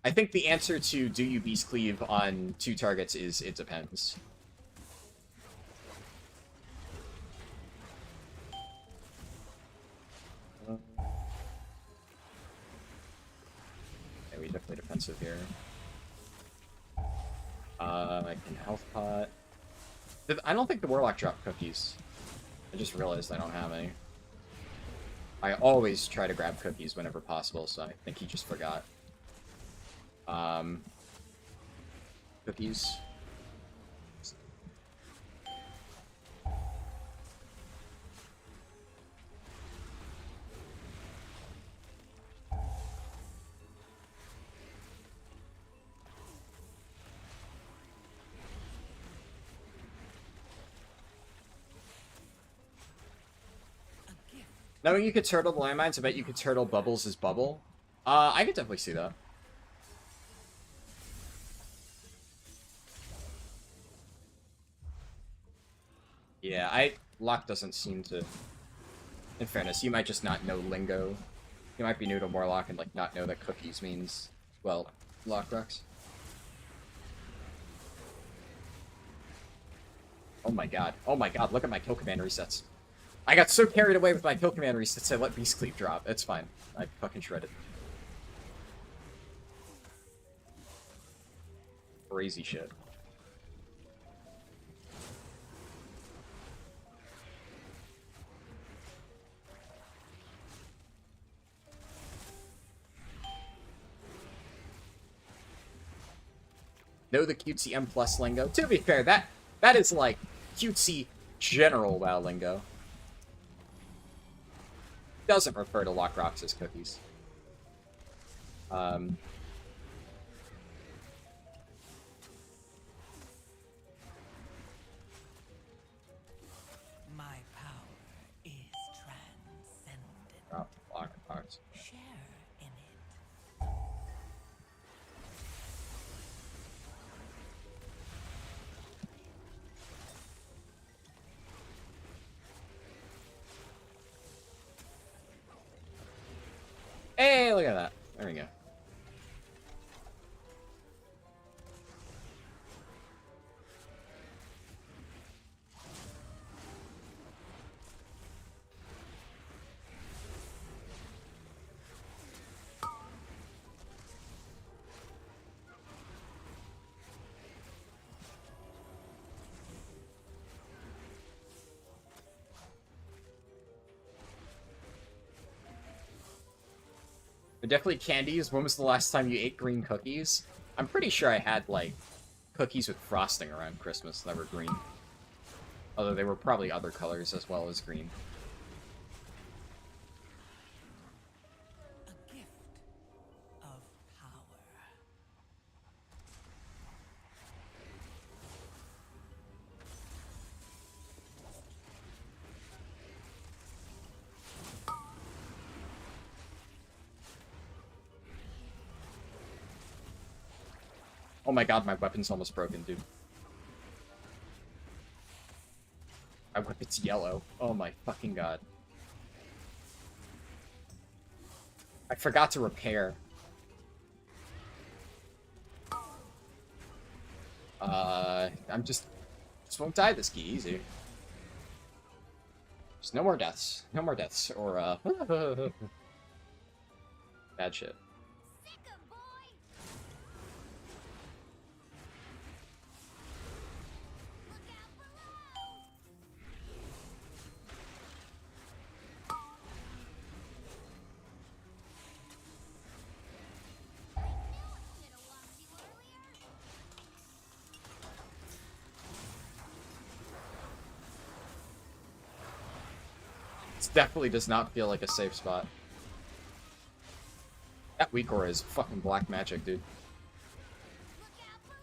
I think the answer to do you Beast Cleave on 2 targets is it depends. Yeah, we definitely defensive here. I can health pot. I don't think the Warlock dropped cookies. I just realized I don't have any. I always try to grab cookies whenever possible, so I think he just forgot. Cookies. Knowing you could turtle the landmines, I bet you could turtle bubbles as bubble. I could definitely see that. Yeah, Locke doesn't seem to... In fairness, you might just not know lingo. You might be new to Warlock and, like, not know that cookies means, well, Lock Rocks. Oh my god, look at my kill command resets. I got so carried away with my kill command resets, I let Beast Cleave drop. It's fine. I fucking shredded. Crazy shit. Know the cutesy M plus lingo. To be fair, that is like cutesy general WoW lingo. Doesn't refer to Lock Rocks as cookies. My power is transcendent. Oh, Lock Rocks. Share in it. Hey, look at that. There we go. But definitely candies. When was the last time you ate green cookies? I'm pretty sure I had, like, cookies with frosting around Christmas that were green. Although they were probably other colors as well as green. A gift of power. Oh my god, my weapon's almost broken, dude. My weapon's yellow. Oh my fucking god. I forgot to repair. I'm just won't die this key easy. Just no more deaths. No more deaths. Or, bad shit. Sick 'em, boy! Look out below! I knew I should have walked you earlier. This definitely does not feel like a safe spot. That weak aura is fucking black magic, dude. Look out below!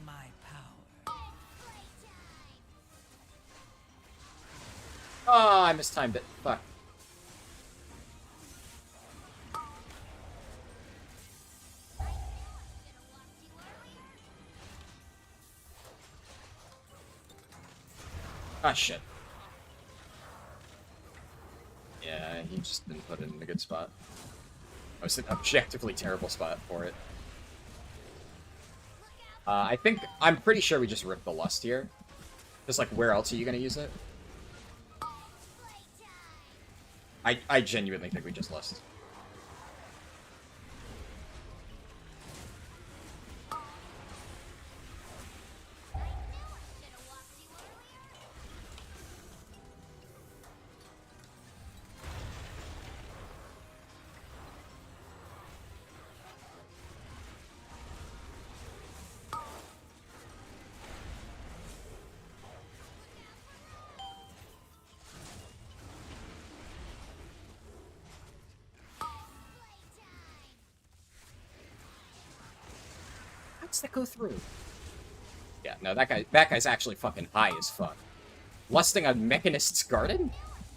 My power. Playtime! Oh, I mistimed it. Fuck. I knew I should have walked you earlier. Ah, shit. Yeah, he just didn't put it in a good spot. It was an objectively terrible spot for it. I'm pretty sure we just ripped the Lust here. Just like, where else are you gonna use it? I genuinely think we just Lust. I knew I should have walked you earlier. How does that go through? Yeah, no, that guy's actually fucking high as fuck. Lusting on Mechanist's Garden?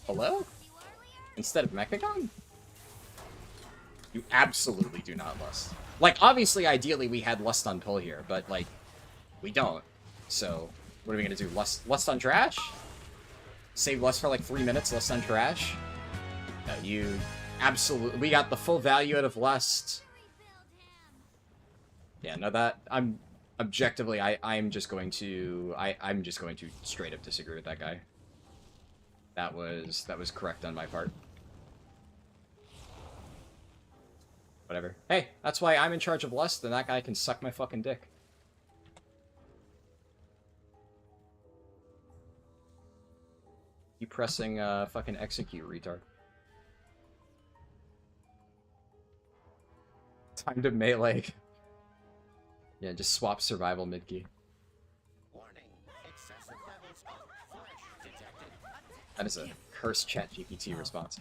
Hello? Instead of Mechagon? You absolutely do not lust. Like, obviously, ideally, we had Lust on Pull here, but, like, we don't. So, what are we gonna do? Lust on Trash? Save Lust for, like, 3 minutes, Lust on Trash? No, you absolutely... We got the full value out of Lust. Yeah, no, that... I'm... Objectively, I'm just going to... I'm just going to straight up disagree with that guy. That was correct on my part. Whatever. Hey, that's why I'm in charge of Lust, and that guy can suck my fucking dick. You pressing, fucking execute, retard. Time to melee. Yeah, just swap survival mid-key. Warning. Excessive levels of flesh detected. That is a cursed chat GPT response.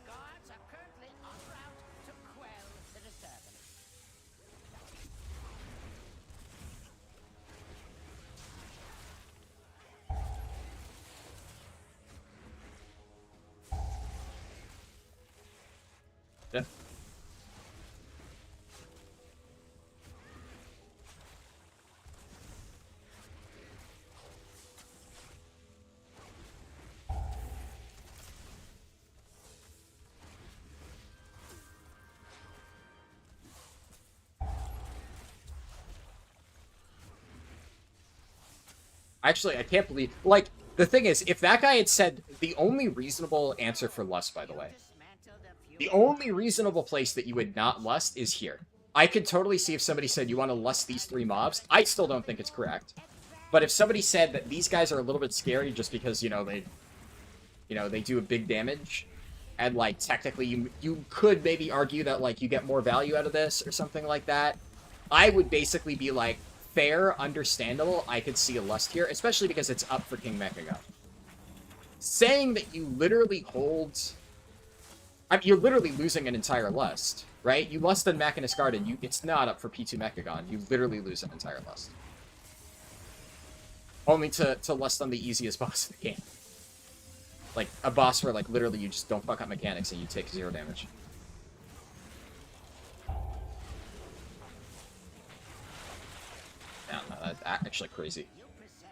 Guards are currently en route to quell the disturbance. Yeah. Actually, I can't believe... Like, the thing is, if that guy had said... The only reasonable answer for Lust, by the way. The only reasonable place that you would not Lust is here. I could totally see if somebody said, you want to Lust these 3 mobs. I still don't think it's correct. But if somebody said that these guys are a little bit scary just because, you know, they do a big damage... And, like, technically, you could maybe argue that, like, you get more value out of this or something like that. I would basically be like... Fair, understandable, I could see a Lust here, especially because it's up for King Mechagon. Saying that you literally hold... I mean, you're literally losing an entire Lust, right? You Lust on Machinist Garden, it's not up for P2 Mechagon. You literally lose an entire Lust. Only to Lust on the easiest boss in the game. Like, a boss where, like, literally you just don't fuck up mechanics and you take 0 damage. No, that's actually crazy.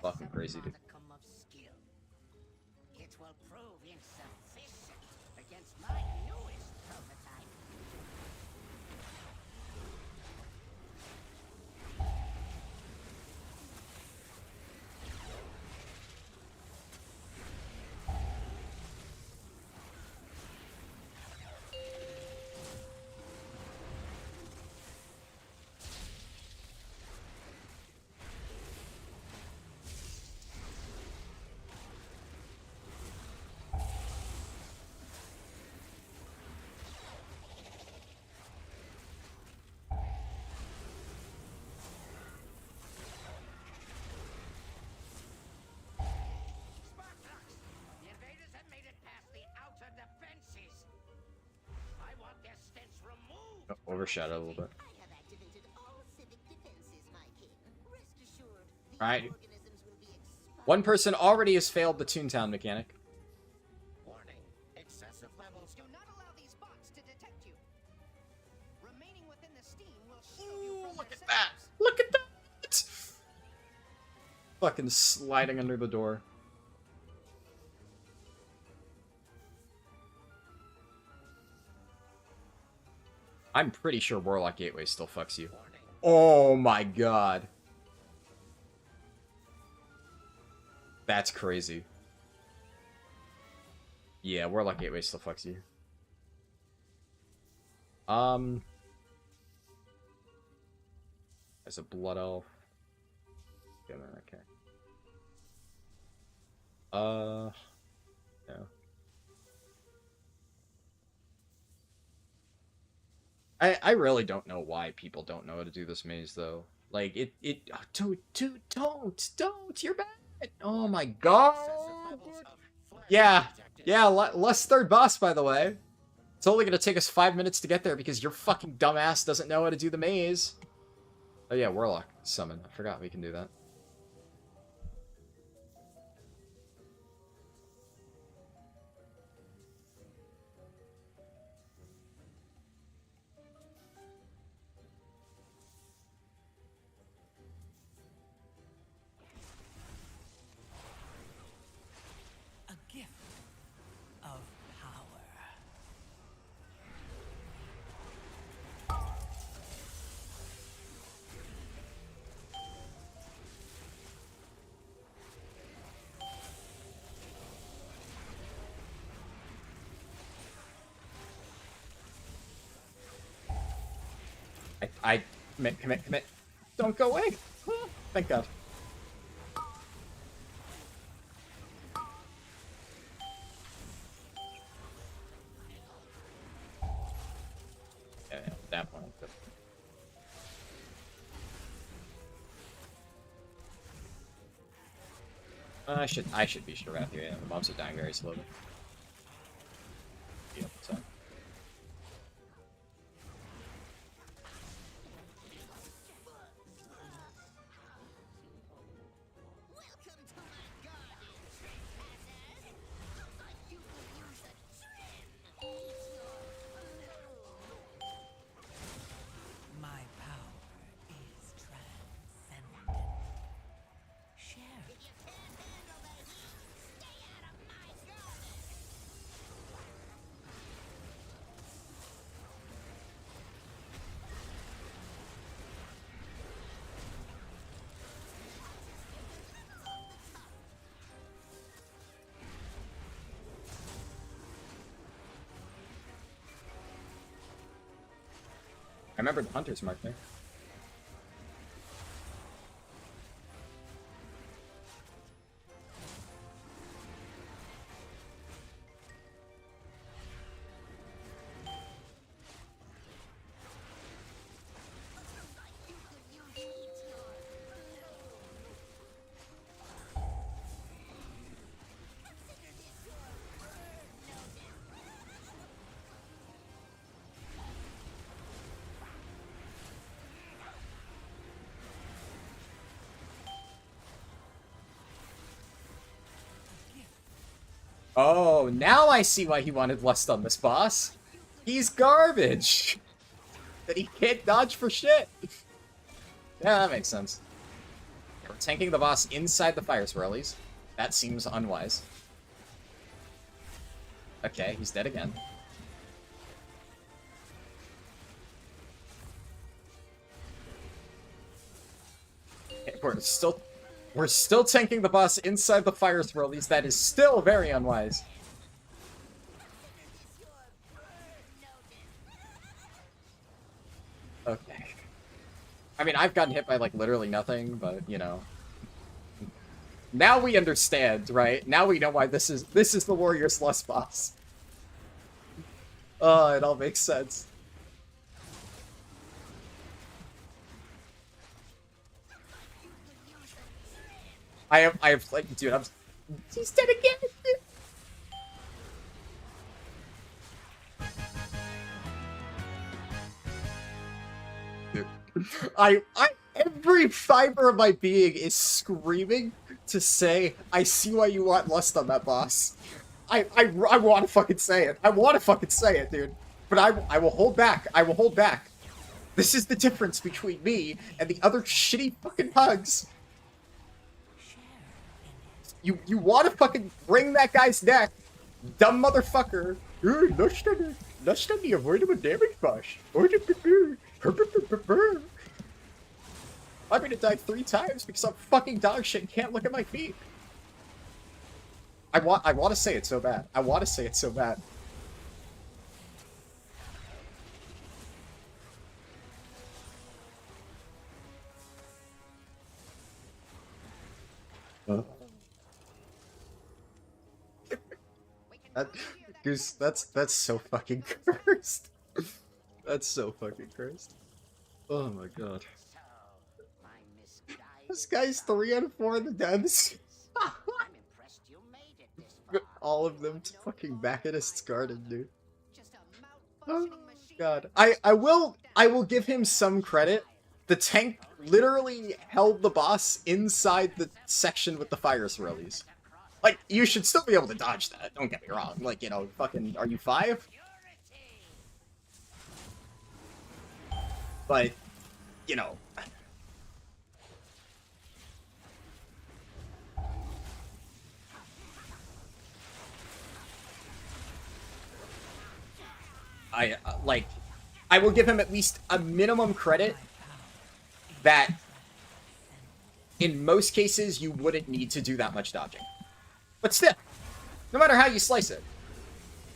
Fucking crazy, dude. It will prove insufficient against my newest prototype. Overshadow a little bit. Alright. One person already has failed the Toontown mechanic. Warning. Excessive levels. Do not allow these bots to detect you. Remaining within the steam will shield you from Look at that! Look at that! Fucking sliding under the door. I'm pretty sure Warlock Gateway still fucks you. Oh my god. That's crazy. Yeah, Warlock Gateway still fucks you. As a Blood Elf. Okay. No. I really don't know why people don't know how to do this maze, though. Like, don't, you're bad! Oh my god! Yeah, less third boss, by the way. It's only gonna take us 5 minutes to get there because your fucking dumbass doesn't know how to do the maze. Oh yeah, Warlock Summon. I forgot we can do that. I commit. Don't go away. Thank God. I should be sure about here. Yeah, the mobs are dying very slowly. Yep, so. Welcome to my garden, trespassers. Looks like you could use a trim. Eat your My power is transcendent. Share If you can't handle the heat, stay out of my garden. I remember the Hunter's mark there. You could use eat your Consider this your burn notice. Oh, now I see why he wanted Lust on this boss. He's garbage. That he can't dodge for shit. Yeah, that makes sense. We're tanking the boss inside the fire swirlies. That seems unwise. Okay, he's dead again. Okay, we're still tanking the boss inside the fire swirlies. That is still very unwise. Okay. I mean, I've gotten hit by, like, literally nothing, but, you know. Now we understand, right? Now we know why this is the Warrior's Lust boss. Oh, it all makes sense. I have, like, dude, he's dead again! Every fiber of my being is screaming to say, I see why you want Lust on that boss. I want to fucking say it. I want to fucking say it, dude. But I will hold back. I will hold back. This is the difference between me and the other shitty fucking pugs. You want to fucking bring that guy's neck, dumb motherfucker. Lust on the avoidable damage boss. I'm gonna die 3 times because I'm fucking dog shit and can't look at my feet. I want to say it so bad. I want to say it so bad. Goose, that's so fucking cursed. That's so fucking cursed. Oh my god. This guy's 3 out of 4 in the deaths. All of them to fucking Machinist's Garden, dude. Oh god. I will give him some credit. The tank literally held the boss inside the section with the fire swirlies. Like, you should still be able to dodge that, don't get me wrong. Like, you know, fucking, are you 5? But, you know. I will give him at least a minimum credit that in most cases you wouldn't need to do that much dodging. But still, no matter how you slice it,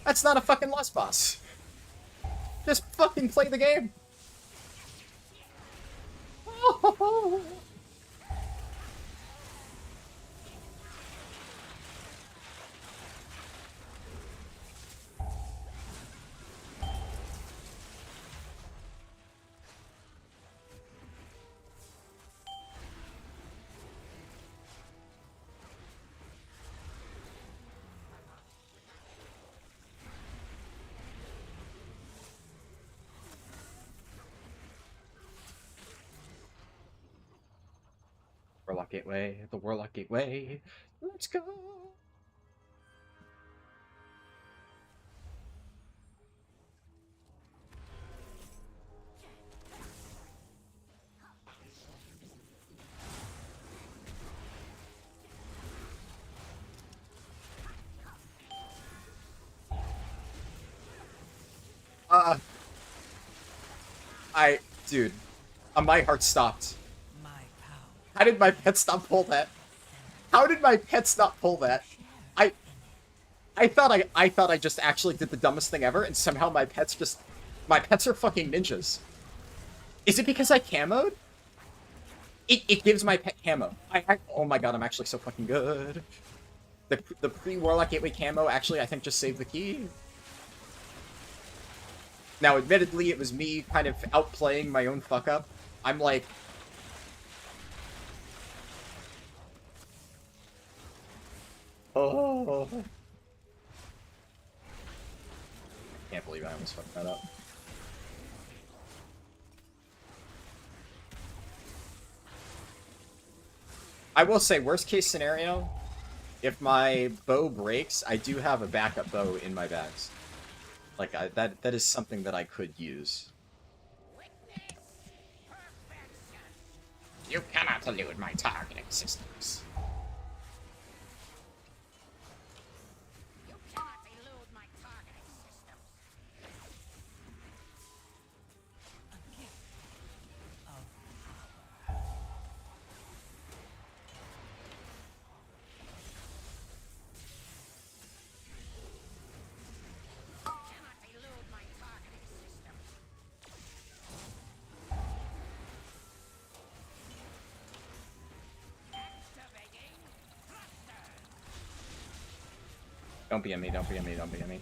that's not a fucking Lust boss. Just fucking play the game. Warlock Gateway, the Warlock Gateway. Let's go. Dude, my heart stopped. How did my pets not pull that? How did my pets not pull that? I thought I just actually did the dumbest thing ever, and somehow my pets are fucking ninjas. Is it because I camoed? It gives my pet camo. Oh my god, I'm actually so fucking good. The pre-Warlock Gateway camo actually, I think, just saved the key. Now, admittedly, it was me kind of outplaying my own fuck-up. I'm like... Oh... I can't believe I almost fucked that up. I will say, worst case scenario, if my bow breaks, I do have a backup bow in my bags. Like, that is something that I could use. You cannot elude my targeting systems. You cannot elude my targeting systems. Cannot elude my targeting systems. Activating thruster. Don't be on me, don't be on me, don't be on me.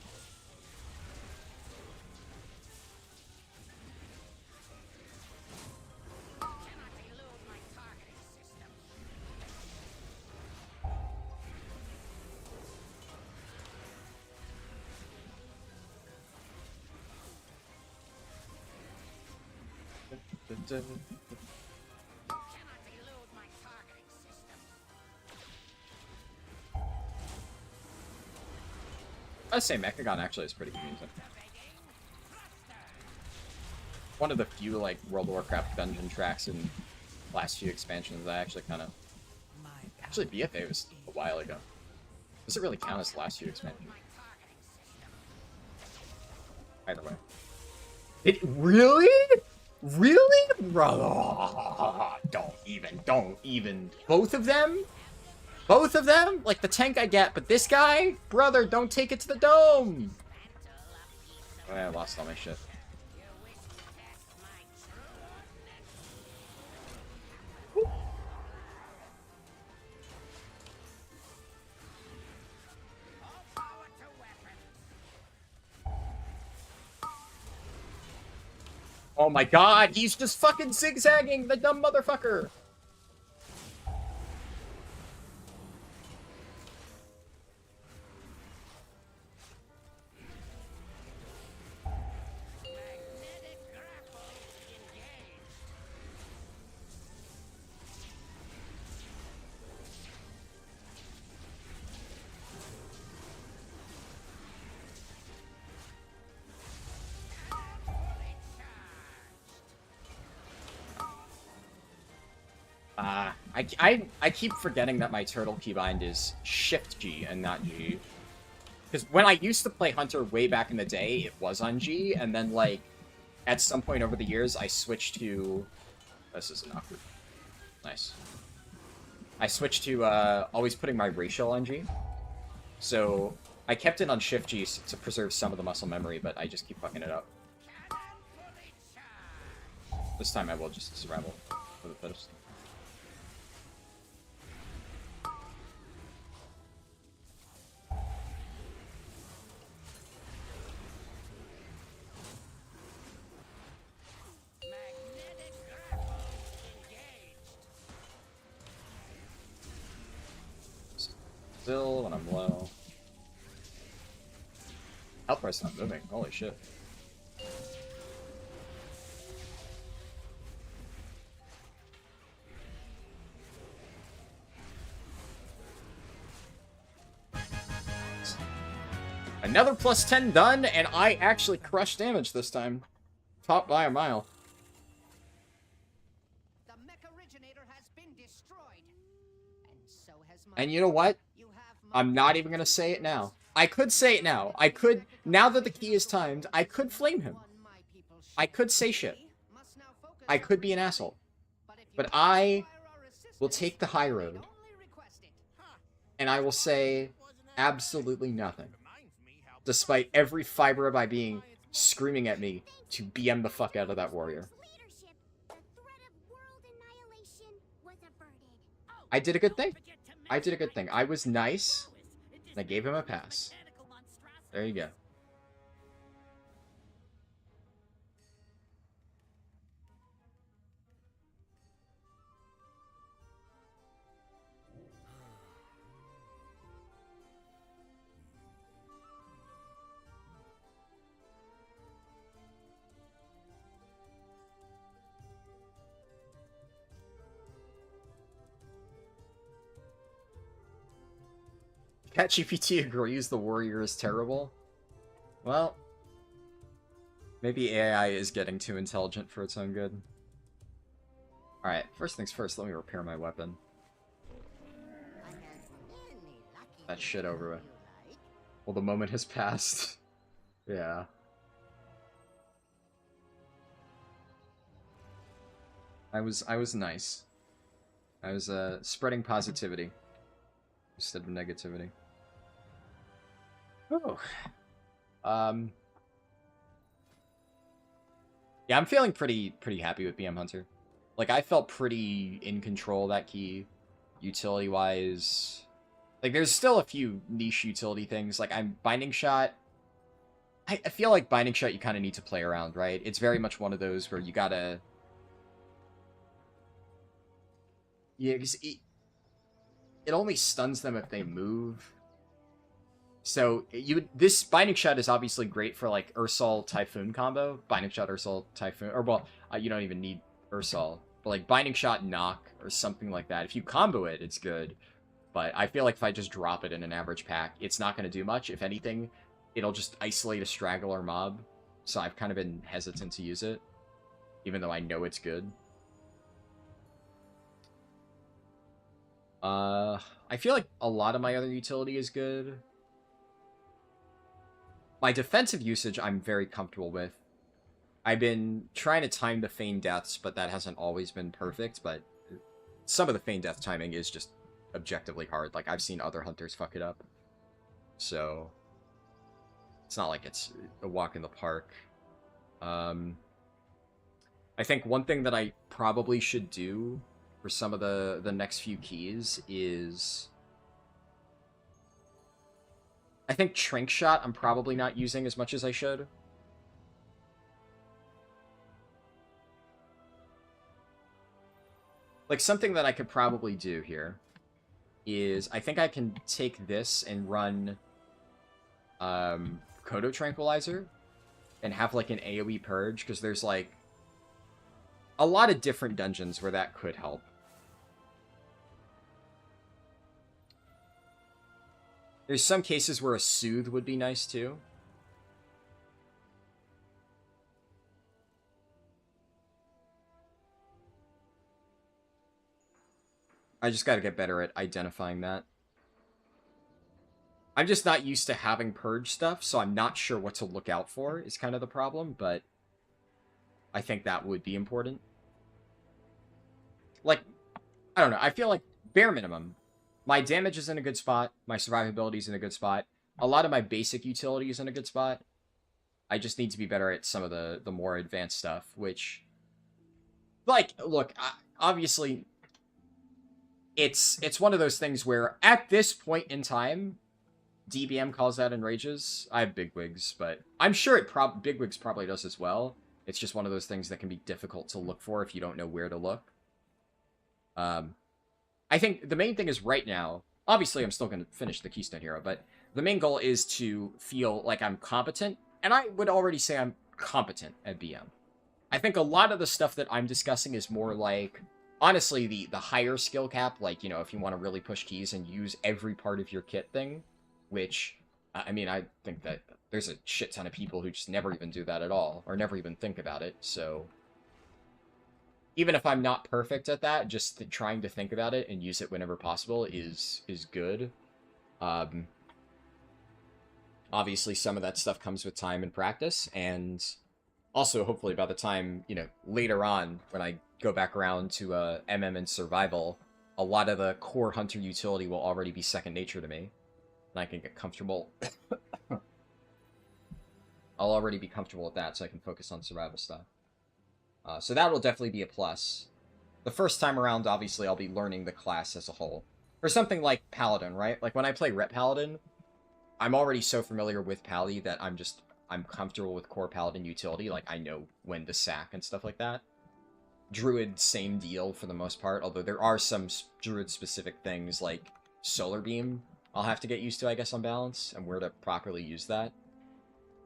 Cannot elude my targeting systems. Cannot elude my targeting systems. I'd say Mechagon actually is pretty good music. Activating thruster. One of the few, like, World of Warcraft dungeon tracks in last few expansions that I actually kind of... Actually, BFA was a while ago. Does it really count as the last few expansions? My targeting system. Either way. It really? Really? Bro, don't even. Both of them? Both of them? Like, the tank I get, but this guy? Brother, don't take it to the dome! Oh, I lost all my shit. You wish to test my trueness. All power to weapons. Oh my god, he's just fucking zigzagging, the dumb motherfucker! Magnetic grapple engaged. Fully charged. I keep forgetting that my turtle keybind is Shift G and not G. Because when I used to play Hunter way back in the day, it was on G, and then, like, at some point over the years, I switched to... This isn't awkward. Nice. I switched to, always putting my ratio on G. So, I kept it on Shift G to preserve some of the muscle memory, but I just keep fucking it up. Cannon fully charged. This time I will just survival for the fittest. Magnetic grapple engaged. Still, when I'm low. Health bar is not moving. Holy shit. Another plus 10 done, and I actually crushed damage this time. Top by a mile. The mech originator has been destroyed. And so has my... And you know what? You have my... I'm not even gonna say it now. I could say it now. I could, now that the key is timed, I could flame him. I could say shit. I could be an asshole. But I will take the high road. And I will say absolutely nothing. Despite every fiber of my being screaming at me to BM the fuck out of that warrior. I did a good thing. I did a good thing. I was nice, and I gave him a pass. There you go. ChatGPT agrees the warrior is terrible. Well, maybe AI is getting too intelligent for its own good. Alright, first things first, let me repair my weapon. That shit over with. Well, the moment has passed. Yeah. I was nice. I was spreading positivity instead of negativity. Oh. Yeah, I'm feeling pretty happy with BM Hunter. Like, I felt pretty in control of that key, utility-wise. Like, there's still a few niche utility things. Like, I'm Binding Shot. I feel like Binding Shot you kind of need to play around, right? It's very much one of those where you gotta... Yeah, because it only stuns them if they move. So, this Binding Shot is obviously great for, like, Ursol Typhoon combo. Binding Shot, Ursol, Typhoon. Or, well, you don't even need Ursol. But, like, Binding Shot, Knock, or something like that. If you combo it, it's good. But I feel like if I just drop it in an average pack, it's not going to do much. If anything, it'll just isolate a straggler mob. So I've kind of been hesitant to use it. Even though I know it's good. I feel like a lot of my other utility is good. My defensive usage, I'm very comfortable with. I've been trying to time the Feign Deaths, but that hasn't always been perfect. But some of the Feign Death timing is just objectively hard. Like, I've seen other hunters fuck it up. So, it's not like it's a walk in the park. I think one thing that I probably should do for some of the next few keys is... I think Trink Shot I'm probably not using as much as I should. Like, something that I could probably do here is I think I can take this and run Kodo Tranquilizer and have, like, an AoE Purge, because there's, like, a lot of different dungeons where that could help. There's some cases where a Soothe would be nice, too. I just gotta get better at identifying that. I'm just not used to having Purge stuff, so I'm not sure what to look out for, is kind of the problem, but I think that would be important. Like, I don't know, I feel like, bare minimum, my damage is in a good spot, my survivability is in a good spot, a lot of my basic utility is in a good spot. I just need to be better at some of the more advanced stuff, which, like, look, obviously, it's one of those things where, at this point in time, DBM calls out and rages. I have Bigwigs, but I'm sure Bigwigs probably does as well. It's just one of those things that can be difficult to look for if you don't know where to look. I think the main thing is right now, obviously I'm still going to finish the Keystone Hero, but the main goal is to feel like I'm competent, and I would already say I'm competent at BM. I think a lot of the stuff that I'm discussing is more like, honestly, the higher skill cap, like, you know, if you want to really push keys and use every part of your kit thing, which I mean, I think that there's a shit ton of people who just never even do that at all, or never even think about it, so... Even if I'm not perfect at that, just trying to think about it and use it whenever possible is good. Obviously, some of that stuff comes with time and practice, and also, hopefully, by the time, you know, later on, when I go back around to MM and Survival, a lot of the core Hunter utility will already be second nature to me, and I can get comfortable. I'll already be comfortable with that, so I can focus on survival stuff. So that will definitely be a plus. The first time around, obviously, I'll be learning the class as a whole. Or something like Paladin, right? Like, when I play Ret Paladin, I'm already so familiar with Pally that I'm comfortable with core Paladin utility. Like, I know when to sack and stuff like that. Druid, same deal for the most part, although there are some Druid-specific things, like Solar Beam, I'll have to get used to, I guess, on balance, and where to properly use that.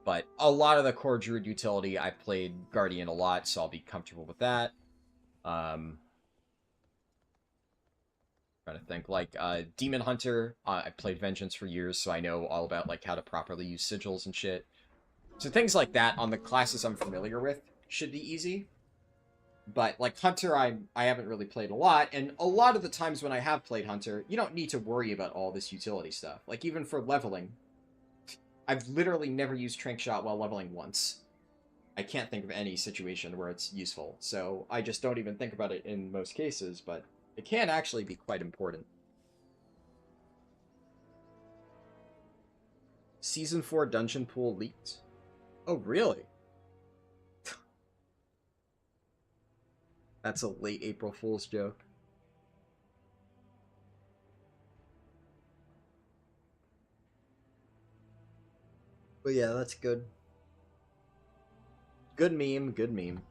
But a lot of the core Druid utility, I've played Guardian a lot, so I'll be comfortable with that. Trying to think, like, Demon Hunter, I played Vengeance for years, so I know all about, like, how to properly use sigils and shit. So things like that on the classes I'm familiar with should be easy. But, like, Hunter, I haven't really played a lot, and a lot of the times when I have played Hunter, you don't need to worry about all this utility stuff. Like, even for leveling, I've literally never used Trank Shot while leveling once. I can't think of any situation where it's useful, so I just don't even think about it in most cases, but it can actually be quite important. Season 4 Dungeon Pool leaked. Oh, really? That's a late April Fool's joke. But yeah, that's good. Good meme, good meme.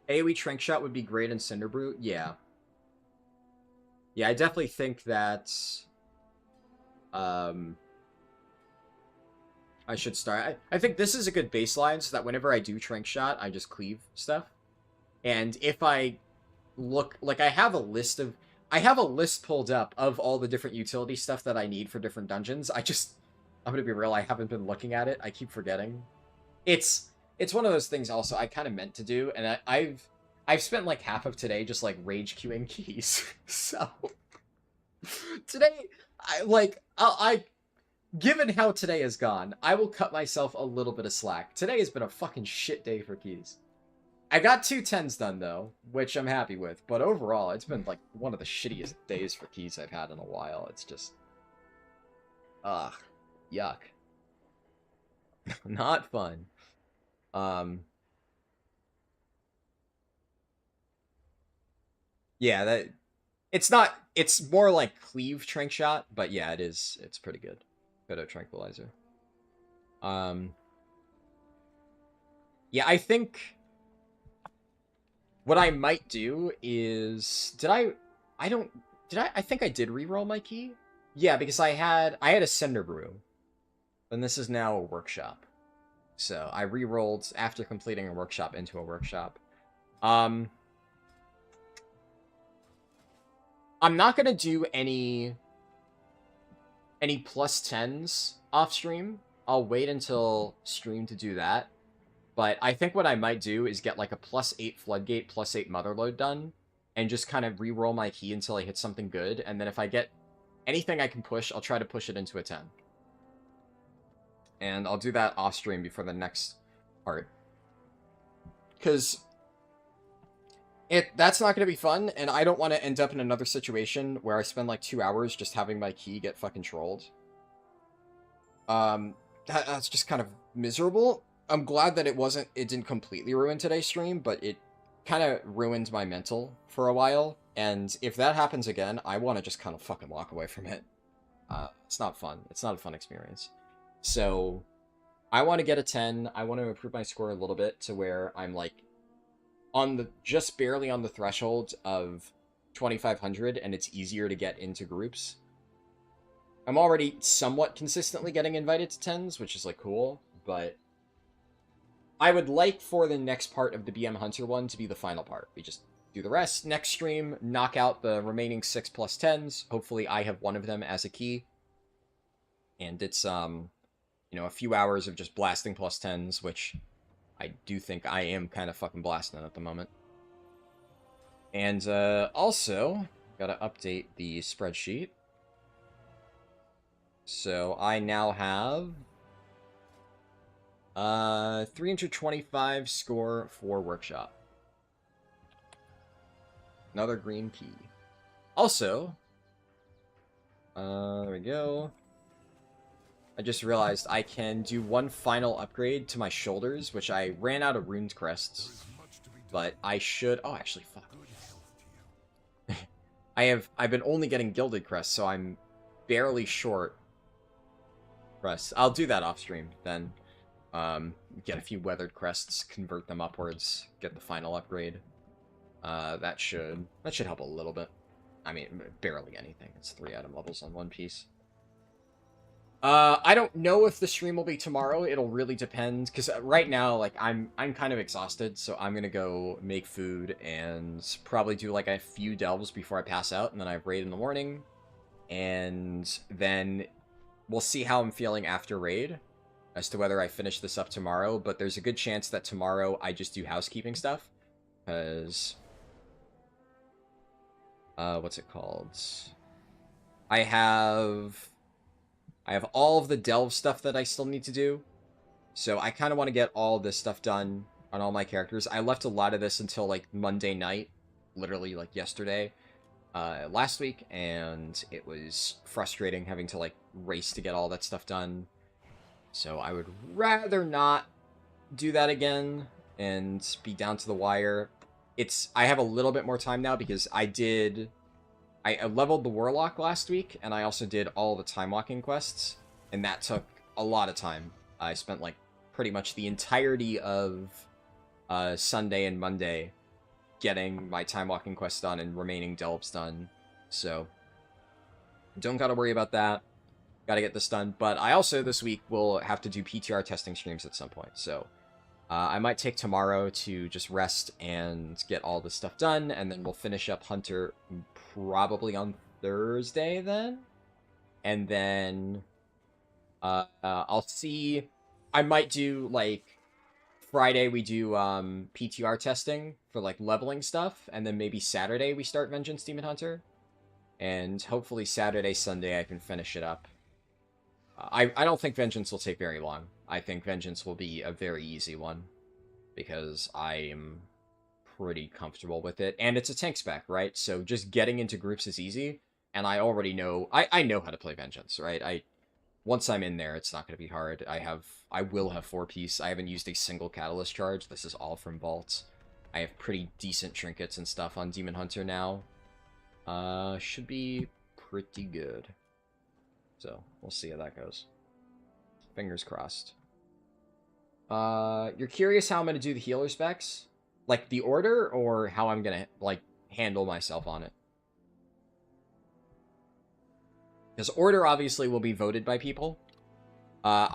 AoE Trank Shot would be great in Cinderbrew? Yeah. Yeah, I definitely think that... I should start. I think this is a good baseline so that whenever I do Trank Shot, I just cleave stuff. And if I look... Like, I have a list pulled up of all the different utility stuff that I need for different dungeons. I'm gonna be real, I haven't been looking at it. I keep forgetting. It's one of those things also I kind of meant to do, and I've spent like half of today just like rage queuing keys. So today, given how today has gone, I will cut myself a little bit of slack. Today has been a fucking shit day for keys. I got 2 10s done though, which I'm happy with, but overall, it's been like one of the shittiest days for keys I've had in a while. It's just, ugh, yuck. Not fun. Yeah, it's more like cleave Trank Shot, but yeah, it's pretty good. Photo Tranquilizer. Yeah, I think what I might do is, I think I did reroll my key? Yeah, because I had a Cinder Brew, and this is now a workshop. So I re-rolled after completing a workshop into a workshop. I'm not gonna do any plus 10s off stream. I'll wait until stream to do that. But I think what I might do is get like a +8 Floodgate, +8 Motherload done, and just kind of re-roll my key until I hit something good, and then if I get anything I can push, I'll try to push it into a 10. And I'll do that off stream before the next part. Because that's not going to be fun, and I don't want to end up in another situation where I spend like 2 hours just having my key get fucking trolled. That's just kind of miserable. I'm glad that it didn't completely ruin today's stream, but it kind of ruined my mental for a while. And if that happens again, I want to just kind of fucking walk away from it. It's not fun. It's not a fun experience. So I want to get a 10. I want to improve my score a little bit to where I'm like just barely on the threshold of 2,500 and it's easier to get into groups. I'm already somewhat consistently getting invited to 10s, which is, like, cool, but I would like for the next part of the BM Hunter one to be the final part. We just do the rest. Next stream, knock out the remaining 6 plus 10s. Hopefully I have one of them as a key. And it's, you know, a few hours of just blasting plus 10s, which I do think I am kind of fucking blasting at the moment. And also, gotta update the spreadsheet. So I now have 325 score for workshop. Another green key. Also, there we go. I just realized I can do one final upgrade to my shoulders, which I ran out of ruined crests. But I should... Oh, actually, fuck. I've been only getting gilded crests, so I'm barely short crests. I'll do that off stream, then. Get a few weathered crests, convert them upwards, get the final upgrade. That should help a little bit. I mean, barely anything. It's 3 item levels on one piece. I don't know if the stream will be tomorrow. It'll really depend, because right now, like, I'm kind of exhausted, so I'm gonna go make food and probably do, like, a few delves before I pass out, and then I raid in the morning, and then we'll see how I'm feeling after raid as to whether I finish this up tomorrow, but there's a good chance that tomorrow I just do housekeeping stuff, because... what's it called? I have all of the delve stuff that I still need to do. So I kind of want to get all this stuff done on all my characters. I left a lot of this until, like, Monday night. Literally, like, yesterday. Last week. And it was frustrating having to, like, race to get all that stuff done. So I would rather not do that again and be down to the wire. I have a little bit more time now because I leveled the Warlock last week, and I also did all the time walking quests, and that took a lot of time. I spent, like, pretty much the entirety of Sunday and Monday getting my time walking quests done and remaining delves done, so don't gotta worry about that. Gotta get this done, but I also, this week, will have to do PTR testing streams at some point, so I might take tomorrow to just rest and get all this stuff done, and then we'll finish up Hunter probably on Thursday then. And then I'll see. I might do, like, Friday we do PTR testing for, like, leveling stuff, and then maybe Saturday we start Vengeance Demon Hunter. And hopefully Saturday, Sunday I can finish it up. I don't think Vengeance will take very long. I think Vengeance will be a very easy one, because I am pretty comfortable with it. And it's a tank spec, right? So just getting into groups is easy, and I already know... I know how to play Vengeance, right? Once I'm in there, it's not going to be hard. I will have 4-piece. I haven't used a single Catalyst charge. This is all from vaults. I have pretty decent trinkets and stuff on Demon Hunter now. Should be pretty good. So, we'll see how that goes. Fingers crossed. You're curious how I'm going to do the healer specs? Like, the order, or how I'm going to, like, handle myself on it? Because order, obviously, will be voted by people. All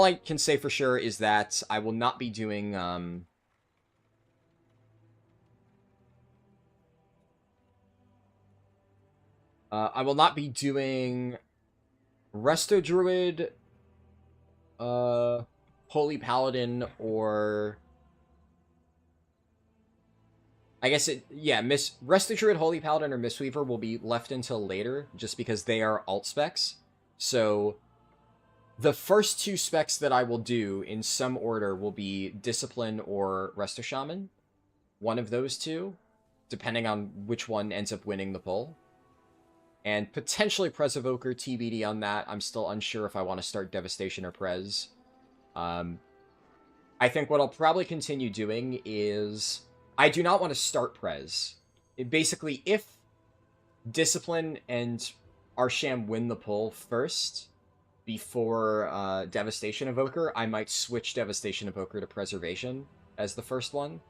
I can say for sure is that I will not be doing, I will not be doing Resto Druid, Holy Paladin, or... I guess Resto Druid, Holy Paladin, or Mistweaver will be left until later, just because they are alt specs. So, the first 2 specs that I will do, in some order, will be Discipline or Resto Shaman. One of those 2, depending on which one ends up winning the poll. And potentially Prez Evoker, TBD on that. I'm still unsure if I want to start Devastation or Prez. I think what I'll probably continue doing is... I do not want to start Prez. Basically, if Discipline and Arsham win the poll first, before Devastation Evoker, I might switch Devastation Evoker to Preservation as the first one,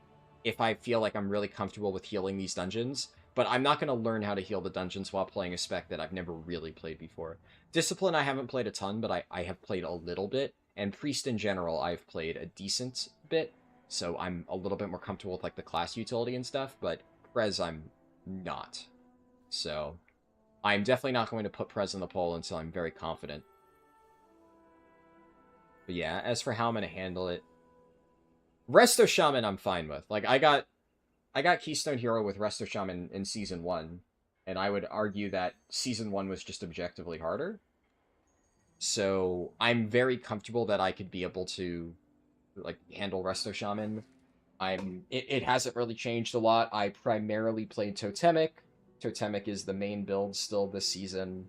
if I feel like I'm really comfortable with healing these dungeons. but I'm not going to learn how to heal the dungeons while playing a spec that I've never really played before. Discipline I haven't played a ton, but I have played a little bit, and Priest in general I've played a decent bit, so I'm a little bit more comfortable with like the class utility and stuff, but Prez I'm not. So I'm definitely not going to put Prez in the poll until I'm very confident. But yeah, as for how I'm going to handle it, Resto Shaman I'm fine with. Like, I got Keystone Hero with Resto Shaman in Season 1, and I would argue that Season 1 was just objectively harder. So I'm very comfortable that I could be able to, like, handle Resto Shaman. It hasn't really changed a lot. I primarily played Totemic. Totemic is the main build still this season.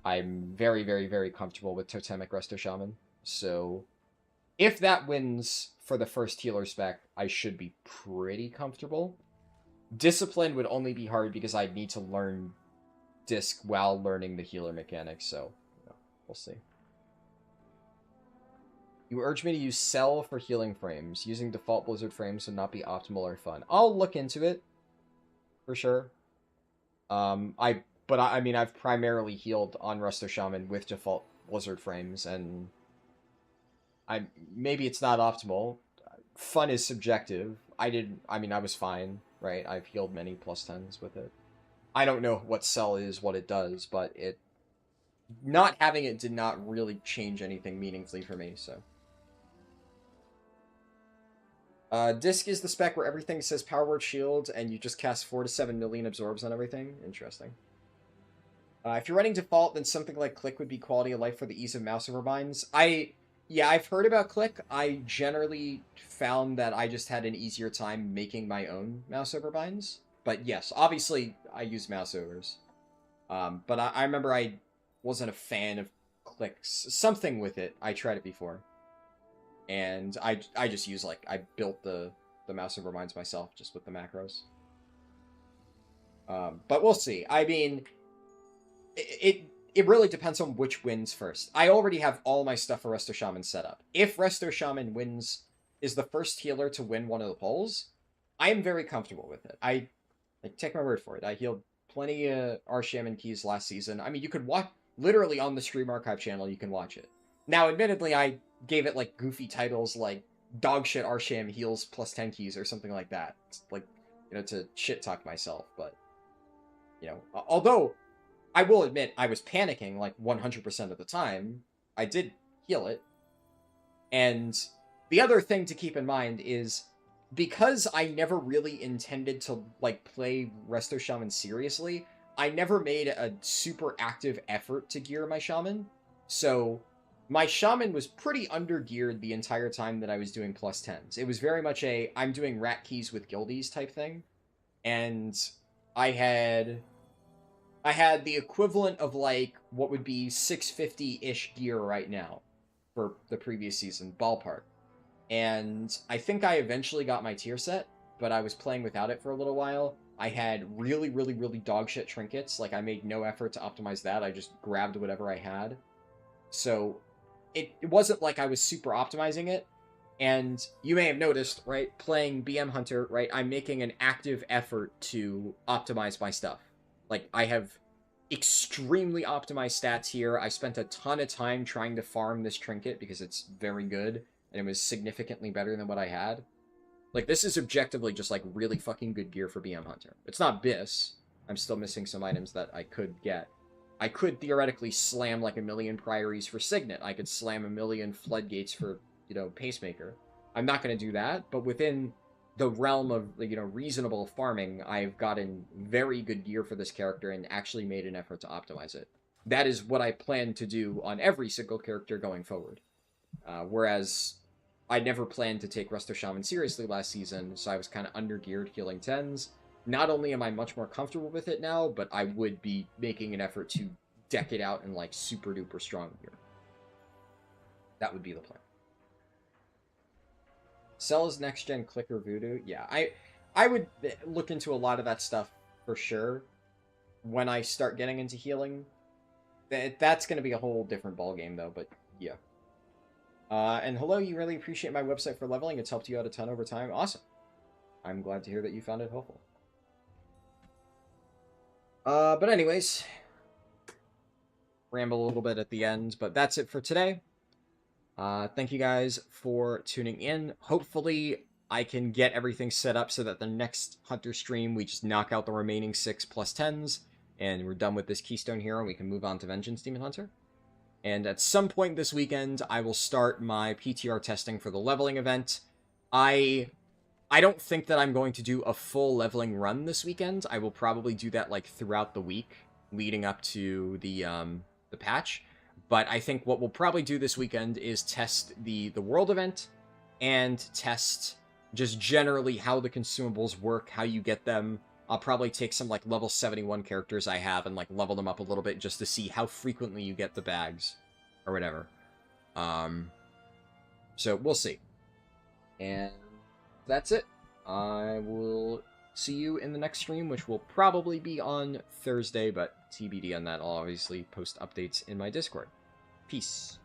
I'm very, very, very comfortable with Totemic Resto Shaman. So if that wins for the first healer spec, I should be pretty comfortable. Discipline would only be hard because I'd need to learn Disc while learning the healer mechanics, so we'll see. You urge me to use Cell for healing frames. Using default Blizzard frames would not be optimal or fun. I'll look into it, for sure. I mean, I've primarily healed on Resto Shaman with default Blizzard frames, and maybe it's not optimal. Fun is subjective. I was fine, right? I've healed many +10s with it. I don't know what Cell is, what it does, but not having it did not really change anything meaningfully for me, so. Disc is the spec where everything says Power Word Shield, and you just cast 4 to 7 million absorbs on everything. Interesting. If you're running default, then something like Click would be quality of life for the ease of mouse over binds. Yeah, I've heard about Click. I generally found that I just had an easier time making my own mouse over binds. But yes, obviously I use mouse overs. But I remember I wasn't a fan of Click's. Something with it. I tried it before. And I just use, like, I built the mouse over binds myself just with the macros. But we'll see. I mean, it really depends on which wins first. I already have all my stuff for Resto Shaman set up. If Resto Shaman is the first healer to win one of the polls, I am very comfortable with it. Take my word for it. I healed plenty of Arshaman keys last season. I mean, you could watch, literally on the Stream Archive channel, you can watch it. Now, admittedly, I gave it, like, goofy titles like Dogshit Arsham heals +10 keys or something like that. It's like, to shit-talk myself, but, although I will admit I was panicking, like, 100% of the time, I did heal it. And the other thing to keep in mind is, because I never really intended to, like, play Resto Shaman seriously, I never made a super active effort to gear my Shaman. So my Shaman was pretty under-geared the entire time that I was doing +10s. It was very much I'm doing rat keys with guildies type thing. And I had the equivalent of, like, what would be 650-ish gear right now for the previous season, ballpark. And I think I eventually got my tier set, but I was playing without it for a little while. I had really, really, really dogshit trinkets. Like, I made no effort to optimize that. I just grabbed whatever I had. So it wasn't like I was super optimizing it. And you may have noticed, right, playing BM Hunter, right, I'm making an active effort to optimize my stuff. Like, I have extremely optimized stats here. I spent a ton of time trying to farm this trinket because it's very good, and it was significantly better than what I had. Like, this is objectively just, like, really fucking good gear for BM Hunter. It's not Biss. I'm still missing some items that I could get. I could theoretically slam, like, 1 million Priories for Signet. I could slam 1 million Floodgates for, Pacemaker. I'm not going to do that, but within the realm of, reasonable farming, I've gotten very good gear for this character and actually made an effort to optimize it. That is what I plan to do on every single character going forward. Whereas I never planned to take Resto Shaman seriously last season, so I was kind of under-geared healing 10s. Not only am I much more comfortable with it now, but I would be making an effort to deck it out in, like, super-duper strong gear. That would be the plan. Cell's next-gen clicker voodoo? Yeah, I would look into a lot of that stuff for sure when I start getting into healing. That's going to be a whole different ballgame, though, but yeah. And hello, you really appreciate my website for leveling. It's helped you out a ton over time. Awesome. I'm glad to hear that you found it helpful. But anyways, ramble a little bit at the end, but that's it for today. Thank you guys for tuning in. Hopefully, I can get everything set up so that the next Hunter stream, we just knock out the remaining 6 plus 10s, and we're done with this Keystone Hero, and we can move on to Vengeance Demon Hunter. And at some point this weekend, I will start my PTR testing for the leveling event. I don't think that I'm going to do a full leveling run this weekend. I will probably do that, like, throughout the week, leading up to the patch. But I think what we'll probably do this weekend is test the world event, and test just generally how the consumables work, how you get them. I'll probably take some, like, level 71 characters I have and, like, level them up a little bit just to see how frequently you get the bags, or whatever. So, we'll see. And that's it. I will see you in the next stream, which will probably be on Thursday, but TBD on that. I'll obviously post updates in my Discord. Peace.